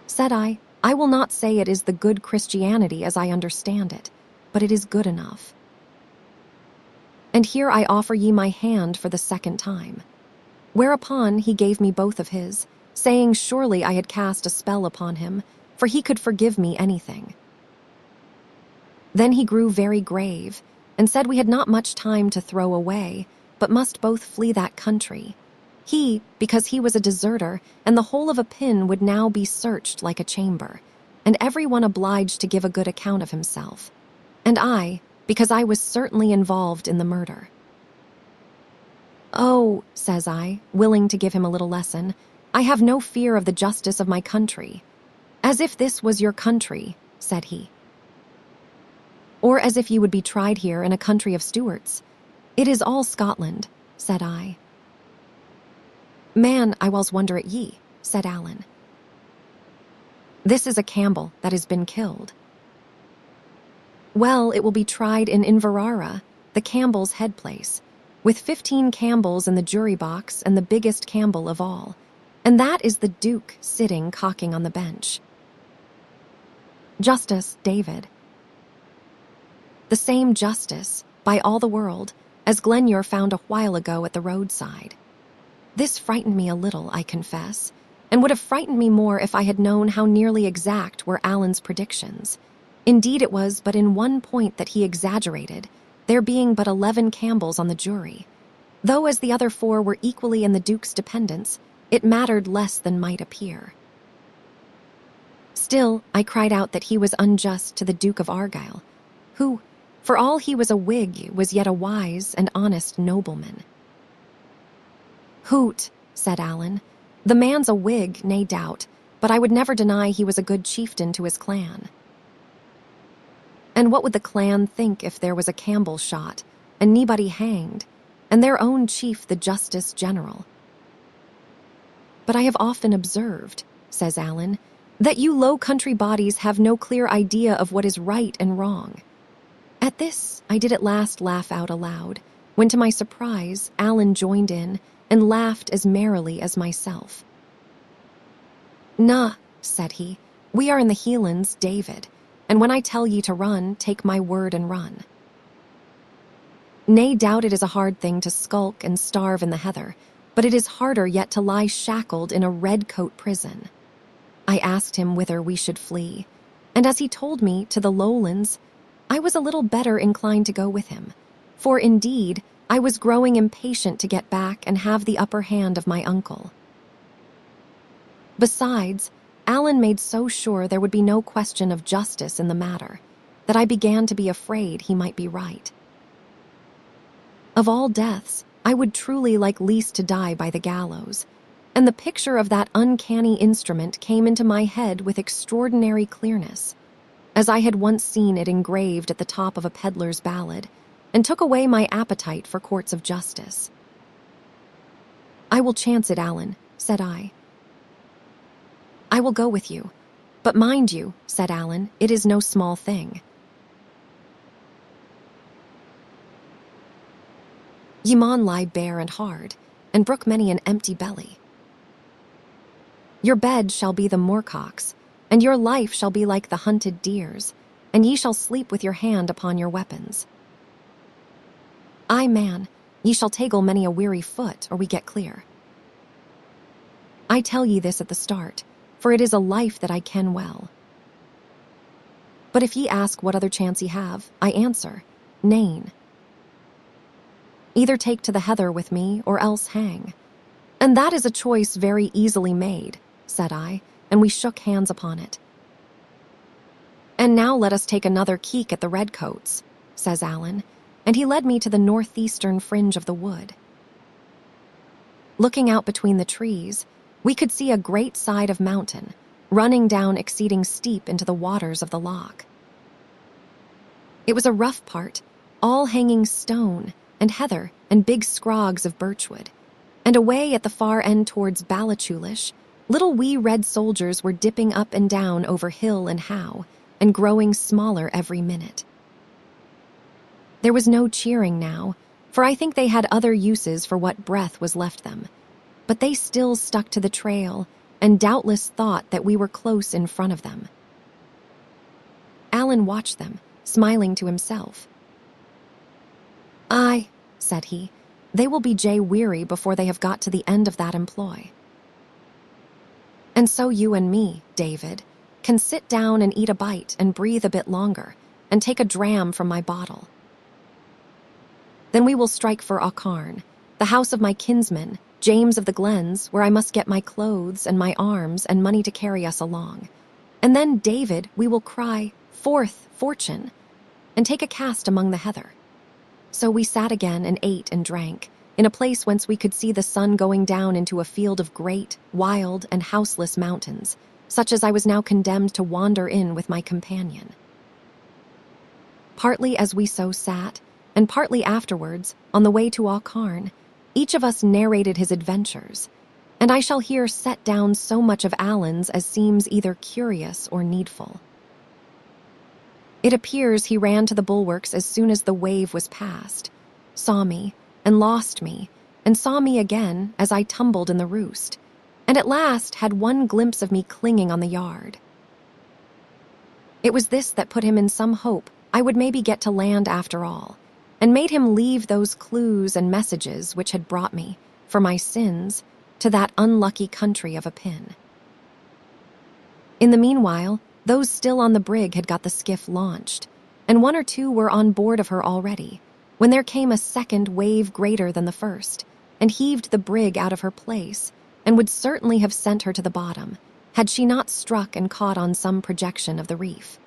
said I will not say it is the good Christianity as I understand it, but it is good enough. And here I offer ye my hand for the second time. Whereupon he gave me both of his, saying surely I had cast a spell upon him, for he could forgive me anything. Then he grew very grave, and said we had not much time to throw away, but must both flee that country. He, because he was a deserter, and the whole of a pin would now be searched like a chamber, and every one obliged to give a good account of himself. And I, because I was certainly involved in the murder. Oh, says I, willing to give him a little lesson, I have no fear of the justice of my country. As if this was your country, said he. Or as if you would be tried here in a country of Stuarts. It is all Scotland, said I. Man, I whiles wonder at ye, said Alan. This is a Campbell that has been killed. Well, it will be tried in Inverara, the Campbell's head place, with 15 Campbells in the jury box and the biggest Campbell of all, and that is the Duke sitting cocking on the bench. Justice, David. The same justice, by all the world, as Glenure found a while ago at the roadside. This frightened me a little, I confess, and would have frightened me more if I had known how nearly exact were Alan's predictions. Indeed, it was but in one point that he exaggerated, there being but 11 Campbells on the jury. Though as the other 4 were equally in the Duke's dependence, it mattered less than might appear. Still, I cried out that he was unjust to the Duke of Argyll, who, for all he was a Whig, was yet a wise and honest nobleman. Hoot, said Alan, the man's a Whig, nae doubt, but I would never deny he was a good chieftain to his clan. And what would the clan think if there was a Campbell shot, and nobody hanged, and their own chief the Justice General? But I have often observed, says Alan, that you low country bodies have no clear idea of what is right and wrong. At this, I did at last laugh out aloud, when to my surprise, Alan joined in and laughed as merrily as myself. Nah, said he, we are in the Hielands, David, and when I tell ye to run, take my word and run. Nae doubt it is a hard thing to skulk and starve in the heather, but it is harder yet to lie shackled in a red-coat prison. I asked him whither we should flee, and as he told me to the lowlands, I was a little better inclined to go with him, for indeed, I was growing impatient to get back and have the upper hand of my uncle. Besides, Alan made so sure there would be no question of justice in the matter, that I began to be afraid he might be right. Of all deaths, I would truly like least to die by the gallows, and the picture of that uncanny instrument came into my head with extraordinary clearness, as I had once seen it engraved at the top of a peddler's ballad, and took away my appetite for courts of justice. "I will chance it, Alan," said I. "I will go with you. But mind you," said Alan, "it is no small thing. Ye maun lie bare and hard, and brook many an empty belly. Your bed shall be the moorcocks, and your life shall be like the hunted deers, and ye shall sleep with your hand upon your weapons. Aye, man, ye shall tagle many a weary foot, or we get clear. I tell ye this at the start, for it is a life that I ken well. But if ye ask what other chance ye have, I answer, nane. Either take to the heather with me, or else hang. And that is a choice very easily made," said I, and we shook hands upon it. "And now let us take another keek at the redcoats," says Alan, and he led me to the northeastern fringe of the wood. Looking out between the trees, we could see a great side of mountain, running down exceeding steep into the waters of the loch. It was a rough part, all hanging stone and heather and big scrogs of birchwood, and away at the far end towards Ballachulish, little wee red soldiers were dipping up and down over hill and howe, and growing smaller every minute. There was no cheering now, for I think they had other uses for what breath was left them, but they still stuck to the trail, and doubtless thought that we were close in front of them. Alan watched them, smiling to himself. "Aye," said he, "they will be weary before they have got to the end of that employ. And so you and me, David, can sit down and eat a bite and breathe a bit longer, and take a dram from my bottle. Then we will strike for Aucharn, the house of my kinsman, James of the Glens, where I must get my clothes and my arms and money to carry us along. And then, David, we will cry, 'Forth, fortune,' and take a cast among the heather." So we sat again and ate and drank, in a place whence we could see the sun going down into a field of great, wild, and houseless mountains, such as I was now condemned to wander in with my companion. Partly as we so sat, and partly afterwards, on the way to Aucharn, each of us narrated his adventures, and I shall here set down so much of Alan's as seems either curious or needful. It appears he ran to the bulwarks as soon as the wave was past, saw me, and lost me, and saw me again as I tumbled in the roost, and at last had one glimpse of me clinging on the yard. It was this that put him in some hope I would maybe get to land after all, and made him leave those clues and messages which had brought me, for my sins, to that unlucky country of a pin. In the meanwhile, those still on the brig had got the skiff launched, and one or two were on board of her already, when there came a second wave greater than the first, and heaved the brig out of her place, and would certainly have sent her to the bottom, had she not struck and caught on some projection of the reef.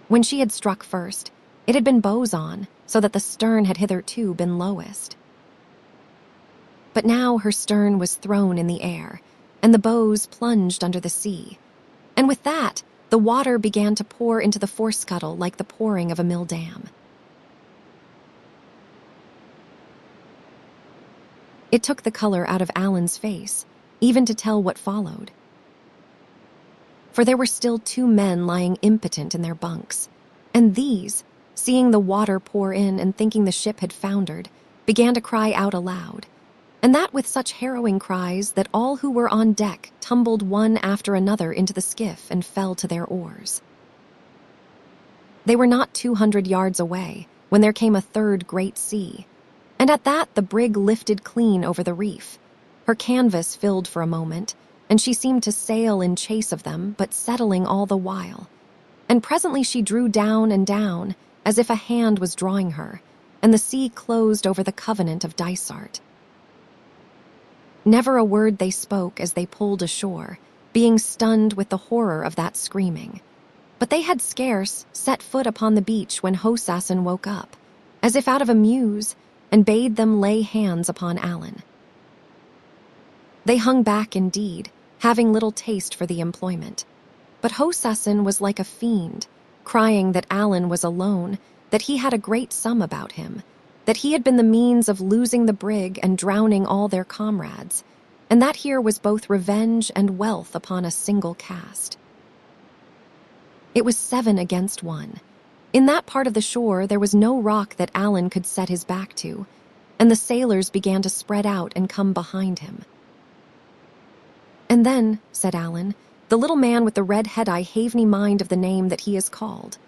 When she had struck first, it had been bows on, so that the stern had hitherto been lowest. But now her stern was thrown in the air, and the bows plunged under the sea, and with that, the water began to pour into the forescuttle like the pouring of a mill dam. It took the color out of Alan's face, even to tell what followed. For there were still 2 men lying impotent in their bunks, and these, seeing the water pour in and thinking the ship had foundered, began to cry out aloud, and that with such harrowing cries that all who were on deck tumbled one after another into the skiff and fell to their oars. They were not 200 yards away when there came a third great sea, and at that the brig lifted clean over the reef. Her canvas filled for a moment, and she seemed to sail in chase of them, but settling all the while. And presently she drew down and down, as if a hand was drawing her, and the sea closed over the Covenant of Dysart. Never a word they spoke as they pulled ashore, being stunned with the horror of that screaming. But they had scarce set foot upon the beach when Hosassin woke up, as if out of a muse, and bade them lay hands upon Alan. They hung back indeed, having little taste for the employment. But Hosassin was like a fiend, crying that Alan was alone, that he had a great sum about him, that he had been the means of losing the brig and drowning all their comrades, and that here was both revenge and wealth upon a single cast. It was 7 against 1. In that part of the shore there was no rock that Alan could set his back to, and the sailors began to spread out and come behind him. "And then," said Alan, "the little man with the red head, I have ni mind of the name that he is called."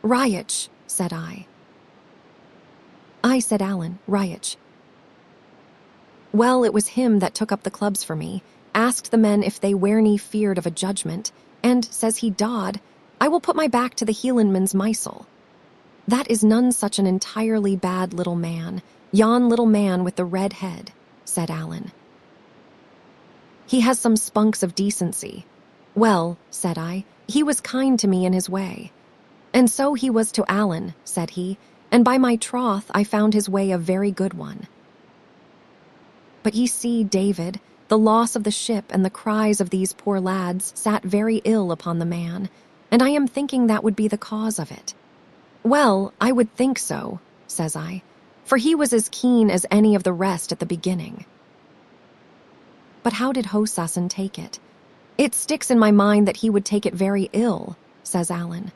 "Riach," said I. "Aye," said Alan, "Riach." "Well, it was him that took up the clubs for me, asked the men if they were ni feared of a judgment, and, says he, Dodd, I will put my back to the Hielandman's mysel. That is none such an entirely bad little man, yon little man with the red head," said Alan. "He has some spunks of decency." "Well," said I, "he was kind to me in his way." "And so he was to Alan," said he, "and by my troth I found his way a very good one. But ye see, David, the loss of the ship and the cries of these poor lads sat very ill upon the man, and I am thinking that would be the cause of it." "Well, I would think so," says I, "for he was as keen as any of the rest at the beginning." "But how did Hosassin take it?" "It sticks in my mind that he would take it very ill," says Alan.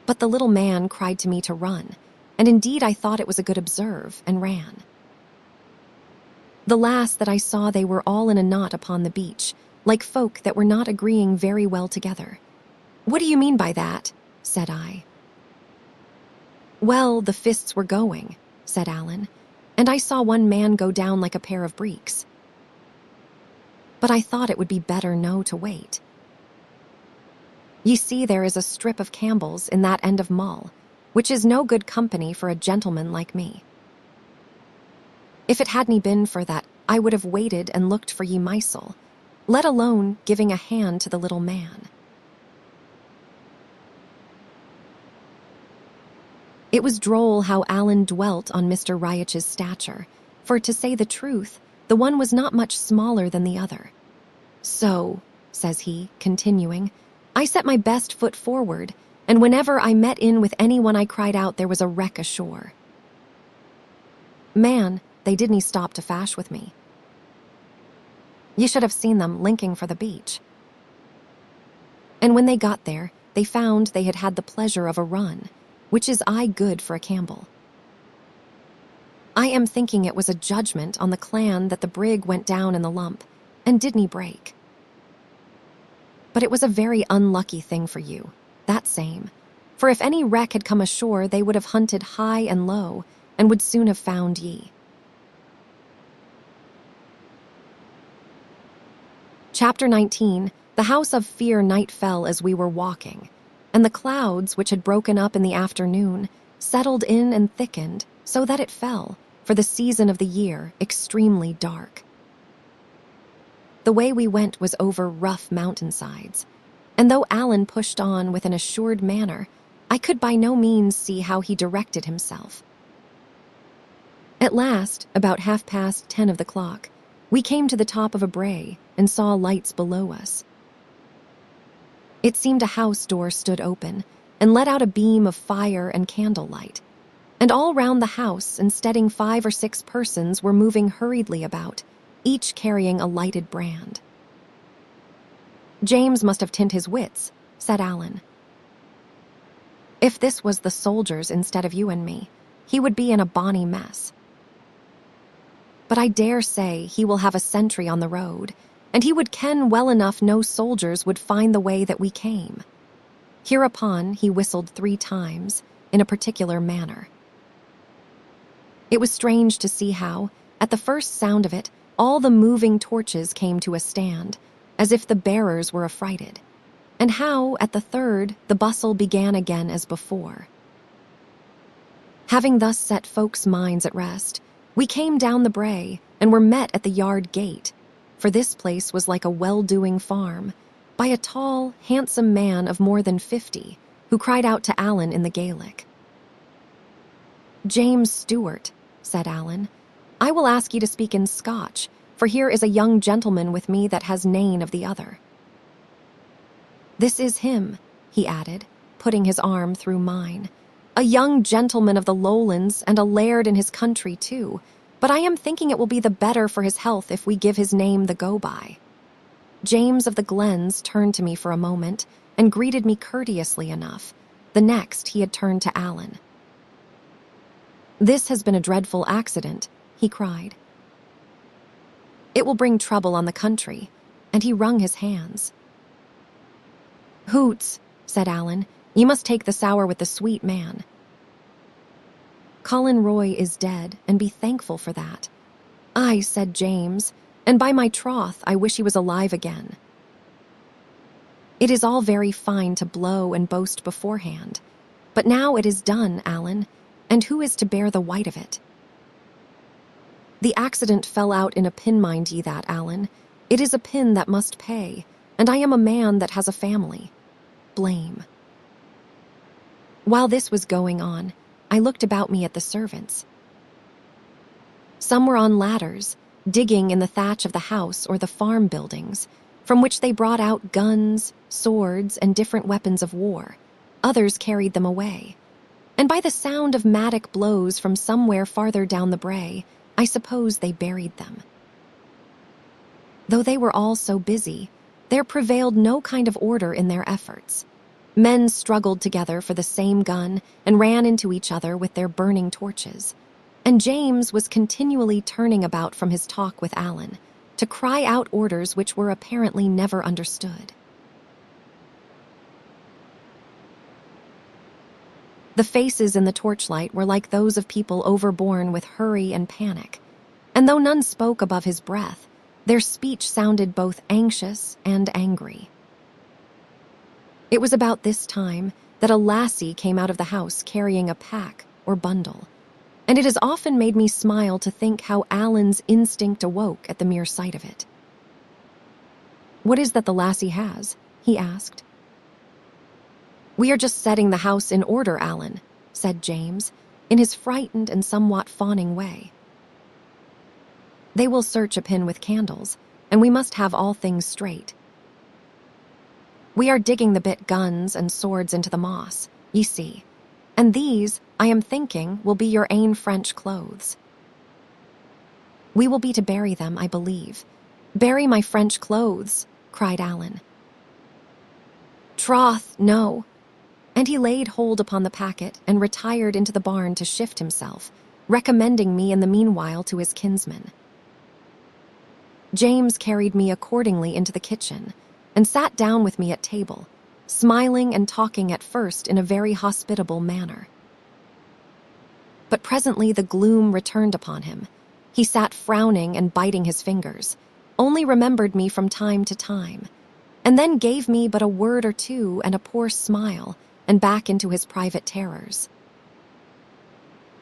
But the little man cried to me to run, and indeed I thought it was a good observe, and ran. The last that I saw, they were all in a knot upon the beach, like folk that were not agreeing very well together. "What do you mean by that?" said I. "Well, the fists were going," said Alan, "and I saw one man go down like a pair of breeks. But I thought it would be better no to wait. Ye see, there is a strip of Campbell's in that end of Mull, which is no good company for a gentleman like me. If it hadn't been for that, I would have waited and looked for ye mysel, let alone giving a hand to the little man." It was droll how Alan dwelt on Mr. Riach's stature, for, to say the truth, the one was not much smaller than the other. "So," says he, continuing, "I set my best foot forward, and whenever I met in with anyone I cried out there was a wreck ashore. Man, they didn't stop to fash with me. You should have seen them linking for the beach. And when they got there, they found they had had the pleasure of a run, which is aye good for a Campbell. I am thinking it was a judgment on the clan that the brig went down in the lump, and didn't break. But it was a very unlucky thing for you, that same, for if any wreck had come ashore they would have hunted high and low, and would soon have found ye." Chapter 19. The house of fear. Night fell as we were walking, and the clouds, which had broken up in the afternoon, settled in and thickened, so that it fell, for the season of the year, extremely dark. The way we went was over rough mountainsides, and though Alan pushed on with an assured manner, I could by no means see how he directed himself. At last, about 10:30 of the clock, we came to the top of a brae and saw lights below us. It seemed a house door stood open and let out a beam of fire and candlelight, and all round the house and steading 5 or 6 persons were moving hurriedly about, each carrying a lighted brand. "James must have tint his wits," said Alan. "If this was the soldiers instead of you and me, he would be in a bonny mess. But I dare say he will have a sentry on the road, and he would ken well enough no soldiers would find the way that we came." Hereupon he whistled 3 times, in a particular manner. It was strange to see how, at the first sound of it, all the moving torches came to a stand, as if the bearers were affrighted, and how, at the third, the bustle began again as before. Having thus set folks' minds at rest, we came down the brae and were met at the yard gate, for this place was like a well-doing farm, by a tall, handsome man of more than 50, who cried out to Alan in the Gaelic. "James Stewart," said Alan, "I will ask ye to speak in Scotch, for here is a young gentleman with me that has nane of the other. This is him," he added, putting his arm through mine, A young gentleman of the lowlands and a laird in his country, too, but I am thinking it will be the better for his health if we give his name the go-by." James of the Glens turned to me for a moment and greeted me courteously enough. The next, he had turned to Alan. "This has been a dreadful accident," he cried. "It will bring trouble on the country," and he wrung his hands. "Hoots," said Alan, "you must take the sour with the sweet, man. Colin Roy is dead, and be thankful for that." "Aye," said James, "and by my troth, I wish he was alive again." "It is all very fine to blow and boast beforehand, but now it is done, Alan, and who is to bear the white of it?" "The accident fell out in a pin, mind ye that, Alan. It is a pin that must pay, and I am a man that has a family. Blame." While this was going on, I looked about me at the servants. Some were on ladders, digging in the thatch of the house or the farm buildings, from which they brought out guns, swords, and different weapons of war. Others carried them away. And by the sound of mattock blows from somewhere farther down the brae, I suppose they buried them. Though they were all so busy, there prevailed no kind of order in their efforts. Men struggled together for the same gun and ran into each other with their burning torches. And James was continually turning about from his talk with Alan to cry out orders which were apparently never understood. The faces in the torchlight were like those of people overborne with hurry and panic, and though none spoke above his breath, their speech sounded both anxious and angry. It was about this time that a lassie came out of the house carrying a pack or bundle, and it has often made me smile to think how Alan's instinct awoke at the mere sight of it. "What is that the lassie has?" he asked. "We are just setting the house in order, Alan," said James, in his frightened and somewhat fawning way. "They will search a pin with candles, and we must have all things straight. We are digging the bit guns and swords into the moss, ye see, and these, I am thinking, will be your ain French clothes. We will be to bury them, I believe." "Bury my French clothes," cried Alan. "Troth, no." And he laid hold upon the packet and retired into the barn to shift himself, recommending me in the meanwhile to his kinsman. James carried me accordingly into the kitchen and sat down with me at table, smiling and talking at first in a very hospitable manner. But presently the gloom returned upon him. He sat frowning and biting his fingers, only remembered me from time to time, and then gave me but a word or two and a poor smile, and back into his private terrors.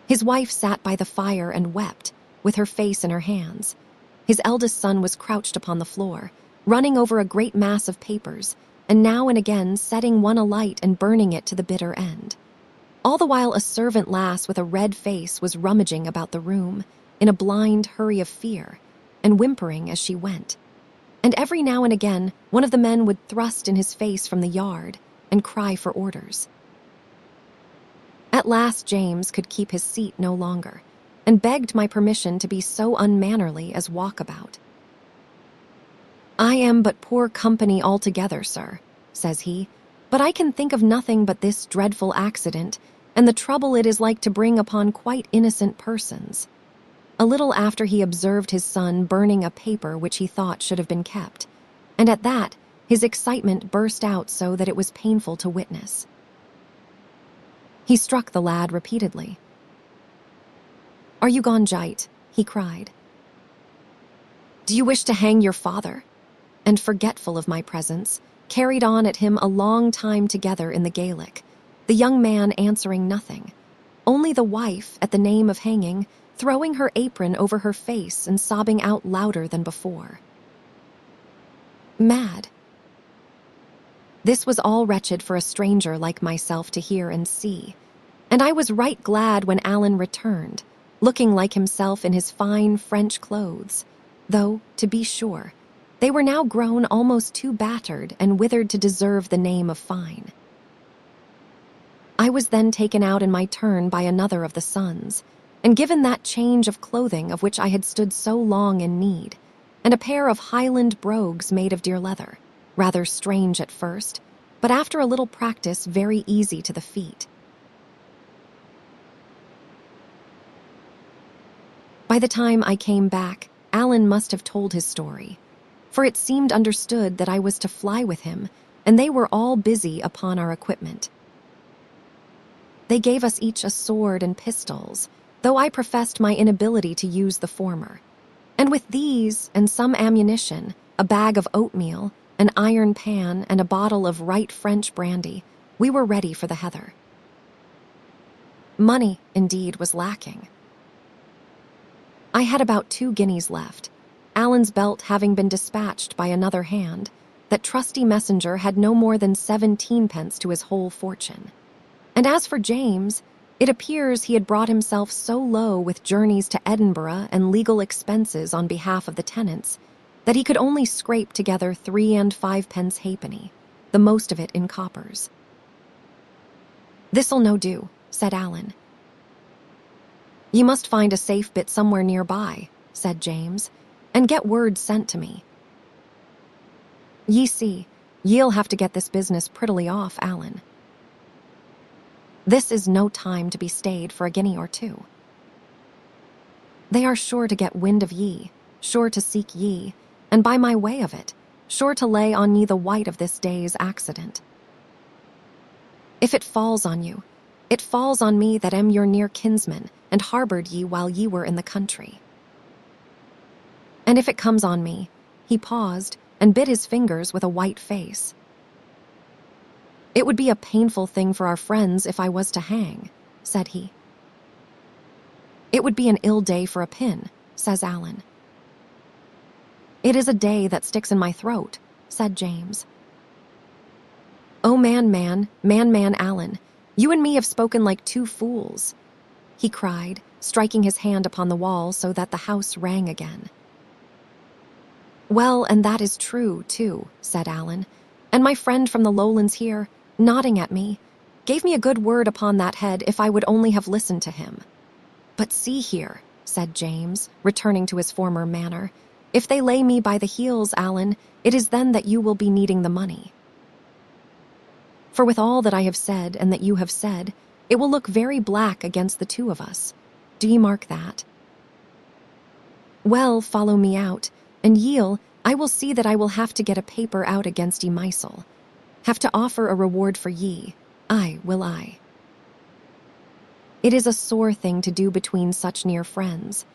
His wife sat by the fire and wept, with her face in her hands. His eldest son was crouched upon the floor, running over a great mass of papers, and now and again setting one alight and burning it to the bitter end. All the while a servant lass with a red face was rummaging about the room, in a blind hurry of fear, and whimpering as she went. And every now and again one of the men would thrust in his face from the yard and cry for orders. At last James could keep his seat no longer, and begged my permission to be so unmannerly as walk about. "I am but poor company altogether, sir," says he, "but I can think of nothing but this dreadful accident, and the trouble it is like to bring upon quite innocent persons." A little after he observed his son burning a paper which he thought should have been kept, and at that his excitement burst out so that it was painful to witness. He struck the lad repeatedly. "Are you gone, Jite?" he cried. "Do you wish to hang your father?" And forgetful of my presence, carried on at him a long time together in the Gaelic, the young man answering nothing, only the wife, at the name of hanging, throwing her apron over her face and sobbing out louder than before. Mad. This was all wretched for a stranger like myself to hear and see, and I was right glad when Alan returned, looking like himself in his fine French clothes, though, to be sure, they were now grown almost too battered and withered to deserve the name of fine. I was then taken out in my turn by another of the sons, and given that change of clothing of which I had stood so long in need, and a pair of Highland brogues made of deer leather, rather strange at first, but after a little practice very easy to the feet. By the time I came back, Alan must have told his story, for it seemed understood that I was to fly with him, and they were all busy upon our equipment. They gave us each a sword and pistols, though I professed my inability to use the former. And with these and some ammunition, a bag of oatmeal, an iron pan, and a bottle of right French brandy, we were ready for the heather. Money, indeed, was lacking. I had about 2 guineas left, Alan's belt having been dispatched by another hand. That trusty messenger had no more than 17 pence to his whole fortune. And as for James, it appears he had brought himself so low with journeys to Edinburgh and legal expenses on behalf of the tenants that he could only scrape together 3 and 5 pence halfpenny, the most of it in coppers. "This'll no do," said Alan. "Ye must find a safe bit somewhere nearby," said James, "and get word sent to me. Ye see, ye'll have to get this business prettily off, Alan. This is no time to be stayed for a guinea or 2. They are sure to get wind of ye, sure to seek ye, and by my way of it, sure to lay on ye the white of this day's accident. If it falls on you, it falls on me that am your near kinsman and harbored ye while ye were in the country. And if it comes on me," he paused and bit his fingers with a white face. "It would be a painful thing for our friends if I was to hang," said he. "It would be an ill day for a pin," says Alan. "It is a day that sticks in my throat," said James. "Oh, man, Alan, you and me have spoken like 2 fools," he cried, striking his hand upon the wall so that the house rang again. "Well, and that is true, too," said Alan, "and my friend from the lowlands here, nodding at me, gave me a good word upon that head if I would only have listened to him. But see here," said James, returning to his former manner, "if they lay me by the heels, Alan, it is then that you will be needing the money. For with all that I have said and that you have said, it will look very black against the 2 of us. Do ye mark that? Well, follow me out, and I will see that I will have to get a paper out against ye Mysel. Have to offer a reward for ye. Aye, will I. It is a sore thing to do between such near friends,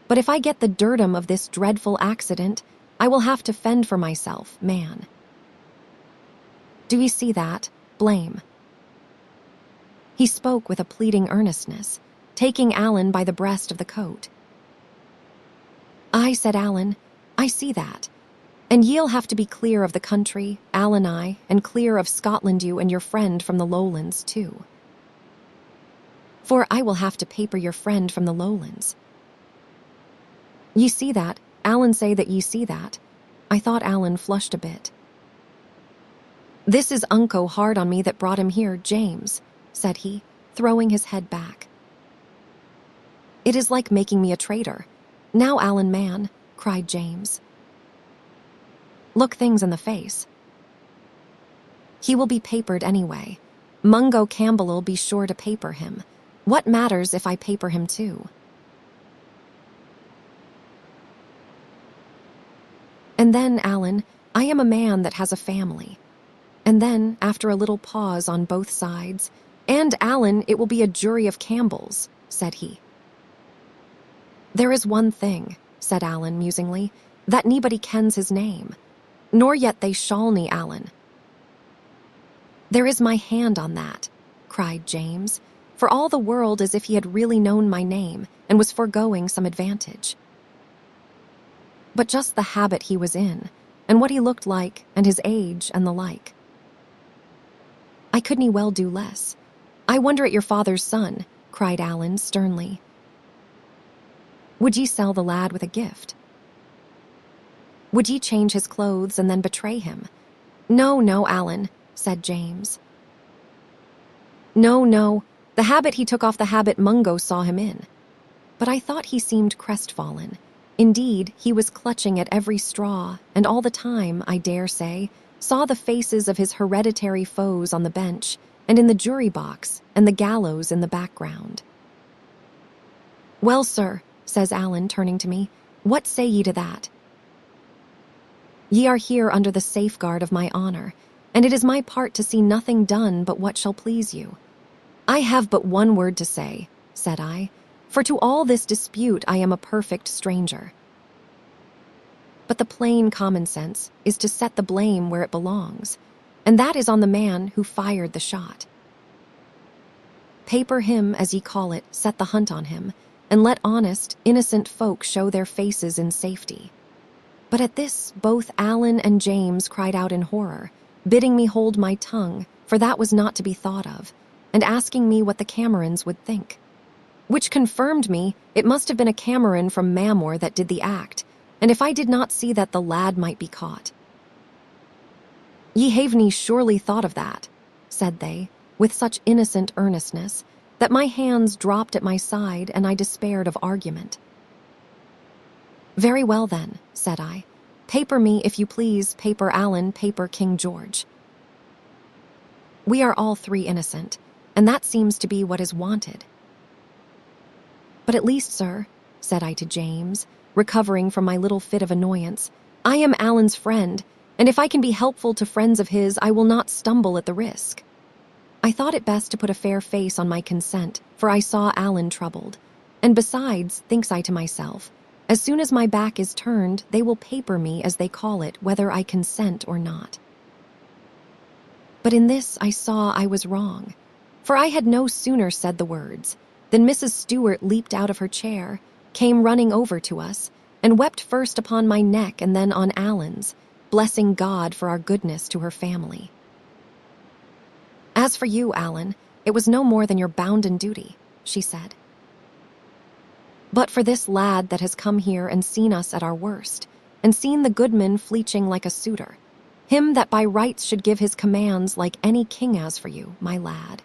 but if I get the dirtum of this dreadful accident, I will have to fend for myself, man. Do ye see that? Blame." He spoke with a pleading earnestness, taking Alan by the breast of the coat. "Aye," said Alan, "I see that. And ye'll have to be clear of the country, Alan I, and clear of Scotland you and your friend from the lowlands, too. For I will have to paper your friend from the lowlands. Ye see that? Alan say that ye see that." I thought Alan flushed a bit. "This is unco hard on me that brought him here, James," said he, throwing his head back. "It is like making me a traitor. Now, Alan, man," cried James. "Look things in the face. He will be papered anyway. Mungo Campbell'll be sure to paper him. What matters if I paper him too? And then, Alan, I am a man that has a family." And then, after a little pause on both sides, "And, Alan, it will be a jury of Campbells," said he. "There is one thing," said Alan musingly, "that nobody kens his name. Nor yet they shallney, Alan." "There is my hand on that," cried James, for all the world as if he had really known my name and was foregoing some advantage. But just the habit he was in, and what he looked like, and his age, and the like. "I couldn't well do less. I wonder at your father's son," cried Alan sternly. "Would ye sell the lad with a gift? Would ye change his clothes and then betray him?" No, Alan," said James. No, the habit he took off the habit Mungo saw him in. But I thought he seemed crestfallen. Indeed, he was clutching at every straw, and all the time, I dare say, saw the faces of his hereditary foes on the bench, and in the jury box, and the gallows in the background. "Well, sir," says Alan, turning to me, "what say ye to that?" "Ye are here under the safeguard of my honor, and it is my part to see nothing done but what shall please you." "I have but one word to say," said I, "for to all this dispute I am a perfect stranger. But the plain common sense is to set the blame where it belongs, and that is on the man who fired the shot. Paper him, as ye call it, set the hunt on him, and let honest, innocent folk show their faces in safety." But at this, both Alan and James cried out in horror, bidding me hold my tongue, for that was not to be thought of, and asking me what the Camerons would think. Which confirmed me it must have been a Cameron from Mamor that did the act, and if I did not see that the lad might be caught. "Ye have nie surely thought of that," said they, with such innocent earnestness, that my hands dropped at my side and I despaired of argument. "Very well then," said I. "Paper me, if you please, paper Alan, paper King George. We are all three innocent, and that seems to be what is wanted." "But at least, sir," said I to James, recovering from my little fit of annoyance, "I am Alan's friend, and if I can be helpful to friends of his, I will not stumble at the risk." I thought it best to put a fair face on my consent, for I saw Alan troubled. And besides, thinks I to myself, as soon as my back is turned, they will paper me, as they call it, whether I consent or not. But in this I saw I was wrong, for I had no sooner said the words than Mrs. Stewart leaped out of her chair, came running over to us, and wept first upon my neck and then on Alan's, blessing God for our goodness to her family. "As for you, Alan, it was no more than your bounden duty," she said. "But for this lad that has come here and seen us at our worst, and seen the goodman fleeching like a suitor, him that by rights should give his commands like any king, as for you, my lad."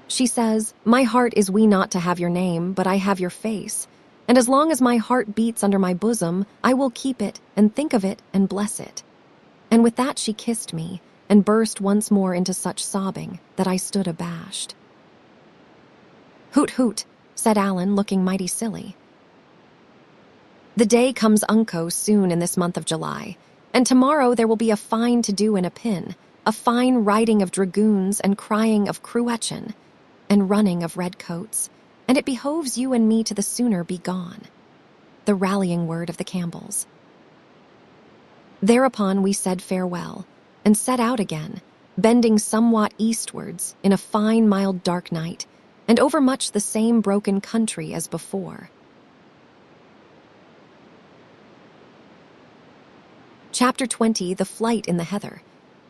She says, "My heart is we not to have your name, but I have your face, and as long as my heart beats under my bosom, I will keep it and think of it and bless it." And with that she kissed me, and burst once more into such sobbing that I stood abashed. "Hoot, hoot," said Alan, looking mighty silly. "The day comes unco soon in this month of July, and tomorrow there will be a fine to-do in a pin, a fine riding of dragoons and crying of cruetchen, and running of red coats, and it behoves you and me to the sooner be gone." The rallying word of the Campbells. Thereupon we said farewell, and set out again, bending somewhat eastwards in a fine mild dark night, and over much the same broken country as before. Chapter 20. The Flight in the Heather.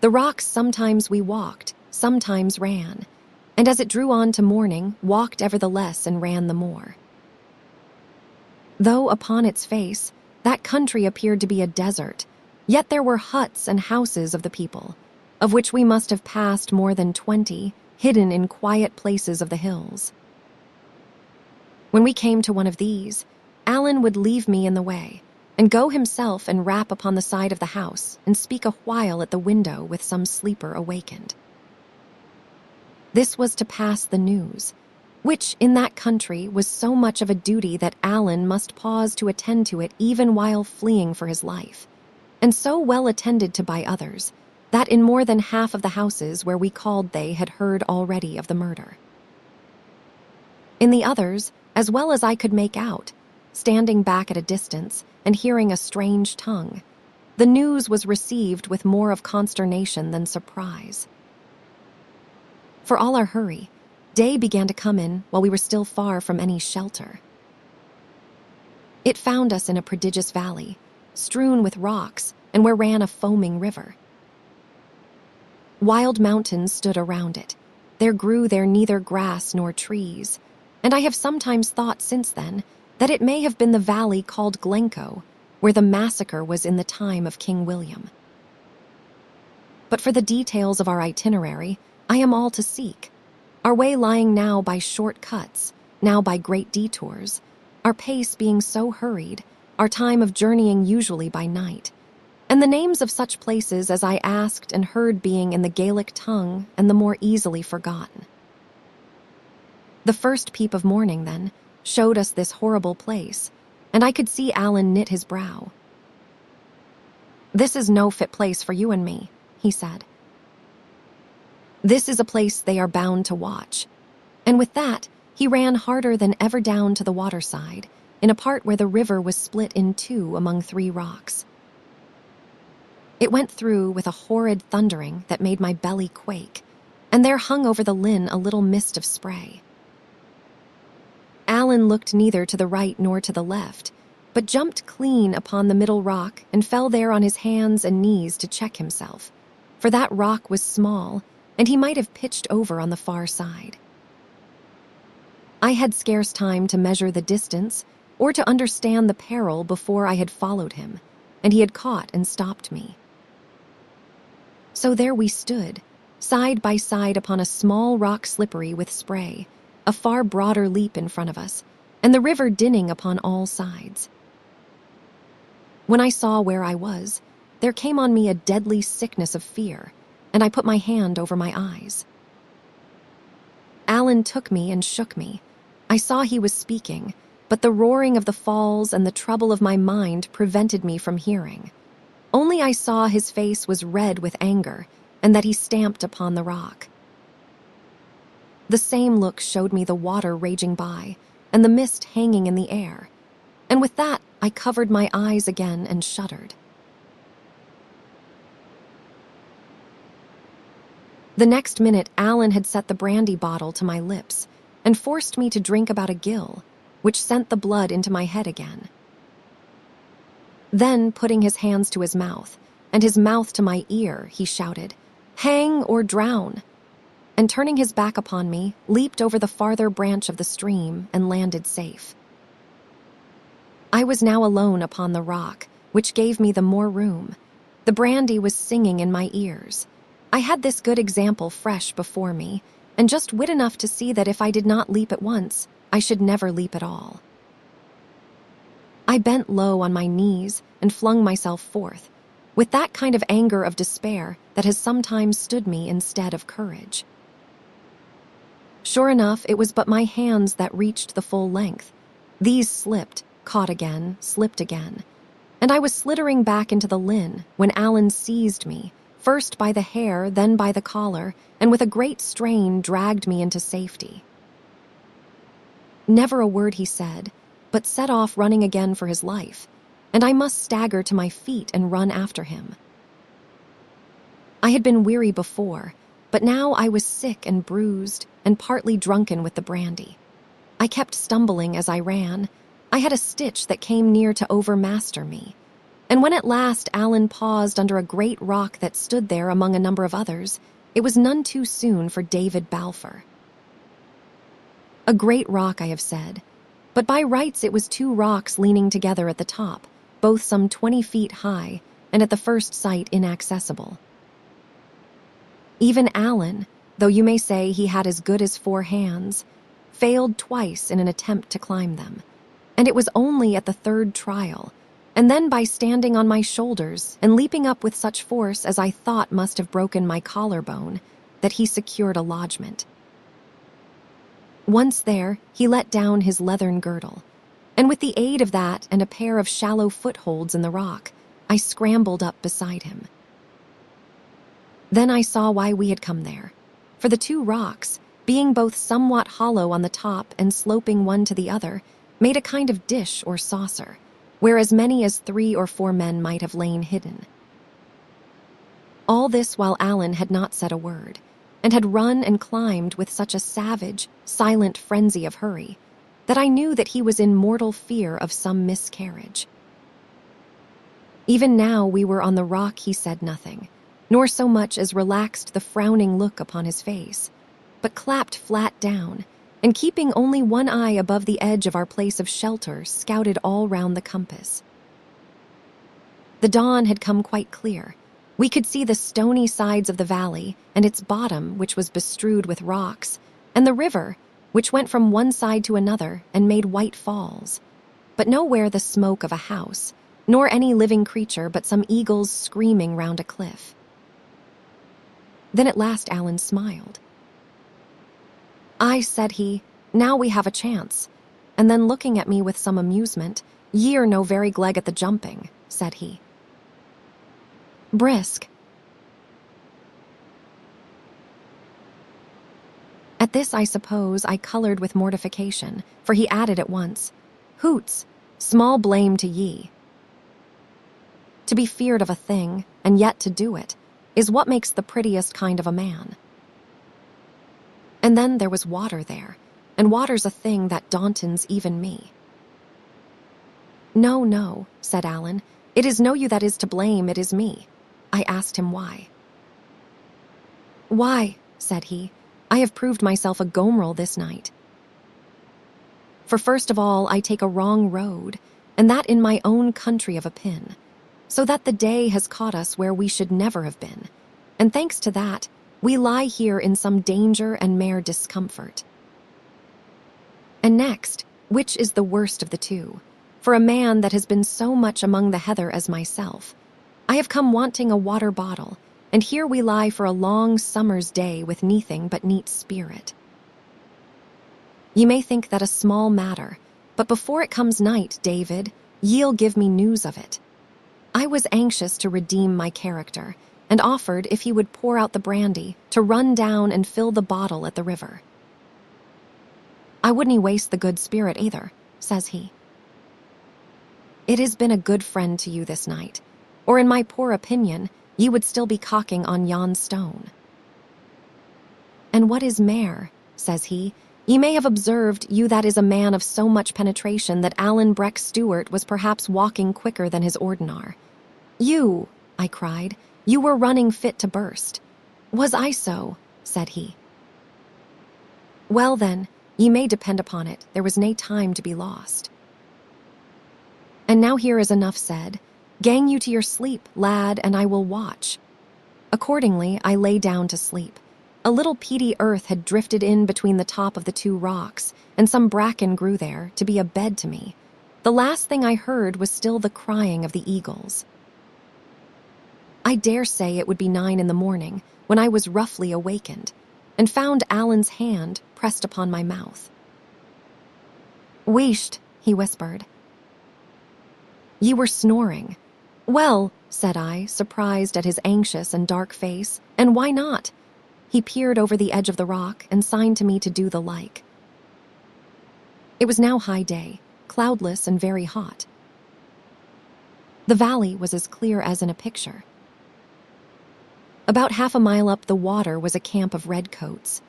The rocks sometimes we walked, sometimes ran, and as it drew on to morning, walked ever the less and ran the more. Though upon its face, that country appeared to be a desert, yet there were huts and houses of the people, of which we must have passed more than 20, hidden in quiet places of the hills. When we came to one of these, Alan would leave me in the way, and go himself and rap upon the side of the house, and speak a while at the window with some sleeper awakened. This was to pass the news, which in that country was so much of a duty that Alan must pause to attend to it even while fleeing for his life, and so well attended to by others, that in more than half of the houses where we called they had heard already of the murder. In the others, as well as I could make out, standing back at a distance and hearing a strange tongue, the news was received with more of consternation than surprise. For all our hurry, day began to come in while we were still far from any shelter. It found us in a prodigious valley, strewn with rocks, and where ran a foaming river. Wild mountains stood around it. There grew there neither grass nor trees, and I have sometimes thought since then that it may have been the valley called Glencoe, where the massacre was in the time of King William. But for the details of our itinerary, I am all to seek. Our way lying now by short cuts, now by great detours, our pace being so hurried, our time of journeying usually by night, and the names of such places as I asked and heard being in the Gaelic tongue and the more easily forgotten. The first peep of morning, then, showed us this horrible place, and I could see Alan knit his brow. "This is no fit place for you and me," he said. "This is a place they are bound to watch." And with that, he ran harder than ever down to the waterside, in a part where the river was split in two among 3 rocks. It went through with a horrid thundering that made my belly quake, and there hung over the linn a little mist of spray. Alan looked neither to the right nor to the left, but jumped clean upon the middle rock and fell there on his hands and knees to check himself, for that rock was small, and he might have pitched over on the far side. I had scarce time to measure the distance or to understand the peril before I had followed him, and he had caught and stopped me. So there we stood, side by side upon a small rock slippery with spray, a far broader leap in front of us, and the river dinning upon all sides. When I saw where I was, there came on me a deadly sickness of fear, and I put my hand over my eyes. Alan took me and shook me. I saw he was speaking, but the roaring of the falls and the trouble of my mind prevented me from hearing. Only I saw his face was red with anger, and that he stamped upon the rock. The same look showed me the water raging by, and the mist hanging in the air, and with that I covered my eyes again and shuddered. The next minute Alan had set the brandy bottle to my lips and forced me to drink about a gill, which sent the blood into my head again. Then, putting his hands to his mouth, and his mouth to my ear, he shouted, "Hang or drown!" and turning his back upon me, leaped over the farther branch of the stream and landed safe. I was now alone upon the rock, which gave me the more room. The brandy was singing in my ears. I had this good example fresh before me, and just wit enough to see that if I did not leap at once, I should never leap at all. I bent low on my knees and flung myself forth, with that kind of anger of despair that has sometimes stood me instead of courage. Sure enough, it was but my hands that reached the full length. These slipped, caught again, slipped again, and I was slittering back into the linn when Alan seized me, first by the hair, then by the collar, and with a great strain dragged me into safety. Never a word he said, but set off running again for his life, and I must stagger to my feet and run after him. I had been weary before, but now I was sick and bruised and partly drunken with the brandy. I kept stumbling as I ran. I had a stitch that came near to overmaster me, and when at last Alan paused under a great rock that stood there among a number of others, it was none too soon for David Balfour. A great rock, I have said, but by rights it was 2 rocks leaning together at the top, both some 20 feet high, and at the first sight inaccessible. Even Alan, though you may say he had as good as 4 hands, failed twice in an attempt to climb them, and it was only at the 3rd trial, and then by standing on my shoulders and leaping up with such force as I thought must have broken my collarbone, that he secured a lodgment. Once there, he let down his leathern girdle, and with the aid of that and a pair of shallow footholds in the rock, I scrambled up beside him. Then I saw why we had come there, for the 2 rocks, being both somewhat hollow on the top and sloping one to the other, made a kind of dish or saucer, where as many as 3 or 4 men might have lain hidden. All this while Alan had not said a word, and had run and climbed with such a savage, silent frenzy of hurry, that I knew that he was in mortal fear of some miscarriage. Even now we were on the rock he said nothing, nor so much as relaxed the frowning look upon his face, but clapped flat down, and keeping only one eye above the edge of our place of shelter, scouted all round the compass. The dawn had come quite clear, We could see the stony sides of the valley and its bottom, which was bestrewed with rocks, and the river, which went from one side to another and made white falls. But nowhere the smoke of a house, nor any living creature but some eagles screaming round a cliff. Then at last Alan smiled. "Aye," said he, "now we have a chance." And then looking at me with some amusement, "Ye're no very gleg at the jumping," said he. "Brisk." At this, I suppose, I colored with mortification, for he added at once, "Hoots, small blame to ye." To be feared of a thing, and yet to do it, is what makes the prettiest kind of a man. And then there was water there, and water's a thing that dauntens even me. "No, no," said Alan, "it is no you that is to blame, it is me." I asked him why. "Why," said he, "I have proved myself a gomerel this night. For first of all, I take a wrong road, and that in my own country of a pin, so that the day has caught us where we should never have been, and thanks to that, we lie here in some danger and mere discomfort. And next, which is the worst of the two, for a man that has been so much among the heather as myself, I have come wanting a water bottle, and here we lie for a long summer's day with neathing but neat spirit. Ye may think that a small matter, but before it comes night, David, ye'll give me news of it." I was anxious to redeem my character, and offered, if he would pour out the brandy, to run down and fill the bottle at the river. "I wouldn't waste the good spirit either," says he. "It has been a good friend to you this night, or in my poor opinion, ye would still be cocking on yon stone. And what is mair," says he, "ye may have observed, you that is a man of so much penetration, that Alan Breck Stewart was perhaps walking quicker than his ordinar." "You," I cried, "you were running fit to burst." "Was I so?" said he. "Well then, ye may depend upon it, there was nae time to be lost. And now here is enough said. Gang you to your sleep, lad, and I will watch." Accordingly, I lay down to sleep. A little peaty earth had drifted in between the top of the two rocks, and some bracken grew there to be a bed to me. The last thing I heard was still the crying of the eagles. I dare say it would be 9 in the morning when I was roughly awakened, and found Alan's hand pressed upon my mouth. "Wheesht," he whispered. "Ye were snoring." "Well," said I, surprised at his anxious and dark face, "and why not?" He peered over the edge of the rock and signed to me to do the like. It was now high day, cloudless and very hot. The valley was as clear as in a picture. About half a mile up the water was a camp of redcoats.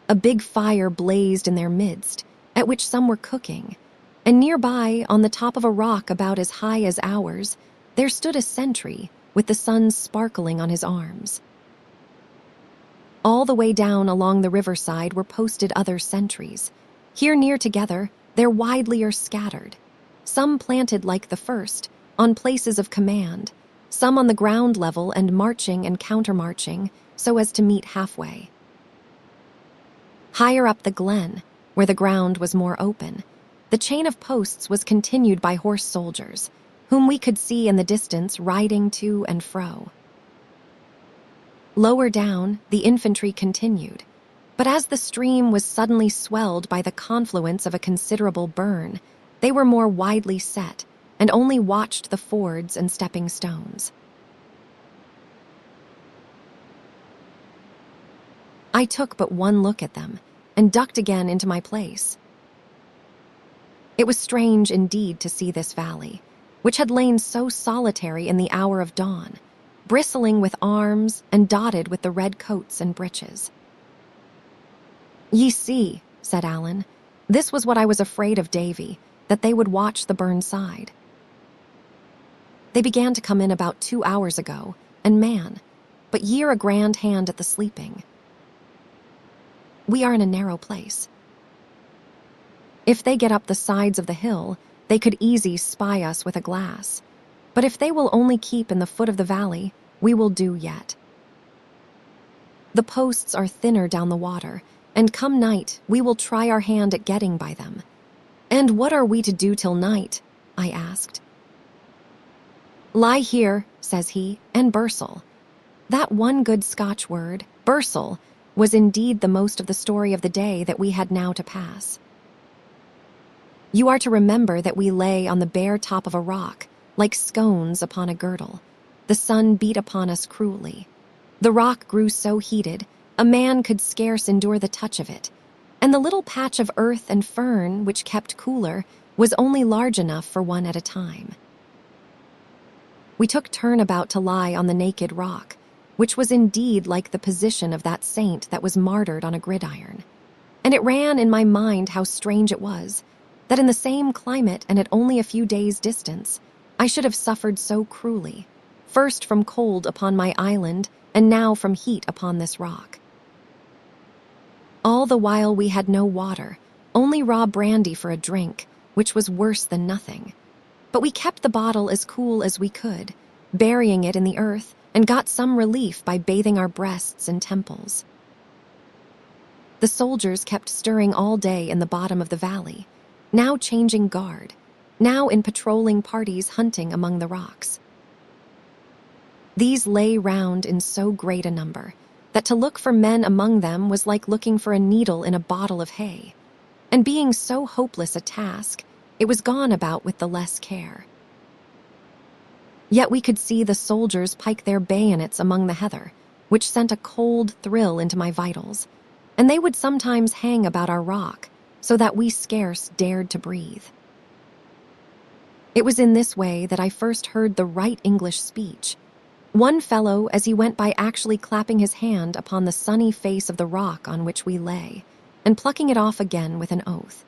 A big fire blazed in their midst, at which some were cooking, and nearby, on the top of a rock about as high as ours, there stood a sentry with the sun sparkling on his arms. All the way down along the riverside were posted other sentries. Here near together, there widely are scattered, some planted like the first, on places of command, some on the ground level and marching and countermarching so as to meet halfway. Higher up the glen, where the ground was more open, the chain of posts was continued by horse soldiers, whom we could see in the distance riding to and fro. Lower down, the infantry continued, but as the stream was suddenly swelled by the confluence of a considerable burn, they were more widely set, and only watched the fords and stepping stones. I took but one look at them, and ducked again into my place. It was strange indeed to see this valley, which had lain so solitary in the hour of dawn, bristling with arms and dotted with the red coats and breeches. "Ye see," said Alan, "this was what I was afraid of, Davy, that they would watch the burn side. They began to come in about 2 hours ago, and man, but ye're a grand hand at the sleeping. We are in a narrow place. If they get up the sides of the hill, they could easy spy us with a glass. But if they will only keep in the foot of the valley, we will do yet. The posts are thinner down the water, and come night we will try our hand at getting by them. And what are we to do till night? I asked. Lie here, says he, and bursel. That one good Scotch word, bursel, was indeed the most of the story of the day that we had now to pass. You are to remember that we lay on the bare top of a rock, like scones upon a girdle. The sun beat upon us cruelly. The rock grew so heated, a man could scarce endure the touch of it, and the little patch of earth and fern which kept cooler was only large enough for one at a time. We took turn about to lie on the naked rock, which was indeed like the position of that saint that was martyred on a gridiron. And it ran in my mind how strange it was, that in the same climate and at only a few days' distance, I should have suffered so cruelly, first from cold upon my island, and now from heat upon this rock. All the while we had no water, only raw brandy for a drink, which was worse than nothing. But we kept the bottle as cool as we could, burying it in the earth, and got some relief by bathing our breasts and temples. The soldiers kept stirring all day in the bottom of the valley, now changing guard, now in patrolling parties hunting among the rocks. These lay round in so great a number that to look for men among them was like looking for a needle in a bottle of hay, and being so hopeless a task, it was gone about with the less care. Yet we could see the soldiers pike their bayonets among the heather, which sent a cold thrill into my vitals, and they would sometimes hang about our rock, so that we scarce dared to breathe. It was in this way that I first heard the right English speech. One fellow, as he went by, actually clapping his hand upon the sunny face of the rock on which we lay, and plucking it off again with an oath.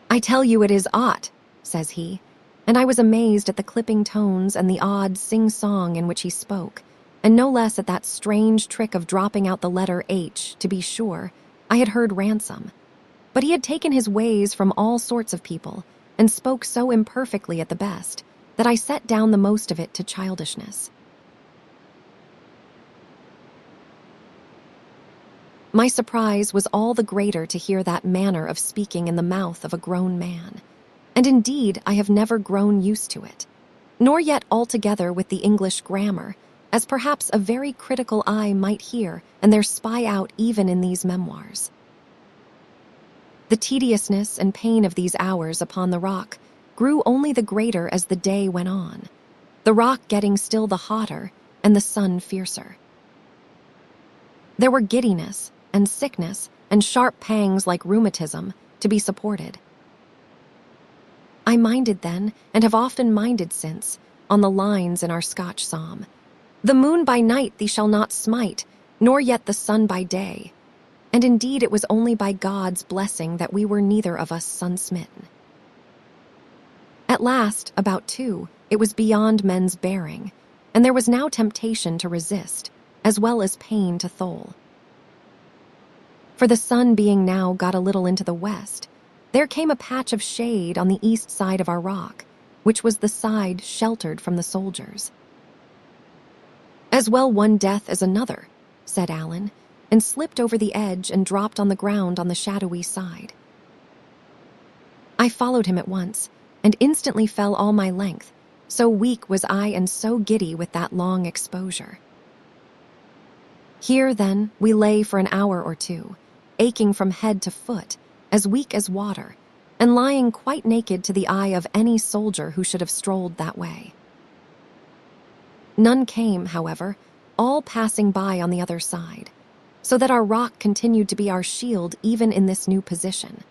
I tell you it is ought, says he, and I was amazed at the clipping tones and the odd sing-song in which he spoke, and no less at that strange trick of dropping out the letter H. To be sure, I had heard ransom, but he had taken his ways from all sorts of people, and spoke so imperfectly at the best, that I set down the most of it to childishness. My surprise was all the greater to hear that manner of speaking in the mouth of a grown man, and indeed I have never grown used to it, nor yet altogether with the English grammar, as perhaps a very critical eye might hear and there spy out even in these memoirs. The tediousness and pain of these hours upon the rock grew only the greater as the day went on, the rock getting still the hotter and the sun fiercer. There were giddiness and sickness and sharp pangs like rheumatism to be supported. I minded then, and have often minded since, on the lines in our Scotch psalm, "The moon by night thee shall not smite, nor yet the sun by day." And indeed it was only by God's blessing that we were neither of us sun-smitten. At last, about 2, it was beyond men's bearing, and there was now temptation to resist, as well as pain to thole. For the sun being now got a little into the west, there came a patch of shade on the east side of our rock, which was the side sheltered from the soldiers. "As well one death as another," said Alan, and slipped over the edge and dropped on the ground on the shadowy side. I followed him at once, and instantly fell all my length, so weak was I and so giddy with that long exposure. Here, then, we lay for an hour or two, aching from head to foot, as weak as water, and lying quite naked to the eye of any soldier who should have strolled that way. None came, however, all passing by on the other side, so that our rock continued to be our shield even in this new position.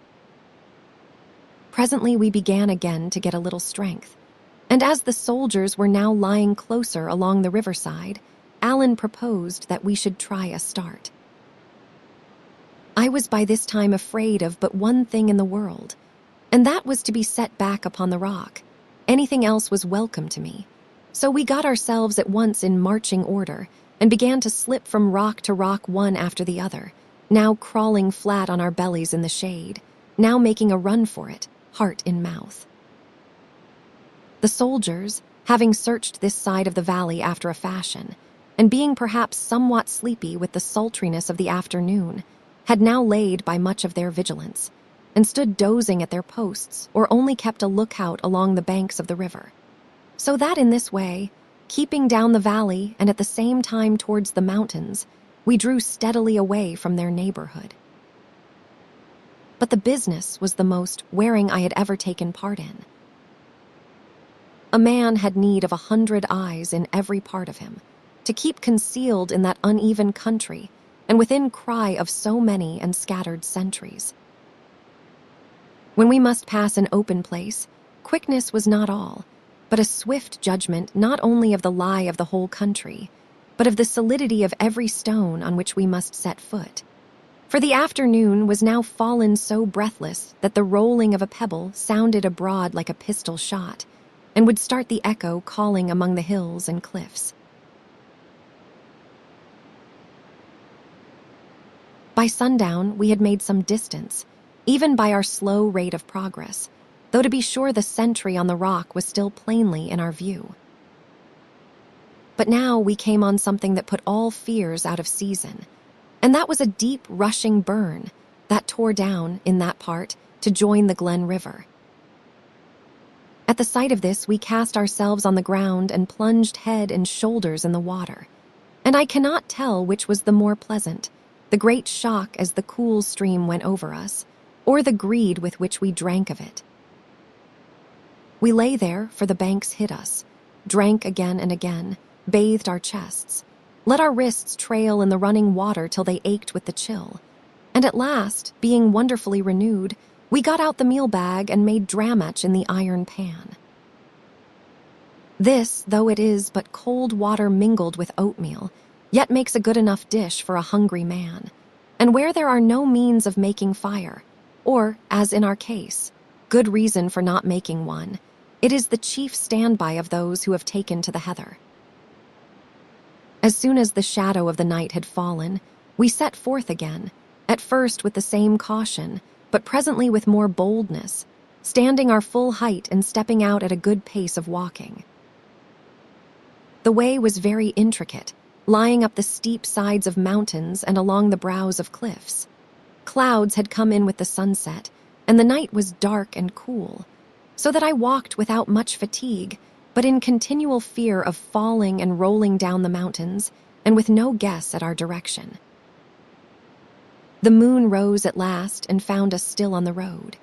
Presently we began again to get a little strength, and as the soldiers were now lying closer along the riverside, Alan proposed that we should try a start. I was by this time afraid of but one thing in the world, and that was to be set back upon the rock. Anything else was welcome to me. So we got ourselves at once in marching order and began to slip from rock to rock one after the other, now crawling flat on our bellies in the shade, now making a run for it, heart in mouth. The soldiers, having searched this side of the valley after a fashion, and being perhaps somewhat sleepy with the sultriness of the afternoon, had now laid by much of their vigilance, and stood dozing at their posts or only kept a lookout along the banks of the river. So that in this way, keeping down the valley and at the same time towards the mountains, we drew steadily away from their neighborhood. But the business was the most wearing I had ever taken part in. A man had need of 100 eyes in every part of him, to keep concealed in that uneven country and within cry of so many and scattered sentries. When we must pass an open place, quickness was not all, but a swift judgment not only of the lie of the whole country, but of the solidity of every stone on which we must set foot. For the afternoon was now fallen so breathless that the rolling of a pebble sounded abroad like a pistol shot, and would start the echo calling among the hills and cliffs. By sundown, we had made some distance, even by our slow rate of progress, though to be sure the sentry on the rock was still plainly in our view. But now we came on something that put all fears out of season, and that was a deep, rushing burn that tore down, in that part, to join the Glen River. At the sight of this, we cast ourselves on the ground and plunged head and shoulders in the water, and I cannot tell which was the more pleasant, the great shock as the cool stream went over us, or the greed with which we drank of it. We lay there, for the banks hid us, drank again and again, bathed our chests, let our wrists trail in the running water till they ached with the chill, and at last, being wonderfully renewed, we got out the meal bag and made drammach in the iron pan. This, though it is but cold water mingled with oatmeal, yet makes a good enough dish for a hungry man, and where there are no means of making fire, or, as in our case, good reason for not making one, it is the chief standby of those who have taken to the heather. As soon as the shadow of the night had fallen, we set forth again, at first with the same caution, but presently with more boldness, standing our full height and stepping out at a good pace of walking. The way was very intricate, lying up the steep sides of mountains and along the brows of cliffs. Clouds had come in with the sunset, and the night was dark and cool, so that I walked without much fatigue, but in continual fear of falling and rolling down the mountains, and with no guess at our direction. The moon rose at last and found us still on the road.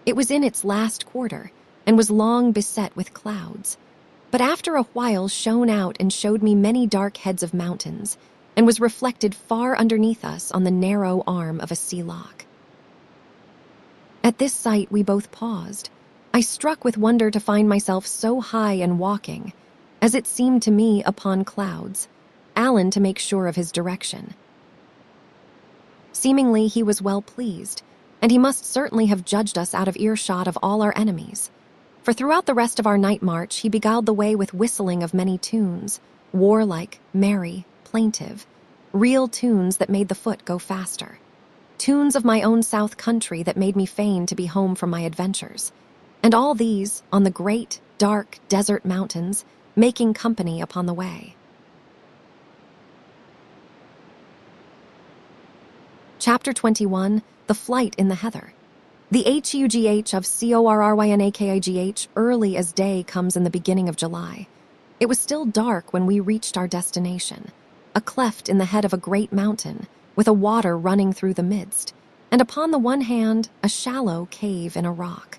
It was in its last quarter, and was long beset with clouds, but after a while shone out and showed me many dark heads of mountains, and was reflected far underneath us on the narrow arm of a sea loch. At this sight we both paused. I struck with wonder to find myself so high and walking, as it seemed to me, upon clouds, Alan to make sure of his direction. Seemingly he was well pleased, and he must certainly have judged us out of earshot of all our enemies, for throughout the rest of our night march he beguiled the way with whistling of many tunes, warlike, merry, plaintive, real tunes that made the foot go faster, tunes of my own south country that made me fain to be home from my adventures, and all these, on the great, dark, desert mountains, making company upon the way. Chapter 21, The Flight in the Heather. The HUGH of CORRYNAKIGH early as day comes in the beginning of July. It was still dark when we reached our destination, a cleft in the head of a great mountain, with a water running through the midst, and upon the one hand, a shallow cave in a rock.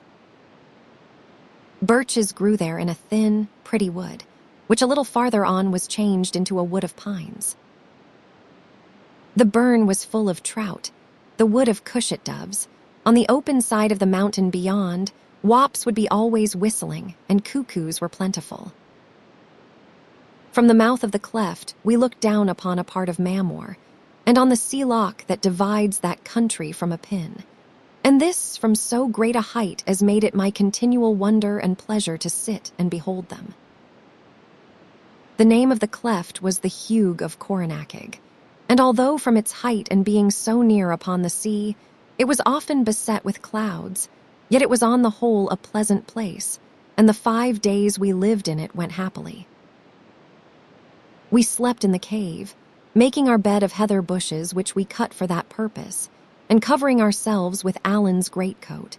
Birches grew there in a thin, pretty wood, which a little farther on was changed into a wood of pines. The burn was full of trout, the wood of cushat doves. On the open side of the mountain beyond, wops would be always whistling, and cuckoos were plentiful. From the mouth of the cleft, we looked down upon a part of Mamor, and on the sea loch that divides that country from a pin, and this from so great a height as made it my continual wonder and pleasure to sit and behold them. The name of the cleft was the Hugh of Coronachig, and although from its height and being so near upon the sea, it was often beset with clouds, yet it was on the whole a pleasant place, and the 5 days we lived in it went happily. We slept in the cave, making our bed of heather bushes which we cut for that purpose, and covering ourselves with Alan's greatcoat.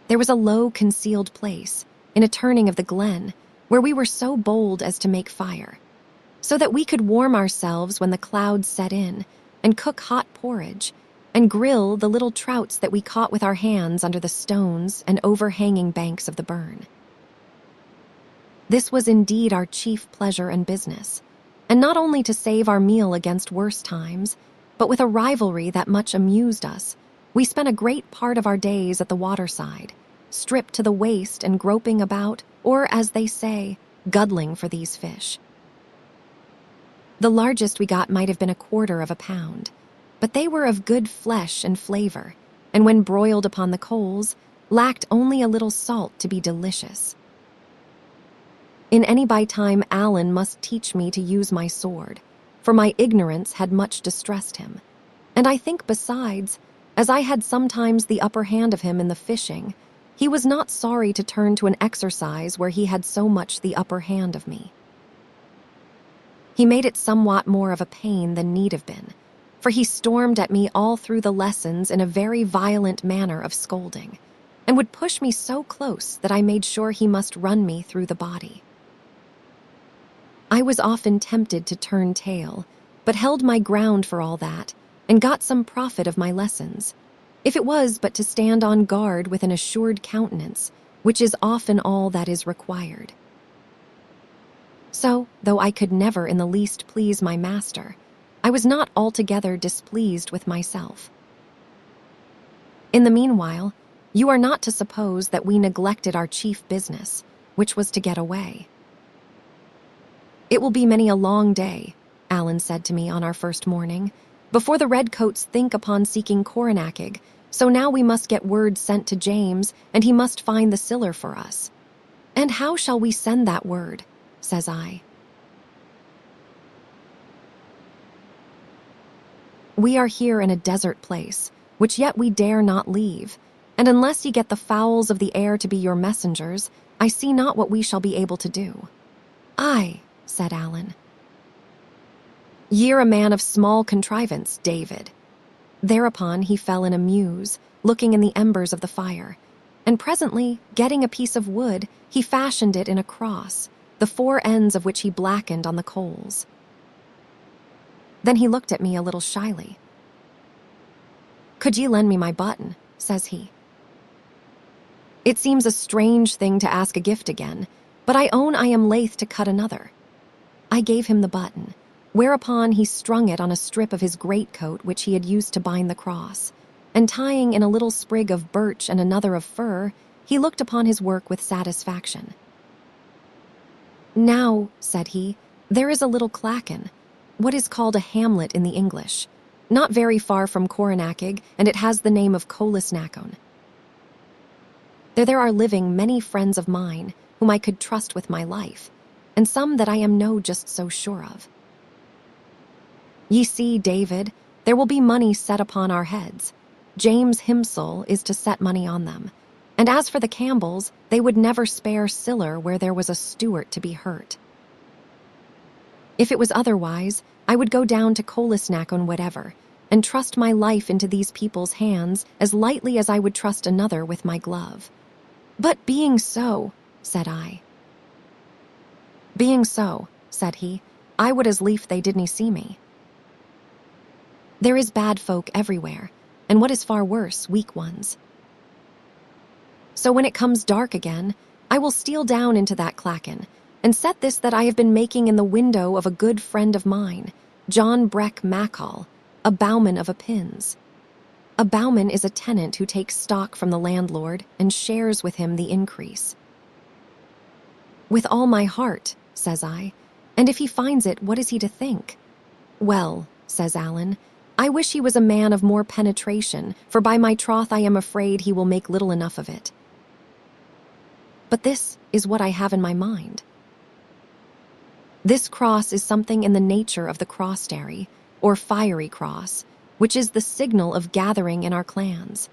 There was a low, concealed place, in a turning of the glen, where we were so bold as to make fire, so that we could warm ourselves when the clouds set in, and cook hot porridge, and grill the little trouts that we caught with our hands under the stones and overhanging banks of the burn. This was indeed our chief pleasure and business, and not only to save our meal against worse times, but with a rivalry that much amused us, we spent a great part of our days at the waterside, stripped to the waist and groping about, or as they say, guddling for these fish. The largest we got might have been 1/4 pound, but they were of good flesh and flavor, and when broiled upon the coals, lacked only a little salt to be delicious. In any by time Alan must teach me to use my sword, for my ignorance had much distressed him, and I think besides, as I had sometimes the upper hand of him in the fishing, he was not sorry to turn to an exercise where he had so much the upper hand of me. He made it somewhat more of a pain than need have been, for he stormed at me all through the lessons in a very violent manner of scolding, and would push me so close that I made sure he must run me through the body. I was often tempted to turn tail, but held my ground for all that, and got some profit of my lessons, if it was but to stand on guard with an assured countenance, which is often all that is required. So, though I could never in the least please my master, I was not altogether displeased with myself. In the meanwhile, you are not to suppose that we neglected our chief business, which was to get away. "It will be many a long day," Alan said to me on our first morning, "before the redcoats think upon seeking Coronachig, so now we must get word sent to James, and he must find the siller for us." "And how shall we send that word?" says I. "We are here in a desert place, which yet we dare not leave, and unless ye get the fowls of the air to be your messengers, I see not what we shall be able to do." "Aye," said Alan. "Ye're a man of small contrivance, David." Thereupon he fell in a muse, looking in the embers of the fire, and presently, getting a piece of wood, he fashioned it in a cross, the 4 ends of which he blackened on the coals. Then he looked at me a little shyly. "Could ye lend me my button?" says he. "It seems a strange thing to ask a gift again, but I own I am loath to cut another." I gave him the button, whereupon he strung it on a strip of his greatcoat which he had used to bind the cross, and tying in a little sprig of birch and another of fir, he looked upon his work with satisfaction. "Now," said he, "there is a little clachan, what is called a hamlet in the English, not very far from Coronachig, and it has the name of Colisnacon. There are living many friends of mine, whom I could trust with my life, and some that I am no just so sure of. Ye see, David, there will be money set upon our heads. James Himsel is to set money on them, and as for the Campbells, they would never spare siller where there was a Stuart to be hurt. If it was otherwise, I would go down to Colisnacon whatever, and trust my life into these people's hands as lightly as I would trust another with my glove. But being so, said I. Being so, said he, I would as lief they didn't see me. There is bad folk everywhere, and what is far worse, weak ones. So when it comes dark again, I will steal down into that clachan, and set this that I have been making in the window of a good friend of mine, John Breck Macall, a bowman of a pins. A bowman is a tenant who takes stock from the landlord and shares with him the increase. With all my heart, says I, and if he finds it, what is he to think? Well, says Alan, I wish he was a man of more penetration, for by my troth I am afraid he will make little enough of it. But this is what I have in my mind. This cross is something in the nature of the crossdary, or fiery cross, which is the signal of gathering in our clans.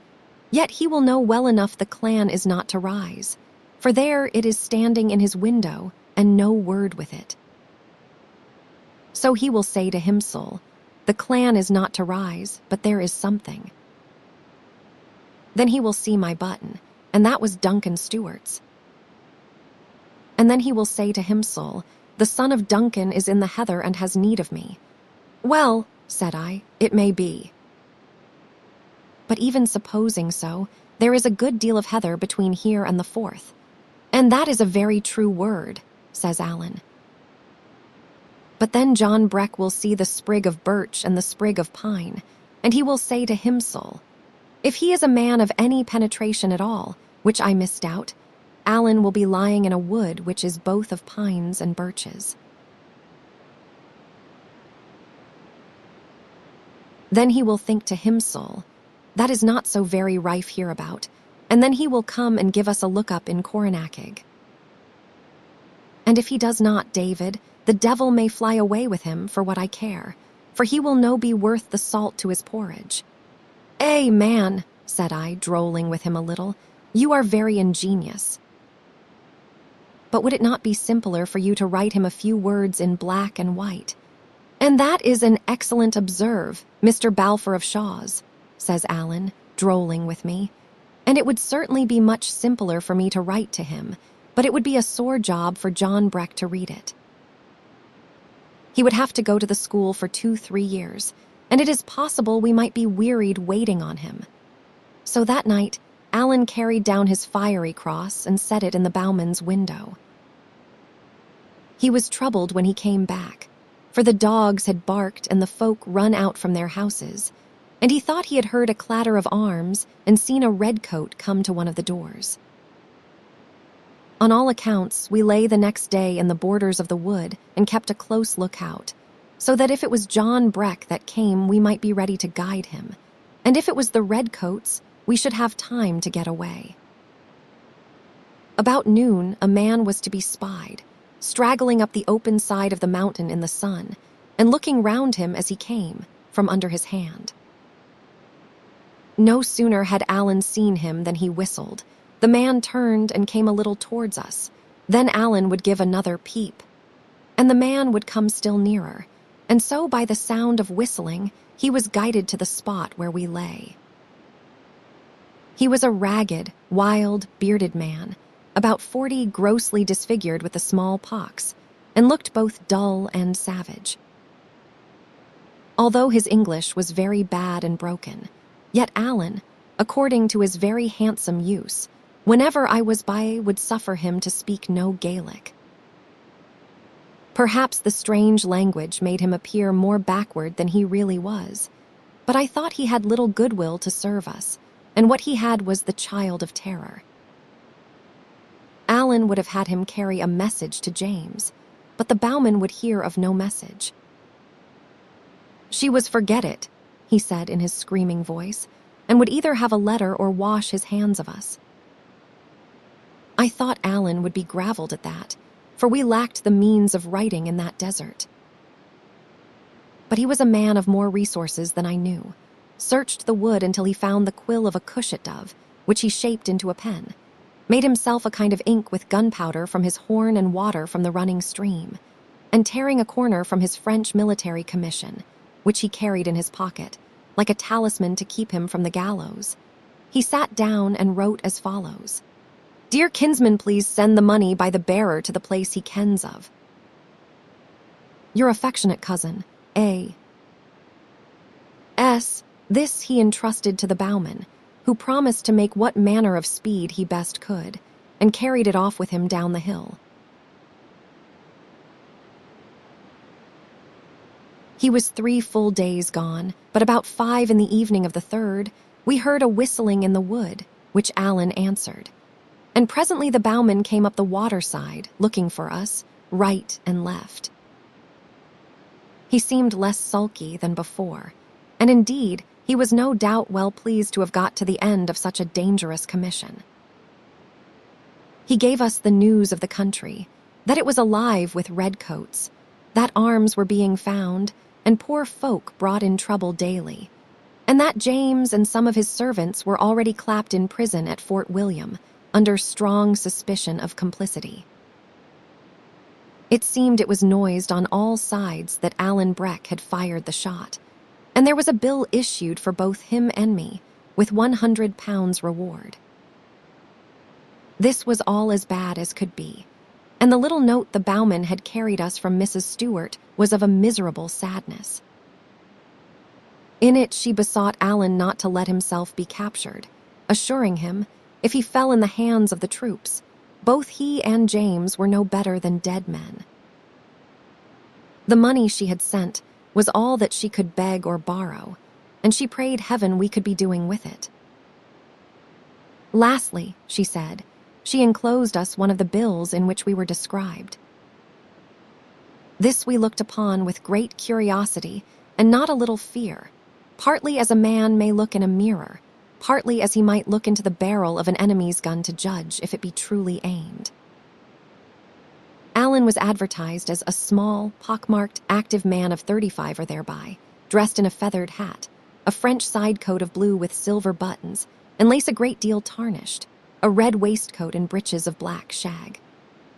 Yet he will know well enough the clan is not to rise, for there it is standing in his window, and no word with it. So he will say to Himsel, the clan is not to rise, but there is something. Then he will see my button, and that was Duncan Stewart's. And then he will say to Himsel, the son of Duncan is in the heather and has need of me. Well, said I, it may be. But even supposing so, there is a good deal of heather between here and the Forth. And that is a very true word, says Alan. But then John Breck will see the sprig of birch and the sprig of pine, and he will say to Himsel, if he is a man of any penetration at all, which I misdoubt, Alan will be lying in a wood which is both of pines and birches. Then he will think to Himsel, that is not so very rife hereabout, and then he will come and give us a look-up in Coronachig. And if he does not, David, the devil may fly away with him for what I care, for he will no be worth the salt to his porridge. Man, said I, drolling with him a little, you are very ingenious. But would it not be simpler for you to write him a few words in black and white? And that is an excellent observe, Mr. Balfour of Shaw's, says Alan, drolling with me. And it would certainly be much simpler for me to write to him, but it would be a sore job for John Breck to read it. He would have to go to the school for 2-3 years, and it is possible we might be wearied waiting on him. So that night, Alan carried down his fiery cross and set it in the bowman's window. He was troubled when he came back, for the dogs had barked and the folk run out from their houses, and he thought he had heard a clatter of arms and seen a redcoat come to one of the doors. On all accounts, we lay the next day in the borders of the wood and kept a close lookout, so that if it was John Breck that came, we might be ready to guide him, and if it was the redcoats, we should have time to get away. About noon, a man was to be spied, straggling up the open side of the mountain in the sun, and looking round him as he came, from under his hand. No sooner had Alan seen him than he whistled. The man turned and came a little towards us. Then Alan would give another peep, and the man would come still nearer, and so by the sound of whistling, he was guided to the spot where we lay. He was a ragged, wild, bearded man, about 40, grossly disfigured with the small pox, and looked both dull and savage. Although his English was very bad and broken, yet Alan, according to his very handsome use, whenever I was by, would suffer him to speak no Gaelic. Perhaps the strange language made him appear more backward than he really was, but I thought he had little goodwill to serve us, and what he had was the child of terror. Alan would have had him carry a message to James, but the bowman would hear of no message. She was forget it, he said in his screaming voice, and would either have a letter or wash his hands of us. I thought Alan would be gravelled at that, for we lacked the means of writing in that desert. But he was a man of more resources than I knew, searched the wood until he found the quill of a cushat dove, which he shaped into a pen, made himself a kind of ink with gunpowder from his horn and water from the running stream, and tearing a corner from his French military commission, which he carried in his pocket, like a talisman to keep him from the gallows, he sat down and wrote as follows: "Dear kinsman, please send the money by the bearer to the place he kens of. Your affectionate cousin, A. S." This he entrusted to the bowman, who promised to make what manner of speed he best could, and carried it off with him down the hill. He was 3 full days gone, but about 5 in the evening of the 3rd, we heard a whistling in the wood, which Alan answered. And presently the bowman came up the water side, looking for us, right and left. He seemed less sulky than before, and indeed, he was no doubt well pleased to have got to the end of such a dangerous commission. He gave us the news of the country, that it was alive with redcoats, that arms were being found, and poor folk brought in trouble daily, and that James and some of his servants were already clapped in prison at Fort William, under strong suspicion of complicity. It seemed it was noised on all sides that Alan Breck had fired the shot, and there was a bill issued for both him and me, with £100 reward. This was all as bad as could be, and the little note the bowman had carried us from Mrs. Stewart was of a miserable sadness. In it she besought Alan not to let himself be captured, assuring him, if he fell in the hands of the troops, both he and James were no better than dead men. The money she had sent was all that she could beg or borrow, and she prayed heaven we could be doing with it. Lastly, she said, she enclosed us one of the bills in which we were described. This we looked upon with great curiosity and not a little fear, partly as a man may look in a mirror, partly as he might look into the barrel of an enemy's gun to judge if it be truly aimed. Alan was advertised as a small, pockmarked, active man of 35 or thereby, dressed in a feathered hat, a French side coat of blue with silver buttons, and lace a great deal tarnished, a red waistcoat and breeches of black shag.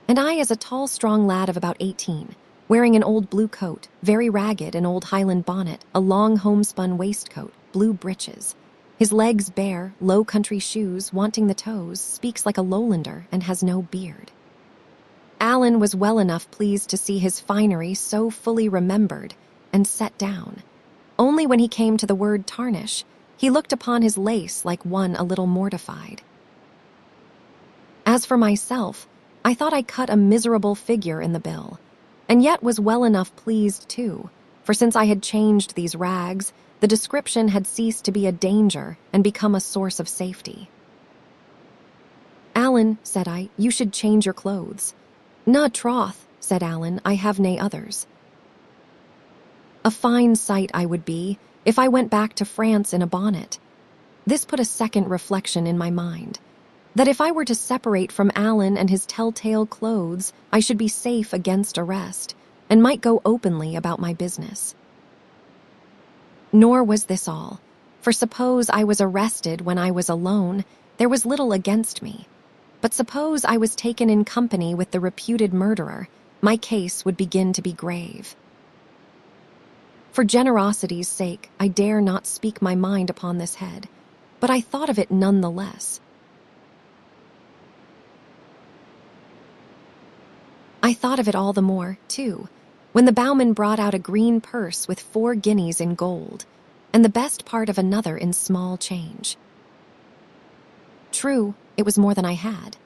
And I as a tall, strong lad of about 18, wearing an old blue coat, very ragged, an old Highland bonnet, a long homespun waistcoat, blue breeches. His legs bare, low country shoes, wanting the toes, speaks like a lowlander, and has no beard. Alan was well enough pleased to see his finery so fully remembered and set down. Only when he came to the word tarnish, he looked upon his lace like one a little mortified. As for myself, I thought I cut a miserable figure in the bill, and yet was well enough pleased too, for since I had changed these rags, the description had ceased to be a danger and become a source of safety. "Alan," said I, "you should change your clothes." "Na troth," said Alan, "I have nae others." A fine sight I would be if I went back to France in a bonnet. This put a second reflection in my mind, that if I were to separate from Alan and his telltale clothes, I should be safe against arrest, and might go openly about my business. Nor was this all, for suppose I was arrested when I was alone, there was little against me. But suppose I was taken in company with the reputed murderer, my case would begin to be grave. For generosity's sake, I dare not speak my mind upon this head, but I thought of it none the less. I thought of it all the more, too, when the bowman brought out a green purse with 4 guineas in gold, and the best part of another in small change. True, it was more than I had.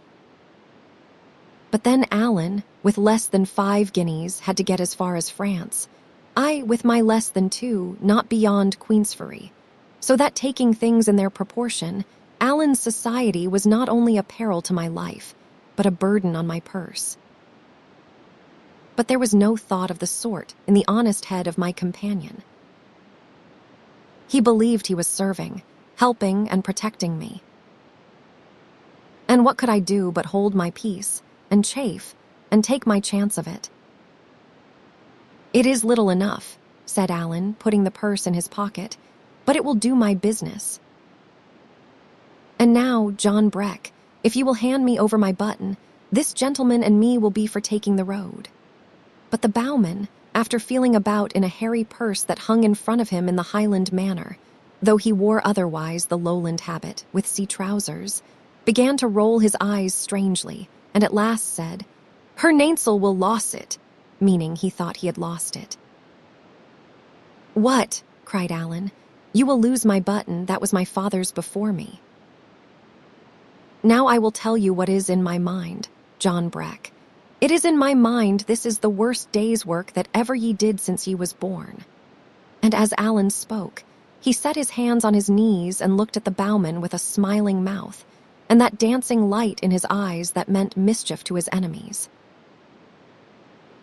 But then Alan, with less than 5 guineas, had to get as far as France. I, with my less than 2, not beyond Queensferry. So that taking things in their proportion, Alan's society was not only a peril to my life, but a burden on my purse. But there was no thought of the sort in the honest head of my companion. He believed he was serving, helping, and protecting me. And what could I do but hold my peace, and chafe, and take my chance of it? "It is little enough," said Alan, putting the purse in his pocket, "but it will do my business. And now, John Breck, if you will hand me over my button, this gentleman and me will be for taking the road." But the bowman, after feeling about in a hairy purse that hung in front of him in the Highland manner, though he wore otherwise the lowland habit, with sea trousers, began to roll his eyes strangely, and at last said, "Her mainsail will loss it," meaning he thought he had lost it. "What?" cried Alan. "You will lose my button, that was my father's before me." "Now I will tell you what is in my mind, John Breck. It is in my mind this is the worst day's work that ever ye did since ye was born." And as Alan spoke, he set his hands on his knees and looked at the bowman with a smiling mouth, and that dancing light in his eyes that meant mischief to his enemies.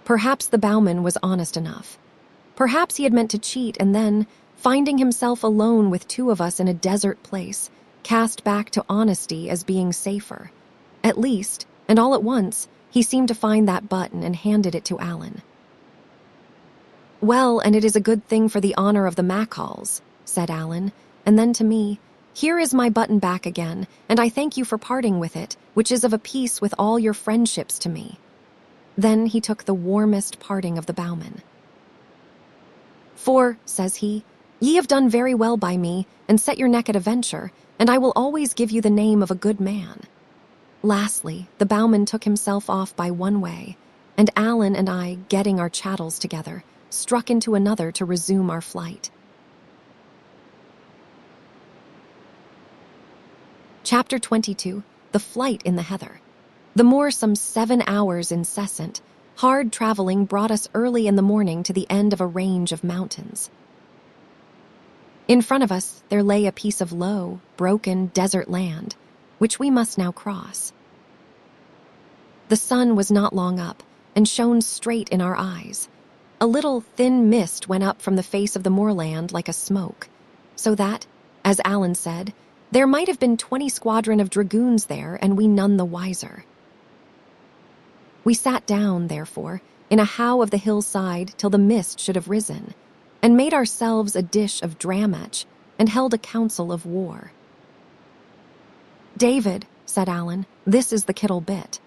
Perhaps the bowman was honest enough. Perhaps he had meant to cheat and then, finding himself alone with 2 of us in a desert place, cast back to honesty as being safer. At least, and all at once, he seemed to find that button and handed it to Alan. "Well, and it is a good thing for the honor of the Machalls," said Alan, and then to me, Here is my button back again, and I thank you for parting with it, which is of a piece with all your friendships to me." Then he took the warmest parting of the bowman. "For," says he, "ye have done very well by me, and set your neck at a venture, and I will always give you the name of a good man." Lastly, the bowman took himself off by one way, and Alan and I, getting our chattels together, struck into another to resume our flight. Chapter 22, The Flight in the Heather. The moor, some 7 hours incessant, hard traveling, brought us early in the morning to the end of a range of mountains. In front of us there lay a piece of low, broken desert land, which we must now cross. The sun was not long up, and shone straight in our eyes. A little thin mist went up from the face of the moorland like a smoke, so that, as Alan said, there might have been 20 squadron of dragoons there, and we none the wiser. We sat down, therefore, in a howe of the hillside till the mist should have risen, and made ourselves a dish of drammach, and held a council of war. "David," said Alan, "this is the kittle bit.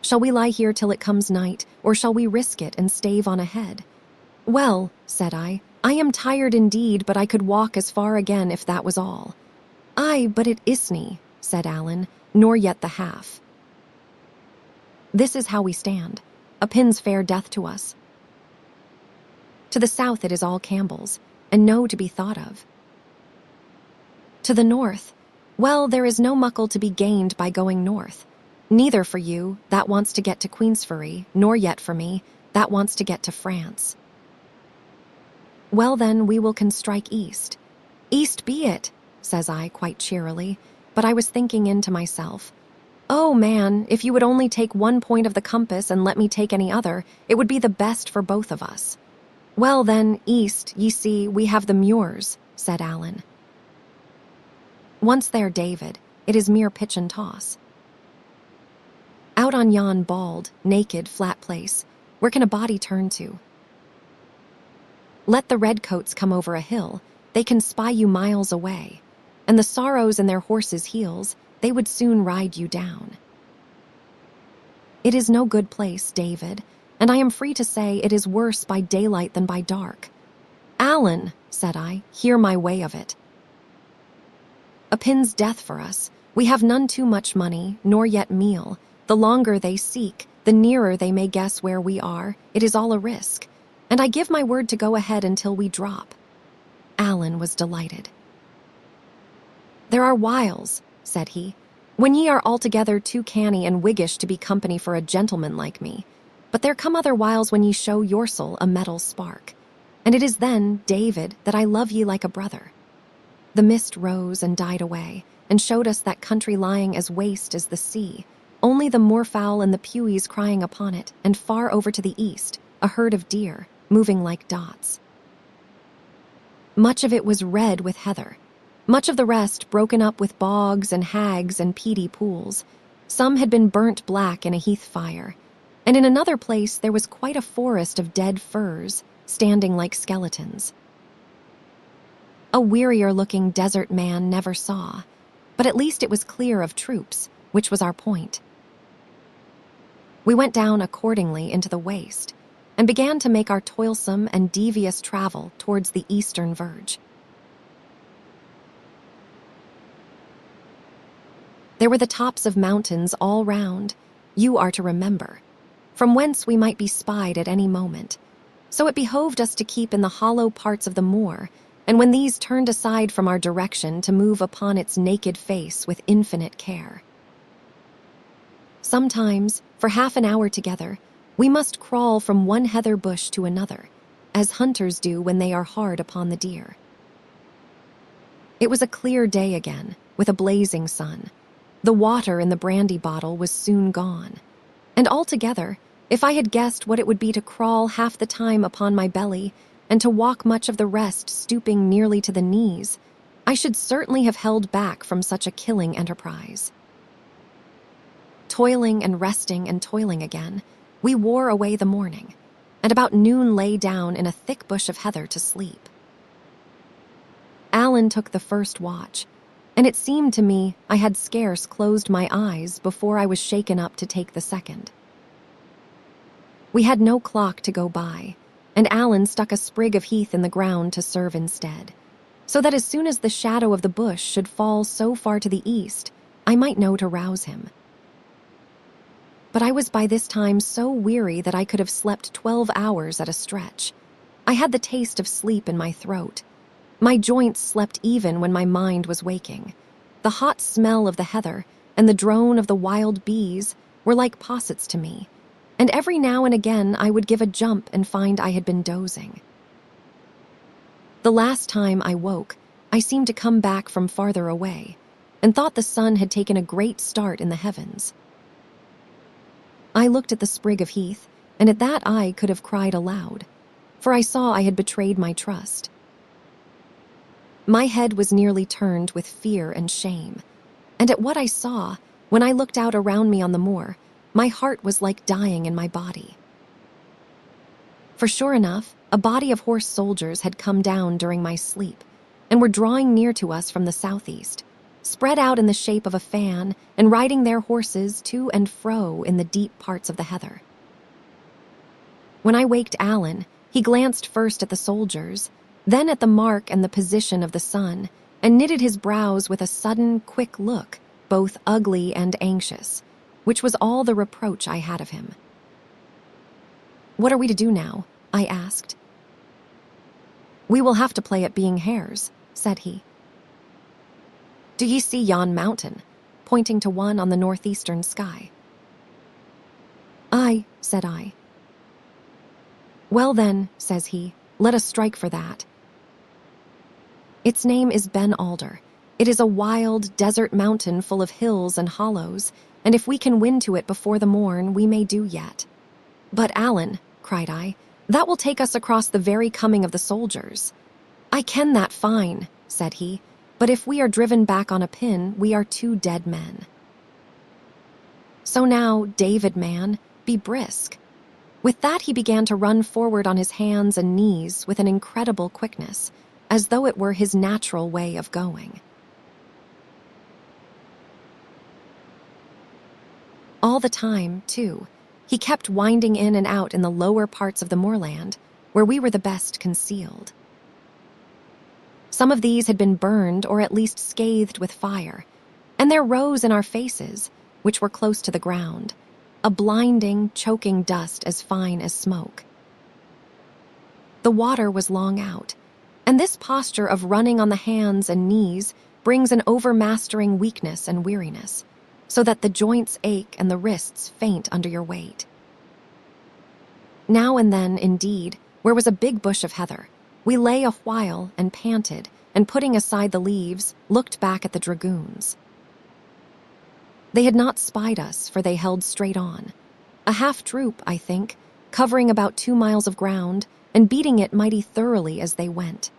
Shall we lie here till it comes night, or shall we risk it and stave on ahead?" "Well," said I am tired indeed, but I could walk as far again if that was all." "Aye, but it isn't," said Alan, "nor yet the half. This is how we stand, a pin's fair death to us. To the south it is all Campbell's, and no to be thought of. To the north, well, there is no muckle to be gained by going north, neither for you, that wants to get to Queensferry, nor yet for me, that wants to get to France. Well then, we will can strike east." "East be it," says I quite cheerily, but I was thinking into myself, "Oh, man, if you would only take one point of the compass and let me take any other, it would be the best for both of us." "Well then, east, ye see, we have the muirs," said Alan. "Once there, David, it is mere pitch and toss. Out on yon bald, naked, flat place, where can a body turn to? Let the redcoats come over a hill, they can spy you miles away, and the sorrows in their horses' heels, they would soon ride you down. It is no good place, David, and I am free to say it is worse by daylight than by dark." "Alan," said I, "hear my way of it. A pin's death for us. We have none too much money, nor yet meal. The longer they seek, the nearer they may guess where we are. It is all a risk, and I give my word to go ahead until we drop." Alan was delighted. "There are whiles," said he, "when ye are altogether too canny and wiggish to be company for a gentleman like me. But there come other whiles when ye show yoursel a metal spark. And it is then, David, that I love ye like a brother." The mist rose and died away, and showed us that country lying as waste as the sea, only the moorfowl and the pewees crying upon it, and far over to the east, a herd of deer, moving like dots. Much of it was red with heather, much of the rest broken up with bogs and hags and peaty pools. Some had been burnt black in a heath fire, and in another place there was quite a forest of dead firs, standing like skeletons. A wearier-looking desert man never saw, but at least it was clear of troops, which was our point. We went down accordingly into the waste, and began to make our toilsome and devious travel towards the eastern verge. There were the tops of mountains all round, you are to remember, from whence we might be spied at any moment, so it behoved us to keep in the hollow parts of the moor, and when these turned aside from our direction, to move upon its naked face with infinite care. Sometimes, for half an hour together, we must crawl from one heather bush to another, as hunters do when they are hard upon the deer. It was a clear day again, with a blazing sun. The water in the brandy bottle was soon gone, and altogether, if I had guessed what it would be to crawl half the time upon my belly, and to walk much of the rest stooping nearly to the knees, I should certainly have held back from such a killing enterprise. Toiling and resting and toiling again, we wore away the morning, and about noon lay down in a thick bush of heather to sleep. Alan Alan took the first watch, and it seemed to me I had scarce closed my eyes before I was shaken up to take the second. We had no clock to go by, and Alan stuck a sprig of heath in the ground to serve instead, so that as soon as the shadow of the bush should fall so far to the east, I might know to rouse him. But I was by this time so weary that I could have slept 12 hours at a stretch. I had the taste of sleep in my throat. My joints slept even when my mind was waking. The hot smell of the heather and the drone of the wild bees were like possets to me, and every now and again I would give a jump and find I had been dozing. The last time I woke, I seemed to come back from farther away, and thought the sun had taken a great start in the heavens. I looked at the sprig of heath, and at that I could have cried aloud, for I saw I had betrayed my trust. My head was nearly turned with fear and shame, and at what I saw, when I looked out around me on the moor, my heart was like dying in my body. For sure enough, a body of horse soldiers had come down during my sleep, and were drawing near to us from the southeast, spread out in the shape of a fan and riding their horses to and fro in the deep parts of the heather. When I waked Alan, he glanced first at the soldiers, then at the mark and the position of the sun, and knitted his brows with a sudden, quick look, both ugly and anxious, which was all the reproach I had of him. "What are we to do now?" I asked. "We will have to play at being hares," said he. "Do ye see yon mountain?" pointing to one on the northeastern sky. "Aye," said I. "Well then," says he, "let us strike for that. Its name is Ben Alder. It is a wild, desert mountain full of hills and hollows, and if we can win to it before the morn, we may do yet." "But Alan," cried I, "that will take us across the very coming of the soldiers." "I ken that fine," said he, "but if we are driven back on a pin, we are 2 dead men. So now, David, man, be brisk." With that he began to run forward on his hands and knees with an incredible quickness, as though it were his natural way of going. All the time, too, he kept winding in and out in the lower parts of the moorland, where we were the best concealed. Some of these had been burned or at least scathed with fire, and there rose in our faces, which were close to the ground, a blinding, choking dust as fine as smoke. The water was long out, and this posture of running on the hands and knees brings an overmastering weakness and weariness, so that the joints ache and the wrists faint under your weight. Now and then, indeed, where was a big bush of heather, we lay a while and panted, and putting aside the leaves, looked back at the dragoons. They had not spied us, for they held straight on, a half troop, I think, covering about 2 miles of ground, and beating it mighty thoroughly as they went.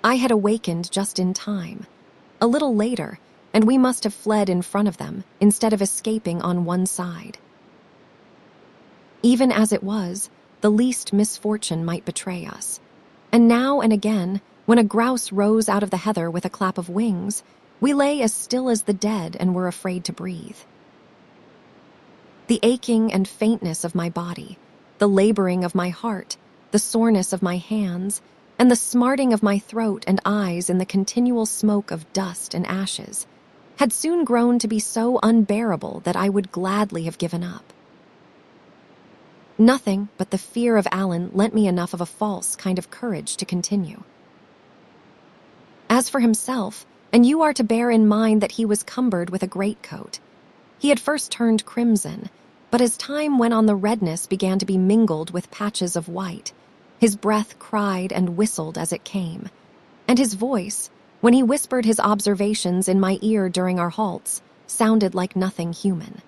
I had awakened just in time, a little later, and we must have fled in front of them, instead of escaping on one side. Even as it was, the least misfortune might betray us, and now and again, when a grouse rose out of the heather with a clap of wings, we lay as still as the dead and were afraid to breathe. The aching and faintness of my body, the laboring of my heart, the soreness of my hands, and the smarting of my throat and eyes in the continual smoke of dust and ashes, had soon grown to be so unbearable that I would gladly have given up. Nothing but the fear of Alan lent me enough of a false kind of courage to continue. As for himself, and you are to bear in mind that he was cumbered with a greatcoat. He had first turned crimson, but as time went on the redness began to be mingled with patches of white. His breath cried and whistled as it came, and his voice, when he whispered his observations in my ear during our halts, sounded like nothing human.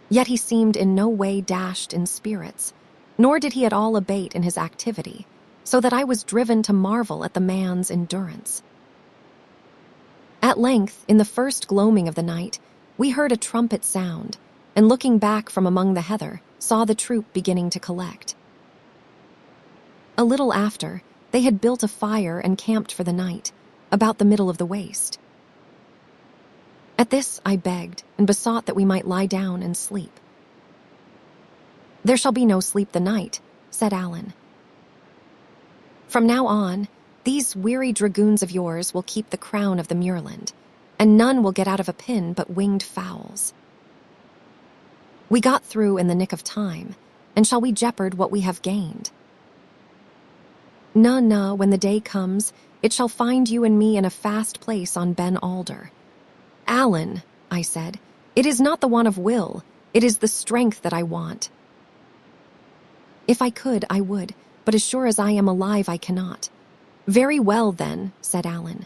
Yet he seemed in no way dashed in spirits, nor did he at all abate in his activity, so that I was driven to marvel at the man's endurance. At length, in the first gloaming of the night, we heard a trumpet sound, and looking back from among the heather, saw the troop beginning to collect. A little after, They had built a fire and camped for the night, about the middle of the waste. At this, I begged and besought that we might lie down and sleep. "There shall be no sleep the night," said Alan. "From now on, these weary dragoons of yours will keep the crown of the muirland, and none will get out of a pin but winged fowls." We got through in the nick of time, and shall we jeopard what we have gained? "Na, when the day comes, it shall find you and me in a fast place on Ben Alder." "Alan," I said, "it is not the want of will, it is the strength that I want." "If I could, I would, but as sure as I am alive, I cannot." "Very well, then," said Alan.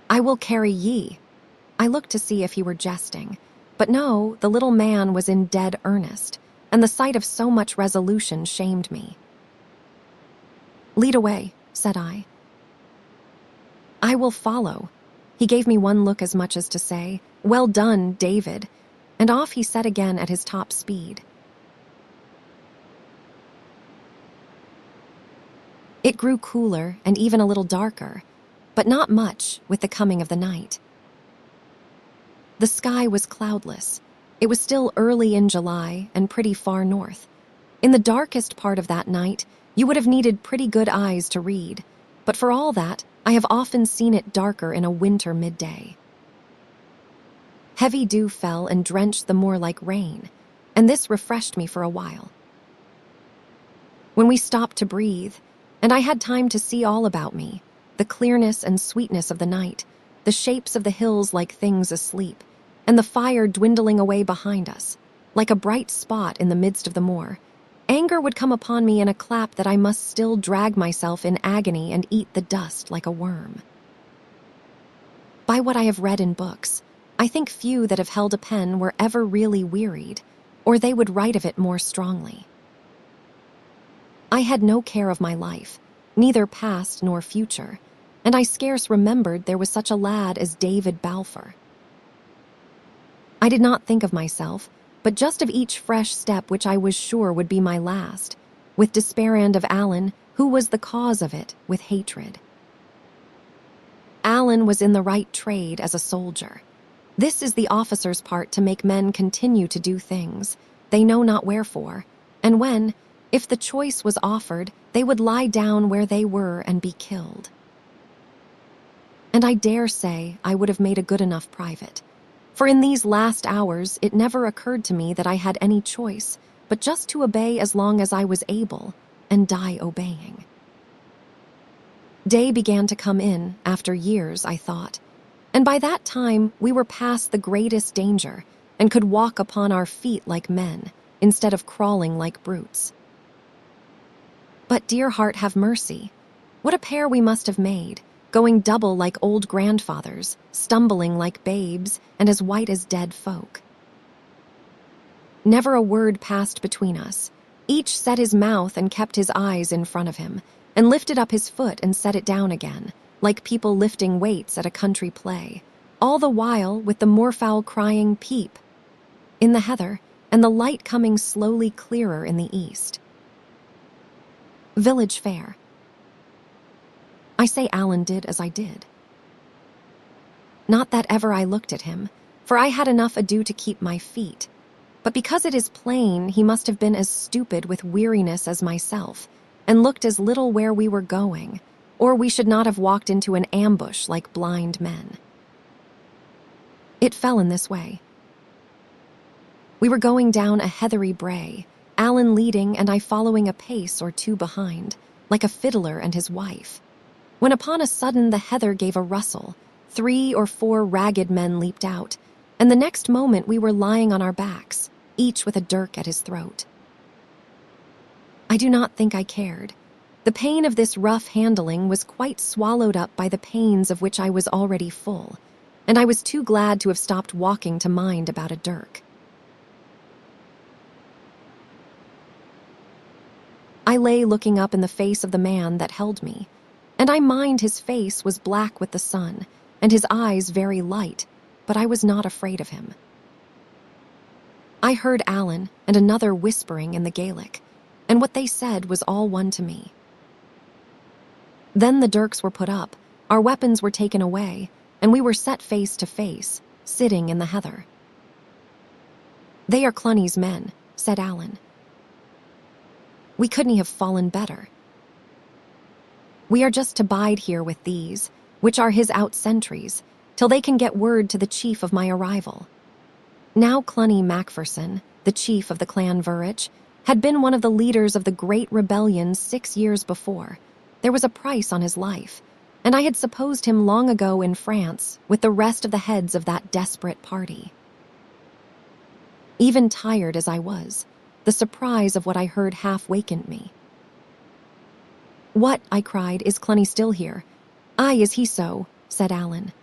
"I will carry ye." I looked to see if he were jesting, but no, the little man was in dead earnest, and the sight of so much resolution shamed me. "Lead away," said I. "I will follow." He gave me one look as much as to say, "Well done, David," and off he set again at his top speed. It grew cooler and even a little darker, but not much with the coming of the night. The sky was cloudless. It was still early in July and pretty far north. In the darkest part of that night, you would have needed pretty good eyes to read, but for all that, I have often seen it darker in a winter midday. Heavy dew fell and drenched the moor like rain, and this refreshed me for a while. When we stopped to breathe, and I had time to see all about me, the clearness and sweetness of the night, the shapes of the hills like things asleep, and the fire dwindling away behind us, like a bright spot in the midst of the moor, anger would come upon me in a clap that I must still drag myself in agony and eat the dust like a worm. By what I have read in books, I think few that have held a pen were ever really wearied, or they would write of it more strongly. I had no care of my life, neither past nor future, and I scarce remembered there was such a lad as David Balfour. I did not think of myself, but just of each fresh step which I was sure would be my last, with despair, and of Alan, who was the cause of it, with hatred. Alan was in the right trade as a soldier. This is the officer's part, to make men continue to do things, they know not wherefore, and when, if the choice was offered, they would lie down where they were and be killed. And I dare say I would have made a good enough private. For in these last hours, it never occurred to me that I had any choice but just to obey as long as I was able, and die obeying. Day began to come in, after years, I thought, and by that time we were past the greatest danger and could walk upon our feet like men, instead of crawling like brutes. But dear heart, have mercy. What a pair we must have made, going double like old grandfathers, stumbling like babes, and as white as dead folk. Never a word passed between us. Each set his mouth and kept his eyes in front of him, and lifted up his foot and set it down again, like people lifting weights at a country play, all the while with the moorfowl crying "peep" in the heather, and the light coming slowly clearer in the east. Village fair. I say Alan did as I did. Not that ever I looked at him, for I had enough ado to keep my feet, but because it is plain he must have been as stupid with weariness as myself, and looked as little where we were going, or we should not have walked into an ambush like blind men. It fell in this way. We were going down a heathery brae, Alan leading and I following a pace or two behind, like a fiddler and his wife, when upon a sudden the heather gave a rustle, 3 or 4 ragged men leaped out, and the next moment we were lying on our backs, each with a dirk at his throat. I do not think I cared. The pain of this rough handling was quite swallowed up by the pains of which I was already full, and I was too glad to have stopped walking to mind about a dirk. I lay looking up in the face of the man that held me, and I mind his face was black with the sun, and his eyes very light, but I was not afraid of him. I heard Alan and another whispering in the Gaelic, and what they said was all one to me. Then the dirks were put up, our weapons were taken away, and we were set face to face, sitting in the heather. "They are Cluny's men," said Alan. "We couldn't have fallen better. We are just to bide here with these, which are his out sentries, till they can get word to the chief of my arrival." Now Cluny Macpherson, the chief of the clan Vurich, had been one of the leaders of the great rebellion 6 years before. There was a price on his life, and I had supposed him long ago in France with the rest of the heads of that desperate party. Even tired as I was, the surprise of what I heard half wakened me. "What," I cried, "is Cluny still here?" "Aye, is he so," said Alan.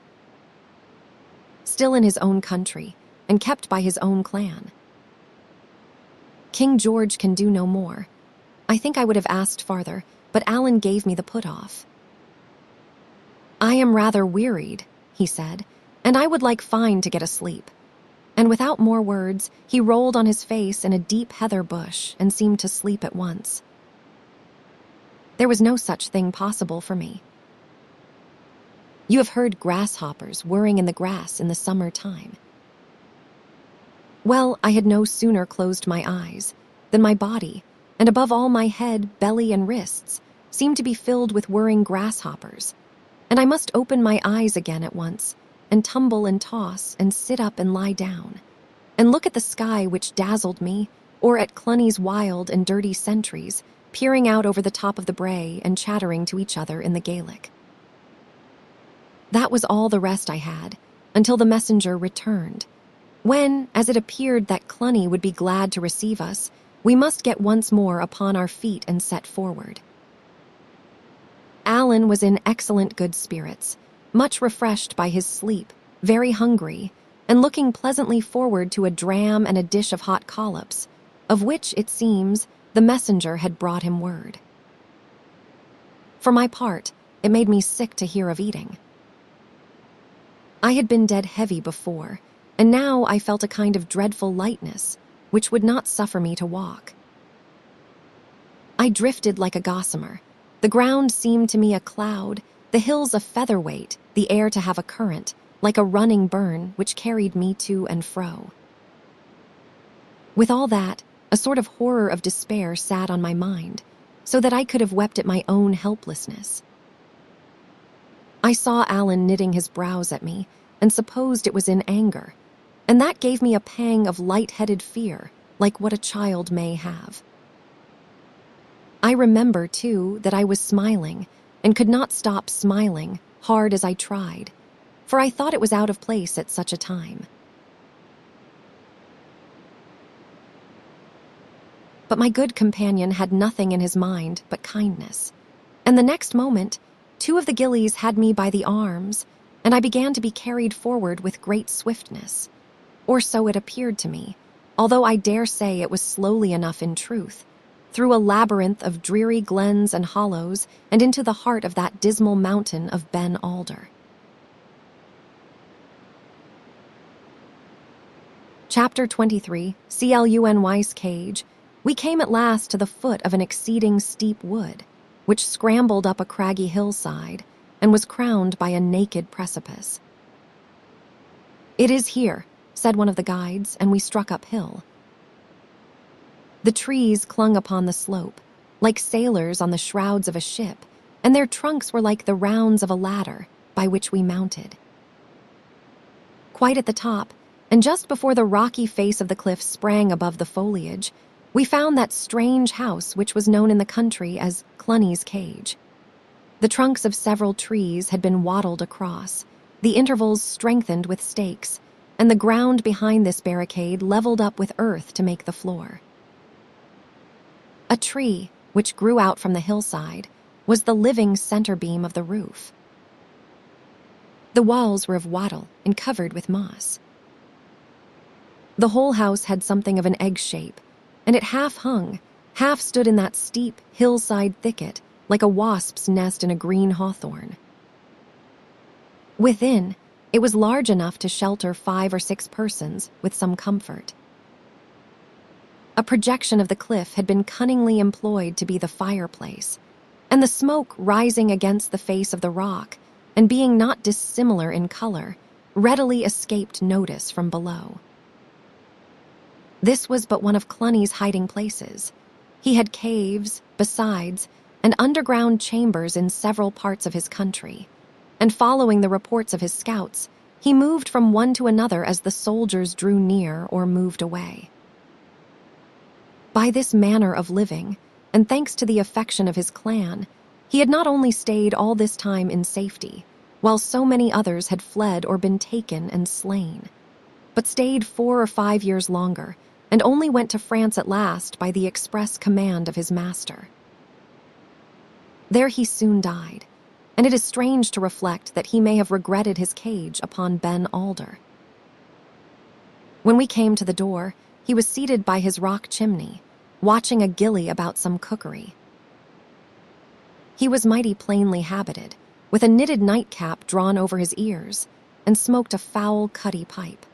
"Still in his own country, and kept by his own clan. King George can do no more." I think I would have asked farther, but Alan gave me the put-off. "I am rather wearied," he said, "and I would like fine to get asleep." And without more words, he rolled on his face in a deep heather bush and seemed to sleep at once. There was no such thing possible for me. You have heard grasshoppers whirring in the grass in the summer time. Well, I had no sooner closed my eyes than my body, and above all my head, belly, and wrists, seemed to be filled with whirring grasshoppers, and I must open my eyes again at once, and tumble and toss and sit up and lie down, and look at the sky which dazzled me, or at Cluny's wild and dirty sentries, peering out over the top of the brae and chattering to each other in the Gaelic. That was all the rest I had, until the messenger returned, when, as it appeared that Cluny would be glad to receive us, we must get once more upon our feet and set forward. Alan was in excellent good spirits, much refreshed by his sleep, very hungry, and looking pleasantly forward to a dram and a dish of hot collops, of which, it seems, the messenger had brought him word. For my part, it made me sick to hear of eating. I had been dead heavy before, and now I felt a kind of dreadful lightness, which would not suffer me to walk. I drifted like a gossamer. The ground seemed to me a cloud, the hills a featherweight, the air to have a current, like a running burn which carried me to and fro. With all that, a sort of horror of despair sat on my mind, so that I could have wept at my own helplessness. I saw Alan knitting his brows at me, and supposed it was in anger, and that gave me a pang of light-headed fear, like what a child may have. I remember, too, that I was smiling, and could not stop smiling, hard as I tried, for I thought it was out of place at such a time. But my good companion had nothing in his mind but kindness, and the next moment, 2 of the gillies had me by the arms, and I began to be carried forward with great swiftness, or so it appeared to me, although I dare say it was slowly enough in truth, through a labyrinth of dreary glens and hollows and into the heart of that dismal mountain of Ben Alder. Chapter 23, Cluny's Cage. We came at last to the foot of an exceeding steep wood, which scrambled up a craggy hillside and was crowned by a naked precipice. "It is here," said one of the guides, and we struck uphill. The trees clung upon the slope, like sailors on the shrouds of a ship, and their trunks were like the rounds of a ladder by which we mounted. Quite at the top, and just before the rocky face of the cliff sprang above the foliage, we found that strange house which was known in the country as Cluny's Cage. The trunks of several trees had been wattled across, the intervals strengthened with stakes, and the ground behind this barricade leveled up with earth to make the floor. A tree, which grew out from the hillside, was the living center beam of the roof. The walls were of wattle and covered with moss. The whole house had something of an egg shape, and it half hung, half stood in that steep hillside thicket, like a wasp's nest in a green hawthorn. Within, it was large enough to shelter 5 or 6 persons with some comfort. A projection of the cliff had been cunningly employed to be the fireplace, and the smoke rising against the face of the rock and being not dissimilar in color readily escaped notice from below. This was but one of Cluny's hiding places. He had caves, besides, and underground chambers in several parts of his country, and following the reports of his scouts, he moved from one to another as the soldiers drew near or moved away. By this manner of living, and thanks to the affection of his clan, he had not only stayed all this time in safety, while so many others had fled or been taken and slain, but stayed 4 or 5 years longer, and only went to France at last by the express command of his master. There he soon died, and it is strange to reflect that he may have regretted his cage upon Ben Alder. When we came to the door, he was seated by his rock chimney, watching a gilly about some cookery. He was mighty plainly habited, with a knitted nightcap drawn over his ears, and smoked a foul cutty pipe.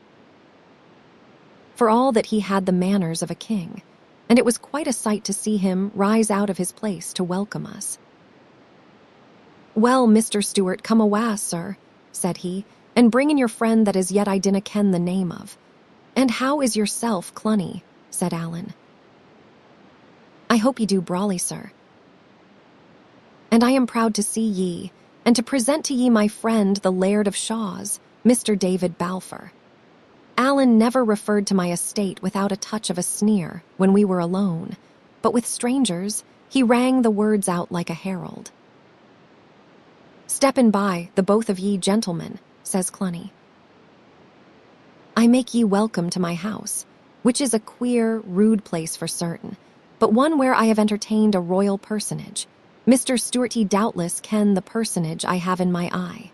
For all that he had the manners of a king, and it was quite a sight to see him rise out of his place to welcome us. "Well, Mr. Stewart, come awa, sir," said he, "and bring in your friend that as yet I dinna ken the name of." "And how is yourself, Cluny?" said Allan. "I hope ye do brawly, sir. And I am proud to see ye, and to present to ye my friend the Laird of Shaws, Mr. David Balfour." Allan never referred to my estate without a touch of a sneer when we were alone, but with strangers he rang the words out like a herald. "Steppin' by, the both of ye gentlemen," says Cluny. "I make ye welcome to my house, which is a queer, rude place for certain, but one where I have entertained a royal personage. Mr. Stewart, ye doubtless ken the personage I have in my eye.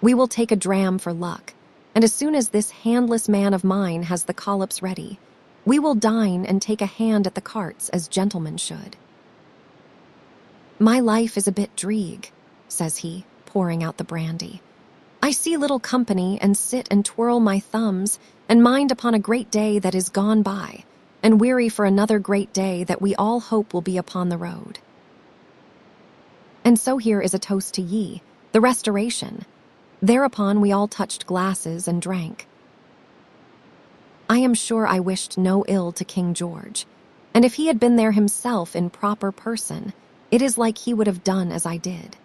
We will take a dram for luck, and as soon as this handless man of mine has the collops ready, we will dine and take a hand at the carts as gentlemen should." "My life is a bit dreeg," says he, pouring out the brandy. "I see little company and sit and twirl my thumbs and mind upon a great day that is gone by, and weary for another great day that we all hope will be upon the road. And so here is a toast to ye, the Restoration." Thereupon we all touched glasses and drank. I am sure I wished no ill to King George, and if he had been there himself in proper person, it is like he would have done as I did.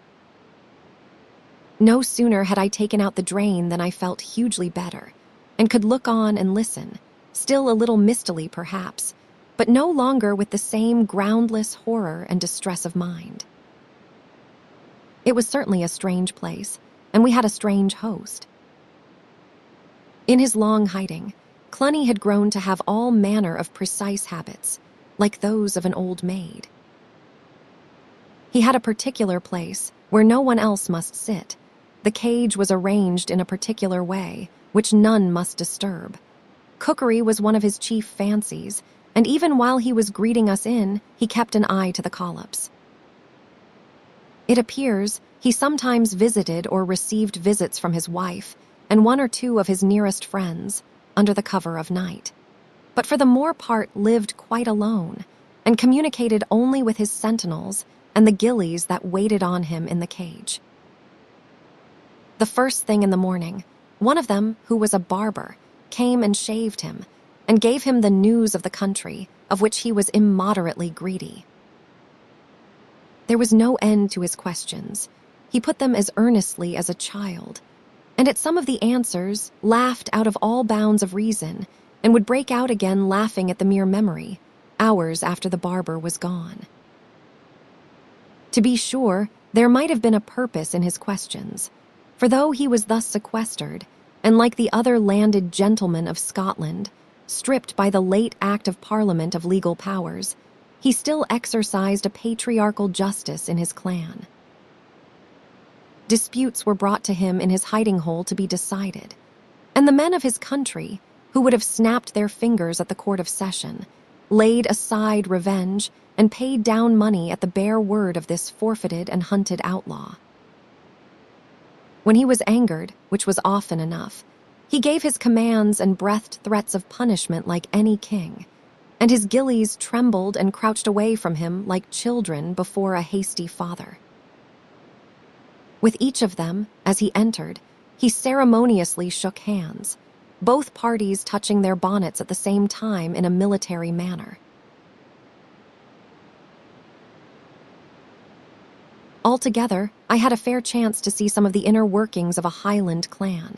No sooner had I taken out the drain than I felt hugely better, and could look on and listen, still a little mistily perhaps, but no longer with the same groundless horror and distress of mind. It was certainly a strange place, and we had a strange host. In his long hiding, Cluny had grown to have all manner of precise habits, like those of an old maid. He had a particular place where no one else must sit. The cage was arranged in a particular way, which none must disturb. Cookery was one of his chief fancies, and even while he was greeting us in, he kept an eye to the collops. It appears he sometimes visited or received visits from his wife and 1 or 2 of his nearest friends under the cover of night, but for the more part lived quite alone and communicated only with his sentinels and the gillies that waited on him in the cage. The first thing in the morning, one of them, who was a barber, came and shaved him and gave him the news of the country, of which he was immoderately greedy. There was no end to his questions. He put them as earnestly as a child, and at some of the answers laughed out of all bounds of reason and would break out again laughing at the mere memory, hours after the barber was gone. To be sure, there might have been a purpose in his questions, for though he was thus sequestered, and like the other landed gentlemen of Scotland, stripped by the late Act of Parliament of legal powers, he still exercised a patriarchal justice in his clan. Disputes were brought to him in his hiding hole to be decided, and the men of his country, who would have snapped their fingers at the court of session, laid aside revenge and paid down money at the bare word of this forfeited and hunted outlaw. When he was angered, which was often enough, he gave his commands and breathed threats of punishment like any king, and his gillies trembled and crouched away from him like children before a hasty father. With each of them, as he entered, he ceremoniously shook hands, both parties touching their bonnets at the same time in a military manner. Altogether, I had a fair chance to see some of the inner workings of a Highland clan,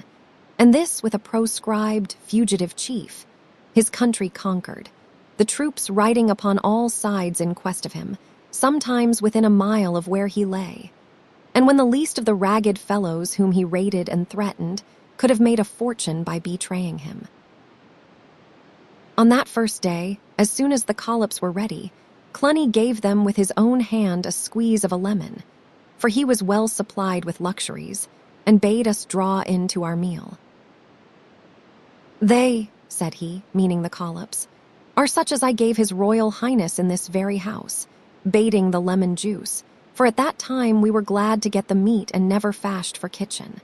and this with a proscribed, fugitive chief, his country conquered, the troops riding upon all sides in quest of him, sometimes within a mile of where he lay. And when the least of the ragged fellows whom he raided and threatened could have made a fortune by betraying him. On that first day, as soon as the collops were ready, Cluny gave them with his own hand a squeeze of a lemon, for he was well supplied with luxuries, and bade us draw in to our meal. "They," said he, meaning the collops, "are such as I gave his royal highness in this very house," baiting the lemon juice, for at that time we were glad to get the meat and never fashed for kitchen.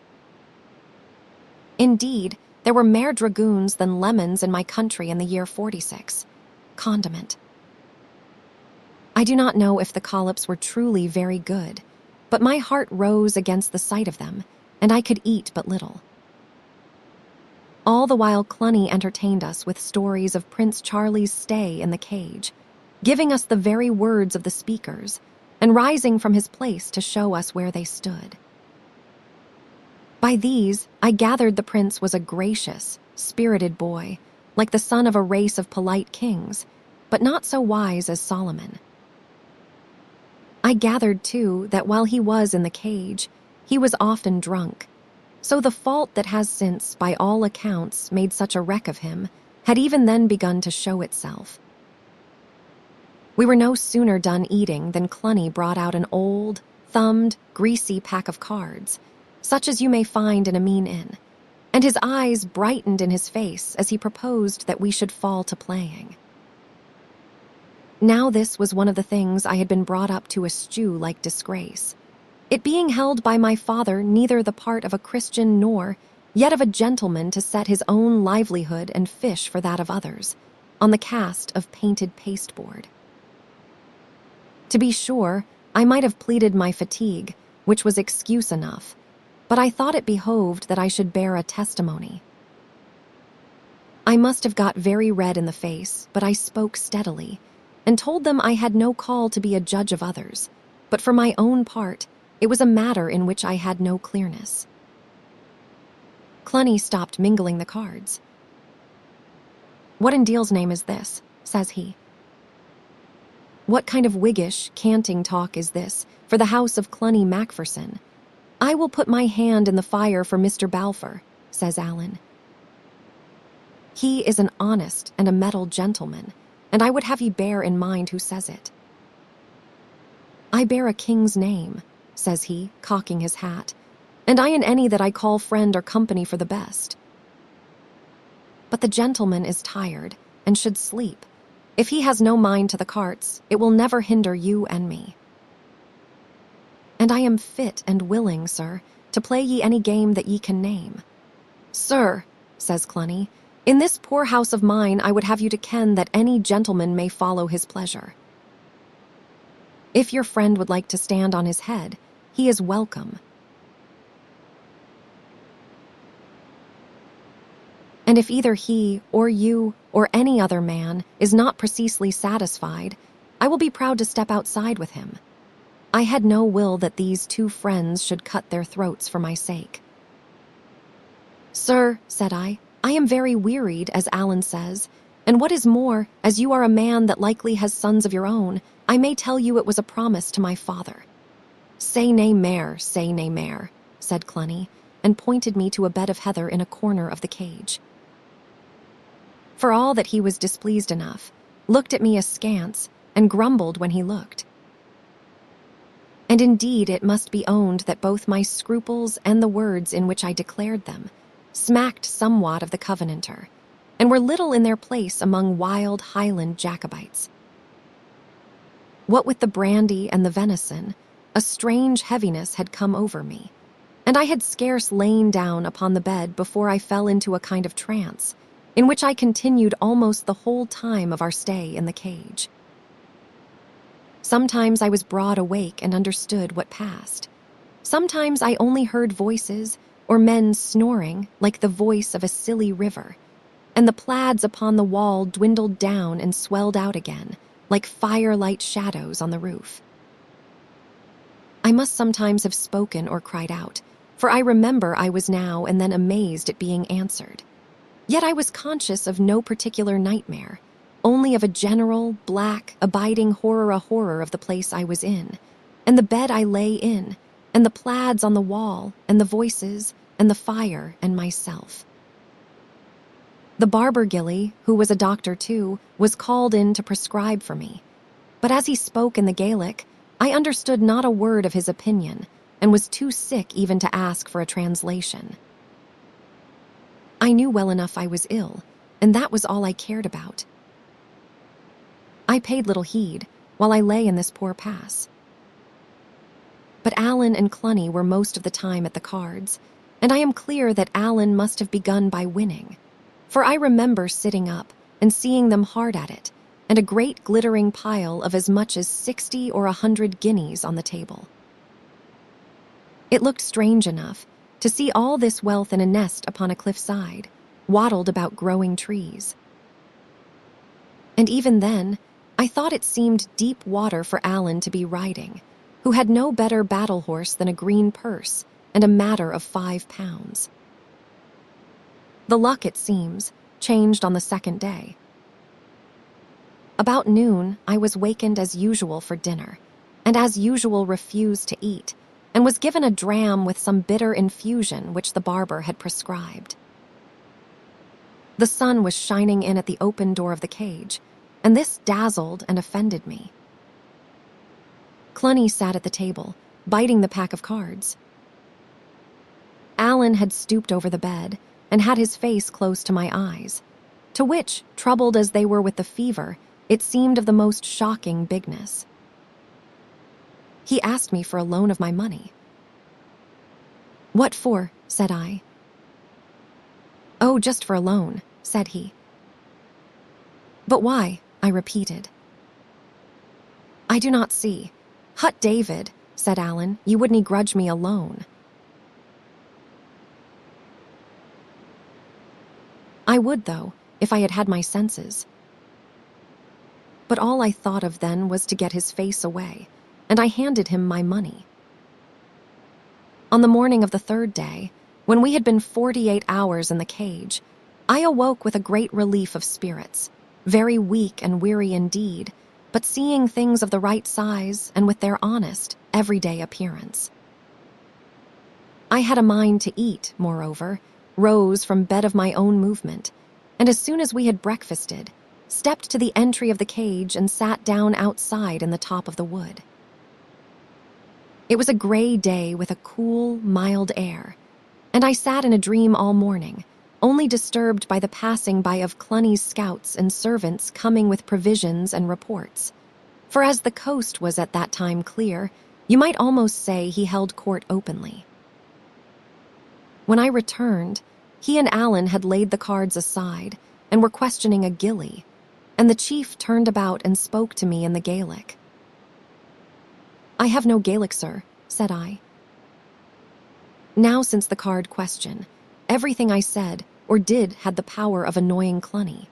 Indeed, there were mere dragoons than lemons in my country in the year 46. Condiment. I do not know if the collops were truly very good, but my heart rose against the sight of them, and I could eat but little. All the while Cluny entertained us with stories of Prince Charlie's stay in the cage, giving us the very words of the speakers, and rising from his place to show us where they stood. By these, I gathered the prince was a gracious, spirited boy, like the son of a race of polite kings, but not so wise as Solomon. I gathered, too, that while he was in the cage, he was often drunk, so the fault that has since, by all accounts, made such a wreck of him, had even then begun to show itself. We were no sooner done eating than Cluny brought out an old, thumbed, greasy pack of cards, such as you may find in a mean inn, and his eyes brightened in his face as he proposed that we should fall to playing. Now this was one of the things I had been brought up to eschew like disgrace, it being held by my father neither the part of a Christian nor yet of a gentleman to set his own livelihood and fish for that of others, on the cast of painted pasteboard. To be sure, I might have pleaded my fatigue, which was excuse enough, but I thought it behoved that I should bear a testimony. I must have got very red in the face, but I spoke steadily, and told them I had no call to be a judge of others, but for my own part, it was a matter in which I had no clearness. Cluny stopped mingling the cards. "What in Deal's name is this?" says he. "What kind of Whiggish, canting talk is this for the house of Cluny Macpherson? I will put my hand in the fire for Mr. Balfour," says Allen. "He is an honest and a mettled gentleman, and I would have ye bear in mind who says it." "I bear a king's name," says he, cocking his hat, "and I in any that I call friend or company for the best. But the gentleman is tired, and should sleep. If he has no mind to the carts, it will never hinder you and me. And I am fit and willing, sir, to play ye any game that ye can name." "Sir," says Cluny, "in this poor house of mine I would have you to ken that any gentleman may follow his pleasure. If your friend would like to stand on his head, he is welcome. And if either he, or you, or any other man is not precisely satisfied, I will be proud to step outside with him. I had no will that these two friends should cut their throats for my sake." "Sir," said I am very wearied, as Allen says, and what is more, as you are a man that likely has sons of your own, I may tell you it was a promise to my father." Say nay mair," said Cluny, and pointed me to a bed of heather in a corner of the cage. For all that he was displeased enough, looked at me askance, and grumbled when he looked. And indeed it must be owned that both my scruples and the words in which I declared them smacked somewhat of the Covenanter, and were little in their place among wild Highland Jacobites. What with the brandy and the venison, a strange heaviness had come over me, and I had scarce lain down upon the bed before I fell into a kind of trance, in which I continued almost the whole time of our stay in the cage. Sometimes I was broad awake and understood what passed. Sometimes I only heard voices or men snoring like the voice of a silly river, and the plaids upon the wall dwindled down and swelled out again, like firelight shadows on the roof. I must sometimes have spoken or cried out, for I remember I was now and then amazed at being answered. Yet I was conscious of no particular nightmare, only of a general, black, abiding horror of the place I was in, and the bed I lay in, and the plaids on the wall, and the voices, and the fire, and myself. The barber Gilly, who was a doctor too, was called in to prescribe for me. But as he spoke in the Gaelic, I understood not a word of his opinion, and was too sick even to ask for a translation. I knew well enough I was ill, and that was all I cared about. I paid little heed while I lay in this poor pass. But Alan and Cluny were most of the time at the cards, and I am clear that Alan must have begun by winning, for I remember sitting up and seeing them hard at it, and a great glittering pile of as much as 60 or 100 guineas on the table. It looked strange enough to see all this wealth in a nest upon a cliffside, wattled about growing trees. And even then, I thought it seemed deep water for Alan to be riding, who had no better battle horse than a green purse and a matter of 5 pounds. The luck, it seems, changed on the second day. About noon, I was wakened as usual for dinner, and as usual refused to eat, and was given a dram with some bitter infusion which the barber had prescribed. The sun was shining in at the open door of the cage, and this dazzled and offended me. Cluny sat at the table, biting the pack of cards. Alan had stooped over the bed and had his face close to my eyes, to which, troubled as they were with the fever, it seemed of the most shocking bigness. He asked me for a loan of my money. "What for?" said I. "Oh, just for a loan," said he. "But why?" I repeated. "I do not see. Hut David," said Alan, "you wouldn't grudge me a loan." I would, though, if I had had my senses. But all I thought of then was to get his face away, and I handed him my money. On the morning of the third day, when we had been 48 hours in the cage, I awoke with a great relief of spirits, very weak and weary indeed, but seeing things of the right size and with their honest, everyday appearance. I had a mind to eat, moreover, rose from bed of my own movement, and as soon as we had breakfasted, stepped to the entry of the cage and sat down outside in the top of the wood. It was a gray day with a cool, mild air, and I sat in a dream all morning, only disturbed by the passing by of Cluny's scouts and servants coming with provisions and reports. For as the coast was at that time clear, you might almost say he held court openly. When I returned, he and Alan had laid the cards aside and were questioning a gillie, and the chief turned about and spoke to me in the Gaelic. "I have no Gaelic, sir," said I. Now, since the card question, everything I said or did had the power of annoying Cluny.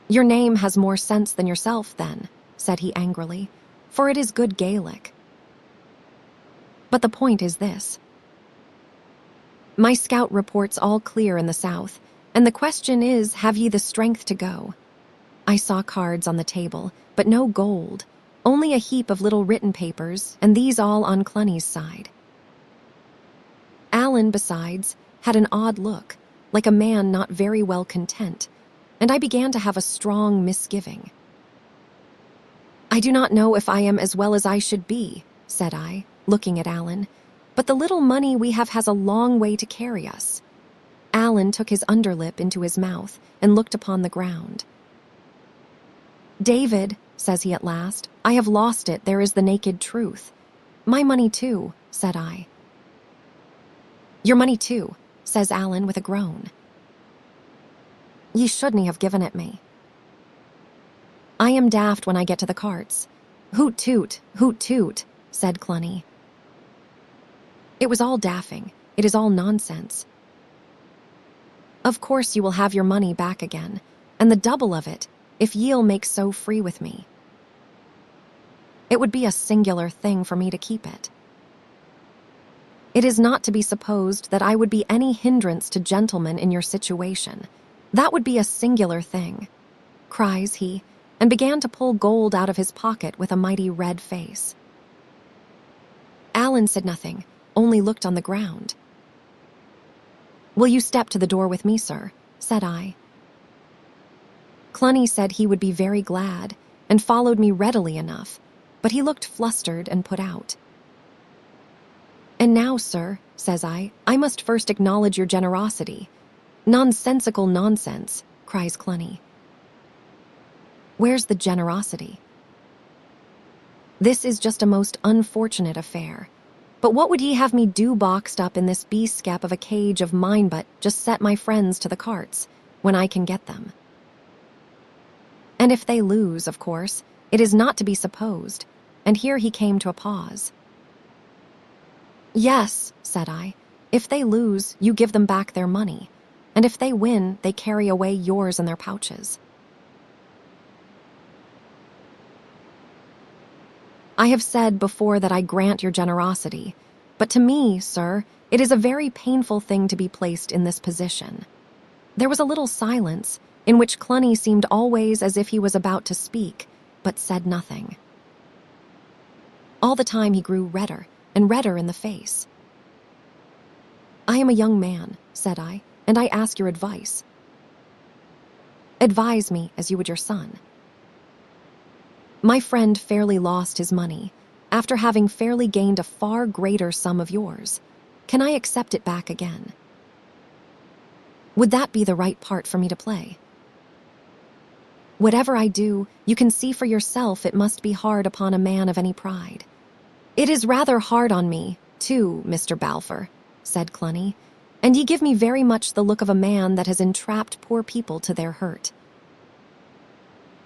"Your name has more sense than yourself, then," said he angrily, "for it is good Gaelic. But the point is this. My scout reports all clear in the south, and the question is, have ye the strength to go? I saw cards on the table, but no gold, only a heap of little written papers, and these all on Cluny's side. Alan, besides, had an odd look, like a man not very well content, and I began to have a strong misgiving. "I do not know if I am as well as I should be," said I, looking at Alan, "but the little money we have has a long way to carry us." Alan took his underlip into his mouth and looked upon the ground. "David," says he at last, "I have lost it, there is the naked truth." "My money too," said I. "Your money too," says Alan with a groan. Ye shouldn't have given it me. I am daft when I get to the carts. Hoot toot, said Cluny. It was all daffing. It is all nonsense. Of course you will have your money back again, and the double of it, if ye'll make so free with me. It would be a singular thing for me to keep it. It is not to be supposed that I would be any hindrance to gentlemen in your situation. That would be a singular thing, cries he, and began to pull gold out of his pocket with a mighty red face. Alan said nothing, only looked on the ground. Will you step to the door with me, sir? Said I. Cluny said he would be very glad, and followed me readily enough, but he looked flustered and put out. And now, sir, says I must first acknowledge your generosity. Nonsensical nonsense, cries Cluny. Where's the generosity? This is just a most unfortunate affair. But what would ye have me do boxed up in this beast-scap of a cage of mine but just set my friends to the carts, when I can get them? And if they lose, of course, it is not to be supposed, and here he came to a pause. Yes, said I, if they lose, you give them back their money, and if they win, they carry away yours in their pouches. I have said before that I grant your generosity, but to me, sir, it is a very painful thing to be placed in this position. There was a little silence, in which Cluny seemed always as if he was about to speak, but said nothing. All the time he grew redder and redder in the face. I am a young man, said I, and I ask your advice. Advise me as you would your son. My friend fairly lost his money, after having fairly gained a far greater sum of yours. Can I accept it back again? Would that be the right part for me to play? Whatever I do, you can see for yourself it must be hard upon a man of any pride. It is rather hard on me, too, Mr. Balfour, said Cluny, and ye give me very much the look of a man that has entrapped poor people to their hurt.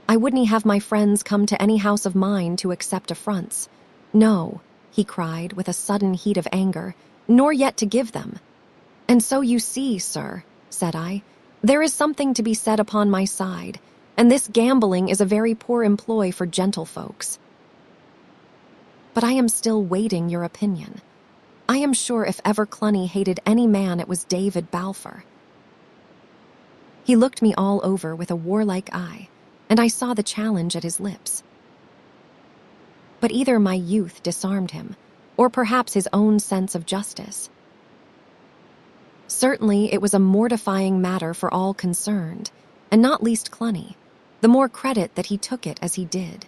I wouldn't have my friends come to any house of mine to accept affronts. No, he cried with a sudden heat of anger, nor yet to give them. And so you see, sir, said I, there is something to be said upon my side, and this gambling is a very poor employ for gentlefolks. But I am still waiting your opinion. I am sure if ever Cluny hated any man it was David Balfour. He looked me all over with a warlike eye, and I saw the challenge at his lips. But either my youth disarmed him, or perhaps his own sense of justice. Certainly it was a mortifying matter for all concerned, and not least Cluny, the more credit that he took it as he did.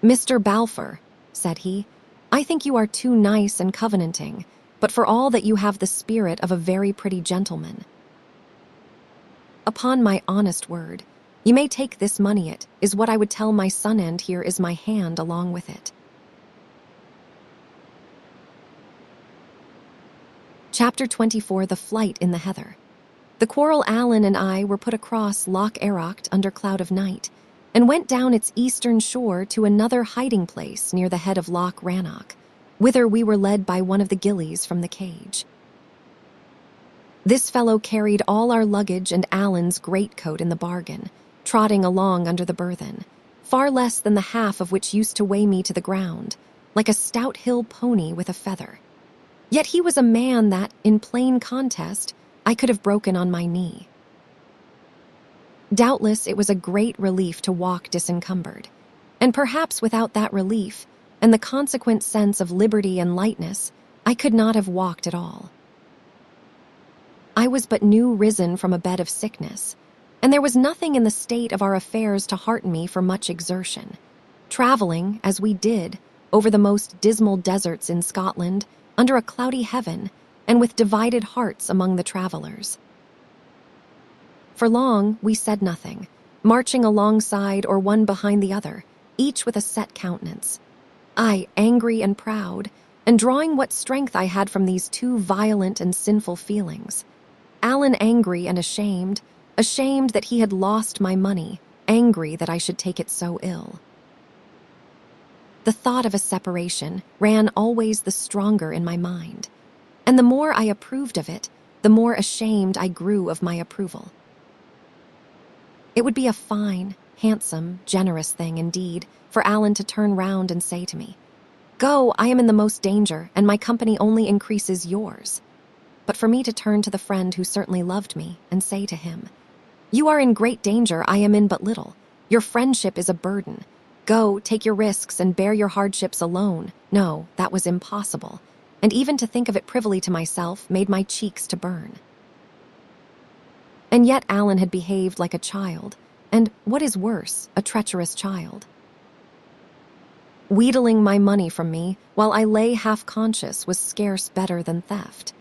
Mr. Balfour, said he, I think you are too nice and covenanting, but for all that you have the spirit of a very pretty gentleman. Upon my honest word, you may take this money, it is what I would tell my son, and here is my hand along with it. Chapter 24, The Flight in the Heather. The quarrel Alan and I were put across Loch Eracht under cloud of night, and went down its eastern shore to another hiding place near the head of Loch Rannoch, whither we were led by one of the gillies from the cage. This fellow carried all our luggage and Alan's greatcoat in the bargain, trotting along under the burthen, far less than the half of which used to weigh me to the ground, like a stout hill pony with a feather. Yet he was a man that, in plain contest, I could have broken on my knee. Doubtless it was a great relief to walk disencumbered, and perhaps without that relief, and the consequent sense of liberty and lightness, I could not have walked at all. I was but new risen from a bed of sickness, and there was nothing in the state of our affairs to hearten me for much exertion. Traveling, as we did, over the most dismal deserts in Scotland, under a cloudy heaven, and with divided hearts among the travelers. For long we said nothing, marching alongside or one behind the other, each with a set countenance. I, angry and proud, and drawing what strength I had from these two violent and sinful feelings. Alan angry and ashamed that he had lost my money, angry that I should take it so ill. The thought of a separation ran always the stronger in my mind, and the more I approved of it, the more ashamed I grew of my approval. It would be a fine, handsome, generous thing indeed for Alan to turn round and say to me, "Go, I am in the most danger, and my company only increases yours." But for me to turn to the friend who certainly loved me and say to him, "You are in great danger, I am in but little. Your friendship is a burden. Go, take your risks and bear your hardships alone." No, that was impossible, and even to think of it privily to myself made my cheeks to burn. And yet Alan had behaved like a child, and, what is worse, a treacherous child. Wheedling my money from me while I lay half-conscious was scarce better than theft.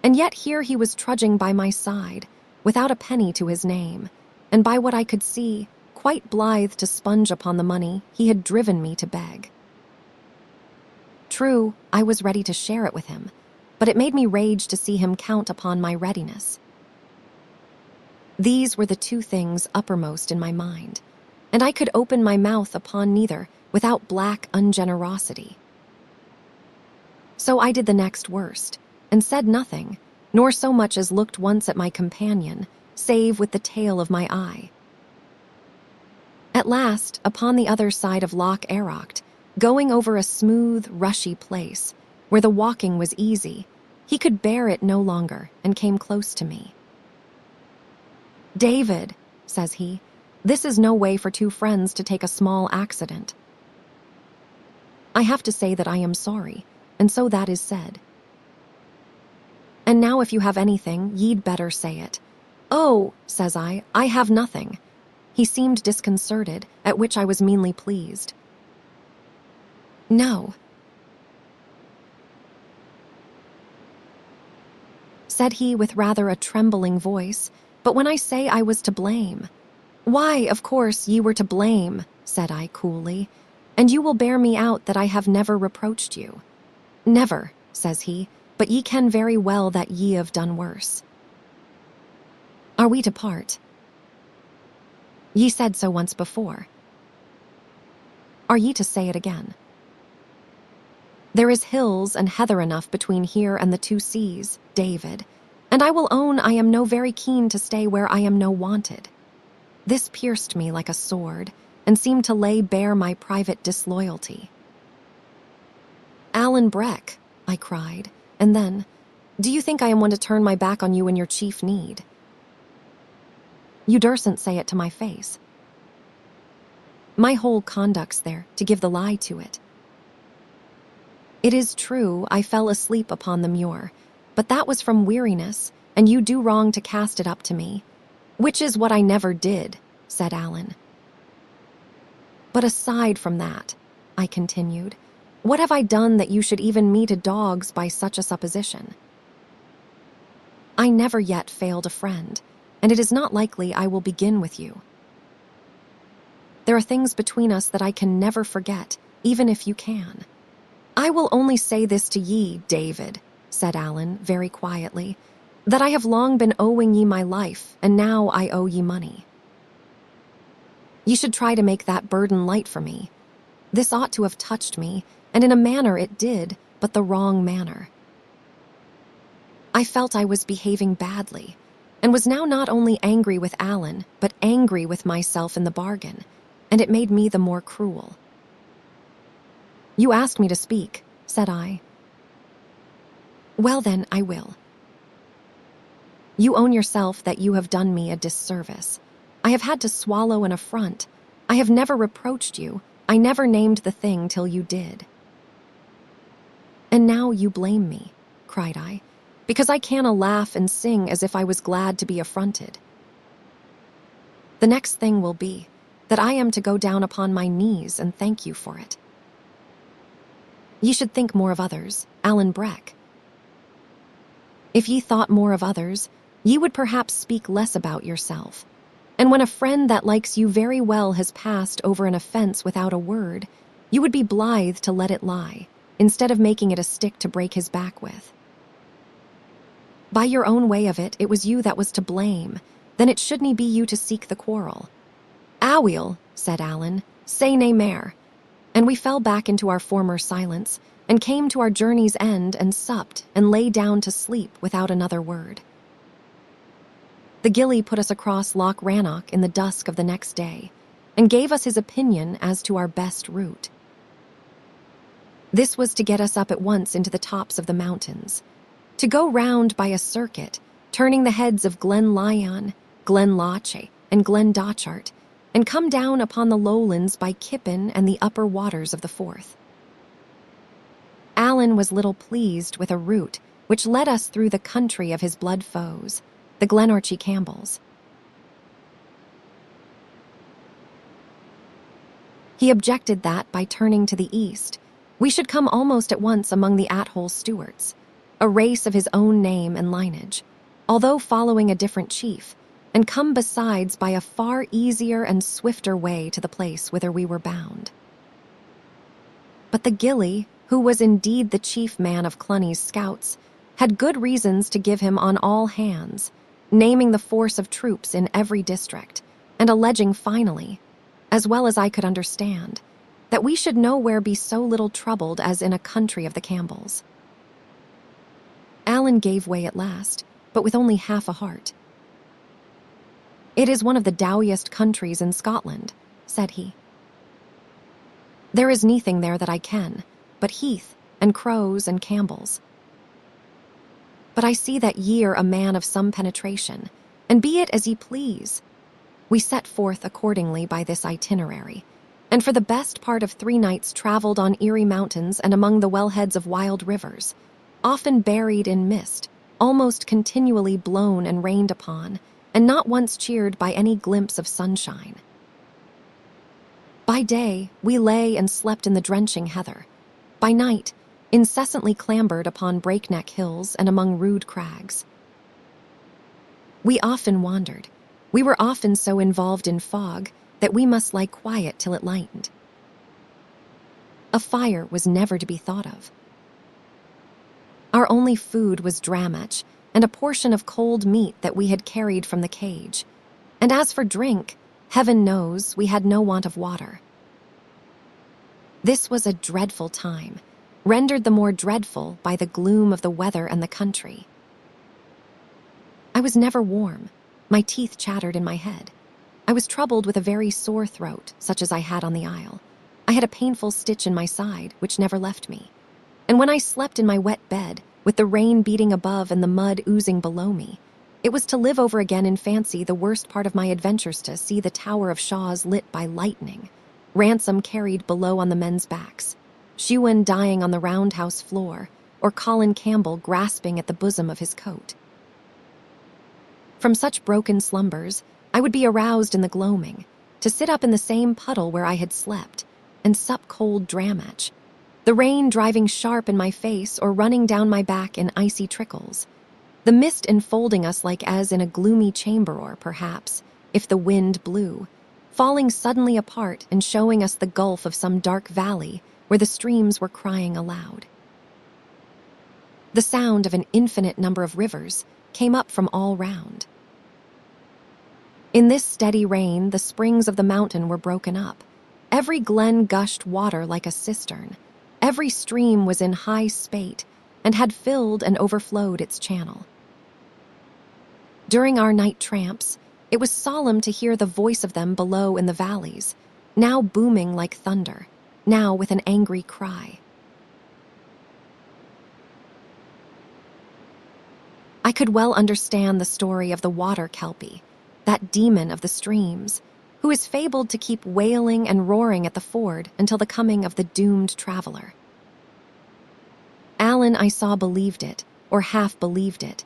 And yet here he was trudging by my side, without a penny to his name, and by what I could see, quite blithe to sponge upon the money he had driven me to beg. True, I was ready to share it with him, but it made me rage to see him count upon my readiness. These were the two things uppermost in my mind, and I could open my mouth upon neither without black ungenerosity. So I did the next worst, and said nothing, nor so much as looked once at my companion, save with the tail of my eye. At last, upon the other side of Loch Eracht, going over a smooth, rushy place, where the walking was easy, he could bear it no longer, and came close to me. "David," says he, "this is no way for two friends to take a small accident." I have to say that I am sorry, and so that is said. "And now if you have anything, ye'd better say it." "Oh," says I have nothing." He seemed disconcerted, at which I was meanly pleased. "No," said he with rather a trembling voice, "but when I say I was to blame—" "Why, of course, ye were to blame," said I coolly, "and you will bear me out that I have never reproached you." "Never," says he, "but ye ken very well that ye have done worse." "Are we to part?" "Ye said so once before." "Are ye to say it again?" "There is hills and heather enough between here and the two seas, David, and I will own I am no very keen to stay where I am no wanted." This pierced me like a sword, and seemed to lay bare my private disloyalty. "Alan Breck," I cried, and then, "do you think I am one to turn my back on you in your chief need?" "You dursn't say it to my face." "My whole conduct's there to give the lie to it. It is true I fell asleep upon the muir, but that was from weariness, and you do wrong to cast it up to me, which is what I never did," said Alan. "But aside from that," I continued, "what have I done that you should even me to dogs by such a supposition? I never yet failed a friend, and it is not likely I will begin with you. There are things between us that I can never forget, even if you can. I will only say this to ye, David," said Alan very quietly, "that I have long been owing ye my life, and now I owe ye money. Ye should try to make that burden light for me. This ought to have touched me, and in a manner it did, but the wrong manner. I felt I was behaving badly, and was now not only angry with Alan, but angry with myself in the bargain, and it made me the more cruel. "You asked me to speak," said I. "Well then, I will. You own yourself that you have done me a disservice. I have had to swallow an affront. I have never reproached you. I never named the thing till you did. And now you blame me," cried I, "because I canna laugh and sing as if I was glad to be affronted. The next thing will be that I am to go down upon my knees and thank you for it. Ye should think more of others, Alan Breck. If ye thought more of others, ye would perhaps speak less about yourself. And when a friend that likes you very well has passed over an offense without a word, you would be blithe to let it lie, instead of making it a stick to break his back with. By your own way of it, it was you that was to blame. Then it shouldn't be you to seek the quarrel. Aweel, said Alan, say nae mair. And we fell back into our former silence, and came to our journey's end and supped and lay down to sleep without another word. The gillie put us across Loch Rannoch in the dusk of the next day, and gave us his opinion as to our best route. This was to get us up at once into the tops of the mountains, to go round by a circuit, turning the heads of Glen Lyon, Glen Lache, and Glen Dochart, and come down upon the lowlands by Kippen and the upper waters of the Forth. Alan was little pleased with a route which led us through the country of his blood foes, the Glenorchy Campbells. He objected that, by turning to the east, we should come almost at once among the Athole Stewarts, a race of his own name and lineage, although following a different chief, and come besides by a far easier and swifter way to the place whither we were bound. But the gillie, who was indeed the chief man of Cluny's scouts, had good reasons to give him on all hands, naming the force of troops in every district, and alleging finally, as well as I could understand, that we should nowhere be so little troubled as in a country of the Campbells. Alan gave way at last, but with only half a heart. It is one of the dowiest countries in Scotland, said he. There is nothing there that I ken, but heath and crows and Campbells. But I see that ye are a man of some penetration, and be it as ye please. We set forth accordingly by this itinerary, and for the best part of 3 nights travelled on eerie mountains and among the wellheads of wild rivers, often buried in mist, almost continually blown and rained upon, and not once cheered by any glimpse of sunshine. By day, we lay and slept in the drenching heather. By night, incessantly clambered upon breakneck hills and among rude crags. We often wandered. We were often so involved in fog that we must lie quiet till it lightened. A fire was never to be thought of. Our only food was dramach and a portion of cold meat that we had carried from the cage. And as for drink, heaven knows we had no want of water. This was a dreadful time, rendered the more dreadful by the gloom of the weather and the country. I was never warm. My teeth chattered in my head. I was troubled with a very sore throat, such as I had on the isle. I had a painful stitch in my side, which never left me. And when I slept in my wet bed, with the rain beating above and the mud oozing below me, it was to live over again in fancy the worst part of my adventures, to see the Tower of Shaws lit by lightning, Ransom carried below on the men's backs, Shewan dying on the roundhouse floor, or Colin Campbell grasping at the bosom of his coat. From such broken slumbers, I would be aroused in the gloaming, to sit up in the same puddle where I had slept, and sup cold dramach, the rain driving sharp in my face or running down my back in icy trickles, the mist enfolding us like as in a gloomy chamber, or perhaps, if the wind blew, falling suddenly apart and showing us the gulf of some dark valley where the streams were crying aloud. The sound of an infinite number of rivers came up from all round. In this steady rain, the springs of the mountain were broken up. Every glen gushed water like a cistern. Every stream was in high spate and had filled and overflowed its channel. During our night tramps, it was solemn to hear the voice of them below in the valleys, now booming like thunder, now with an angry cry. I could well understand the story of the water kelpie, that demon of the streams, who is fabled to keep wailing and roaring at the ford until the coming of the doomed traveler. Alan, I saw, believed it, or half believed it,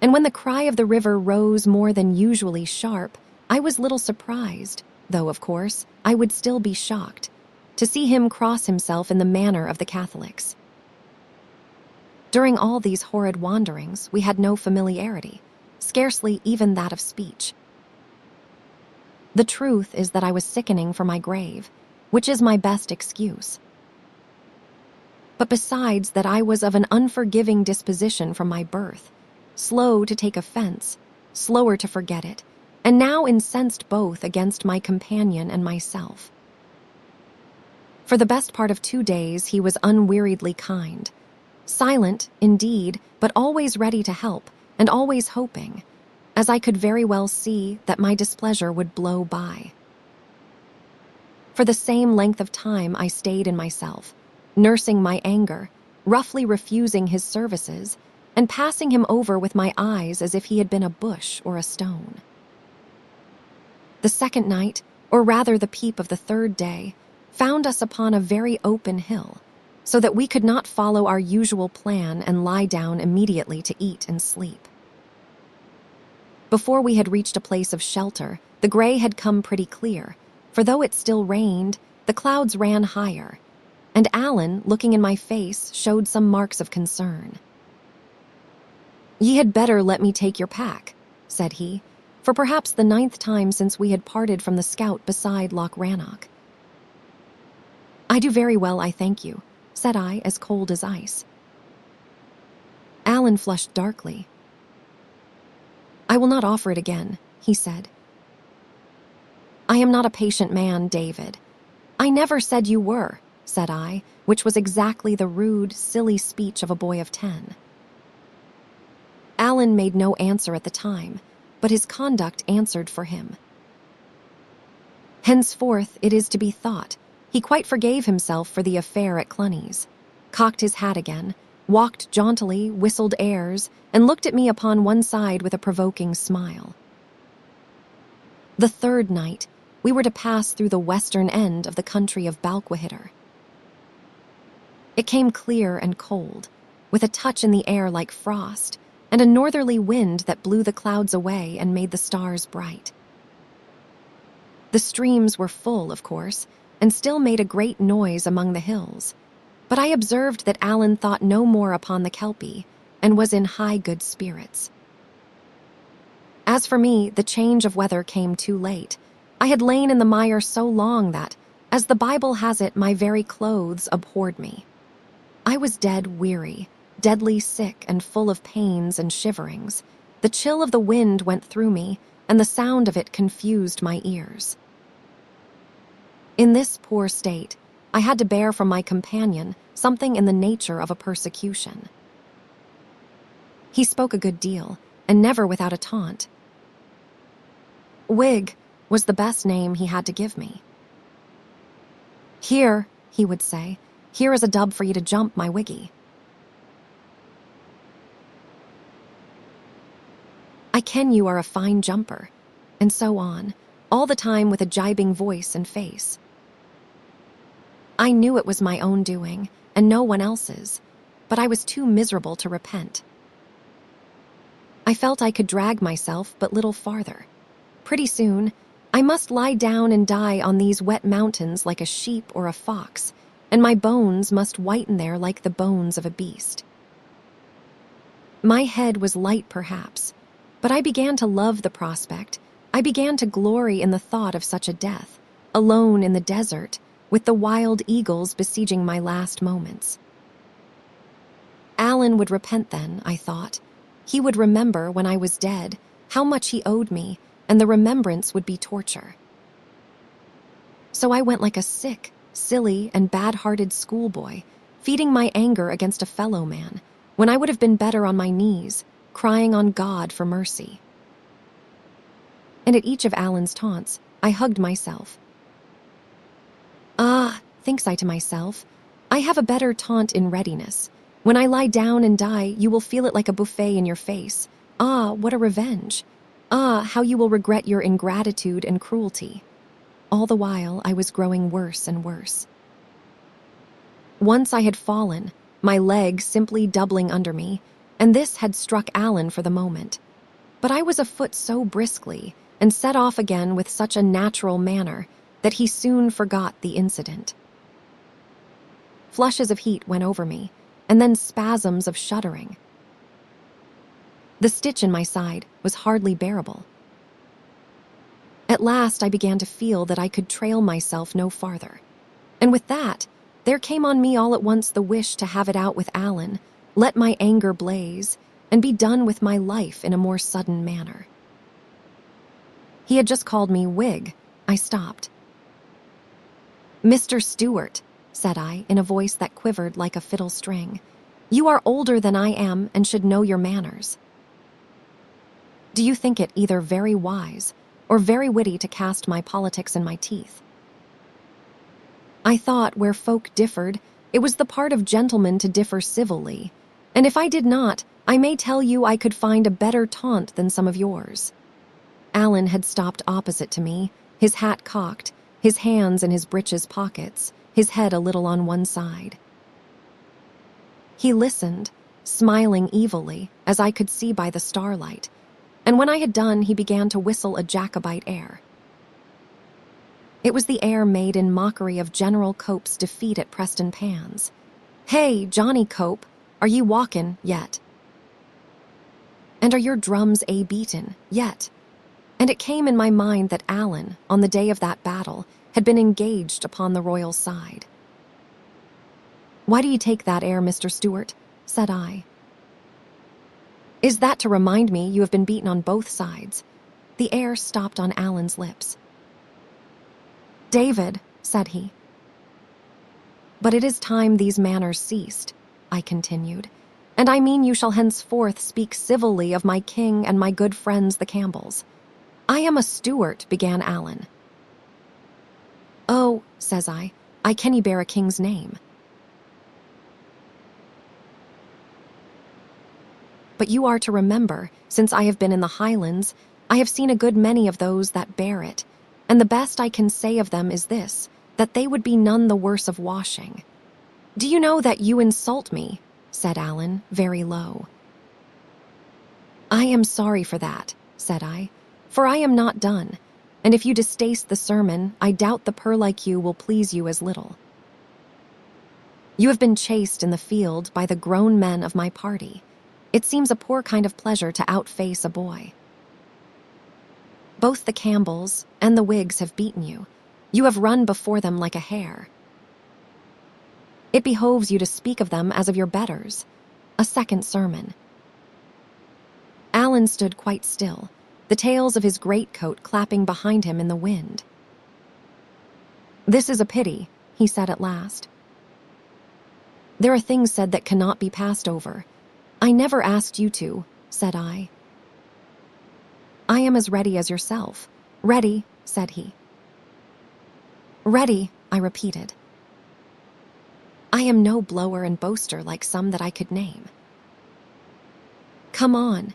and when the cry of the river rose more than usually sharp, I was little surprised, though, of course, I would still be shocked, to see him cross himself in the manner of the Catholics. During all these horrid wanderings, we had no familiarity, scarcely even that of speech. The truth is that I was sickening for my grave, which is my best excuse. But besides that I was of an unforgiving disposition from my birth, slow to take offense, slower to forget it, and now incensed both against my companion and myself. For the best part of 2 days, he was unweariedly kind. Silent, indeed, but always ready to help, and always hoping, as I could very well see, that my displeasure would blow by. For the same length of time I stayed in myself, nursing my anger, roughly refusing his services, and passing him over with my eyes as if he had been a bush or a stone. The second night, or rather the peep of the third day, found us upon a very open hill, so that we could not follow our usual plan and lie down immediately to eat and sleep. Before we had reached a place of shelter, the gray had come pretty clear, for though it still rained, the clouds ran higher, and Alan, looking in my face, showed some marks of concern. "Ye had better let me take your pack," said he, for perhaps the 9th time since we had parted from the scout beside Loch Rannoch. "I do very well, I thank you," said I, as cold as ice. Alan flushed darkly. "I will not offer it again," he said. "I am not a patient man, David." "I never said you were," said I, which was exactly the rude, silly speech of a boy of 10. Alan made no answer at the time, but his conduct answered for him. Henceforth, it is to be thought, he quite forgave himself for the affair at Cluny's, cocked his hat again, walked jauntily, whistled airs, and looked at me upon one side with a provoking smile. The third night, we were to pass through the western end of the country of Balquhidder. It came clear and cold, with a touch in the air like frost, and a northerly wind that blew the clouds away and made the stars bright. The streams were full, of course, and still made a great noise among the hills, but I observed that Alan thought no more upon the Kelpie, and was in high good spirits. As for me, the change of weather came too late. I had lain in the mire so long that, as the Bible has it, my very clothes abhorred me. I was dead weary, deadly sick and full of pains and shiverings. The chill of the wind went through me, and the sound of it confused my ears. In this poor state, I had to bear from my companion something in the nature of a persecution. He spoke a good deal, and never without a taunt. Whig was the best name he had to give me. "Here," he would say, "here is a dub for you to jump, my Wiggy." "I ken you are a fine jumper," and so on, all the time with a gibing voice and face. I knew it was my own doing, and no one else's, but I was too miserable to repent. I felt I could drag myself but little farther. Pretty soon, I must lie down and die on these wet mountains like a sheep or a fox, and my bones must whiten there like the bones of a beast. My head was light, perhaps, but I began to love the prospect. I began to glory in the thought of such a death, alone in the desert, with the wild eagles besieging my last moments. Alan would repent then, I thought. He would remember, when I was dead, how much he owed me, and the remembrance would be torture. So I went like a sick, silly, and bad-hearted schoolboy, feeding my anger against a fellow man, when I would have been better on my knees, crying on God for mercy. And at each of Alan's taunts, I hugged myself. "Ah," thinks I to myself, "I have a better taunt in readiness. When I lie down and die, you will feel it like a buffet in your face. Ah, what a revenge! Ah, how you will regret your ingratitude and cruelty." All the while, I was growing worse and worse. Once I had fallen, my leg simply doubling under me, and this had struck Alan for the moment. But I was afoot so briskly, and set off again with such a natural manner, that he soon forgot the incident. Flushes of heat went over me, and then spasms of shuddering. The stitch in my side was hardly bearable. At last I began to feel that I could trail myself no farther. And with that, there came on me all at once the wish to have it out with Alan, let my anger blaze, and be done with my life in a more sudden manner. He had just called me Whig. I stopped. "Mr. Stewart," said I, in a voice that quivered like a fiddle string, "you are older than I am and should know your manners. Do you think it either very wise or very witty to cast my politics in my teeth?" I thought where folk differed, it was the part of gentlemen to differ civilly, and if I did not, I may tell you I could find a better taunt than some of yours. Alan had stopped opposite to me, his hat cocked, his hands in his breeches pockets, his head a little on one side. He listened, smiling evilly, as I could see by the starlight, and when I had done, he began to whistle a Jacobite air. It was the air made in mockery of General Cope's defeat at Preston Pans. "Hey, Johnny Cope, are ye walkin' yet? And are your drums a-beatin' yet?" And it came in my mind that Alan, on the day of that battle, had been engaged upon the royal side. "Why do you take that air, Mr. Stewart?" said I. "Is that to remind me you have been beaten on both sides?" The air stopped on Alan's lips. "David," said he. "But it is time these manners ceased," I continued, "and I mean you shall henceforth speak civilly of my king and my good friends the Campbells." "I am a Stewart," began Alan. "Oh," says I can ye bear a king's name?" "But you are to remember, since I have been in the Highlands, I have seen a good many of those that bear it, and the best I can say of them is this, that they would be none the worse of washing." "Do you know that you insult me?" said Alan, very low. "I am sorry for that," said I, "for I am not done, and if you distaste the sermon, I doubt the purr like you will please you as little. You have been chased in the field by the grown men of my party. It seems a poor kind of pleasure to outface a boy. Both the Campbells and the Whigs have beaten you. You have run before them like a hare. It behoves you to speak of them as of your betters." A second sermon. Alan stood quite still, the tails of his greatcoat clapping behind him in the wind. "This is a pity," he said at last. "There are things said that cannot be passed over. I never asked you to," said I. "I am as ready as yourself." "Ready," said he. "Ready," I repeated. "I am no blower and boaster like some that I could name. Come on,"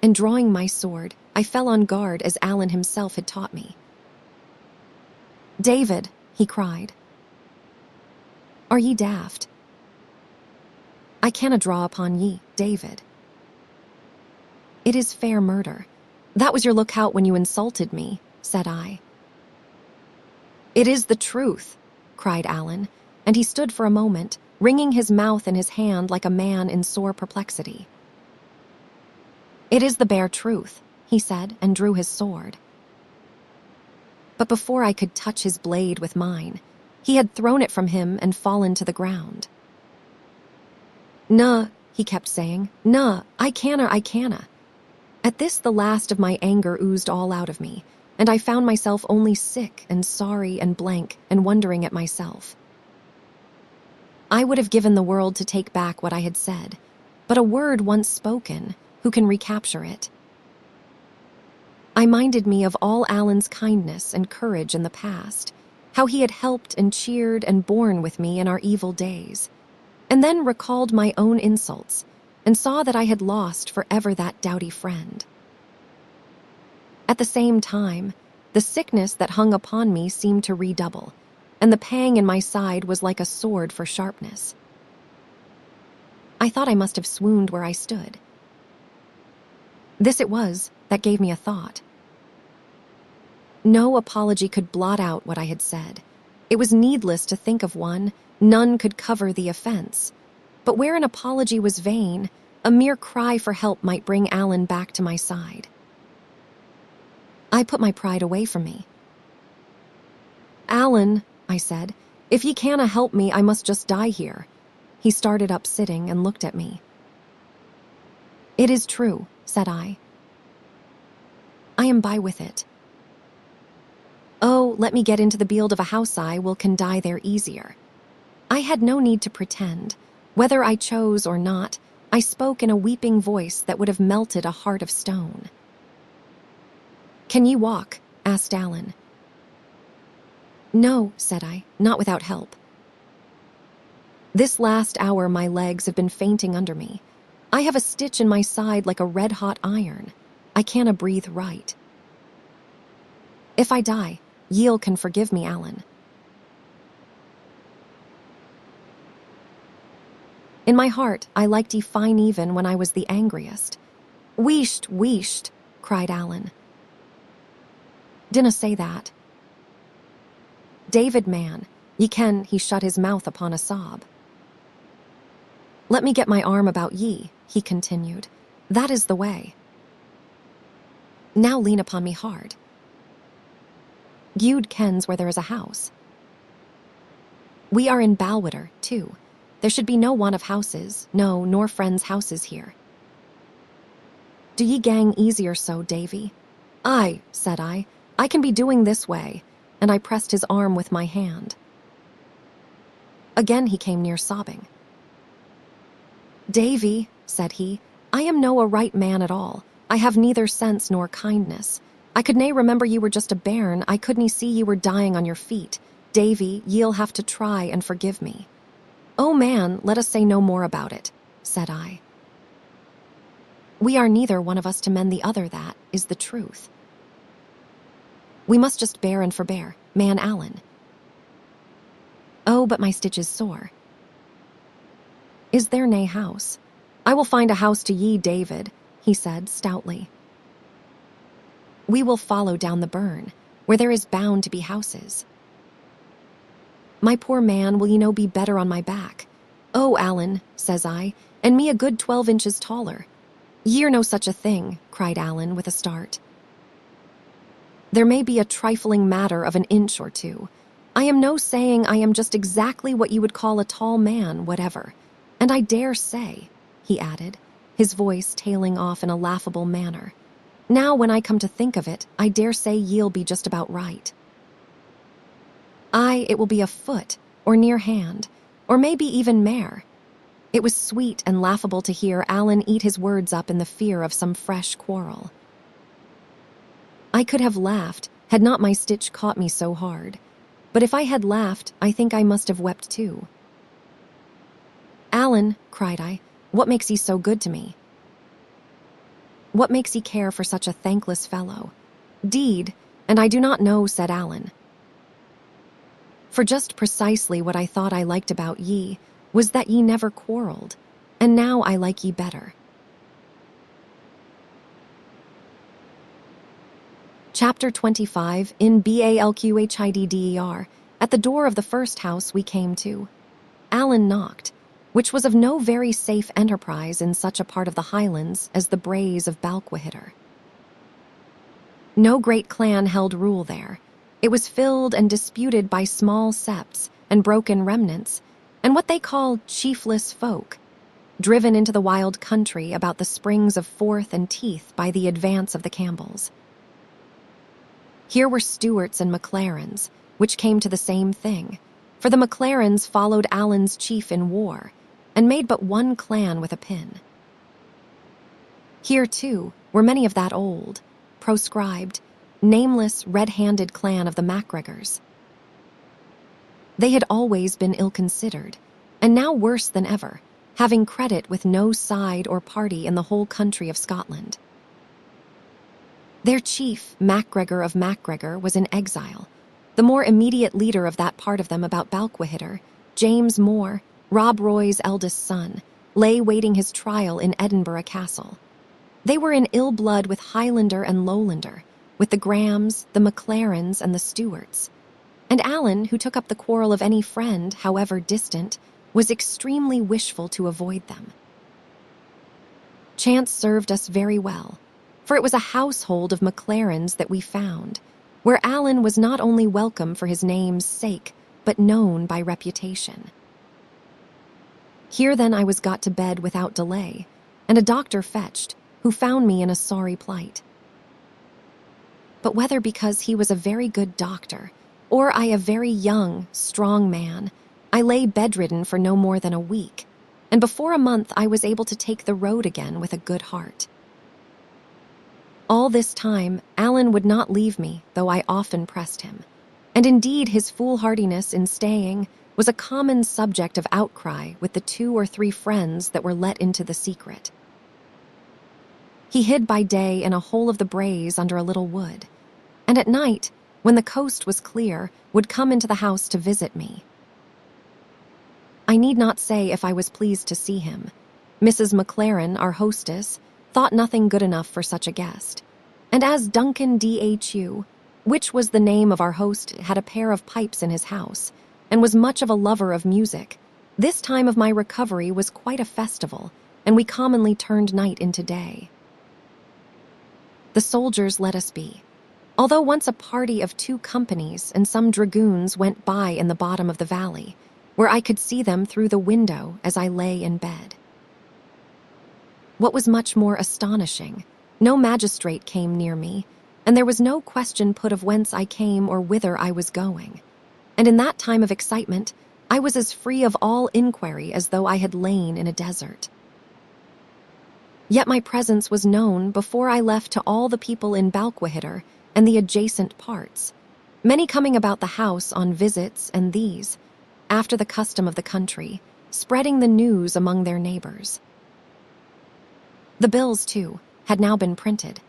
and drawing my sword, I fell on guard as Alan himself had taught me. "David," he cried. "Are ye daft? I canna draw upon ye, David. It is fair murder. That was your lookout when you insulted me," said I. "It is the truth," cried Alan, and he stood for a moment, wringing his mouth in his hand like a man in sore perplexity. "It is the bare truth," he said, and drew his sword. But before I could touch his blade with mine, he had thrown it from him and fallen to the ground. "Nuh," he kept saying, "nuh, I canna." At this the last of my anger oozed all out of me, and I found myself only sick and sorry and blank and wondering at myself. I would have given the world to take back what I had said, but a word once spoken, who can recapture it? I minded me of all Alan's kindness and courage in the past, how he had helped and cheered and borne with me in our evil days, and then recalled my own insults and saw that I had lost forever that doughty friend. At the same time, the sickness that hung upon me seemed to redouble, and the pang in my side was like a sword for sharpness. I thought I must have swooned where I stood. This it was that gave me a thought. No apology could blot out what I had said. It was needless to think of one, none could cover the offense. But where an apology was vain, a mere cry for help might bring Alan back to my side. I put my pride away from me. "Alan," I said, "if ye canna help me, I must just die here." He started up sitting and looked at me. "It is true," said I. "I am by with it." "Oh, let me get into the bield of a house I will can die there easier." I had no need to pretend. Whether I chose or not, I spoke in a weeping voice that would have melted a heart of stone. "Can ye walk?" asked Alan. "No," said I, "not without help. This last hour my legs have been fainting under me. I have a stitch in my side like a red-hot iron. I canna breathe right. If I die, ye'll can forgive me, Alan." In my heart, I liked ye fine even when I was the angriest. "Wheesht, wheesht," cried Alan. "Dinna say that. David, man, ye ken he shut his mouth upon a sob." "Let me get my arm about ye," he continued. "That is the way. Now lean upon me hard. Gude kens where there is a house. We are in Balwitter, too. There should be no want of houses, no, nor friends' houses here. Do ye gang easier so, Davy?" "Aye," said I can be doing this way," and I pressed his arm with my hand. Again he came near sobbing. "Davy," said he, "I am no a right man at all. I have neither sense nor kindness. I could nae remember ye were just a bairn. I couldn't see ye were dying on your feet. Davy, ye'll have to try and forgive me." "Oh, man, let us say no more about it," said I. "We are neither one of us to mend the other, that is the truth. We must just bear and forbear, man Alan. Oh, but my stitch is sore. Is there nae house?" "I will find a house to ye, David," he said stoutly. "We will follow down the burn, where there is bound to be houses." "My poor man, will ye no be better on my back?" "Oh, Alan," says I, "and me a good 12 inches taller." "Ye're no such a thing," cried Alan with a start. "There may be a trifling matter of an inch or two. I am no saying I am just exactly what you would call a tall man, whatever. And I dare say," he added, his voice tailing off in a laughable manner, "now when I come to think of it, I dare say ye'll be just about right. Aye, it will be a foot, or near hand, or maybe even mair." It was sweet and laughable to hear Alan eat his words up in the fear of some fresh quarrel. I could have laughed, had not my stitch caught me so hard. But if I had laughed, I think I must have wept too. "Alan," cried I, "what makes ye so good to me? What makes ye care for such a thankless fellow?" "Deed, and I do not know," said Alan. "For just precisely what I thought I liked about ye was that ye never quarreled, and now I like ye better." Chapter 25 in Balqhidder. At the door of the first house we came to, Alan knocked, which was of no very safe enterprise in such a part of the Highlands as the braes of Balquhidder. No great clan held rule there. It was filled and disputed by small septs and broken remnants, and what they call chiefless folk, driven into the wild country about the springs of Forth and Teeth by the advance of the Campbells. Here were Stuarts and MacLarens, which came to the same thing, for the MacLarens followed Alan's chief in war, and made but one clan with a pin. Here, too, were many of that old, proscribed, nameless, red-handed clan of the MacGregors. They had always been ill-considered, and now worse than ever, having credit with no side or party in the whole country of Scotland. Their chief, MacGregor of MacGregor, was in exile. The more immediate leader of that part of them about Balquhidder, James More, Rob Roy's eldest son, lay waiting his trial in Edinburgh Castle. They were in ill blood with Highlander and Lowlander, with the Grahams, the MacLarens, and the Stuarts. And Alan, who took up the quarrel of any friend, however distant, was extremely wishful to avoid them. Chance served us very well, for it was a household of MacLarens that we found, where Alan was not only welcome for his name's sake, but known by reputation. Here then I was got to bed without delay, and a doctor fetched, who found me in a sorry plight. But whether because he was a very good doctor, or I a very young, strong man, I lay bedridden for no more than a week, and before a month I was able to take the road again with a good heart. All this time, Alan would not leave me, though I often pressed him, and indeed his foolhardiness in staying was a common subject of outcry with the 2 or 3 friends that were let into the secret. He hid by day in a hole of the braes under a little wood, and at night, when the coast was clear, would come into the house to visit me. I need not say if I was pleased to see him. Mrs. McLaren, our hostess, thought nothing good enough for such a guest, and as Duncan Dhu, which was the name of our host, had a pair of pipes in his house, and was much of a lover of music, this time of my recovery was quite a festival, and we commonly turned night into day. The soldiers let us be, although once a party of 2 companies and some dragoons went by in the bottom of the valley, where I could see them through the window as I lay in bed. What was much more astonishing, no magistrate came near me, and there was no question put of whence I came or whither I was going. And in that time of excitement, I was as free of all inquiry as though I had lain in a desert. Yet my presence was known before I left to all the people in Balquhidder and the adjacent parts, many coming about the house on visits, and these, after the custom of the country, spreading the news among their neighbors. The bills, too, had now been printed.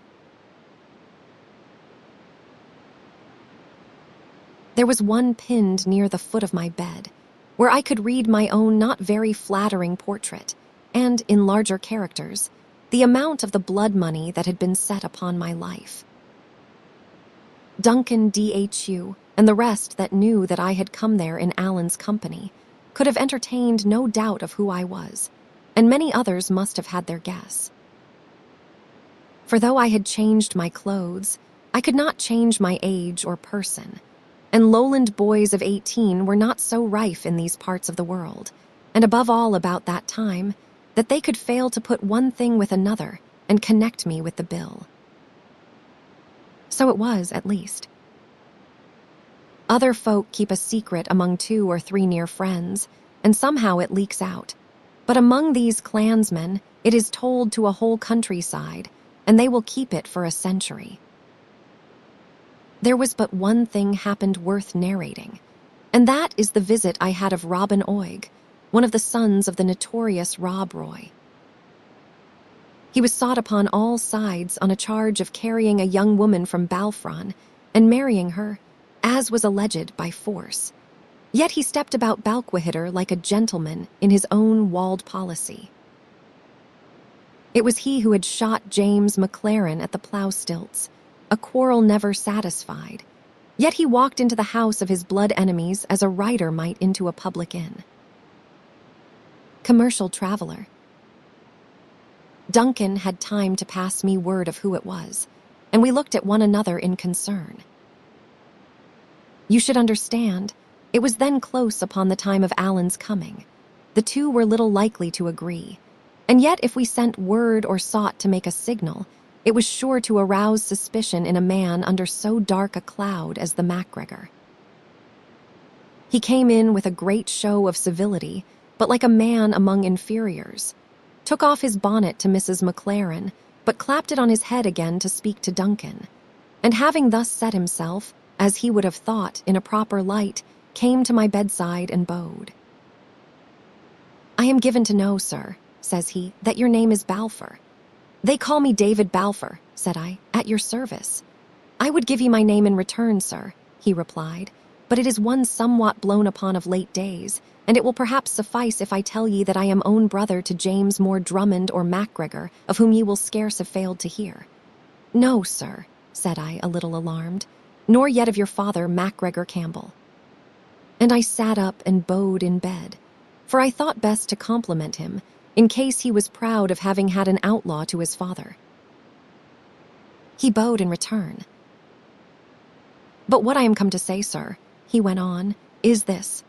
There was one pinned near the foot of my bed, where I could read my own not very flattering portrait, and, in larger characters, the amount of the blood money that had been set upon my life. Duncan Dhu, and the rest that knew that I had come there in Alan's company, could have entertained no doubt of who I was, and many others must have had their guess. For though I had changed my clothes, I could not change my age or person, and lowland boys of 18 were not so rife in these parts of the world, and above all about that time, that they could fail to put one thing with another and connect me with the bill. So it was, at least. Other folk keep a secret among 2 or 3 near friends, and somehow it leaks out. But among these clansmen, it is told to a whole countryside, and they will keep it for a century. There was but one thing happened worth narrating, and that is the visit I had of Robin Oig, one of the sons of the notorious Rob Roy. He was sought upon all sides on a charge of carrying a young woman from Balfron and marrying her, as was alleged, by force. Yet he stepped about Balquhidder like a gentleman in his own walled policy. It was he who had shot James McLaren at the plough stilts, a quarrel never satisfied. Yet he walked into the house of his blood enemies as a rider might into a public inn. Commercial traveler. Duncan had time to pass me word of who it was, and we looked at one another in concern. You should understand, it was then close upon the time of Alan's coming. The 2 were little likely to agree, and yet if we sent word or sought to make a signal, it was sure to arouse suspicion in a man under so dark a cloud as the MacGregor. He came in with a great show of civility, but like a man among inferiors, took off his bonnet to Mrs. McLaren, but clapped it on his head again to speak to Duncan, and having thus set himself, as he would have thought, in a proper light, came to my bedside and bowed. "I am given to know, sir," says he, "that your name is Balfour." "They call me David Balfour," said I, "at your service." "I would give you my name in return, sir," he replied, "but it is one somewhat blown upon of late days, and it will perhaps suffice if I tell ye that I am own brother to James More Drummond or MacGregor, of whom ye will scarce have failed to hear." "No, sir," said I, a little alarmed, "nor yet of your father, MacGregor Campbell." And I sat up and bowed in bed, for I thought best to compliment him, in case he was proud of having had an outlaw to his father. He bowed in return. "But what I am come to say, sir," he went on, "is this.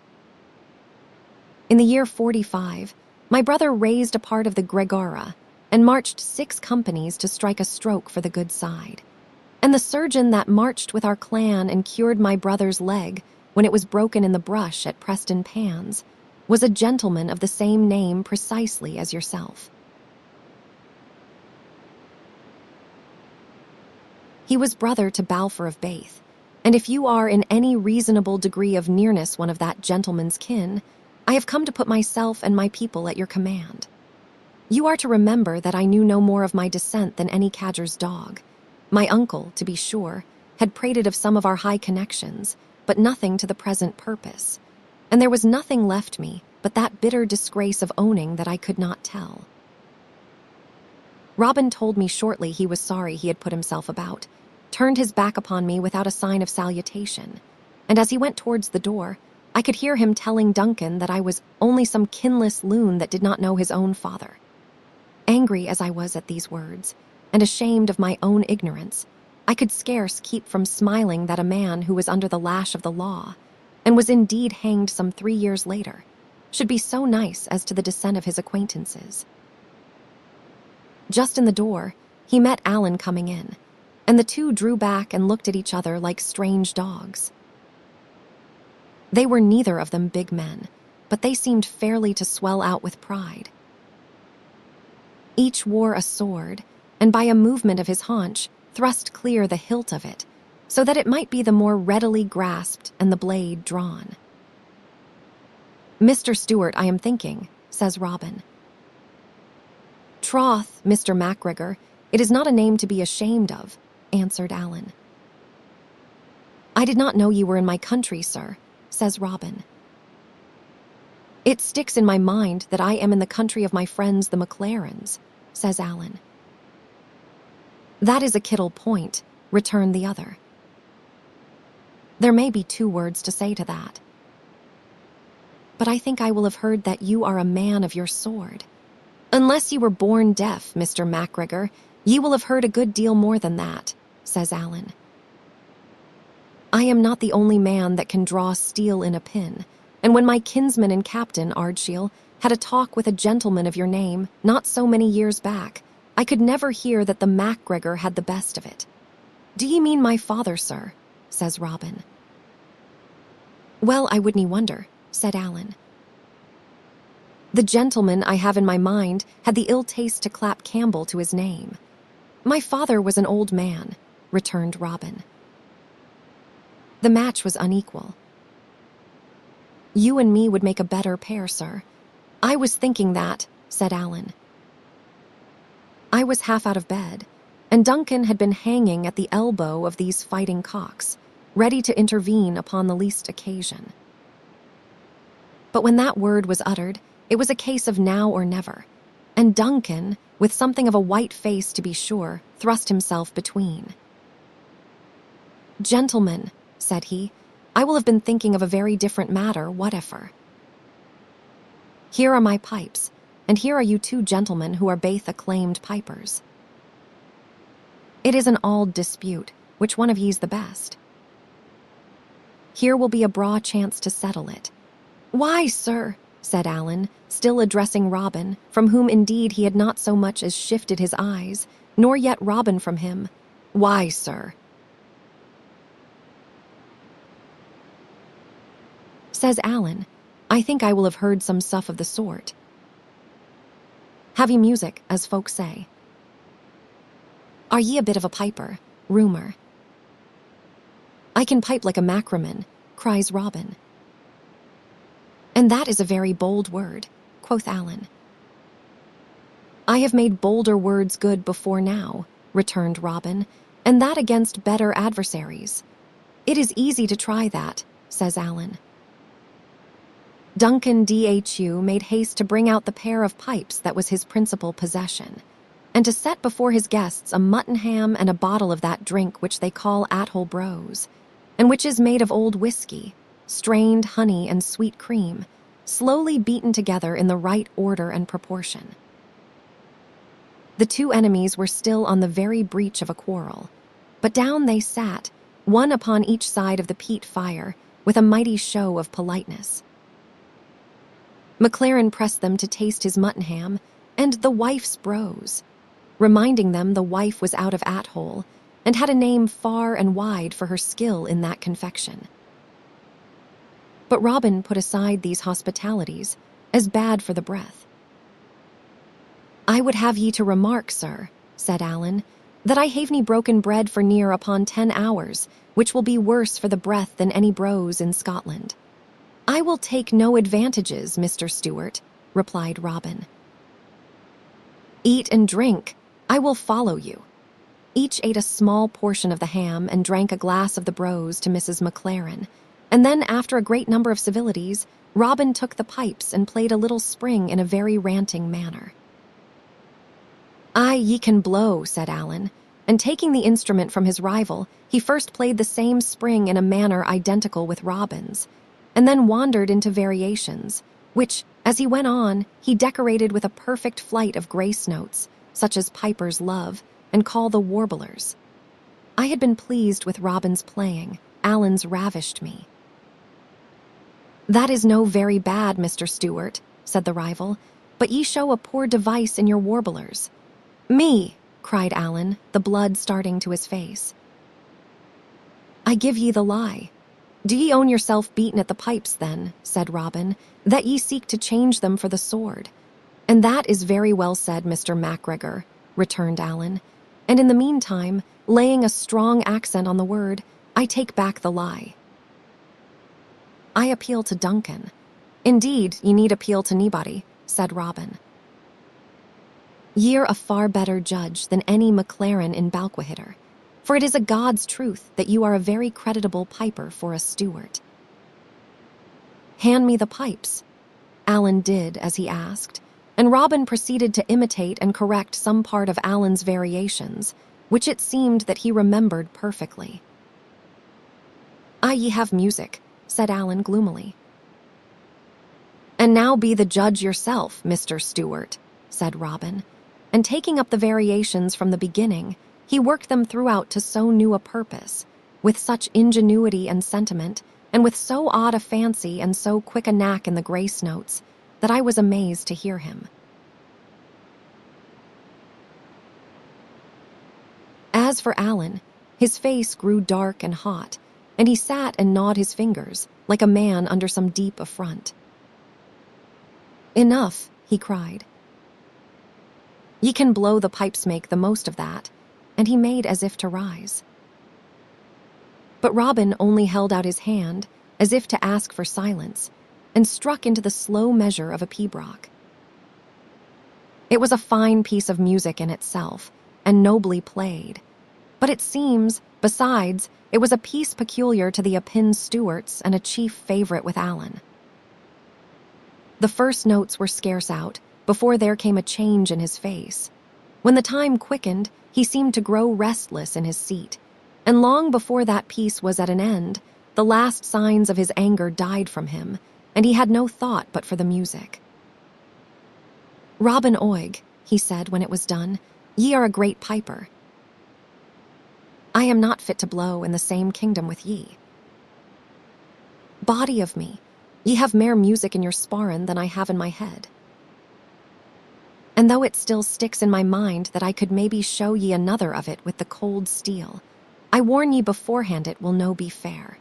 In the year 45, my brother raised a part of the Gregora, and marched 6 companies to strike a stroke for the good side. And the surgeon that marched with our clan and cured my brother's leg when it was broken in the brush at Preston Pans was a gentleman of the same name precisely as yourself. He was brother to Balfour of Bath, and if you are in any reasonable degree of nearness one of that gentleman's kin, I have come to put myself and my people at your command. You are to remember that I knew no more of my descent than any cadger's dog. My uncle, to be sure, had prated of some of our high connections, but nothing to the present purpose, and there was nothing left me but that bitter disgrace of owning that I could not tell. Robin told me shortly he was sorry he had put himself about, turned his back upon me without a sign of salutation, and as he went towards the door, I could hear him telling Duncan that I was only some kinless loon that did not know his own father. Angry as I was at these words, and ashamed of my own ignorance, I could scarce keep from smiling that a man who was under the lash of the law, and was indeed hanged some 3 years later, should be so nice as to the descent of his acquaintances. Just in the door, he met Alan coming in, and the two drew back and looked at each other like strange dogs. They were neither of them big men, but they seemed fairly to swell out with pride. Each wore a sword, and by a movement of his haunch, thrust clear the hilt of it, so that it might be the more readily grasped and the blade drawn. "Mr. Stewart, I am thinking," says Robin. "Troth, Mr. MacGregor, it is not a name to be ashamed of," answered Alan. "I did not know you were in my country, sir," says Robin. "It sticks in my mind that I am in the country of my friends the McLarens," says Alan. "That is a kittle point," returned the other. "There may be 2 words to say to that. But I think I will have heard that you are a man of your sword. Unless you were born deaf, Mr. MacGregor, ye will have heard a good deal more than that," says Alan. "I am not the only man that can draw steel in a pin, and when my kinsman and captain, Ardshiel, had a talk with a gentleman of your name not so many years back, I could never hear that the MacGregor had the best of it." "Do ye mean my father, sir?" says Robin. "Well, I wouldn't wonder," said Alan. "The gentleman I have in my mind had the ill taste to clap Campbell to his name. My father was an old man," returned Robin. The match was unequal. "You and me would make a better pair, sir." "I was thinking that," said Alan. I was half out of bed, and Duncan had been hanging at the elbow of these fighting cocks, ready to intervene upon the least occasion. But when that word was uttered, it was a case of now or never, and Duncan, with something of a white face to be sure, thrust himself between. "Gentlemen," said he, "I will have been thinking of a very different matter, whatever. Here are my pipes, and here are you 2 gentlemen who are baith acclaimed pipers. It is an auld dispute, which one of ye's the best. Here will be a braw chance to settle it." "Why, sir," said Alan, still addressing Robin, from whom indeed he had not so much as shifted his eyes, nor yet Robin from him. "Why, sir?" Says Alan, "I think I will have heard some stuff of the sort. Have ye music, as folks say? Are ye a bit of a piper, rumour?" "I can pipe like a macraman," cries Robin. "And that is a very bold word," quoth Alan. "I have made bolder words good before now," returned Robin, "and that against better adversaries. It is easy to try that," says Alan. Duncan Dhu made haste to bring out the pair of pipes that was his principal possession, and to set before his guests a mutton ham and a bottle of that drink which they call Athole Brose, and which is made of old whiskey, strained honey and sweet cream, slowly beaten together in the right order and proportion. The 2 enemies were still on the very breach of a quarrel, but down they sat, one upon each side of the peat fire, with a mighty show of politeness. McLaren pressed them to taste his mutton ham, and the wife's bros, reminding them the wife was out of at-hole and had a name far and wide for her skill in that confection. But Robin put aside these hospitalities as bad for the breath. "I would have ye to remark, sir," said Allen, "that I have me broken bread for near upon 10 hours, which will be worse for the breath than any brose in Scotland." "I will take no advantages, Mr. Stewart," replied Robin. "Eat and drink. I will follow you." Each ate a small portion of the ham and drank a glass of the brose to Mrs. McLaren, and then, after a great number of civilities, Robin took the pipes and played a little spring in a very ranting manner. "Aye, ye can blow," said Allen, and taking the instrument from his rival, he first played the same spring in a manner identical with Robin's, and then wandered into variations, which, as he went on, he decorated with a perfect flight of grace notes, such as pipers love and call the warblers. I had been pleased with Robin's playing. Allen's ravished me. "That is no very bad, Mr. Stewart," said the rival, "but ye show a poor device in your warblers." "Me!" cried Allen, the blood starting to his face. "I give ye the lie. Do ye own yourself beaten at the pipes, then," said Robin, "that ye seek to change them for the sword?" "And that is very well said, Mr. MacGregor," returned Allen, "and in the meantime, laying a strong accent on the word, I take back the lie. I appeal to Duncan." "Indeed, ye need appeal to nobody," said Robin. "Ye're a far better judge than any McLaren in Balquhidder, for it is a God's truth that you are a very creditable piper for a Stewart." "Hand me the pipes." Allen did as he asked, and Robin proceeded to imitate and correct some part of Allen's variations, which it seemed that he remembered perfectly. "Ah, ye have music," said Allen gloomily. "And now be the judge yourself, Mr. Stewart," said Robin, and taking up the variations from the beginning, he worked them throughout to so new a purpose, with such ingenuity and sentiment, and with so odd a fancy and so quick a knack in the grace notes, that I was amazed to hear him. As for Allen, his face grew dark and hot, and he sat and gnawed his fingers, like a man under some deep affront. "Enough," he cried. "Ye can blow the pipes make the most of that," and he made as if to rise. But Robin only held out his hand, as if to ask for silence, and struck into the slow measure of a pibroch. It was a fine piece of music in itself, and nobly played, but it seems, besides, it was a piece peculiar to the Appin Stewarts and a chief favorite with Allen. The first notes were scarce out, before there came a change in his face. When the time quickened, he seemed to grow restless in his seat, and long before that piece was at an end, the last signs of his anger died from him, and he had no thought but for the music. "Robin Oig," he said when it was done, "ye are a great piper. I am not fit to blow in the same kingdom with ye. Body of me, ye have mair music in your sporran than I have in my head. And though it still sticks in my mind that I could maybe show ye another of it with the cold steel, I warn ye beforehand it will no be fair.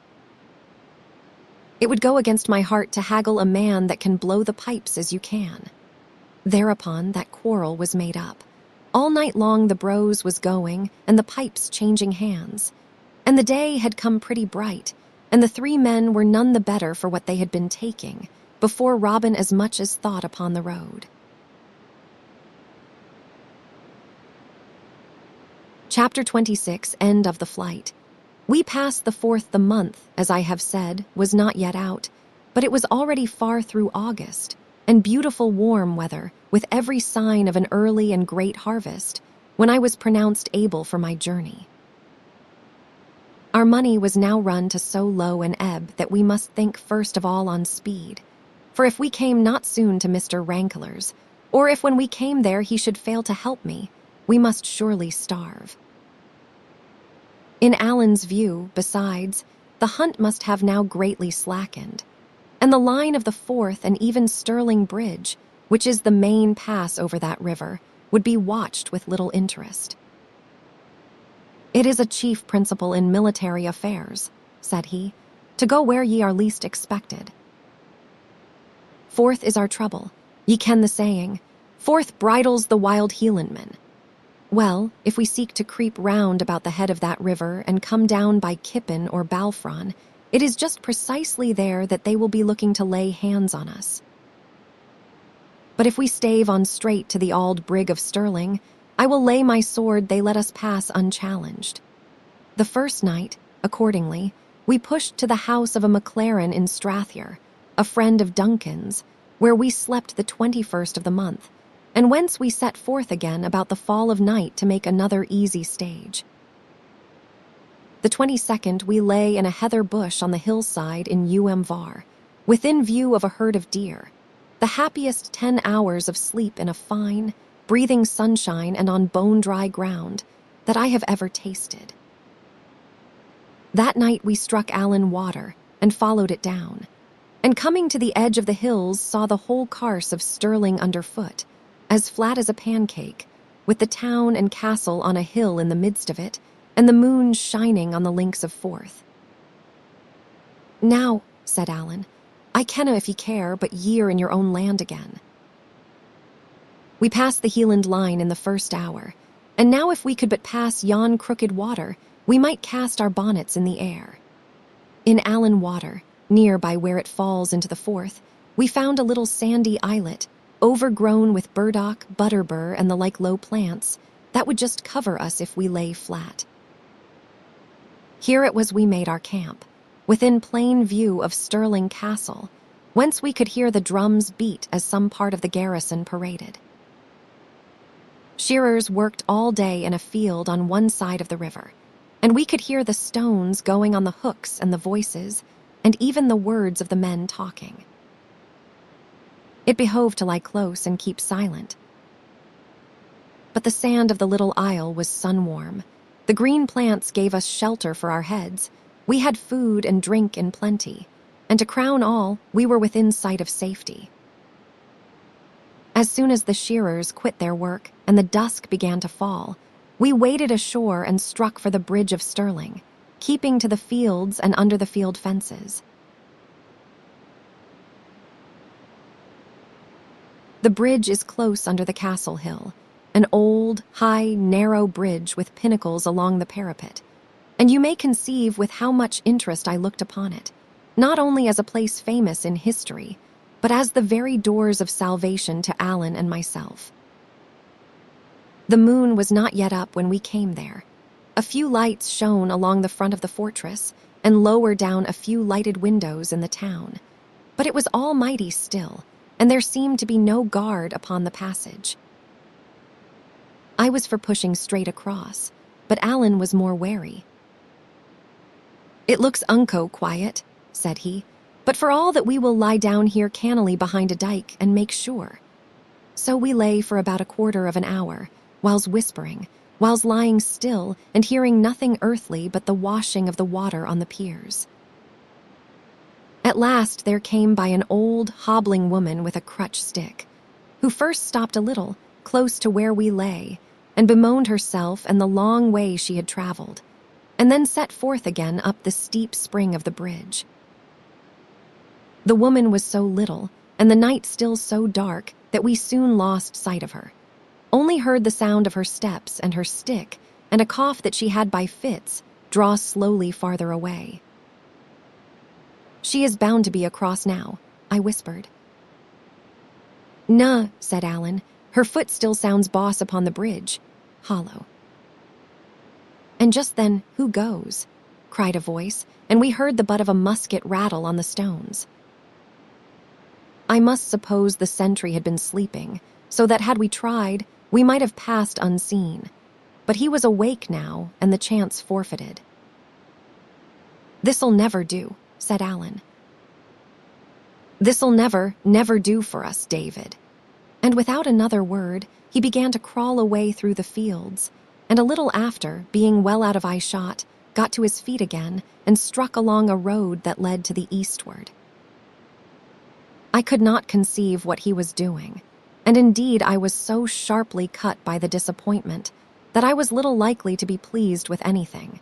It would go against my heart to haggle a man that can blow the pipes as you can." Thereupon that quarrel was made up. All night long the brose was going, and the pipes changing hands. And the day had come pretty bright, and the three men were none the better for what they had been taking, before Robin as much as thought upon the road. Chapter 26, End of the Flight. We passed the 4th. The month, as I have said, was not yet out, but it was already far through August, and beautiful warm weather, with every sign of an early and great harvest, when I was pronounced able for my journey. Our money was now run to so low an ebb that we must think first of all on speed, for if we came not soon to Mr. Rankeler's, or if when we came there he should fail to help me, we must surely starve. In Allen's view, besides, the hunt must have now greatly slackened, and the line of the 4th and even Stirling Bridge, which is the main pass over that river, would be watched with little interest. "It is a chief principle in military affairs," said he, "to go where ye are least expected. Forth is our trouble. Ye ken the saying, forth bridles the wild Hielandman. Well, if we seek to creep round about the head of that river and come down by Kippen or Balfron, it is just precisely there that they will be looking to lay hands on us. But if we stave on straight to the auld brig of Stirling, I will lay my sword they let us pass unchallenged." The first night, accordingly, we pushed to the house of a MacLaren in Strathyre, a friend of Duncan's, where we slept the 21st of the month, and whence we set forth again about the fall of night to make another easy stage. The 22nd we lay in a heather bush on the hillside in Var, within view of a herd of deer, the happiest 10 hours of sleep in a fine, breathing sunshine and on bone-dry ground that I have ever tasted. That night we struck Allan Water and followed it down, and coming to the edge of the hills saw the whole carse of Stirling underfoot, as flat as a pancake, with the town and castle on a hill in the midst of it, and the moon shining on the links of Forth. "Now," said Allan, "I kenna if ye care, but ye're in your own land again." We passed the Hieland line in the first hour, and now if we could but pass yon crooked water, we might cast our bonnets in the air. In Allan Water, near by where it falls into the Forth, we found a little sandy islet, overgrown with burdock, butterbur, and the like low plants, that would just cover us if we lay flat. Here it was we made our camp, within plain view of Stirling Castle, whence we could hear the drums beat as some part of the garrison paraded. Shearers worked all day in a field on one side of the river, and we could hear the stones going on the hooks and the voices, and even the words of the men talking. It behoved to lie close and keep silent. But the sand of the little isle was sun-warm. The green plants gave us shelter for our heads. We had food and drink in plenty, and to crown all, we were within sight of safety. As soon as the shearers quit their work and the dusk began to fall, we waded ashore and struck for the bridge of Stirling, keeping to the fields and under the field fences. The bridge is close under the castle hill, an old, high, narrow bridge with pinnacles along the parapet, and you may conceive with how much interest I looked upon it, not only as a place famous in history, but as the very doors of salvation to Allan and myself. The moon was not yet up when we came there. A few lights shone along the front of the fortress, and lower down a few lighted windows in the town, but it was all mighty still, and there seemed to be no guard upon the passage. I was for pushing straight across, but Allan was more wary. "It looks unco quiet," said he, "but for all that we will lie down here cannily behind a dike and make sure." So we lay for about a quarter of an hour, whiles whispering, whiles lying still and hearing nothing earthly but the washing of the water on the piers. At last there came by an old, hobbling woman with a crutch stick, who first stopped a little, close to where we lay, and bemoaned herself and the long way she had traveled, and then set forth again up the steep spring of the bridge. The woman was so little, and the night still so dark, that we soon lost sight of her, only heard the sound of her steps and her stick, and a cough that she had by fits draw slowly farther away. "She is bound to be across now," I whispered. "Nah," said Allan, "her foot still sounds boss upon the bridge, hollow." And just then, "Who goes?" cried a voice, and we heard the butt of a musket rattle on the stones. I must suppose the sentry had been sleeping, so that had we tried, we might have passed unseen, but he was awake now, and the chance forfeited. "This'll never do," said Allan. "This'll never do for us, David." And without another word, he began to crawl away through the fields, and a little after, being well out of eye-shot, got to his feet again and struck along a road that led to the eastward. I could not conceive what he was doing, and indeed I was so sharply cut by the disappointment that I was little likely to be pleased with anything.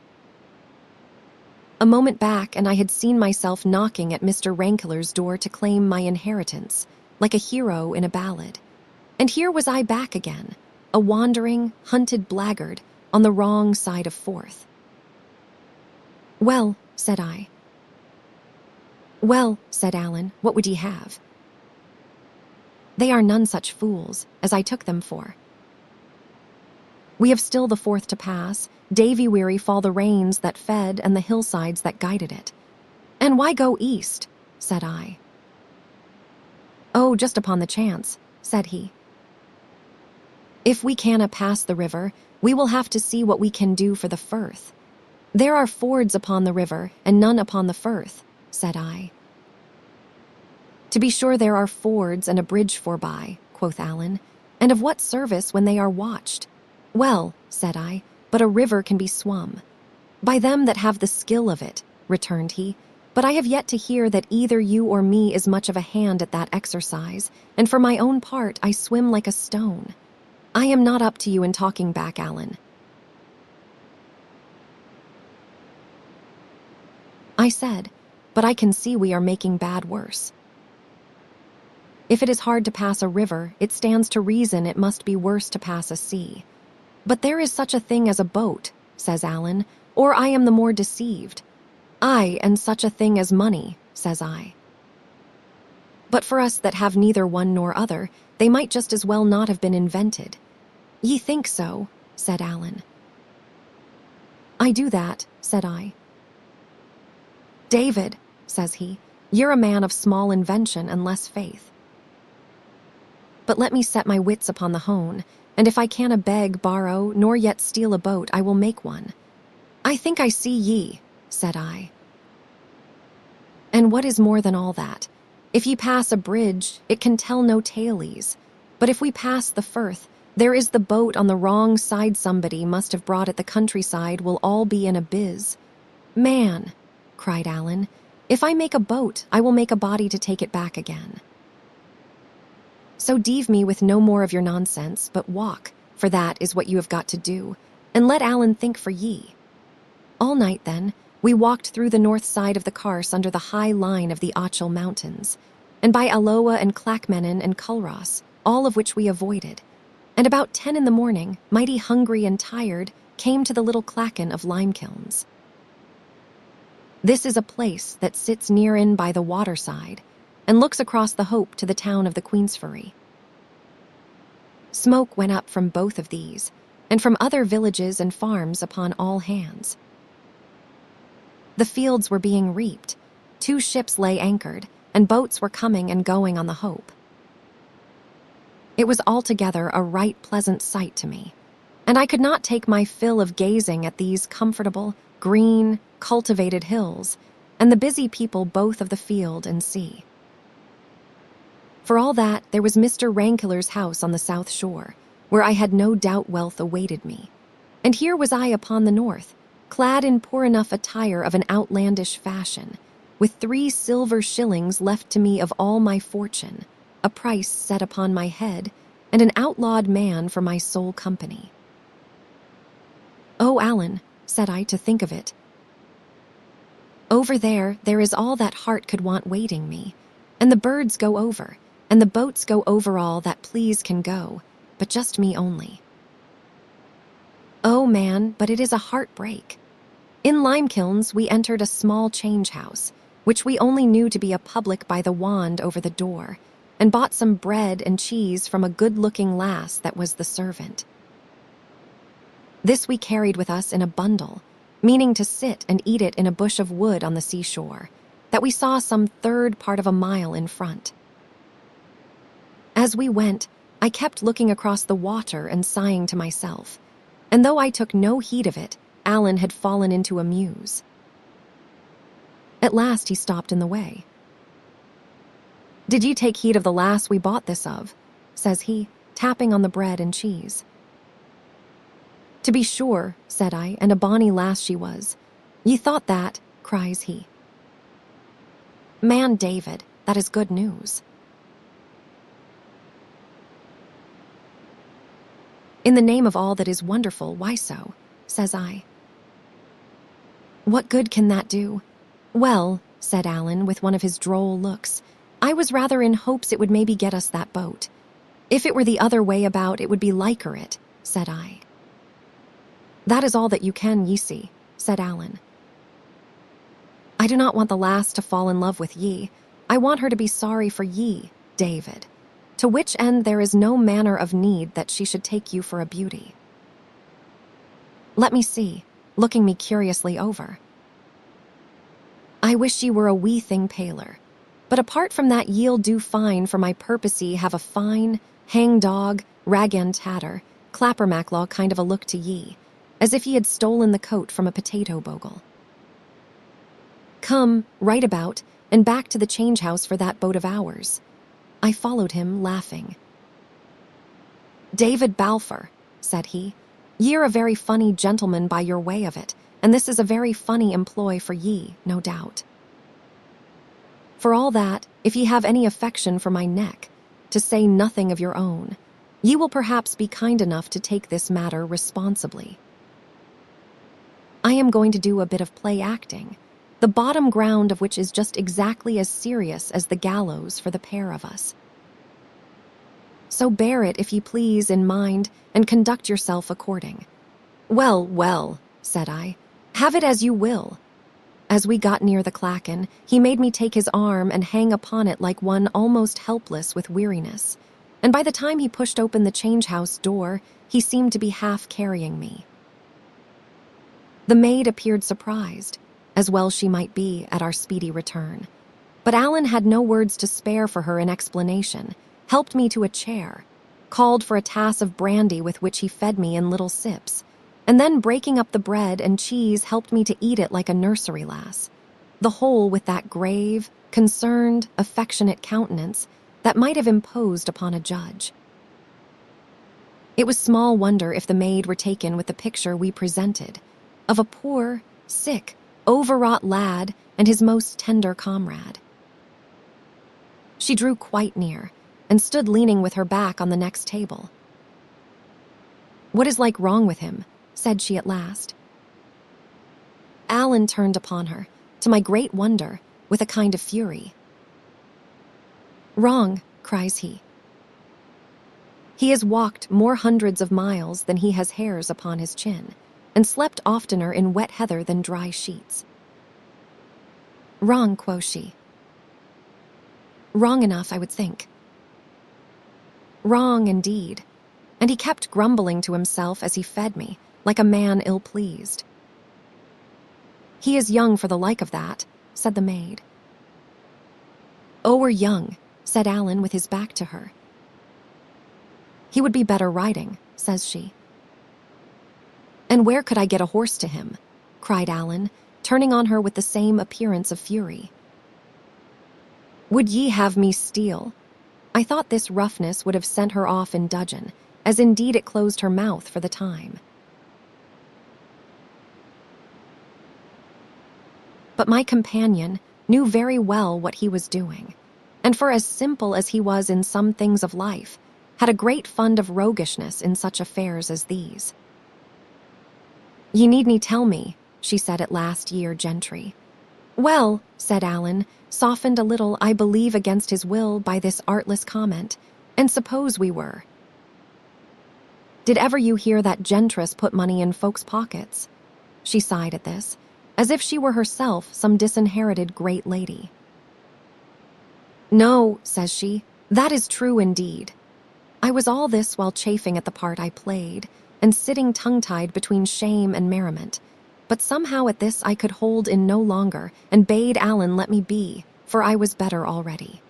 A moment back, and I had seen myself knocking at Mr. Rankler's door to claim my inheritance, like a hero in a ballad. And here was I back again, a wandering, hunted blackguard on the wrong side of Forth. "Well," said I. "Well," said Alan, "what would ye have?" "They are none such fools as I took them for. We have still the Forth to pass, Davy weary fall the rains that fed and the hillsides that guided it. And why go east?" said I. "Oh, just upon the chance," said he. "If we canna pass the river, we will have to see what we can do for the Firth. There are fords upon the river, and none upon the Firth," said I. "To be sure there are fords and a bridge forby," quoth Alan, "and of what service when they are watched?" "Well," said I, "but a river can be swum." "By them that have the skill of it," returned he, "but I have yet to hear that either you or me is much of a hand at that exercise, and for my own part I swim like a stone. I am not up to you in talking back, Alan." I said, "But I can see we are making bad worse. If it is hard to pass a river, it stands to reason it must be worse to pass a sea." "But there is such a thing as a boat," says Alan, "or I am the more deceived." "Aye, and such a thing as money," says I. "But for us that have neither one nor other, they might just as well not have been invented." "Ye think so," said Alan. "I do that," said I. "David," says he, "you're a man of small invention and less faith. But let me set my wits upon the hone, and if I canna beg, borrow, nor yet steal a boat, I will make one." "I think I see ye," said I. "And what is more than all that, if ye pass a bridge, it can tell no tales. But if we pass the Firth, there is the boat on the wrong side somebody must have brought at the countryside will all be in a biz." "Man," cried Alan, "if I make a boat, I will make a body to take it back again. So deave me with no more of your nonsense, but walk, for that is what you have got to do, and let Alan think for ye." All night, then, we walked through the north side of the Carse under the high line of the Ochil Mountains, and by Alloa and Clackmennan and Culross, all of which we avoided, and about 10 in the morning, mighty hungry and tired, came to the little clachan of Limekilns. This is a place that sits near in by the waterside, and looks across the Hope to the town of the Queensferry. Smoke went up from both of these, and from other villages and farms upon all hands. The fields were being reaped, 2 ships lay anchored, and boats were coming and going on the Hope. It was altogether a right pleasant sight to me, and I could not take my fill of gazing at these comfortable, green, cultivated hills, and the busy people both of the field and sea. For all that, there was Mr. Rankler's house on the south shore, where I had no doubt wealth awaited me. And here was I upon the north, clad in poor enough attire of an outlandish fashion, with 3 silver shillings left to me of all my fortune, a price set upon my head, and an outlawed man for my sole company. "Oh, Alan," said I, to think of it. "Over there is all that heart could want waiting me, and the birds go over, and the boats go over all that please can go, but just me only. Oh, man, but it is a heartbreak. In Limekilns we entered a small change house, which we only knew to be a public by the wand over the door, and bought some bread and cheese from a good-looking lass that was the servant. This we carried with us in a bundle, meaning to sit and eat it in a bush of wood on the seashore, that we saw some 1/3 part of a mile in front. As we went, I kept looking across the water and sighing to myself, and though I took no heed of it, Alan had fallen into a muse. At last he stopped in the way. "Did ye take heed of the lass we bought this of?" says he, tapping on the bread and cheese. "To be sure," said I, "and a bonny lass she was. Ye thought that," cries he. "Man, David, that is good news." "In the name of all that is wonderful, why so?" says I. "What good can that do?" "Well," said Alan with one of his droll looks, "I was rather in hopes it would maybe get us that boat." "If it were the other way about, it would be liker it," said I. "That is all that you can, ye see," said Alan. "I do not want the lass to fall in love with ye. I want her to be sorry for ye, David. To which end there is no manner of need that she should take you for a beauty." "Let me see," looking me curiously over. "I wish ye were a wee thing paler. But apart from that, ye'll do fine for my purpose. Ye have a fine, hang-dog, rag-and-tatter, clapper-macklaw kind of a look to ye, as if ye had stolen the coat from a potato bogle. Come, right about, and back to the change-house for that boat of ours." I followed him, laughing. "David Balfour," said he, "ye're a very funny gentleman by your way of it, and this is a very funny employ for ye, no doubt. For all that, if ye have any affection for my neck, to say nothing of your own, ye will perhaps be kind enough to take this matter responsibly. I am going to do a bit of play acting, the bottom ground of which is just exactly as serious as the gallows for the pair of us. So bear it, if ye please, in mind, and conduct yourself according." "Well, well," said I, "have it as you will." As we got near the clachan, he made me take his arm and hang upon it like one almost helpless with weariness, and by the time he pushed open the change-house door, he seemed to be half carrying me. The maid appeared surprised, as well she might be, at our speedy return. But Alan had no words to spare for her in explanation, helped me to a chair, called for a tass of brandy with which he fed me in little sips, and then breaking up the bread and cheese helped me to eat it like a nursery lass, the whole with that grave, concerned, affectionate countenance that might have imposed upon a judge. It was small wonder if the maid were taken with the picture we presented, of a poor, sick, overwrought lad and his most tender comrade. She drew quite near, and stood leaning with her back on the next table. "What is like wrong with him?" said she at last. Alan turned upon her, to my great wonder, with a kind of fury. "Wrong," cries he. "He has walked more hundreds of miles than he has hairs upon his chin, and slept oftener in wet heather than dry sheets." "Wrong," quoth she. "Wrong enough, I would think." Wrong indeed, and he kept grumbling to himself as he fed me, like a man ill-pleased. "He is young for the like of that," said the maid. "O'er young," said Alan with his back to her. "He would be better riding," says she. "And where could I get a horse to him?" cried Alan, turning on her with the same appearance of fury. "Would ye have me steal?" I thought this roughness would have sent her off in dudgeon, as indeed it closed her mouth for the time. But my companion knew very well what he was doing, and for as simple as he was in some things of life, had a great fund of roguishness in such affairs as these. "Ye needn't tell me," she said at last, "ye're gentry." "Well," said Alan, softened a little, I believe against his will, by this artless comment, "and suppose we were. Did ever you hear that gentress put money in folks' pockets?" She sighed at this, as if she were herself some disinherited great lady. "No," says she, "that is true indeed." I was all this while chafing at the part I played, and sitting tongue-tied between shame and merriment. But somehow at this I could hold in no longer, and bade Alan let me be, for I was better already.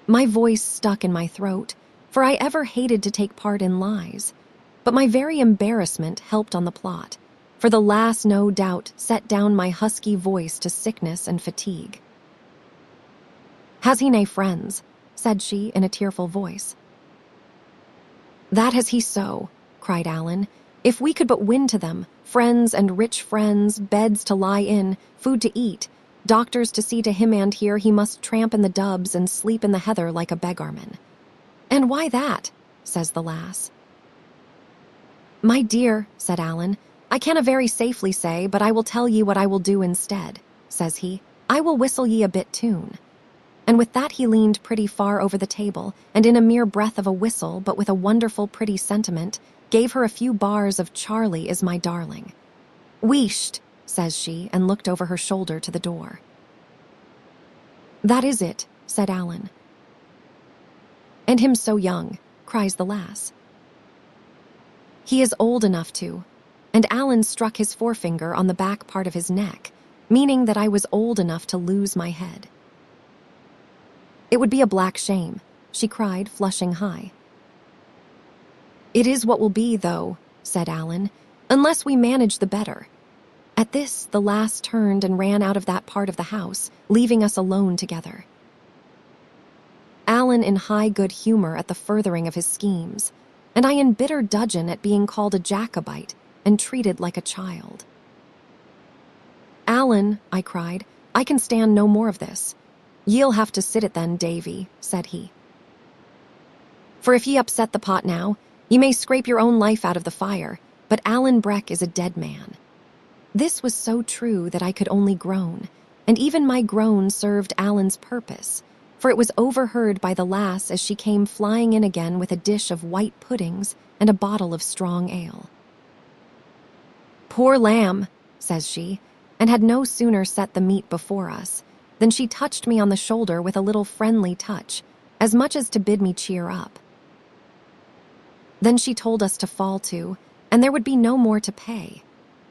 My voice stuck in my throat, for I ever hated to take part in lies, but my very embarrassment helped on the plot, for the lass no doubt set down my husky voice to sickness and fatigue. "Has he nae friends?" said she in a tearful voice. "That has he so," cried Alan. "If we could but win to them, friends and rich friends, beds to lie in, food to eat, doctors to see to him, and here he must tramp in the dubs and sleep in the heather like a beggarman." "And why that?" says the lass. My dear, said Alan, I canna very safely say, but I will tell ye what I will do instead, says he. I will whistle ye a bit tune. And with that he leaned pretty far over the table, and in a mere breath of a whistle, but with a wonderful pretty sentiment, gave her a few bars of Charlie is my darling. Wheesht, says she, and looked over her shoulder to the door. That is it, said Alan. And him so young, cries the lass. He is old enough to, and Alan struck his forefinger on the back part of his neck, meaning that I was old enough to lose my head. It would be a black shame, she cried, flushing high. It is what will be, though, said Alan, unless we manage the better. At this, the lass turned and ran out of that part of the house, leaving us alone together. Alan in high good humor at the furthering of his schemes, and I in bitter dudgeon at being called a Jacobite and treated like a child. Alan, I cried, I can stand no more of this. Ye'll have to sit it then, Davy, said he. For if ye upset the pot now, ye may scrape your own life out of the fire, but Alan Breck is a dead man. This was so true that I could only groan, and even my groan served Alan's purpose, for it was overheard by the lass as she came flying in again with a dish of white puddings and a bottle of strong ale. Poor lamb, says she, and had no sooner set the meat before us than she touched me on the shoulder with a little friendly touch, as much as to bid me cheer up. Then she told us to fall to, and there would be no more to pay,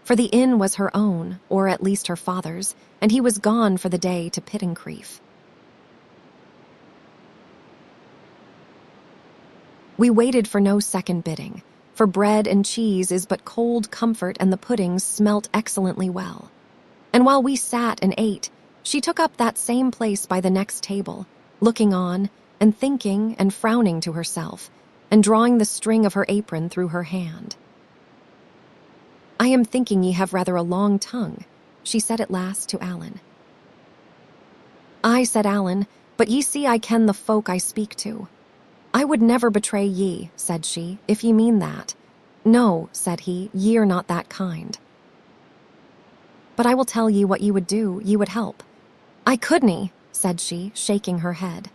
for the inn was her own, or at least her father's, and he was gone for the day to Pittencrieff. We waited for no second bidding, for bread and cheese is but cold comfort and the puddings smelt excellently well. And while we sat and ate, she took up that same place by the next table, looking on, and thinking and frowning to herself, and drawing the string of her apron through her hand. I am thinking ye have rather a long tongue, she said at last to Alan. Aye, said Alan, but ye see I ken the folk I speak to. I would never betray ye, said she, if ye mean that. No, said he, ye are not that kind. But I will tell ye what ye would do, ye would help. I couldn't, said she, shaking her head.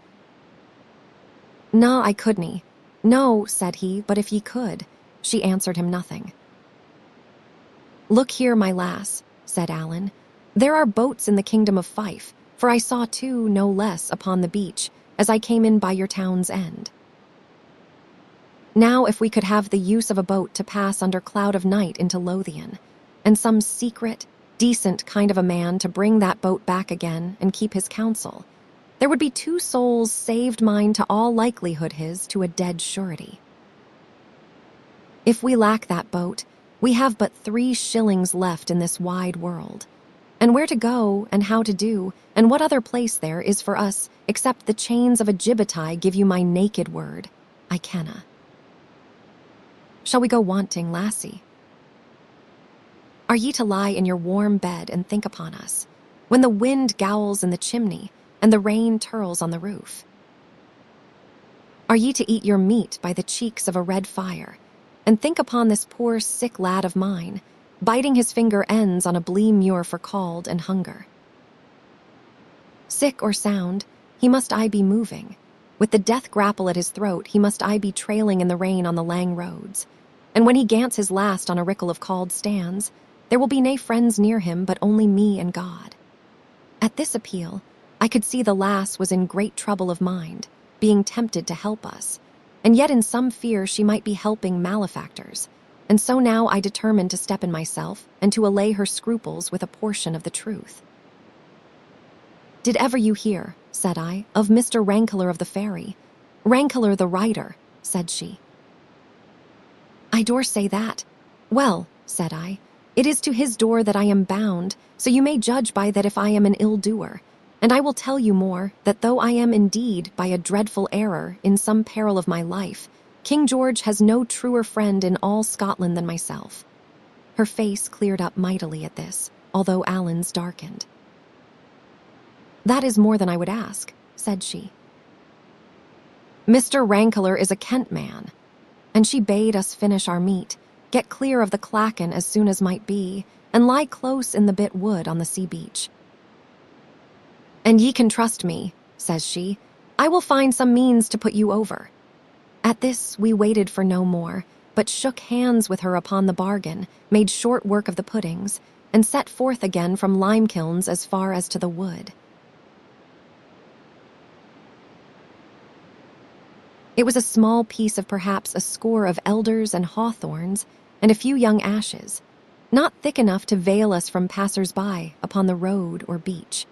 No, I couldn't. No, said he, but if ye could. She answered him nothing. Look here, my lass, said Alan. There are boats in the kingdom of Fife, for I saw two, no less, upon the beach, as I came in by your town's end. Now if we could have the use of a boat to pass under cloud of night into Lothian, and some secret, decent kind of a man to bring that boat back again and keep his counsel, there would be 2 souls saved, mine to all likelihood, his to a dead surety. If we lack that boat, we have but 3 shillings left in this wide world, and where to go and how to do, and what other place there is for us, except the chains of a gibbet, give you my naked word, I canna. Shall we go wanting, lassie? Are ye to lie in your warm bed and think upon us, when the wind gowls in the chimney and the rain turls on the roof? Are ye to eat your meat by the cheeks of a red fire, and think upon this poor sick lad of mine, biting his finger ends on a blee muir for cold and hunger? Sick or sound, he must I be moving. With the death grapple at his throat, he must I be trailing in the rain on the lang roads. And when he gants his last on a rickle of cauld stands, there will be nae friends near him but only me and God. At this appeal, I could see the lass was in great trouble of mind, being tempted to help us, and yet in some fear she might be helping malefactors, and so now I determined to step in myself and to allay her scruples with a portion of the truth. Did ever you hear, said I, of Mr. Rankeler of the Ferry? Rankeler the writer, said she. I dare say that. Well, said I, it is to his door that I am bound, so you may judge by that if I am an ill-doer. And I will tell you more, that though I am indeed, by a dreadful error, in some peril of my life, King George has no truer friend in all Scotland than myself. Her face cleared up mightily at this, although Alan's darkened. That is more than I would ask, said she. Mr. Rankeler is a Kent man. And she bade us finish our meat, get clear of the clachan as soon as might be, and lie close in the bit wood on the sea beach. "And ye can trust me," says she. "I will find some means to put you over." At this we waited for no more, but shook hands with her upon the bargain, made short work of the puddings, and set forth again from lime kilns as far as to the wood. It was a small piece of perhaps a score of elders and hawthorns, and a few young ashes, not thick enough to veil us from passers-by upon the road or beach.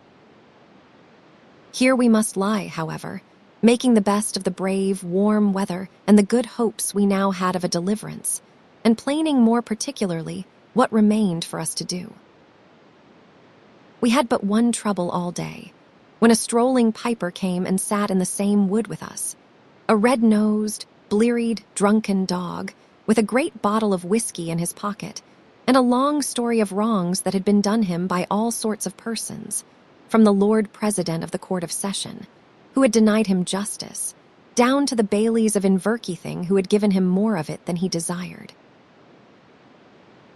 Here we must lie, however, making the best of the brave, warm weather and the good hopes we now had of a deliverance, and planning more particularly what remained for us to do. We had but one trouble all day, when a strolling piper came and sat in the same wood with us, a red-nosed, blearied, drunken dog, with a great bottle of whiskey in his pocket, and a long story of wrongs that had been done him by all sorts of persons, from the Lord President of the Court of Session, who had denied him justice, down to the bailies of Inverkeithing who had given him more of it than he desired.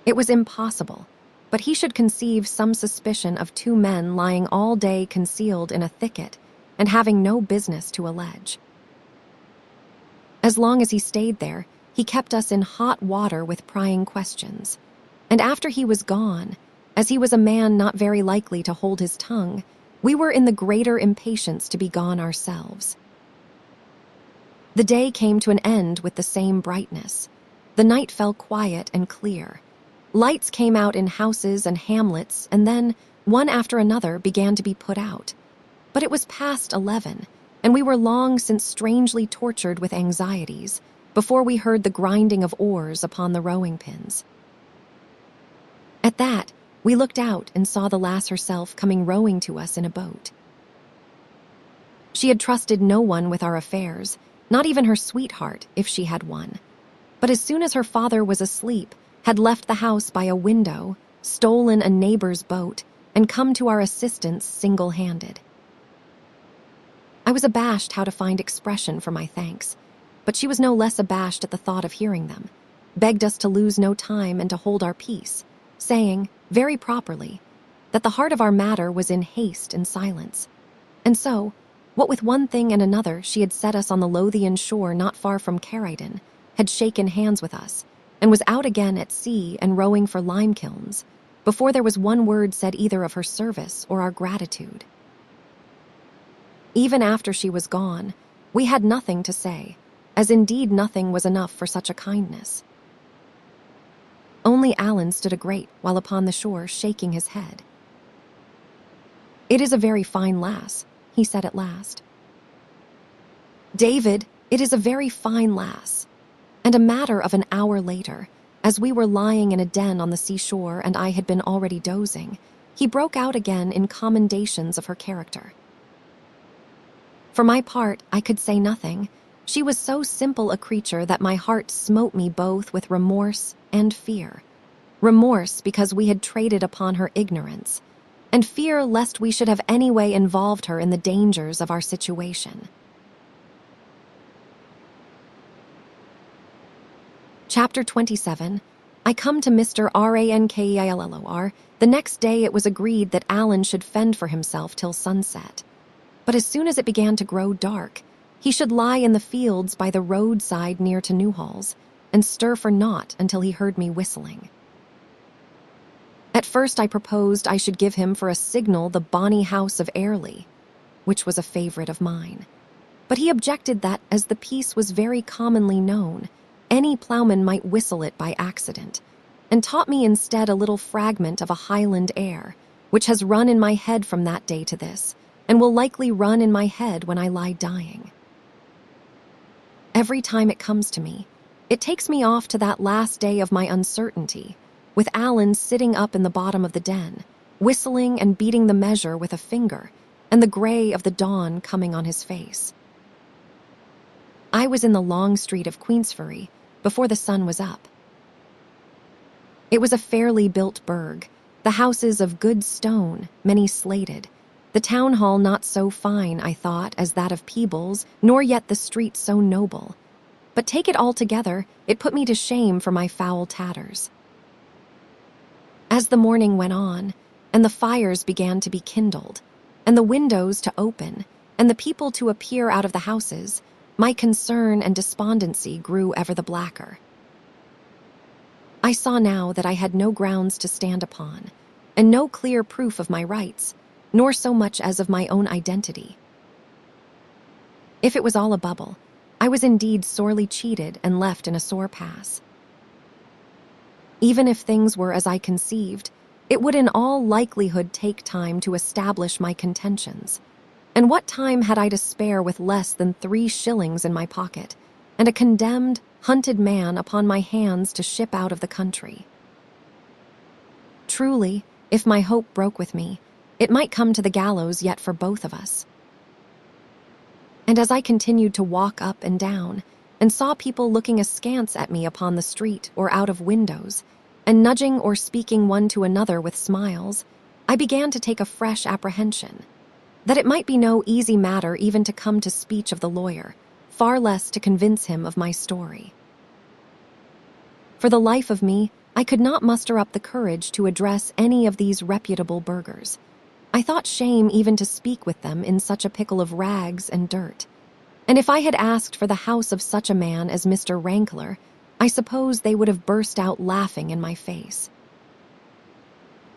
It was impossible, but he should conceive some suspicion of two men lying all day concealed in a thicket and having no business to allege. As long as he stayed there, he kept us in hot water with prying questions, and after he was gone, as he was a man not very likely to hold his tongue, we were in the greater impatience to be gone ourselves. The day came to an end with the same brightness. The night fell quiet and clear. Lights came out in houses and hamlets, and then, one after another, began to be put out. But it was past 11, and we were long since strangely tortured with anxieties, before we heard the grinding of oars upon the rowing pins. At that, we looked out and saw the lass herself coming rowing to us in a boat. She had trusted no one with our affairs, not even her sweetheart, if she had one. But as soon as her father was asleep, had left the house by a window, stolen a neighbor's boat, and come to our assistance single-handed. I was abashed how to find expression for my thanks, but she was no less abashed at the thought of hearing them, begged us to lose no time and to hold our peace, saying, very properly, that the heart of our matter was in haste and silence. And so, what with one thing and another, she had set us on the Lothian shore not far from Carridon, had shaken hands with us, and was out again at sea and rowing for lime kilns, before there was one word said either of her service or our gratitude. Even after she was gone, we had nothing to say, as indeed nothing was enough for such a kindness. Only Alan stood a grate while upon the shore shaking his head. "It is a very fine lass," he said at last. "David, it is a very fine lass." And a matter of an hour later, as we were lying in a den on the seashore and I had been already dozing, he broke out again in commendations of her character. For my part, I could say nothing. She was so simple a creature that my heart smote me both with remorse and fear. Remorse because we had traded upon her ignorance, and fear lest we should have anyway involved her in the dangers of our situation. Chapter 27. I come to Mr. Rankillor. The next day it was agreed that Alan should fend for himself till sunset. But as soon as it began to grow dark, he should lie in the fields by the roadside near to Newhalls, and stir for naught until he heard me whistling. At first I proposed I should give him for a signal the bonny house of Airlie, which was a favourite of mine. But he objected that, as the piece was very commonly known, any ploughman might whistle it by accident, and taught me instead a little fragment of a Highland air, which has run in my head from that day to this, and will likely run in my head when I lie dying. Every time it comes to me, it takes me off to that last day of my uncertainty, with Alan sitting up in the bottom of the den, whistling and beating the measure with a finger, and the grey of the dawn coming on his face. I was in the long street of Queensferry before the sun was up. It was a fairly built burg, the houses of good stone, many slated, the town hall not so fine, I thought, as that of Peebles, nor yet the street so noble. but take it all together, it put me to shame for my foul tatters. As the morning went on, and the fires began to be kindled, and the windows to open, and the people to appear out of the houses, my concern and despondency grew ever the blacker. I saw now that I had no grounds to stand upon, and no clear proof of my rights, nor so much as of my own identity. If it was all a bubble, I was indeed sorely cheated and left in a sore pass. Even if things were as I conceived, it would in all likelihood take time to establish my contentions. And what time had I to spare with less than 3 shillings in my pocket, and a condemned, hunted man upon my hands to ship out of the country? Truly, if my hope broke with me, it might come to the gallows yet for both of us. And as I continued to walk up and down, and saw people looking askance at me upon the street or out of windows, and nudging or speaking one to another with smiles, I began to take a fresh apprehension, that it might be no easy matter even to come to speech of the lawyer, far less to convince him of my story. For the life of me, I could not muster up the courage to address any of these reputable burghers. I thought shame even to speak with them in such a pickle of rags and dirt. And if I had asked for the house of such a man as Mr. Rankler, I suppose they would have burst out laughing in my face.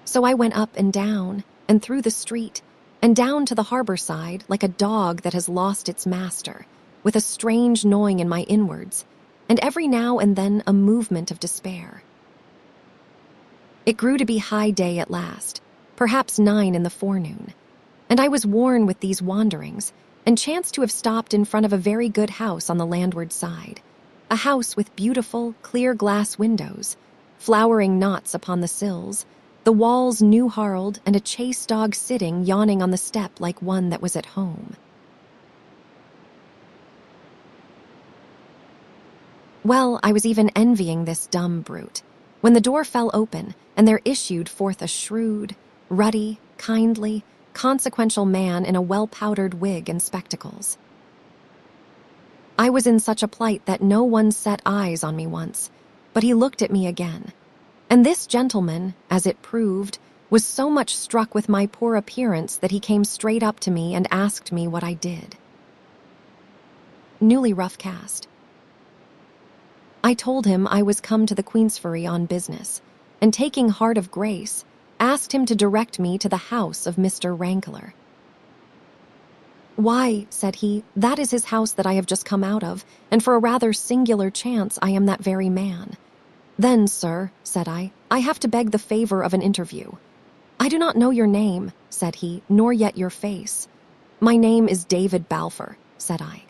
So I went up and down, and through the street, and down to the harbor side like a dog that has lost its master, with a strange gnawing in my inwards, and every now and then a movement of despair. It grew to be high day at last, perhaps 9 in the forenoon, and I was worn with these wanderings, and chanced to have stopped in front of a very good house on the landward side, a house with beautiful, clear glass windows, flowering knots upon the sills, the walls new-harled, and a chase dog sitting yawning on the step like one that was at home. Well, I was even envying this dumb brute, when the door fell open, and there issued forth a shrewd, ruddy, kindly, consequential man in a well-powdered wig and spectacles. I was in such a plight that no one set eyes on me once, but he looked at me again. And this gentleman, as it proved, was so much struck with my poor appearance that he came straight up to me and asked me what I did. Newly rough cast. I told him I was come to the Queensferry on business, and taking heart of grace, asked him to direct me to the house of Mr. Rankler. "Why," said he, "that is his house that I have just come out of, and for a rather singular chance I am that very man." "Then, sir," said I have to beg the favor of an interview." "I do not know your name," said he, "nor yet your face." "My name is David Balfour," said I.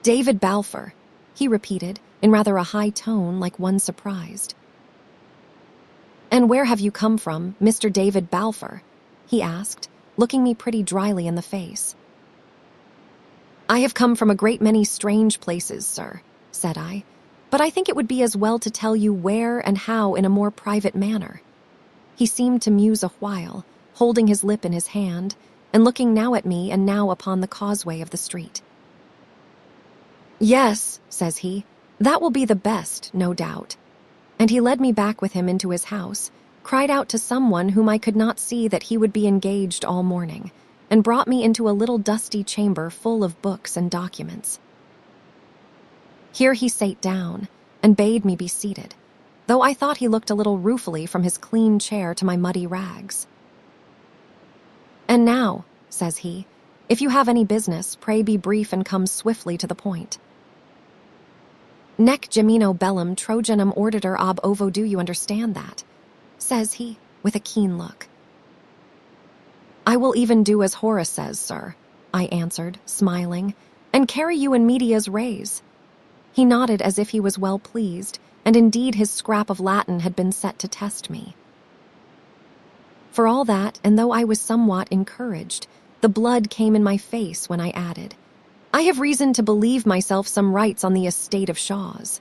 "David Balfour," he repeated, in rather a high tone like one surprised. "And where have you come from, Mr. David Balfour?" he asked, looking me pretty dryly in the face. "I have come from a great many strange places, sir," said I, "but I think it would be as well to tell you where and how in a more private manner." He seemed to muse a while, holding his lip in his hand, and looking now at me and now upon the causeway of the street. "Yes," says he, "that will be the best, no doubt." And he led me back with him into his house, cried out to someone whom I could not see that he would be engaged all morning, and brought me into a little dusty chamber full of books and documents. Here he sate down, and bade me be seated, though I thought he looked a little ruefully from his clean chair to my muddy rags. "And now," says he, "if you have any business, pray be brief and come swiftly to the point." "Nec gemino bellum Trojanum orditor ab ovo, do you understand that?" says he, with a keen look. "I will even do as Horace says, sir," I answered, smiling, "and carry you in medias res." He nodded as if he was well pleased, and indeed his scrap of Latin had been set to test me. For all that, and though I was somewhat encouraged, the blood came in my face when I added, "I have reason to believe myself some rights on the estate of Shaw's."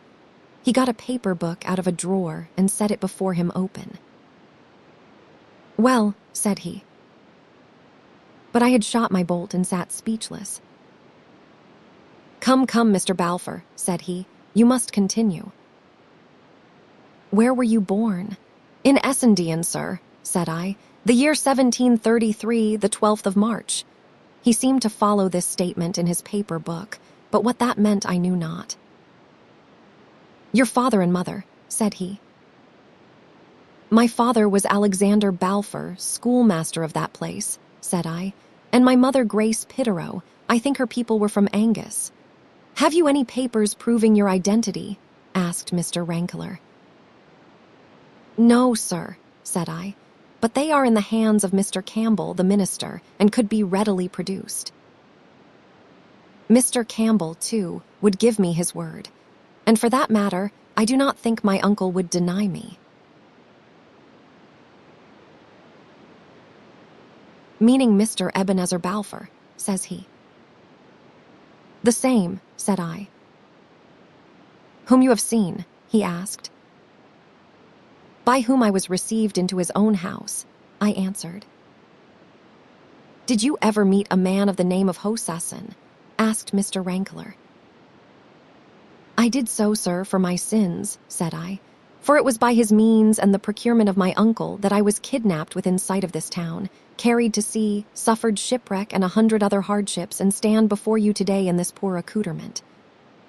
He got a paper book out of a drawer and set it before him open. "Well," said he. But I had shot my bolt and sat speechless. Come, Mr. Balfour, said he. You must continue. Where were you born? In Essendon, sir, said I. The year 1733, the 12th of March. He seemed to follow this statement in his paper book, but what that meant I knew not. Your father and mother, said he. My father was Alexander Balfour, schoolmaster of that place, said I, and my mother Grace Pitterow. I think her people were from Angus. Have you any papers proving your identity? Asked Mr. Rankler. No, sir, said I, but they are in the hands of Mr. Campbell, the minister, and could be readily produced. Mr. Campbell, too, would give me his word, and for that matter, I do not think my uncle would deny me. Meaning Mr. Ebenezer Balfour, says he. The same, said I. Whom you have seen, he asked. By whom I was received into his own house, I answered. Did you ever meet a man of the name of Hosesson? Asked Mr. Rankler. I did so, sir, for my sins, said I, for it was by his means and the procurement of my uncle that I was kidnapped within sight of this town, carried to sea, suffered shipwreck and 100 other hardships, and stand before you today in this poor accoutrement.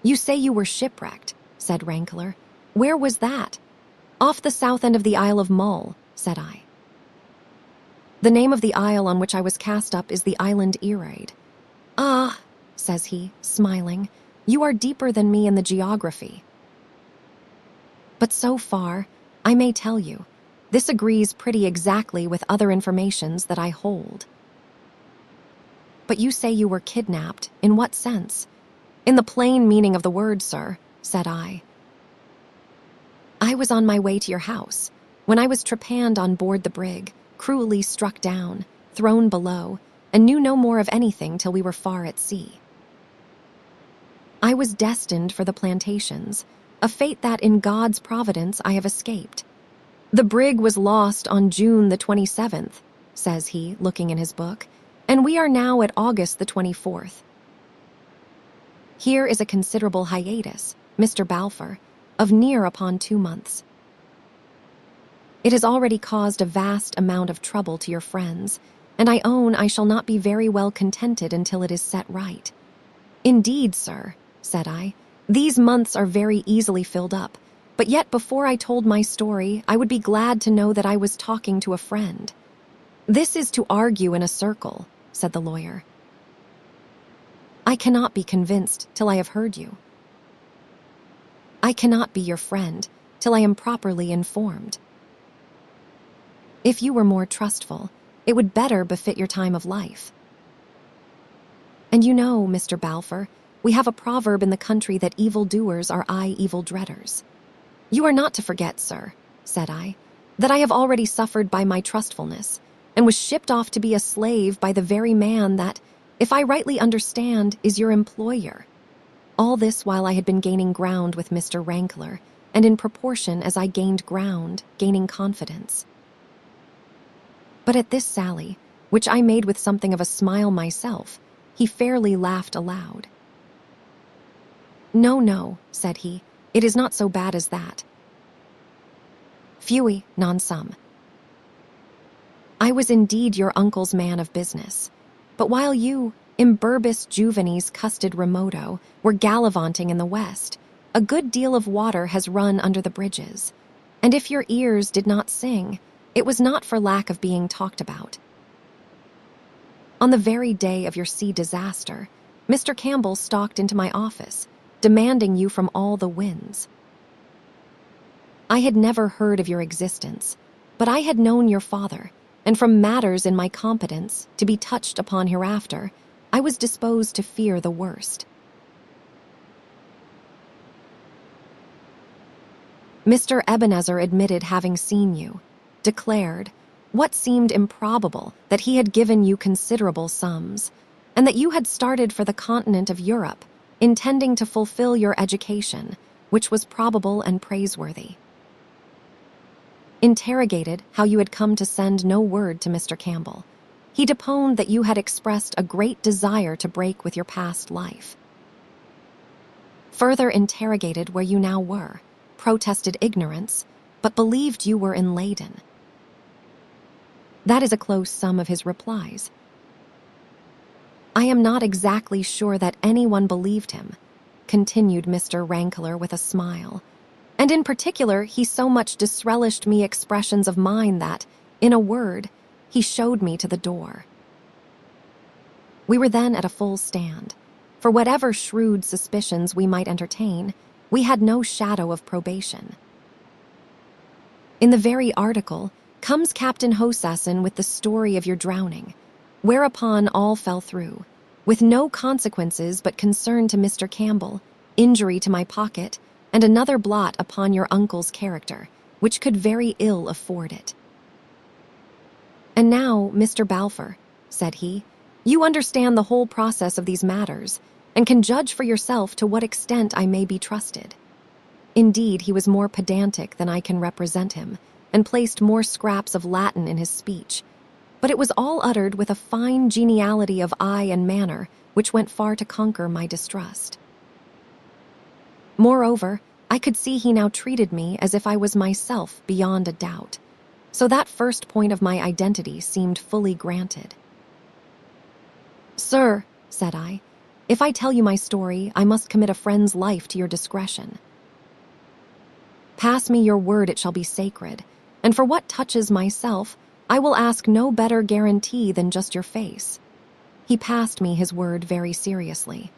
You say you were shipwrecked, said Rankler. Where was that? Off the south end of the Isle of Mull, said I. The name of the isle on which I was cast up is the island Earaid. Ah, says he, smiling, you are deeper than me in the geography. But so far, I may tell you, this agrees pretty exactly with other informations that I hold. But you say you were kidnapped. In what sense? In the plain meaning of the word, sir, said I. I was on my way to your house, when I was trepanned on board the brig, cruelly struck down, thrown below, and knew no more of anything till we were far at sea. I was destined for the plantations, a fate that in God's providence I have escaped. The brig was lost on June the 27th, says he, looking in his book, and we are now at August the 24th. Here is a considerable hiatus, Mr. Balfour, of near upon 2 months. It has already caused a vast amount of trouble to your friends, and I own I shall not be very well contented until it is set right. Indeed, sir, said I, these months are very easily filled up, but yet before I told my story, I would be glad to know that I was talking to a friend. This is to argue in a circle, said the lawyer. I cannot be convinced till I have heard you. I cannot be your friend till I am properly informed. If you were more trustful, it would better befit your time of life. And you know, Mr. Balfour, we have a proverb in the country that evildoers are aye evil dreaders. You are not to forget, sir, said I, that I have already suffered by my trustfulness, and was shipped off to be a slave by the very man that, if I rightly understand, is your employer. All this while I had been gaining ground with Mr. Rankler, and in proportion as I gained ground, gaining confidence. But at this sally, which I made with something of a smile myself, he fairly laughed aloud. No, said he, it is not so bad as that. Fui, non sum. I was indeed your uncle's man of business, but while you, imburbis juvenes custid remoto, were gallivanting in the west, a good deal of water has run under the bridges, and if your ears did not sing, it was not for lack of being talked about. On the very day of your sea disaster, Mr. Campbell stalked into my office, demanding you from all the winds. I had never heard of your existence, but I had known your father, and from matters in my competence to be touched upon hereafter, I was disposed to fear the worst. Mr. Ebenezer admitted having seen you, declared, what seemed improbable, that he had given you considerable sums, and that you had started for the continent of Europe, intending to fulfill your education, which was probable and praiseworthy. Interrogated how you had come to send no word to Mr. Campbell, he deponed that you had expressed a great desire to break with your past life. further interrogated where you now were, protested ignorance, but believed you were in Leyden. That is a close sum of his replies. I am not exactly sure that anyone believed him, continued Mr. Rankler with a smile. And in particular, he so much disrelished me expressions of mine that, in a word, he showed me to the door. We were then at a full stand. For whatever shrewd suspicions we might entertain, we had no shadow of probation. In the very article comes Captain Hosassin with the story of your drowning, whereupon all fell through, with no consequences but concern to Mr. Campbell, injury to my pocket, and another blot upon your uncle's character, which could very ill afford it. And now, Mr. Balfour, said he, you understand the whole process of these matters, and can judge for yourself to what extent I may be trusted. Indeed, he was more pedantic than I can represent him, and placed more scraps of Latin in his speech, but it was all uttered with a fine geniality of eye and manner which went far to conquer my distrust. Moreover, I could see he now treated me as if I was myself beyond a doubt, so that first point of my identity seemed fully granted. Sir, said I, if I tell you my story, I must commit a friend's life to your discretion. Pass me your word it shall be sacred, and for what touches myself, I will ask no better guarantee than just your face. He passed me his word very seriously.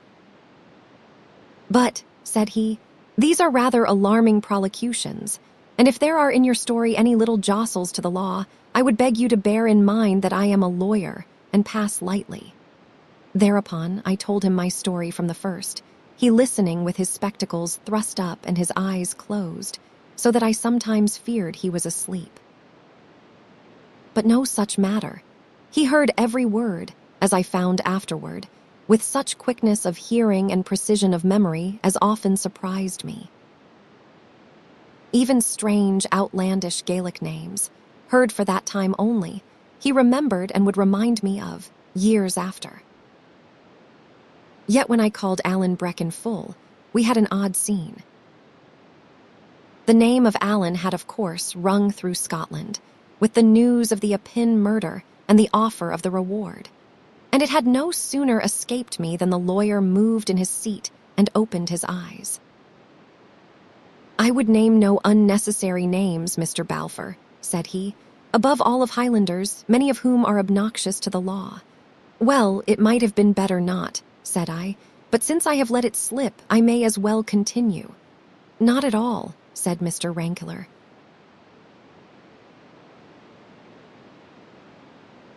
But, said he, these are rather alarming prolocutions, and if there are in your story any little jostles to the law, I would beg you to bear in mind that I am a lawyer and pass lightly. Thereupon, I told him my story from the first, he listening with his spectacles thrust up and his eyes closed, so that I sometimes feared he was asleep. But no such matter. He heard every word, as I found afterward, with such quickness of hearing and precision of memory as often surprised me. Even strange, outlandish Gaelic names, heard for that time only, he remembered and would remind me of, years after. Yet when I called Alan Breck in full, we had an odd scene. The name of Alan had, of course, rung through Scotland, with the news of the Appin murder and the offer of the reward, and it had no sooner escaped me than the lawyer moved in his seat and opened his eyes. I would name no unnecessary names, Mr. Balfour, said he, above all of Highlanders, many of whom are obnoxious to the law. Well, it might have been better not, said I, but since I have let it slip, I may as well continue. Not at all, said Mr. Rankler.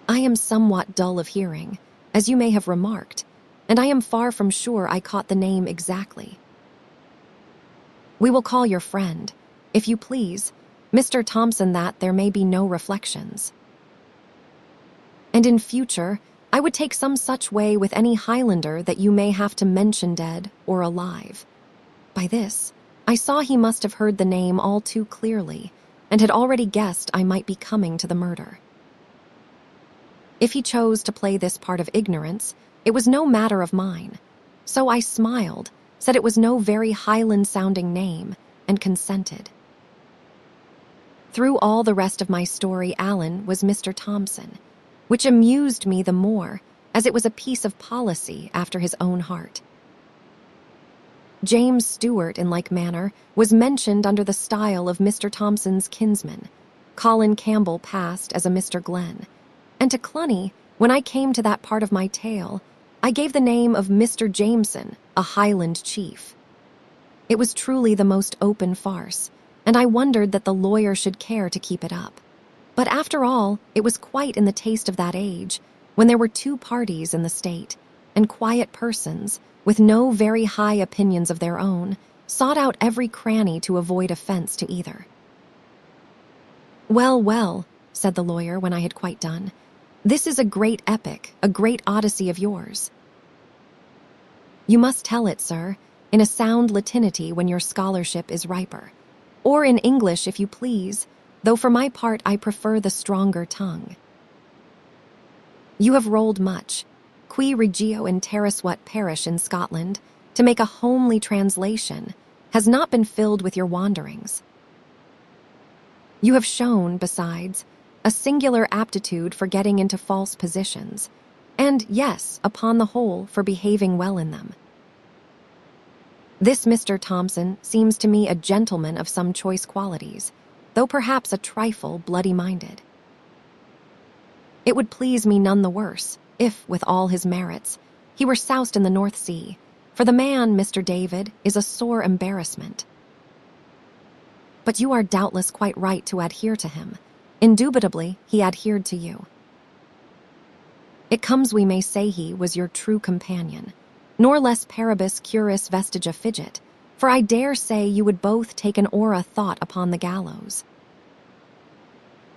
I am somewhat dull of hearing, as you may have remarked, and I am far from sure I caught the name exactly. We will call your friend, if you please, Mr. Thompson, that there may be no reflections. And in future, I would take some such way with any Highlander that you may have to mention dead or alive. By this, I saw he must have heard the name all too clearly, and had already guessed I might be coming to the murder. If he chose to play this part of ignorance, it was no matter of mine. So I smiled, said it was no very Highland-sounding name, and consented. Through all the rest of my story, Alan was Mr. Thompson, which amused me the more, as it was a piece of policy after his own heart. James Stewart, in like manner, was mentioned under the style of Mr. Thompson's kinsman. Colin Campbell passed as a Mr. Glenn, and to Cluny, when I came to that part of my tale, I gave the name of Mr. Jameson, a Highland chief. It was truly the most open farce, and I wondered that the lawyer should care to keep it up. But after all, it was quite in the taste of that age, when there were two parties in the state, and quiet persons, with no very high opinions of their own, sought out every cranny to avoid offense to either. Well, well, said the lawyer when I had quite done, this is a great epic, a great odyssey of yours. You must tell it, sir, in a sound Latinity when your scholarship is riper, or in English if you please, though for my part I prefer the stronger tongue. You have rolled much, qui regio in Terraswhat parish in Scotland, to make a homely translation, has not been filled with your wanderings. You have shown, besides, a singular aptitude for getting into false positions, and yes, upon the whole, for behaving well in them. This Mr. Thompson seems to me a gentleman of some choice qualities, though perhaps a trifle bloody-minded. It would please me none the worse if, with all his merits, he were soused in the North Sea, for the man, Mr. David, is a sore embarrassment. But you are doubtless quite right to adhere to him. Indubitably, he adhered to you. It comes we may say he was your true companion, nor less paribus curis vestigia fidget, for I dare say you would both take an aura thought upon the gallows.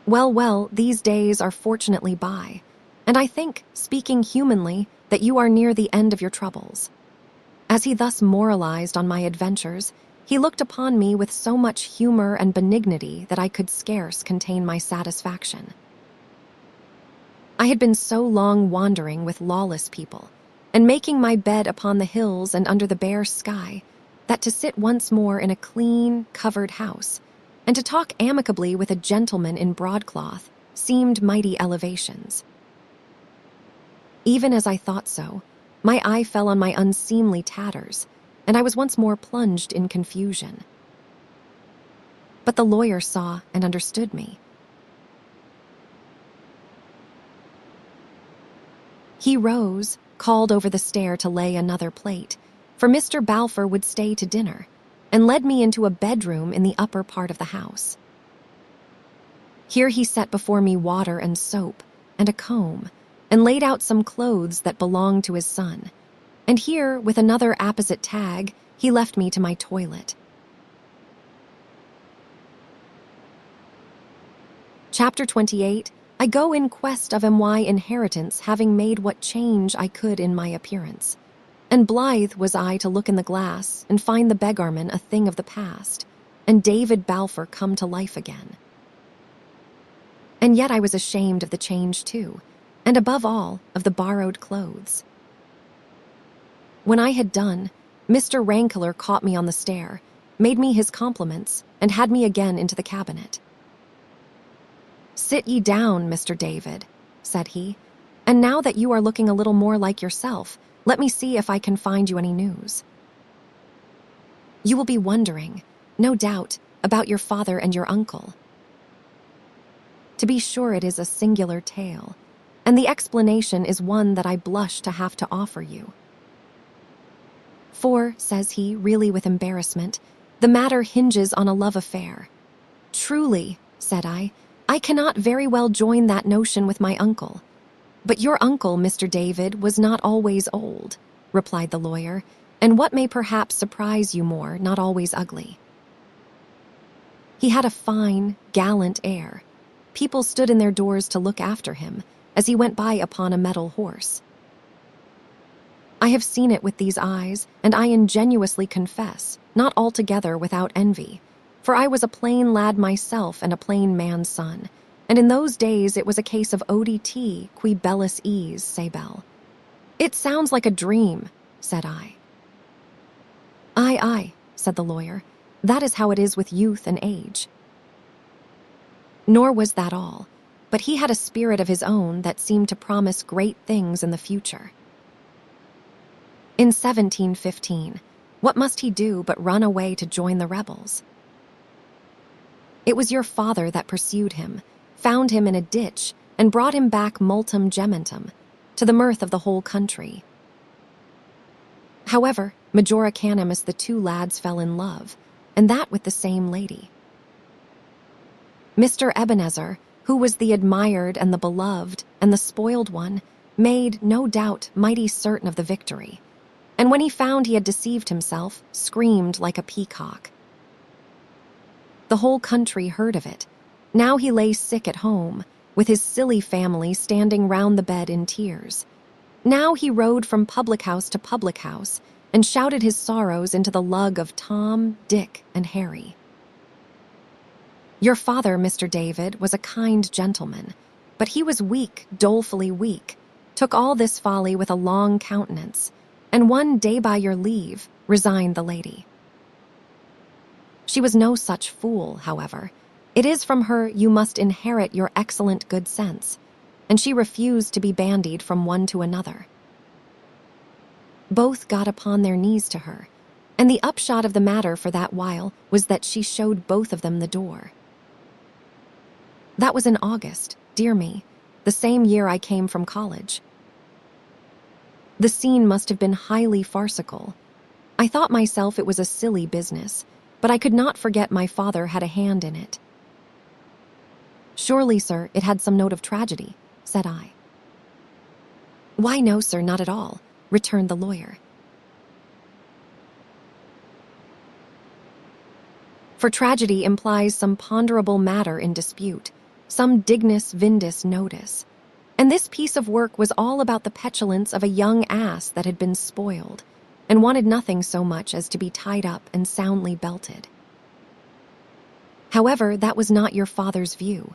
Well, these days are fortunately by, and I think, speaking humanly, that you are near the end of your troubles. As he thus moralized on my adventures, he looked upon me with so much humor and benignity that I could scarce contain my satisfaction. I had been so long wandering with lawless people, and making my bed upon the hills and under the bare sky, that to sit once more in a clean, covered house, and to talk amicably with a gentleman in broadcloth, seemed mighty elevations. Even as I thought so, my eye fell on my unseemly tatters, and I was once more plunged in confusion. But the lawyer saw and understood me. He rose, called over the stair to lay another plate, for Mr. Balfour would stay to dinner, and led me into a bedroom in the upper part of the house. Here he set before me water and soap, and a comb, and laid out some clothes that belonged to his son, and here, with another apposite tag, he left me to my toilet. Chapter 28. I go in quest of my inheritance, having made what change I could in my appearance. And blithe was I to look in the glass and find the beggarman a thing of the past, and David Balfour come to life again. And yet I was ashamed of the change too, and above all, of the borrowed clothes. When I had done, Mr. Rankler caught me on the stair, made me his compliments, and had me again into the cabinet. "Sit ye down, Mr. David," said he, "and now that you are looking a little more like yourself, let me see if I can find you any news. You will be wondering, no doubt, about your father and your uncle. To be sure, it is a singular tale, and the explanation is one that I blush to have to offer you. For, says he, really with embarrassment, the matter hinges on a love affair. Truly, said I cannot very well join that notion with my uncle. But your uncle, Mr. David, was not always old, replied the lawyer, and what may perhaps surprise you more, not always ugly. He had a fine, gallant air. People stood in their doors to look after him, as he went by upon a mettle horse. I have seen it with these eyes, and I ingenuously confess, not altogether without envy, for I was a plain lad myself and a plain man's son, and in those days it was a case of odt qui bellis ease, say Bell. It sounds like a dream, said I. Aye, said the lawyer, that is how it is with youth and age. Nor was that all, but he had a spirit of his own that seemed to promise great things in the future. In 1715, what must he do but run away to join the rebels? It was your father that pursued him, found him in a ditch, and brought him back multum gementem, to the mirth of the whole country. However, majora canimus the two lads fell in love, and that with the same lady. Mr. Ebenezer, who was the admired and the beloved and the spoiled one, made, no doubt, mighty certain of the victory, and when he found he had deceived himself, screamed like a peacock. The whole country heard of it. Now he lay sick at home, with his silly family standing round the bed in tears. Now he rode from public house to public house, and shouted his sorrows into the lug of Tom, Dick, and Harry. Your father, Mr. David, was a kind gentleman, but he was weak, dolefully weak, took all this folly with a long countenance, and one day by your leave, resigned the lady. She was no such fool, however. It is from her you must inherit your excellent good sense, and she refused to be bandied from one to another. Both got upon their knees to her, and the upshot of the matter for that while was that she showed both of them the door. That was in August, dear me, the same year I came from college. The scene must have been highly farcical. I thought myself it was a silly business, but I could not forget my father had a hand in it. Surely, sir, it had some note of tragedy, said I. Why, no, sir, not at all, returned the lawyer. For tragedy implies some ponderable matter in dispute, some dignus vindis notis. And this piece of work was all about the petulance of a young ass that had been spoiled, and wanted nothing so much as to be tied up and soundly belted. However, that was not your father's view,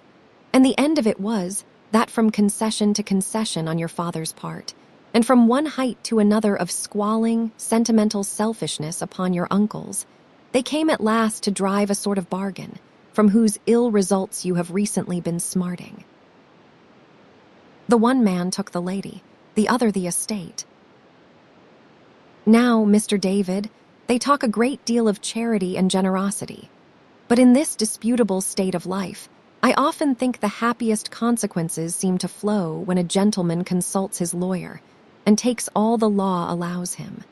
and the end of it was that from concession to concession on your father's part, and from one height to another of squalling, sentimental selfishness upon your uncle's, they came at last to drive a sort of bargain, from whose ill results you have recently been smarting. The one man took the lady, the other the estate. Now, Mr. David, they talk a great deal of charity and generosity, but in this disputable state of life, I often think the happiest consequences seem to flow when a gentleman consults his lawyer and takes all the law allows him.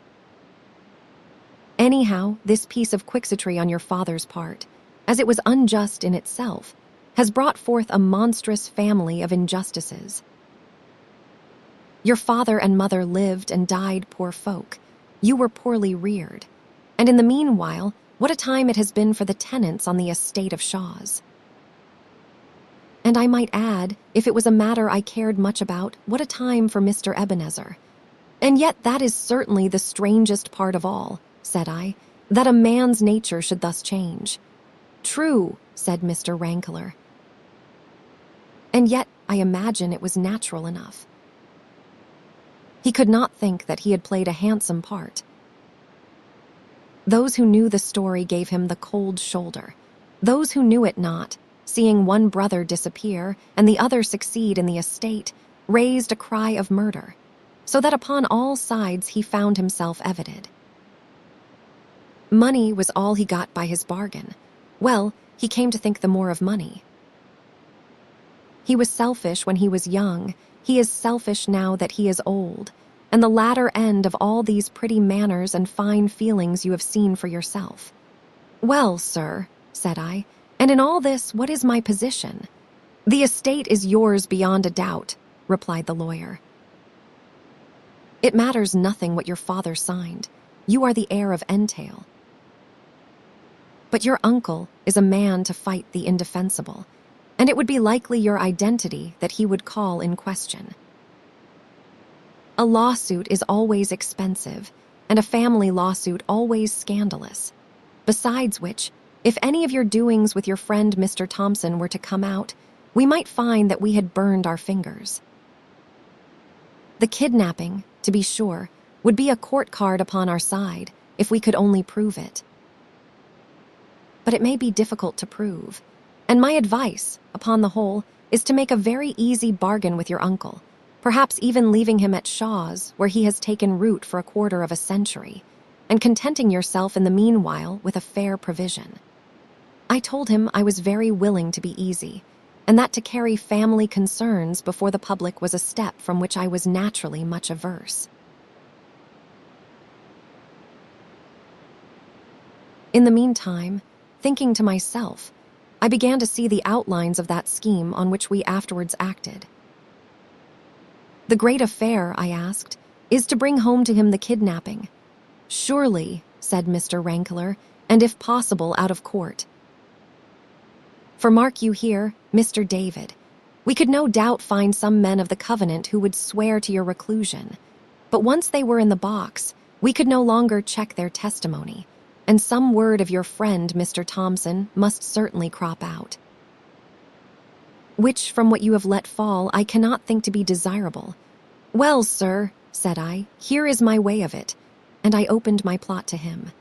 Anyhow, this piece of quixotry on your father's part, as it was unjust in itself, has brought forth a monstrous family of injustices. Your father and mother lived and died poor folk. You were poorly reared. And in the meanwhile, what a time it has been for the tenants on the estate of Shaw's. And I might add, if it was a matter I cared much about, what a time for Mr. Ebenezer. And yet that is certainly the strangest part of all, said I, that a man's nature should thus change. True, said Mr. Rankler. And yet I imagine it was natural enough. He could not think that he had played a handsome part. Those who knew the story gave him the cold shoulder. Those who knew it not, seeing one brother disappear and the other succeed in the estate, raised a cry of murder, so that upon all sides he found himself evided. Money was all he got by his bargain. Well, he came to think the more of money. He was selfish when he was young. He is selfish now that he is old, and the latter end of all these pretty manners and fine feelings you have seen for yourself. Well, sir, said I, and in all this, what is my position? The estate is yours beyond a doubt, replied the lawyer. It matters nothing what your father signed. You are the heir of entail. But your uncle is a man to fight the indefensible, and it would be likely your identity that he would call in question. A lawsuit is always expensive, and a family lawsuit always scandalous. Besides which, if any of your doings with your friend Mr. Thompson were to come out, we might find that we had burned our fingers. The kidnapping, to be sure, would be a court card upon our side, if we could only prove it. But it may be difficult to prove, and my advice, upon the whole, is to make a very easy bargain with your uncle, perhaps even leaving him at Shaw's, where he has taken root for a quarter of a century, and contenting yourself in the meanwhile with a fair provision. I told him I was very willing to be easy, and that to carry family concerns before the public was a step from which I was naturally much averse. In the meantime, thinking to myself, I began to see the outlines of that scheme on which we afterwards acted. The great affair, I asked, is to bring home to him the kidnapping. Surely, said Mr. Rankler, and if possible out of court. For mark you here, Mr. David, we could no doubt find some men of the covenant who would swear to your reclusion, but once they were in the box, we could no longer check their testimony, and some word of your friend, Mr. Thompson, must certainly crop out. Which, from what you have let fall, I cannot think to be desirable. Well, sir, said I. "Here is my way of it," and I opened my plot to him.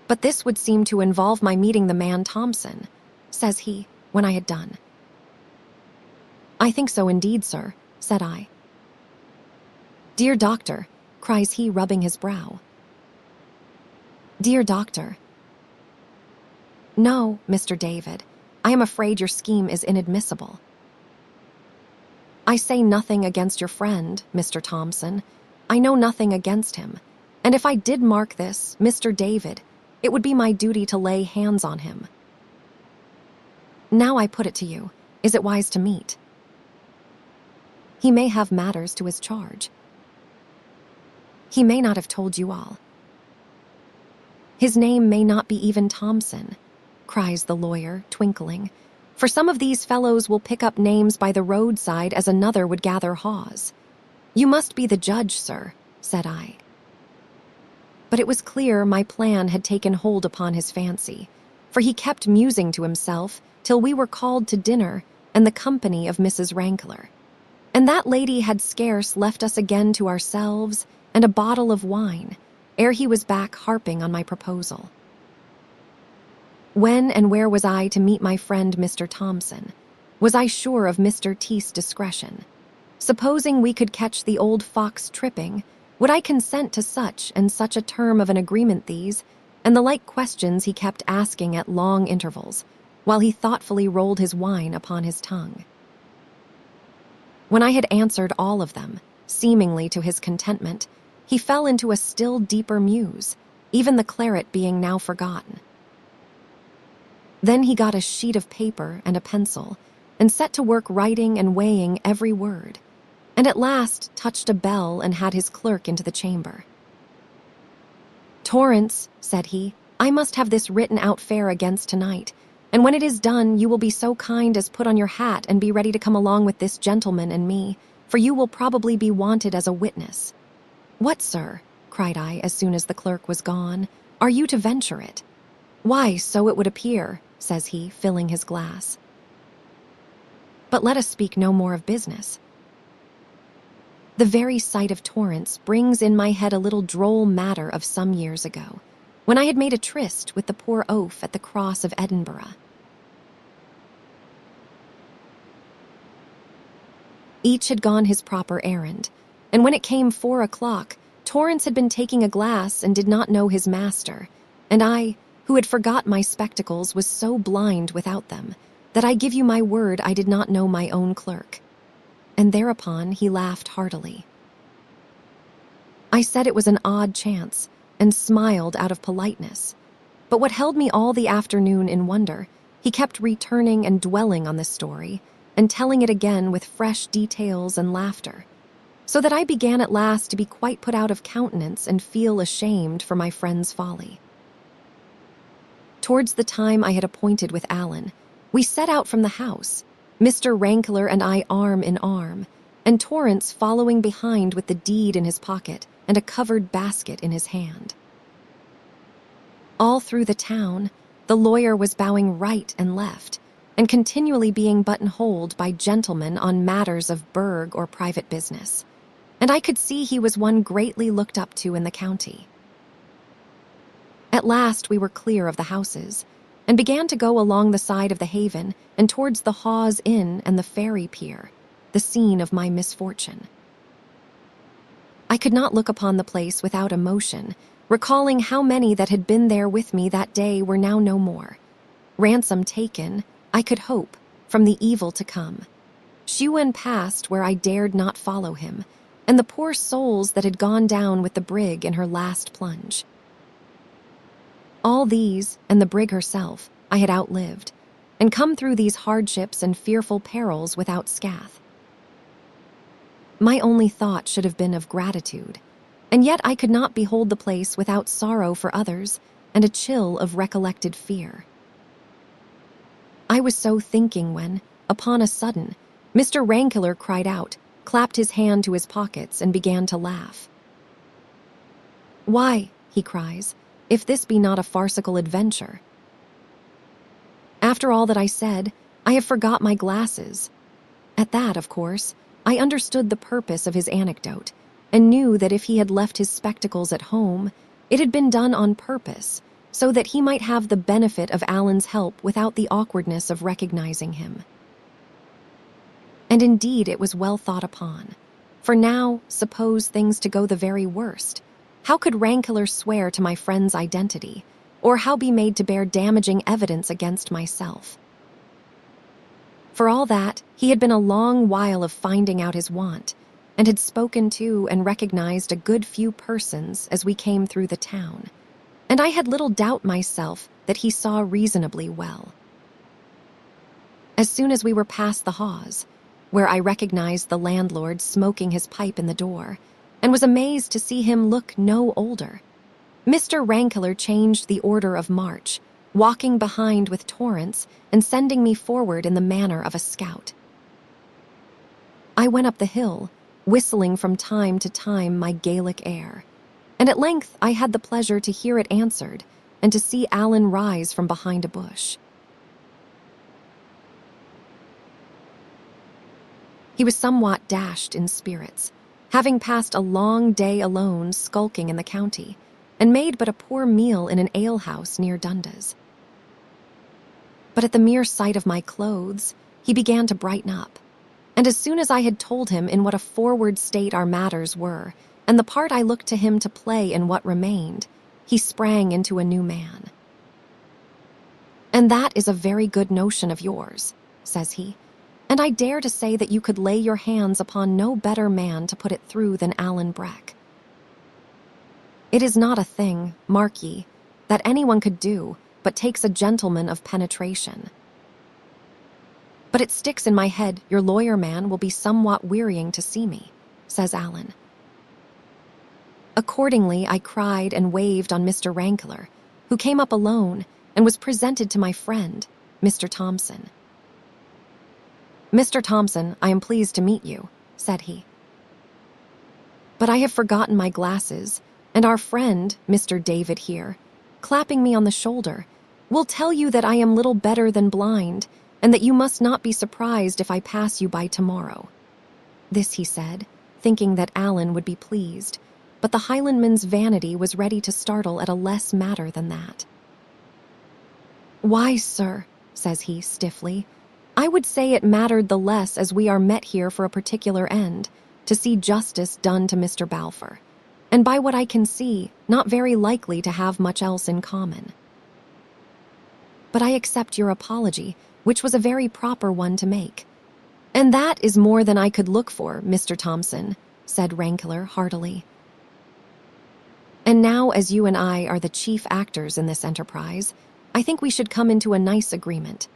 "But this would seem to involve my meeting the man Thompson," says he, when I had done. "I think so indeed, sir," said I. "Dear doctor," cries he, rubbing his brow. "Dear doctor." "No, Mr. David, I am afraid your scheme is inadmissible. I say nothing against your friend, Mr. Thompson. I know nothing against him. And if I did mark this, Mr. David, it would be my duty to lay hands on him. Now I put it to you, is it wise to meet? He may have matters to his charge. He may not have told you all. His name may not be even Thompson," cries the lawyer, twinkling. "For some of these fellows will pick up names by the roadside as another would gather haws. You must be the judge, sir," said I. But it was clear my plan had taken hold upon his fancy, for he kept musing to himself till we were called to dinner and the company of Mrs. Rankler. And that lady had scarce left us again to ourselves and a bottle of wine, ere he was back harping on my proposal. When and where was I to meet my friend Mr. Thompson? Was I sure of Mr. T's discretion? Supposing we could catch the old fox tripping, would I consent to such and such a term of an agreement? These and the like questions he kept asking at long intervals, while he thoughtfully rolled his wine upon his tongue. When I had answered all of them, seemingly to his contentment, he fell into a still deeper muse, even the claret being now forgotten. Then he got a sheet of paper and a pencil, and set to work writing and weighing every word, and at last touched a bell and had his clerk into the chamber. "Torrance," said he, "I must have this written out fair against tonight, and when it is done you will be so kind as put on your hat and be ready to come along with this gentleman and me, for you will probably be wanted as a witness." "What, sir?" cried I as soon as the clerk was gone. "Are you to venture it?" "Why, so it would appear," says he, filling his glass. "But let us speak no more of business. The very sight of Torrance brings in my head a little droll matter of some years ago, when I had made a tryst with the poor oaf at the Cross of Edinburgh. Each had gone his proper errand, and when it came 4 o'clock, Torrance had been taking a glass and did not know his master, and I, who had forgot my spectacles, was so blind without them that I give you my word I did not know my own clerk. And thereupon he laughed heartily. I said it was an odd chance, and smiled out of politeness. But what held me all the afternoon in wonder, he kept returning and dwelling on this story, and telling it again with fresh details and laughter, so that I began at last to be quite put out of countenance and feel ashamed for my friend's folly. Towards the time I had appointed with Allen, we set out from the house, Mr. Rankler and I arm in arm, and Torrance following behind with the deed in his pocket and a covered basket in his hand. All through the town, the lawyer was bowing right and left, and continually being buttonholed by gentlemen on matters of burgh or private business, and I could see he was one greatly looked up to in the county. At last we were clear of the houses, and began to go along the side of the haven and towards the Hawes Inn and the ferry pier, the scene of my misfortune. I could not look upon the place without emotion, recalling how many that had been there with me that day were now no more. Ransom taken, I could hope, from the evil to come. Shewan passed where I dared not follow him, and the poor souls that had gone down with the brig in her last plunge. All these, and the brig herself, I had outlived, and come through these hardships and fearful perils without scath. My only thought should have been of gratitude, and yet I could not behold the place without sorrow for others and a chill of recollected fear. I was so thinking when, upon a sudden, Mr. Rankler cried out, clapped his hand to his pockets, and began to laugh. "Why," he cries, "if this be not a farcical adventure? After all that I said, I have forgot my glasses." At that, of course, I understood the purpose of his anecdote and knew that if he had left his spectacles at home, it had been done on purpose so that he might have the benefit of Alan's help without the awkwardness of recognizing him. And indeed it was well thought upon. For now, suppose things to go the very worst. How could Rankler swear to my friend's identity, or how be made to bear damaging evidence against myself? For all that, he had been a long while of finding out his want, and had spoken to and recognized a good few persons as we came through the town, and I had little doubt myself that he saw reasonably well. As soon as we were past the Hawes, where I recognized the landlord smoking his pipe in the door, and was amazed to see him look no older, Mr. Rankler changed the order of march, walking behind with Torrance and sending me forward in the manner of a scout. I went up the hill, whistling from time to time my Gaelic air, and at length I had the pleasure to hear it answered and to see Alan rise from behind a bush. He was somewhat dashed in spirits, having passed a long day alone skulking in the county, and made but a poor meal in an alehouse near Dundas. But at the mere sight of my clothes, he began to brighten up, and as soon as I had told him in what a forward state our matters were, and the part I looked to him to play in what remained, he sprang into a new man. "And that is a very good notion of yours," says he, "and I dare to say that you could lay your hands upon no better man to put it through than Alan Breck. It is not a thing, mark ye, that anyone could do, but takes a gentleman of penetration. But it sticks in my head your lawyer man will be somewhat wearying to see me," says Alan. Accordingly, I cried and waved on Mr. Rankler, who came up alone and was presented to my friend, Mr. Thompson. "Mr. Thompson, I am pleased to meet you," said he. "But I have forgotten my glasses, and our friend, Mr. David here, clapping me on the shoulder, will tell you that I am little better than blind, and that you must not be surprised if I pass you by tomorrow." This he said, thinking that Alan would be pleased, but the Highlandman's vanity was ready to startle at a less matter than that. "Why, sir," says he stiffly, "I would say it mattered the less as we are met here for a particular end, to see justice done to Mr. Balfour, and by what I can see, not very likely to have much else in common. But I accept your apology, which was a very proper one to make. And that is more than I could look for, Mr. Thompson," said Rankler heartily. "And now, as you and I are the chief actors in this enterprise, I think we should come into a nice agreement,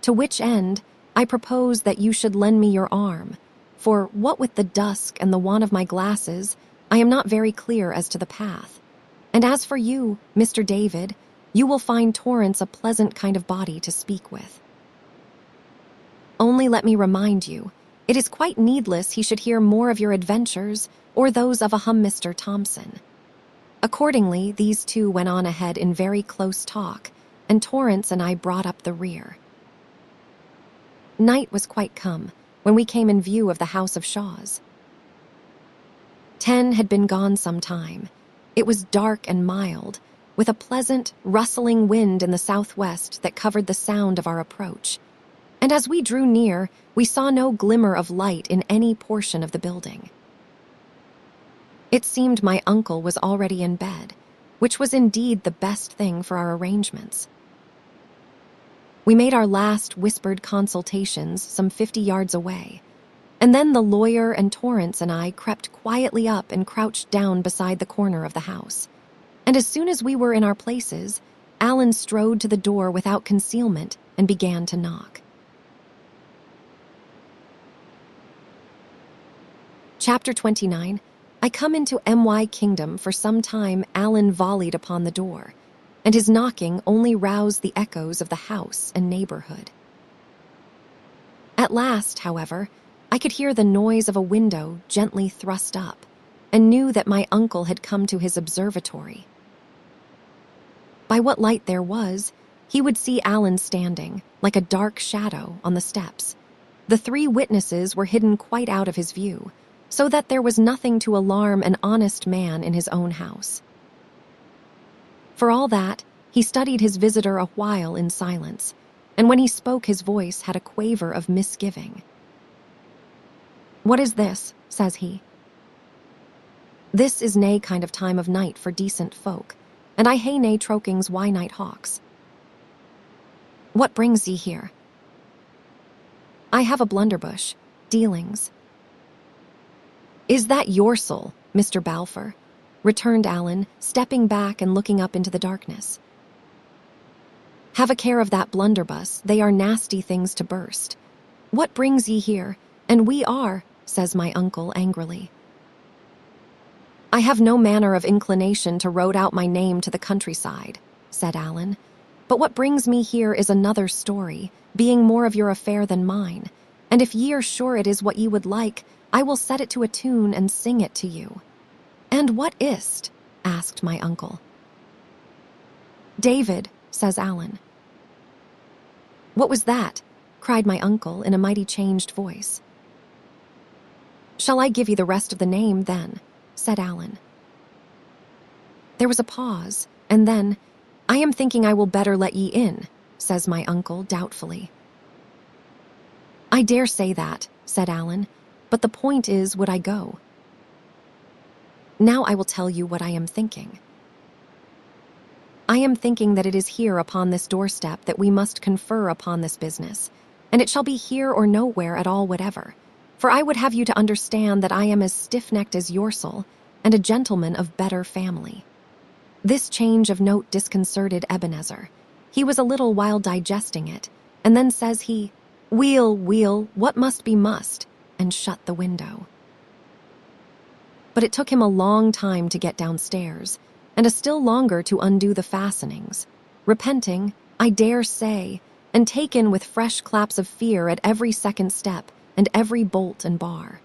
to which end I propose that you should lend me your arm, for what with the dusk and the want of my glasses, I am not very clear as to the path. And as for you, Mr. David, you will find Torrance a pleasant kind of body to speak with. Only let me remind you, it is quite needless he should hear more of your adventures or those of a Mr. Thompson." Accordingly, these two went on ahead in very close talk, and Torrance and I brought up the rear. Night was quite come when we came in view of the house of Shaw's. 10 had been gone some time. It was dark and mild, with a pleasant, rustling wind in the southwest that covered the sound of our approach, and as we drew near, we saw no glimmer of light in any portion of the building. It seemed my uncle was already in bed, which was indeed the best thing for our arrangements. We made our last whispered consultations some 50 yards away, and then the lawyer and Torrance and I crept quietly up and crouched down beside the corner of the house. And as soon as we were in our places, Alan strode to the door without concealment and began to knock. Chapter 29. I come into M.Y. Kingdom. For some time Alan volleyed upon the door, and his knocking only roused the echoes of the house and neighborhood. At last, however, I could hear the noise of a window gently thrust up, and knew that my uncle had come to his observatory. By what light there was, he would see Alan standing, like a dark shadow, on the steps, The 3 witnesses were hidden quite out of his view, so that there was nothing to alarm an honest man in his own house. For all that, he studied his visitor a while in silence, and when he spoke his voice had a quaver of misgiving. "What is this?" says he. "This is nae kind of time of night for decent folk, and I hae nae trokings why night hawks. What brings ye here?" "I have a blunderbush, dealings." "Is that your soul, Mr. Balfour?" returned Alan, stepping back and looking up into the darkness. "Have a care of that blunderbuss, they are nasty things to burst. What brings ye here? And we are," says my uncle angrily. "I have no manner of inclination to road out my name to the countryside," said Alan. "But what brings me here is another story, being more of your affair than mine, and if ye are sure it is what ye would like, I will set it to a tune and sing it to you." "And what is't?" asked my uncle. "David," says Alan. "What was that?" cried my uncle in a mighty changed voice. "Shall I give you the rest of the name, then?" said Alan. There was a pause, and then, "I am thinking I will better let ye in," says my uncle doubtfully. "I dare say that," said Alan, "but the point is, would I go? Now I will tell you what I am thinking. I am thinking that it is here upon this doorstep that we must confer upon this business, and it shall be here or nowhere at all whatever, for I would have you to understand that I am as stiff-necked as Yorsel, and a gentleman of better family." This change of note disconcerted Ebenezer. He was a little while digesting it, and then says he, "Weel, weel, what must be must," and shut the window. But it took him a long time to get downstairs, and a still longer to undo the fastenings, repenting, I dare say, and taken with fresh claps of fear at every second step and every bolt and bar.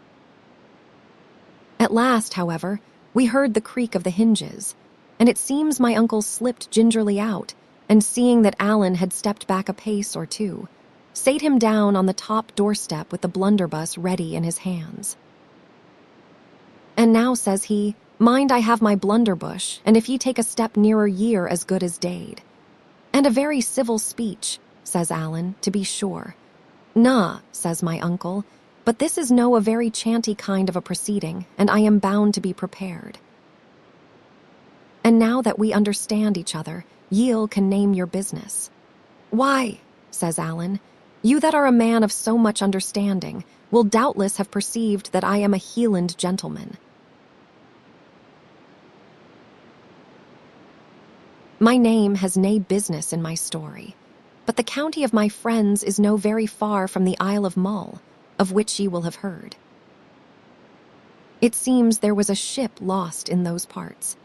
At last, however, we heard the creak of the hinges, and it seems my uncle slipped gingerly out, and seeing that Alan had stepped back a pace or 2, sate him down on the top doorstep with the blunderbuss ready in his hands. "And now," says he, "mind I have my blunderbush, and if ye take a step nearer ye're as good as dade." "And a very civil speech," says Alan, "to be sure." "Na," says my uncle, "but this is no a very chanty kind of a proceeding, and I am bound to be prepared. And now that we understand each other, ye'll can name your business." "Why," says Alan, "you that are a man of so much understanding will doubtless have perceived that I am a Hieland gentleman." My name has nae business in my story, but the county of my friends is no very far from the Isle of Mull, of which ye will have heard. It seems there was a ship lost in those parts,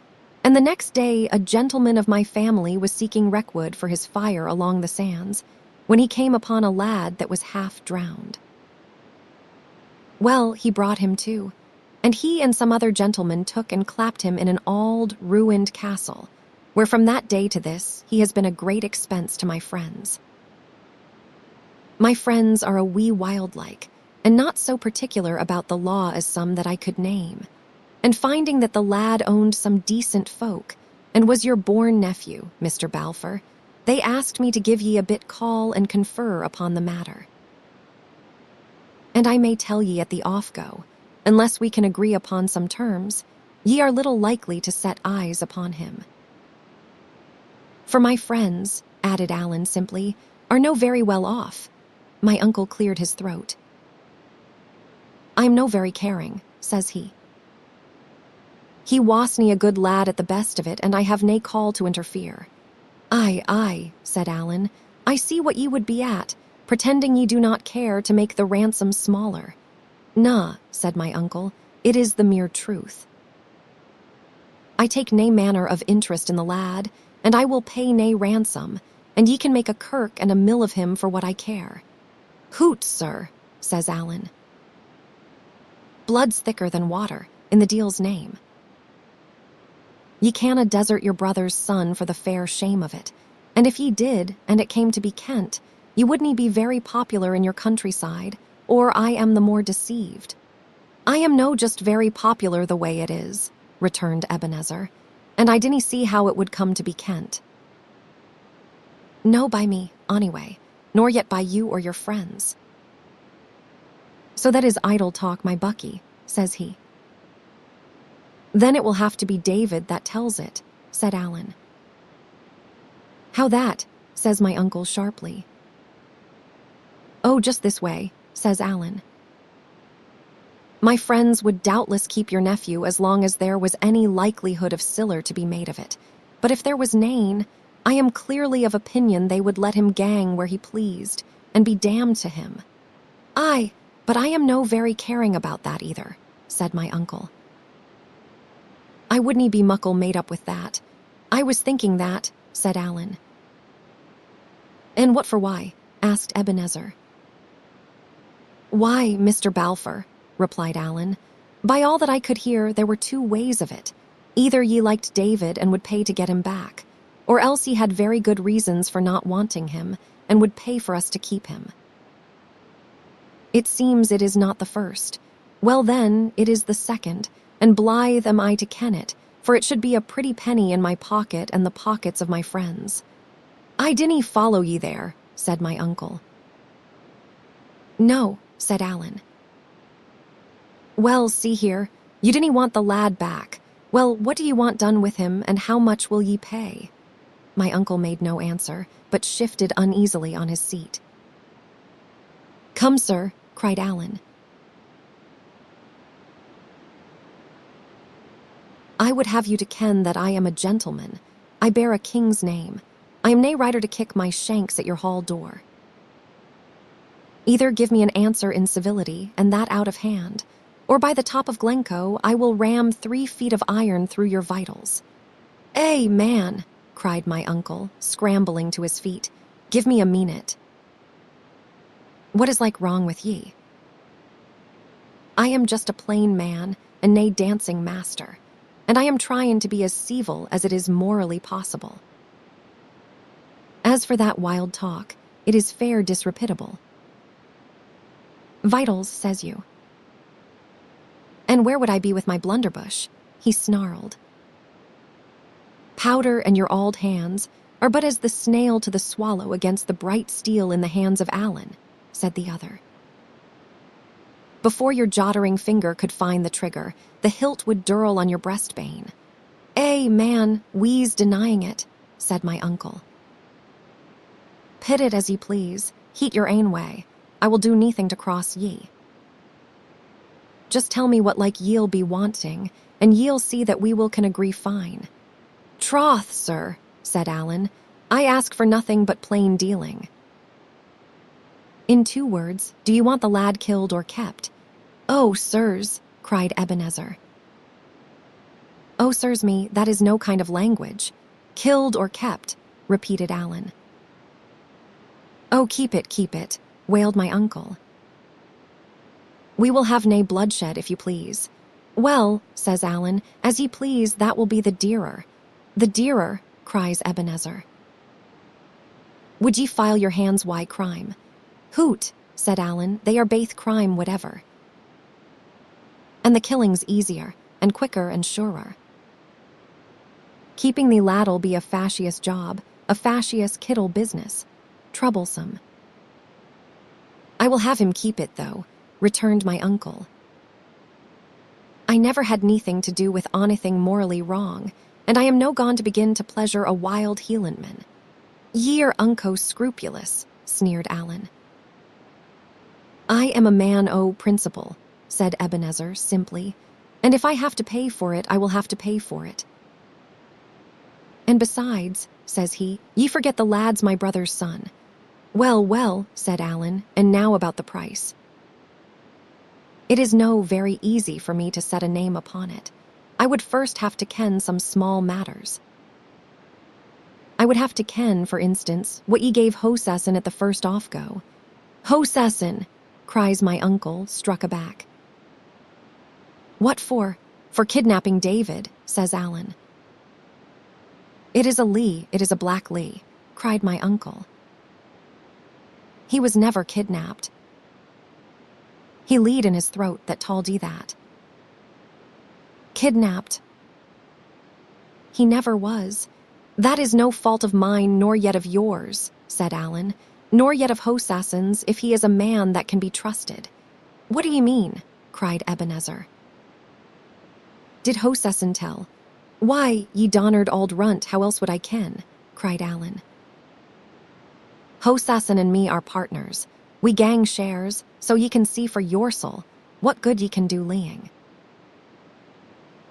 and the next day a gentleman of my family was seeking wreckwood for his fire along the sands, when he came upon a lad that was half drowned. Well, he brought him to, and he and some other gentlemen took and clapped him in an auld, ruined castle, where from that day to this he has been a great expense to my friends. My friends are a wee wild-like, and not so particular about the law as some that I could name, and finding that the lad owned some decent folk, and was your born nephew, Mr. Balfour, they asked me to give ye a bit call and confer upon the matter. And I may tell ye at the off-go, unless we can agree upon some terms, ye are little likely to set eyes upon him. For my friends, added Alan simply, are no very well off. My uncle cleared his throat. I am no very caring, says he. He wasn't a good lad at the best of it, and I have nae call to interfere. Aye, said Alan, I see what ye would be at, pretending ye do not care to make the ransom smaller. Na, said my uncle, it is the mere truth. I take nae manner of interest in the lad, and I will pay nae ransom, and ye can make a kirk and a mill of him for what I care. Hoot, sir, says Alan. Blood's thicker than water, in the deal's name. Ye canna desert your brother's son for the fair shame of it, and if ye did, and it came to be kent, ye wouldn't be very popular in your countryside, or I am the more deceived. I am no just very popular the way it is, returned Ebenezer, and I didn't see how it would come to be Kent. No by me, anyway, nor yet by you or your friends. So that is idle talk, my bucky, says he. Then it will have to be David that tells it, said Alan. How that? Says my uncle sharply. Oh, just this way, says Alan. My friends would doubtless keep your nephew as long as there was any likelihood of siller to be made of it. But if there was nane, I am clearly of opinion they would let him gang where he pleased, and be damned to him. Aye, but I am no very caring about that either, said my uncle. I wouldn't be muckle made up with that. I was thinking that, said Alan. And what for why? Asked Ebenezer. Why, Mr. Balfour, replied Alan, by all that I could hear, there were two ways of it. Either ye liked David and would pay to get him back, or else ye had very good reasons for not wanting him, and would pay for us to keep him. It seems it is not the first. Well then, it is the second, and blithe am I to ken it, for it should be a pretty penny in my pocket and the pockets of my friends. I didn't follow ye there, said my uncle. No, said Alan. Well, see here, you didn't want the lad back. Well, what do you want done with him, and how much will ye pay? My uncle made no answer, but shifted uneasily on his seat. Come, sir, cried Alan. I would have you to ken that I am a gentleman. I bear a king's name. I am nae rider to kick my shanks at your hall door. Either give me an answer in civility, and that out of hand, or by the top of Glencoe I will ram 3 feet of iron through your vitals. Eh, man, cried my uncle, scrambling to his feet, give me a minute. What is like wrong with ye? I am just a plain man, and nae dancing master, and I am trying to be as civil as it is morally possible. As for that wild talk, it is fair disreputable. Vitals, says you. And where would I be with my blunderbush? He snarled. Powder and your auld hands are but as the snail to the swallow against the bright steel in the hands of Alan, said the other. Before your jottering finger could find the trigger, the hilt would dirl on your breastbane. Eh, man, we's denying it, said my uncle. Pit it as ye please, heat your ain way. I will do nothing to cross ye. Just tell me what like ye'll be wanting, and ye'll see that we will can agree fine. Troth, sir, said Alan, I ask for nothing but plain dealing. In 2 words, do you want the lad killed or kept? Oh, sirs, cried Ebenezer. Oh, sirs me, that is no kind of language. Killed or kept, repeated Alan. Oh, keep it, wailed my uncle. We will have nae bloodshed, if you please. Well, says Alan, as ye please, that will be the dearer. The dearer, cries Ebenezer. Would ye file your hands why crime? Hoot, said Alan, they are baith crime whatever. And the killing's easier, and quicker and surer. Keeping the lad'll be a fascious job, a fascious kittle business. Troublesome. I will have him keep it, though, returned my uncle. I never had anything to do with onything morally wrong, and I am no gone to begin to pleasure a wild Hielandman. Ye are unco scrupulous, sneered Alan. I am a man o' principle, said Ebenezer simply, and if I have to pay for it, I will have to pay for it. And besides, says he, ye forget the lad's my brother's son. Well, well, said Alan, and now about the price. It is no very easy for me to set a name upon it. I would first have to ken some small matters. I would have to ken, for instance, what ye gave Hosessin at the first off-go. Hosessin, cries my uncle, struck aback. What for? For kidnapping David, says Alan. It is a lee, it is a black lee, cried my uncle. He was never kidnapped. He lead in his throat that told ye that. Kidnapped. He never was. That is no fault of mine, nor yet of yours, said Alan, nor yet of Hosassen's, if he is a man that can be trusted. What do ye mean? Cried Ebenezer. Did Hosassen tell? Why, ye donnered auld runt, how else would I ken? Cried Alan. Hosassen and me are partners. We gang shares, so ye can see for yoursel what good ye can do leeing.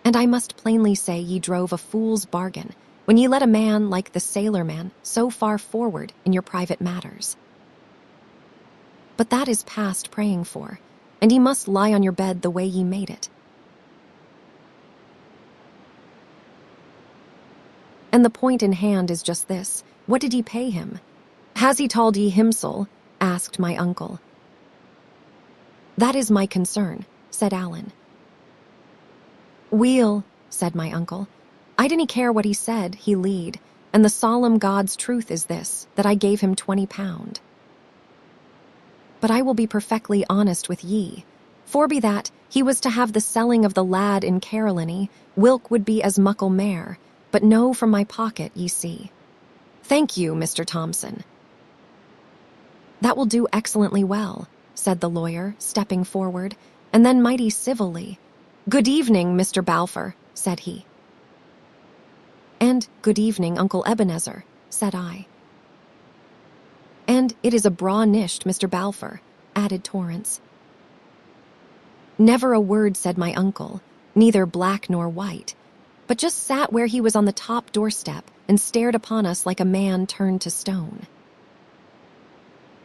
And I must plainly say ye drove a fool's bargain when ye let a man like the sailor man so far forward in your private matters. But that is past praying for, and ye must lie on your bed the way ye made it. And the point in hand is just this, what did ye pay him? Has he told ye himsel? Asked my uncle. That is my concern, said Alan. Weel, said my uncle, I didn't care what he said, he lead, and the solemn God's truth is this, that I gave him £20. But I will be perfectly honest with ye, forby that he was to have the selling of the lad in Caroliny, whilk would be as muckle mair, but no from my pocket, ye see. Thank you, Mr. Thompson. That will do excellently well, said the lawyer, stepping forward, and then mighty civilly. Good evening, Mr. Balfour, said he. And good evening, Uncle Ebenezer, said I. And it is a braw nisht, Mr. Balfour, added Torrance. Never a word said my uncle, neither black nor white, but just sat where he was on the top doorstep and stared upon us like a man turned to stone.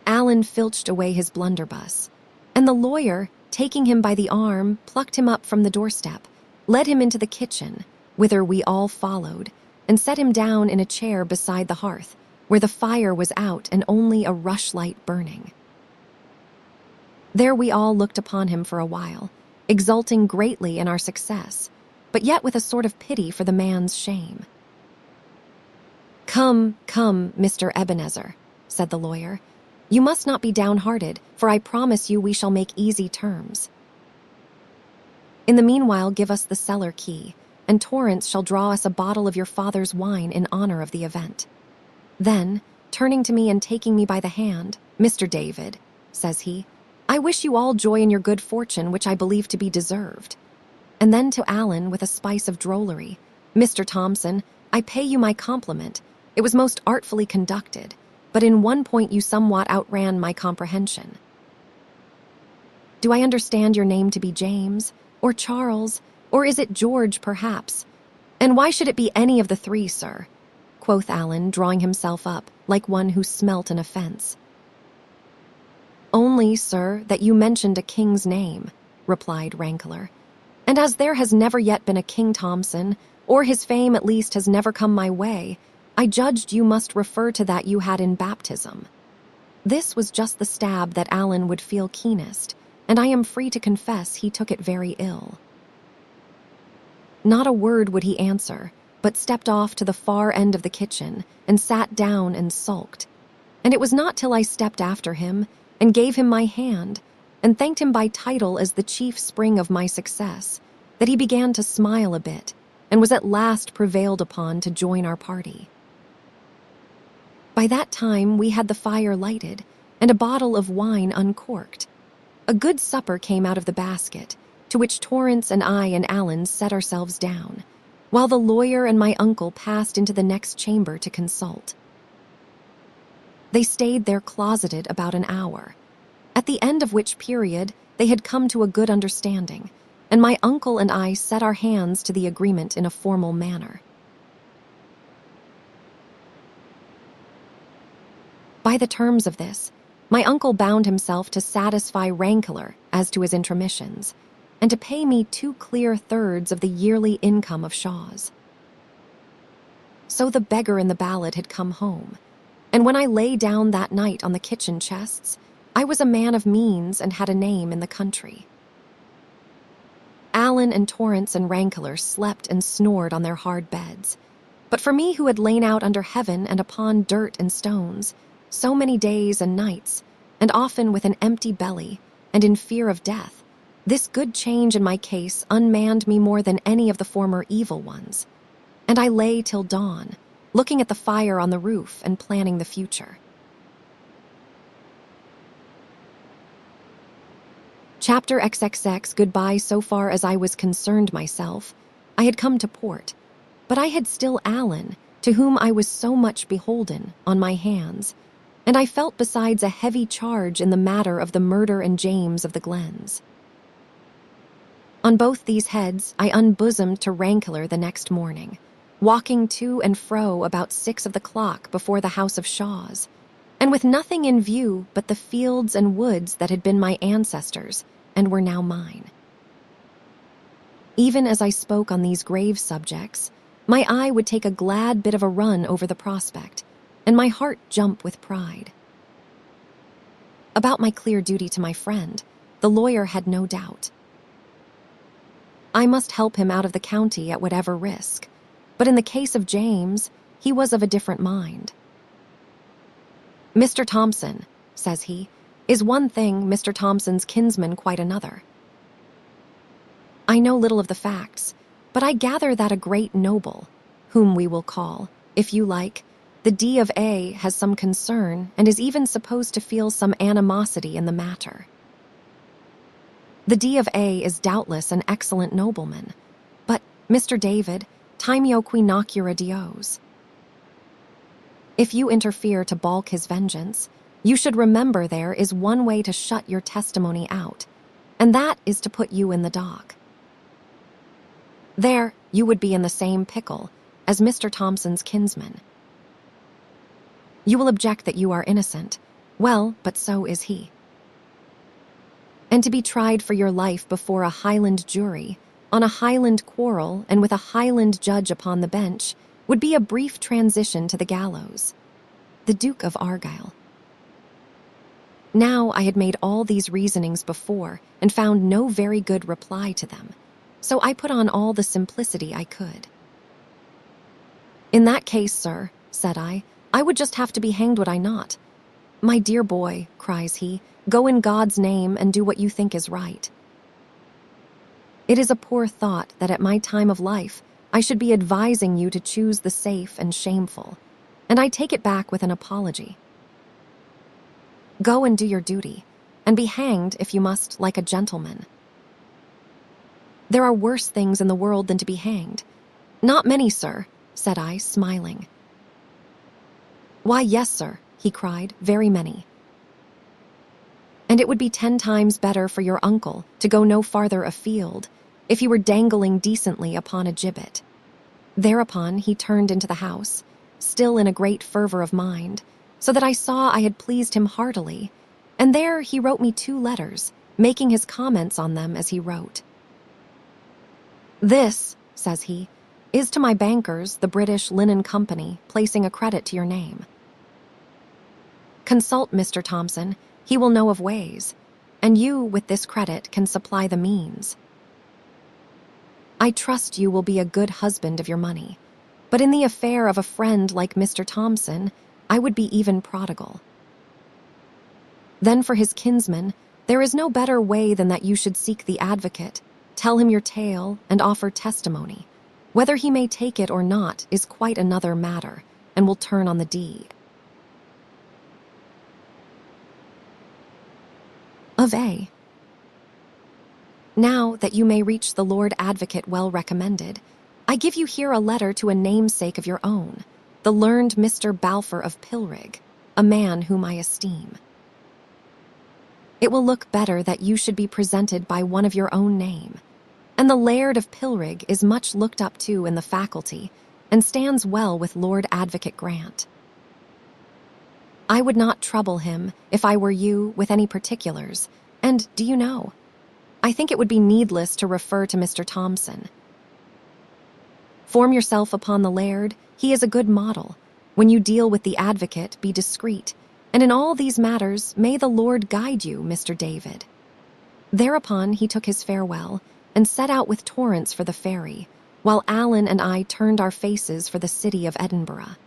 Alan filched away his blunderbuss, and the lawyer, taking him by the arm, plucked him up from the doorstep, led him into the kitchen, whither we all followed, and set him down in a chair beside the hearth, where the fire was out and only a rushlight burning. There we all looked upon him for a while, exulting greatly in our success, but yet with a sort of pity for the man's shame. Come, come, Mr. Ebenezer, said the lawyer. You must not be downhearted, for I promise you we shall make easy terms. In the meanwhile, give us the cellar key, and Torrance shall draw us a bottle of your father's wine in honor of the event. Then, turning to me and taking me by the hand, Mr. David, says he, I wish you all joy in your good fortune, which I believe to be deserved. And then to Alan, with a spice of drollery, Mr. Thompson, I pay you my compliment. It was most artfully conducted, but in one point you somewhat outran my comprehension. Do I understand your name to be James, or Charles, or is it George, perhaps? And why should it be any of the three, sir? Quoth Alan, drawing himself up, like one who smelt an offence. Only, sir, that you mentioned a king's name, replied Rankler. And as there has never yet been a King Thompson, or his fame at least has never come my way, I judged you must refer to that you had in baptism. This was just the stab that Alan would feel keenest, and I am free to confess he took it very ill. Not a word would he answer, but stepped off to the far end of the kitchen and sat down and sulked. And it was not till I stepped after him and gave him my hand and thanked him by title as the chief spring of my success that he began to smile a bit and was at last prevailed upon to join our party. By that time we had the fire lighted and a bottle of wine uncorked. A good supper came out of the basket, to which Torrance and I and Alan set ourselves down, while the lawyer and my uncle passed into the next chamber to consult. They stayed there closeted about an hour, at the end of which period they had come to a good understanding, and my uncle and I set our hands to the agreement in a formal manner. By the terms of this, my uncle bound himself to satisfy Rankler as to his intermissions, and to pay me 2 clear thirds of the yearly income of Shaw's. So the beggar in the ballad had come home, and when I lay down that night on the kitchen chests, I was a man of means and had a name in the country. Alan and Torrance and Rankler slept and snored on their hard beds, but for me who had lain out under heaven and upon dirt and stones, so many days and nights, and often with an empty belly, and in fear of death, this good change in my case unmanned me more than any of the former evil ones, and I lay till dawn, looking at the fire on the roof and planning the future. Chapter XXX Goodbye. So far as I was concerned myself, I had come to port, but I had still Alan, to whom I was so much beholden, on my hands, and I felt besides a heavy charge in the matter of the murder and James of the Glens. On both these heads I unbosomed to Rankler the next morning, walking to and fro about 6 of the clock before the house of Shaw's, and with nothing in view but the fields and woods that had been my ancestors' and were now mine. Even as I spoke on these grave subjects, my eye would take a glad bit of a run over the prospect, and my heart jump with pride. About my clear duty to my friend, the lawyer had no doubt. I must help him out of the county at whatever risk, but in the case of James, he was of a different mind. "Mr. Thompson," says he, "is one thing, Mr. Thompson's kinsman quite another. I know little of the facts, but I gather that a great noble, whom we will call, if you like, the D of A, has some concern and is even supposed to feel some animosity in the matter. The D of A is doubtless an excellent nobleman, but, Mr. David, timeo qui nocura Dios. If you interfere to balk his vengeance, you should remember there is one way to shut your testimony out, and that is to put you in the dock. There, you would be in the same pickle as Mr. Thompson's kinsman. You will object that you are innocent. Well, but so is he. And to be tried for your life before a Highland jury, on a Highland quarrel and with a Highland judge upon the bench, would be a brief transition to the gallows. The Duke of Argyll. Now I had made all these reasonings before and found no very good reply to them, so I put on all the simplicity I could. "In that case, sir," said I would just have to be hanged, would I not?" "My dear boy," cries he, "go in God's name and do what you think is right. It is a poor thought that at my time of life I should be advising you to choose the safe and shameful, and I take it back with an apology. Go and do your duty, and be hanged, if you must, like a gentleman. There are worse things in the world than to be hanged." "Not many, sir," said I, smiling. "Why, yes, sir," he cried, "very many. And it would be 10 times better for your uncle to go no farther afield if he were dangling decently upon a gibbet." Thereupon he turned into the house, still in a great fervor of mind, so that I saw I had pleased him heartily, and there he wrote me 2 letters, making his comments on them as he wrote. "This," says he, "is to my bankers, the British Linen Company, placing a credit to your name. Consult Mr. Thompson, he will know of ways, and you, with this credit, can supply the means. I trust you will be a good husband of your money, but in the affair of a friend like Mr. Thompson, I would be even prodigal. Then for his kinsman, there is no better way than that you should seek the advocate, tell him your tale, and offer testimony. Whether he may take it or not is quite another matter, and will turn on the D of A. Now that you may reach the Lord Advocate well recommended, I give you here a letter to a namesake of your own, the learned Mr. Balfour of Pilrig, a man whom I esteem. It will look better that you should be presented by one of your own name, and the Laird of Pilrig is much looked up to in the faculty, and stands well with Lord Advocate Grant. I would not trouble him, if I were you, with any particulars, and, do you know, I think it would be needless to refer to Mr. Thompson. Form yourself upon the Laird, he is a good model. When you deal with the advocate, be discreet, and in all these matters may the Lord guide you, Mr. David." Thereupon he took his farewell, and set out with Torrance for the ferry, while Alan and I turned our faces for the city of Edinburgh.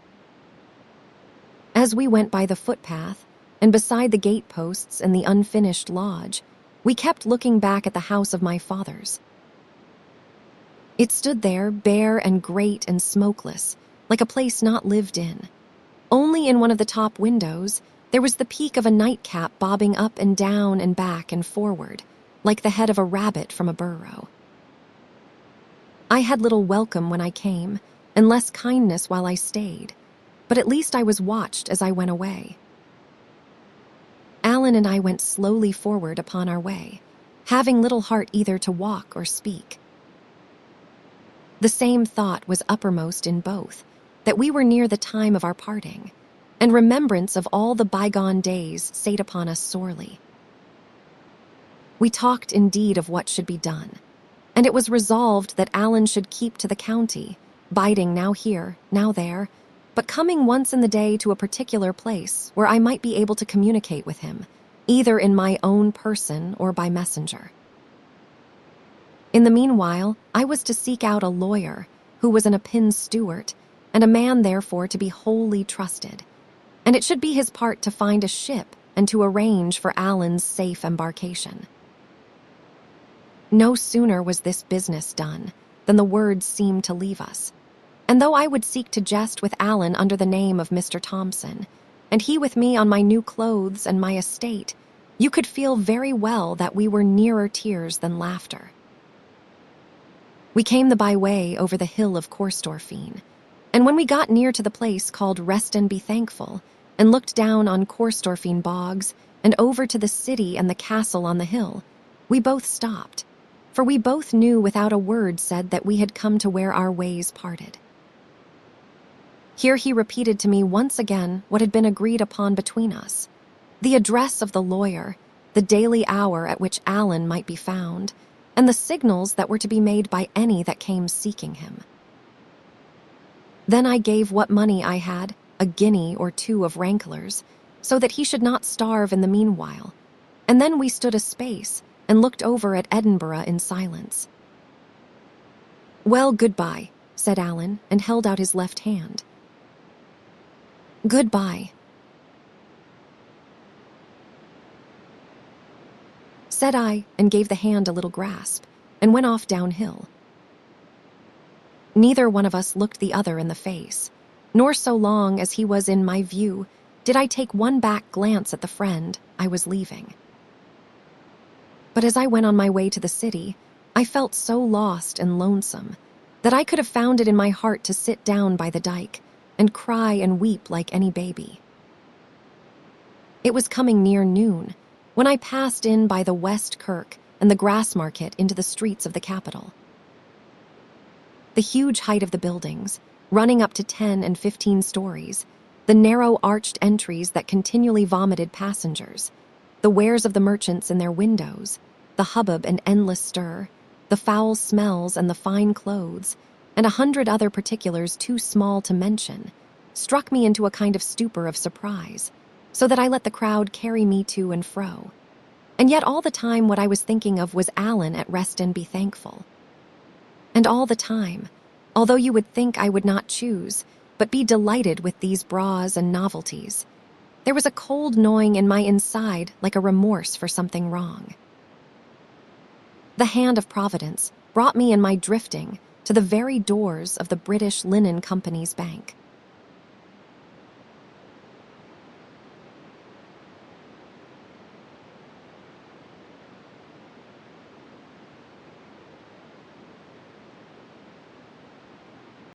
As we went by the footpath, and beside the gate-posts and the unfinished lodge, We kept looking back at the house of my fathers. It stood there, bare and great and smokeless, like a place not lived in. Only in one of the top windows, there was the peak of a nightcap bobbing up and down and back and forward, like the head of a rabbit from a burrow. I had little welcome when I came, and less kindness while I stayed, but at least I was watched as I went away. Alan and I went slowly forward upon our way, having little heart either to walk or speak. The same thought was uppermost in both, that we were near the time of our parting, and remembrance of all the bygone days sate upon us sorely. We talked indeed of what should be done, and it was resolved that Alan should keep to the county, biding now here, now there, but coming once in the day to a particular place where I might be able to communicate with him, either in my own person or by messenger. In the meanwhile, I was to seek out a lawyer who was an Appin Stewart, and a man therefore to be wholly trusted, and it should be his part to find a ship and to arrange for Alan's safe embarkation. No sooner was this business done than the words seemed to leave us, and though I would seek to jest with Alan under the name of Mr. Thompson, and he with me on my new clothes and my estate, you could feel very well that we were nearer tears than laughter. We came the byway over the hill of Corstorphine, and when we got near to the place called Rest and Be Thankful, and looked down on Corstorphine bogs and over to the city and the castle on the hill, we both stopped, for we both knew without a word said that we had come to where our ways parted. Here he repeated to me once again what had been agreed upon between us, the address of the lawyer, the daily hour at which Alan might be found, and the signals that were to be made by any that came seeking him. Then I gave what money I had, a guinea or two of ranklers, so that he should not starve in the meanwhile, and then we stood a space and looked over at Edinburgh in silence. "Well, goodbye," said Alan, and held out his left hand. "Goodbye," said I, and gave the hand a little grasp, and went off downhill. Neither one of us looked the other in the face, nor so long as he was in my view did I take one back glance at the friend I was leaving. But as I went on my way to the city, I felt so lost and lonesome that I could have found it in my heart to sit down by the dike and cry and weep like any baby. It was coming near noon when I passed in by the West Kirk and the Grassmarket into the streets of the capital. The huge height of the buildings, running up to 10 and 15 stories, the narrow arched entries that continually vomited passengers, the wares of the merchants in their windows, the hubbub and endless stir, the foul smells and the fine clothes, and 100 other particulars too small to mention, struck me into a kind of stupor of surprise, so that I let the crowd carry me to and fro. And yet all the time what I was thinking of was Alan at Rest and Be Thankful. And all the time, although you would think I would not choose, but be delighted with these bras and novelties, there was a cold gnawing in my inside like a remorse for something wrong. The hand of Providence brought me in my drifting to the very doors of the British Linen Company's bank.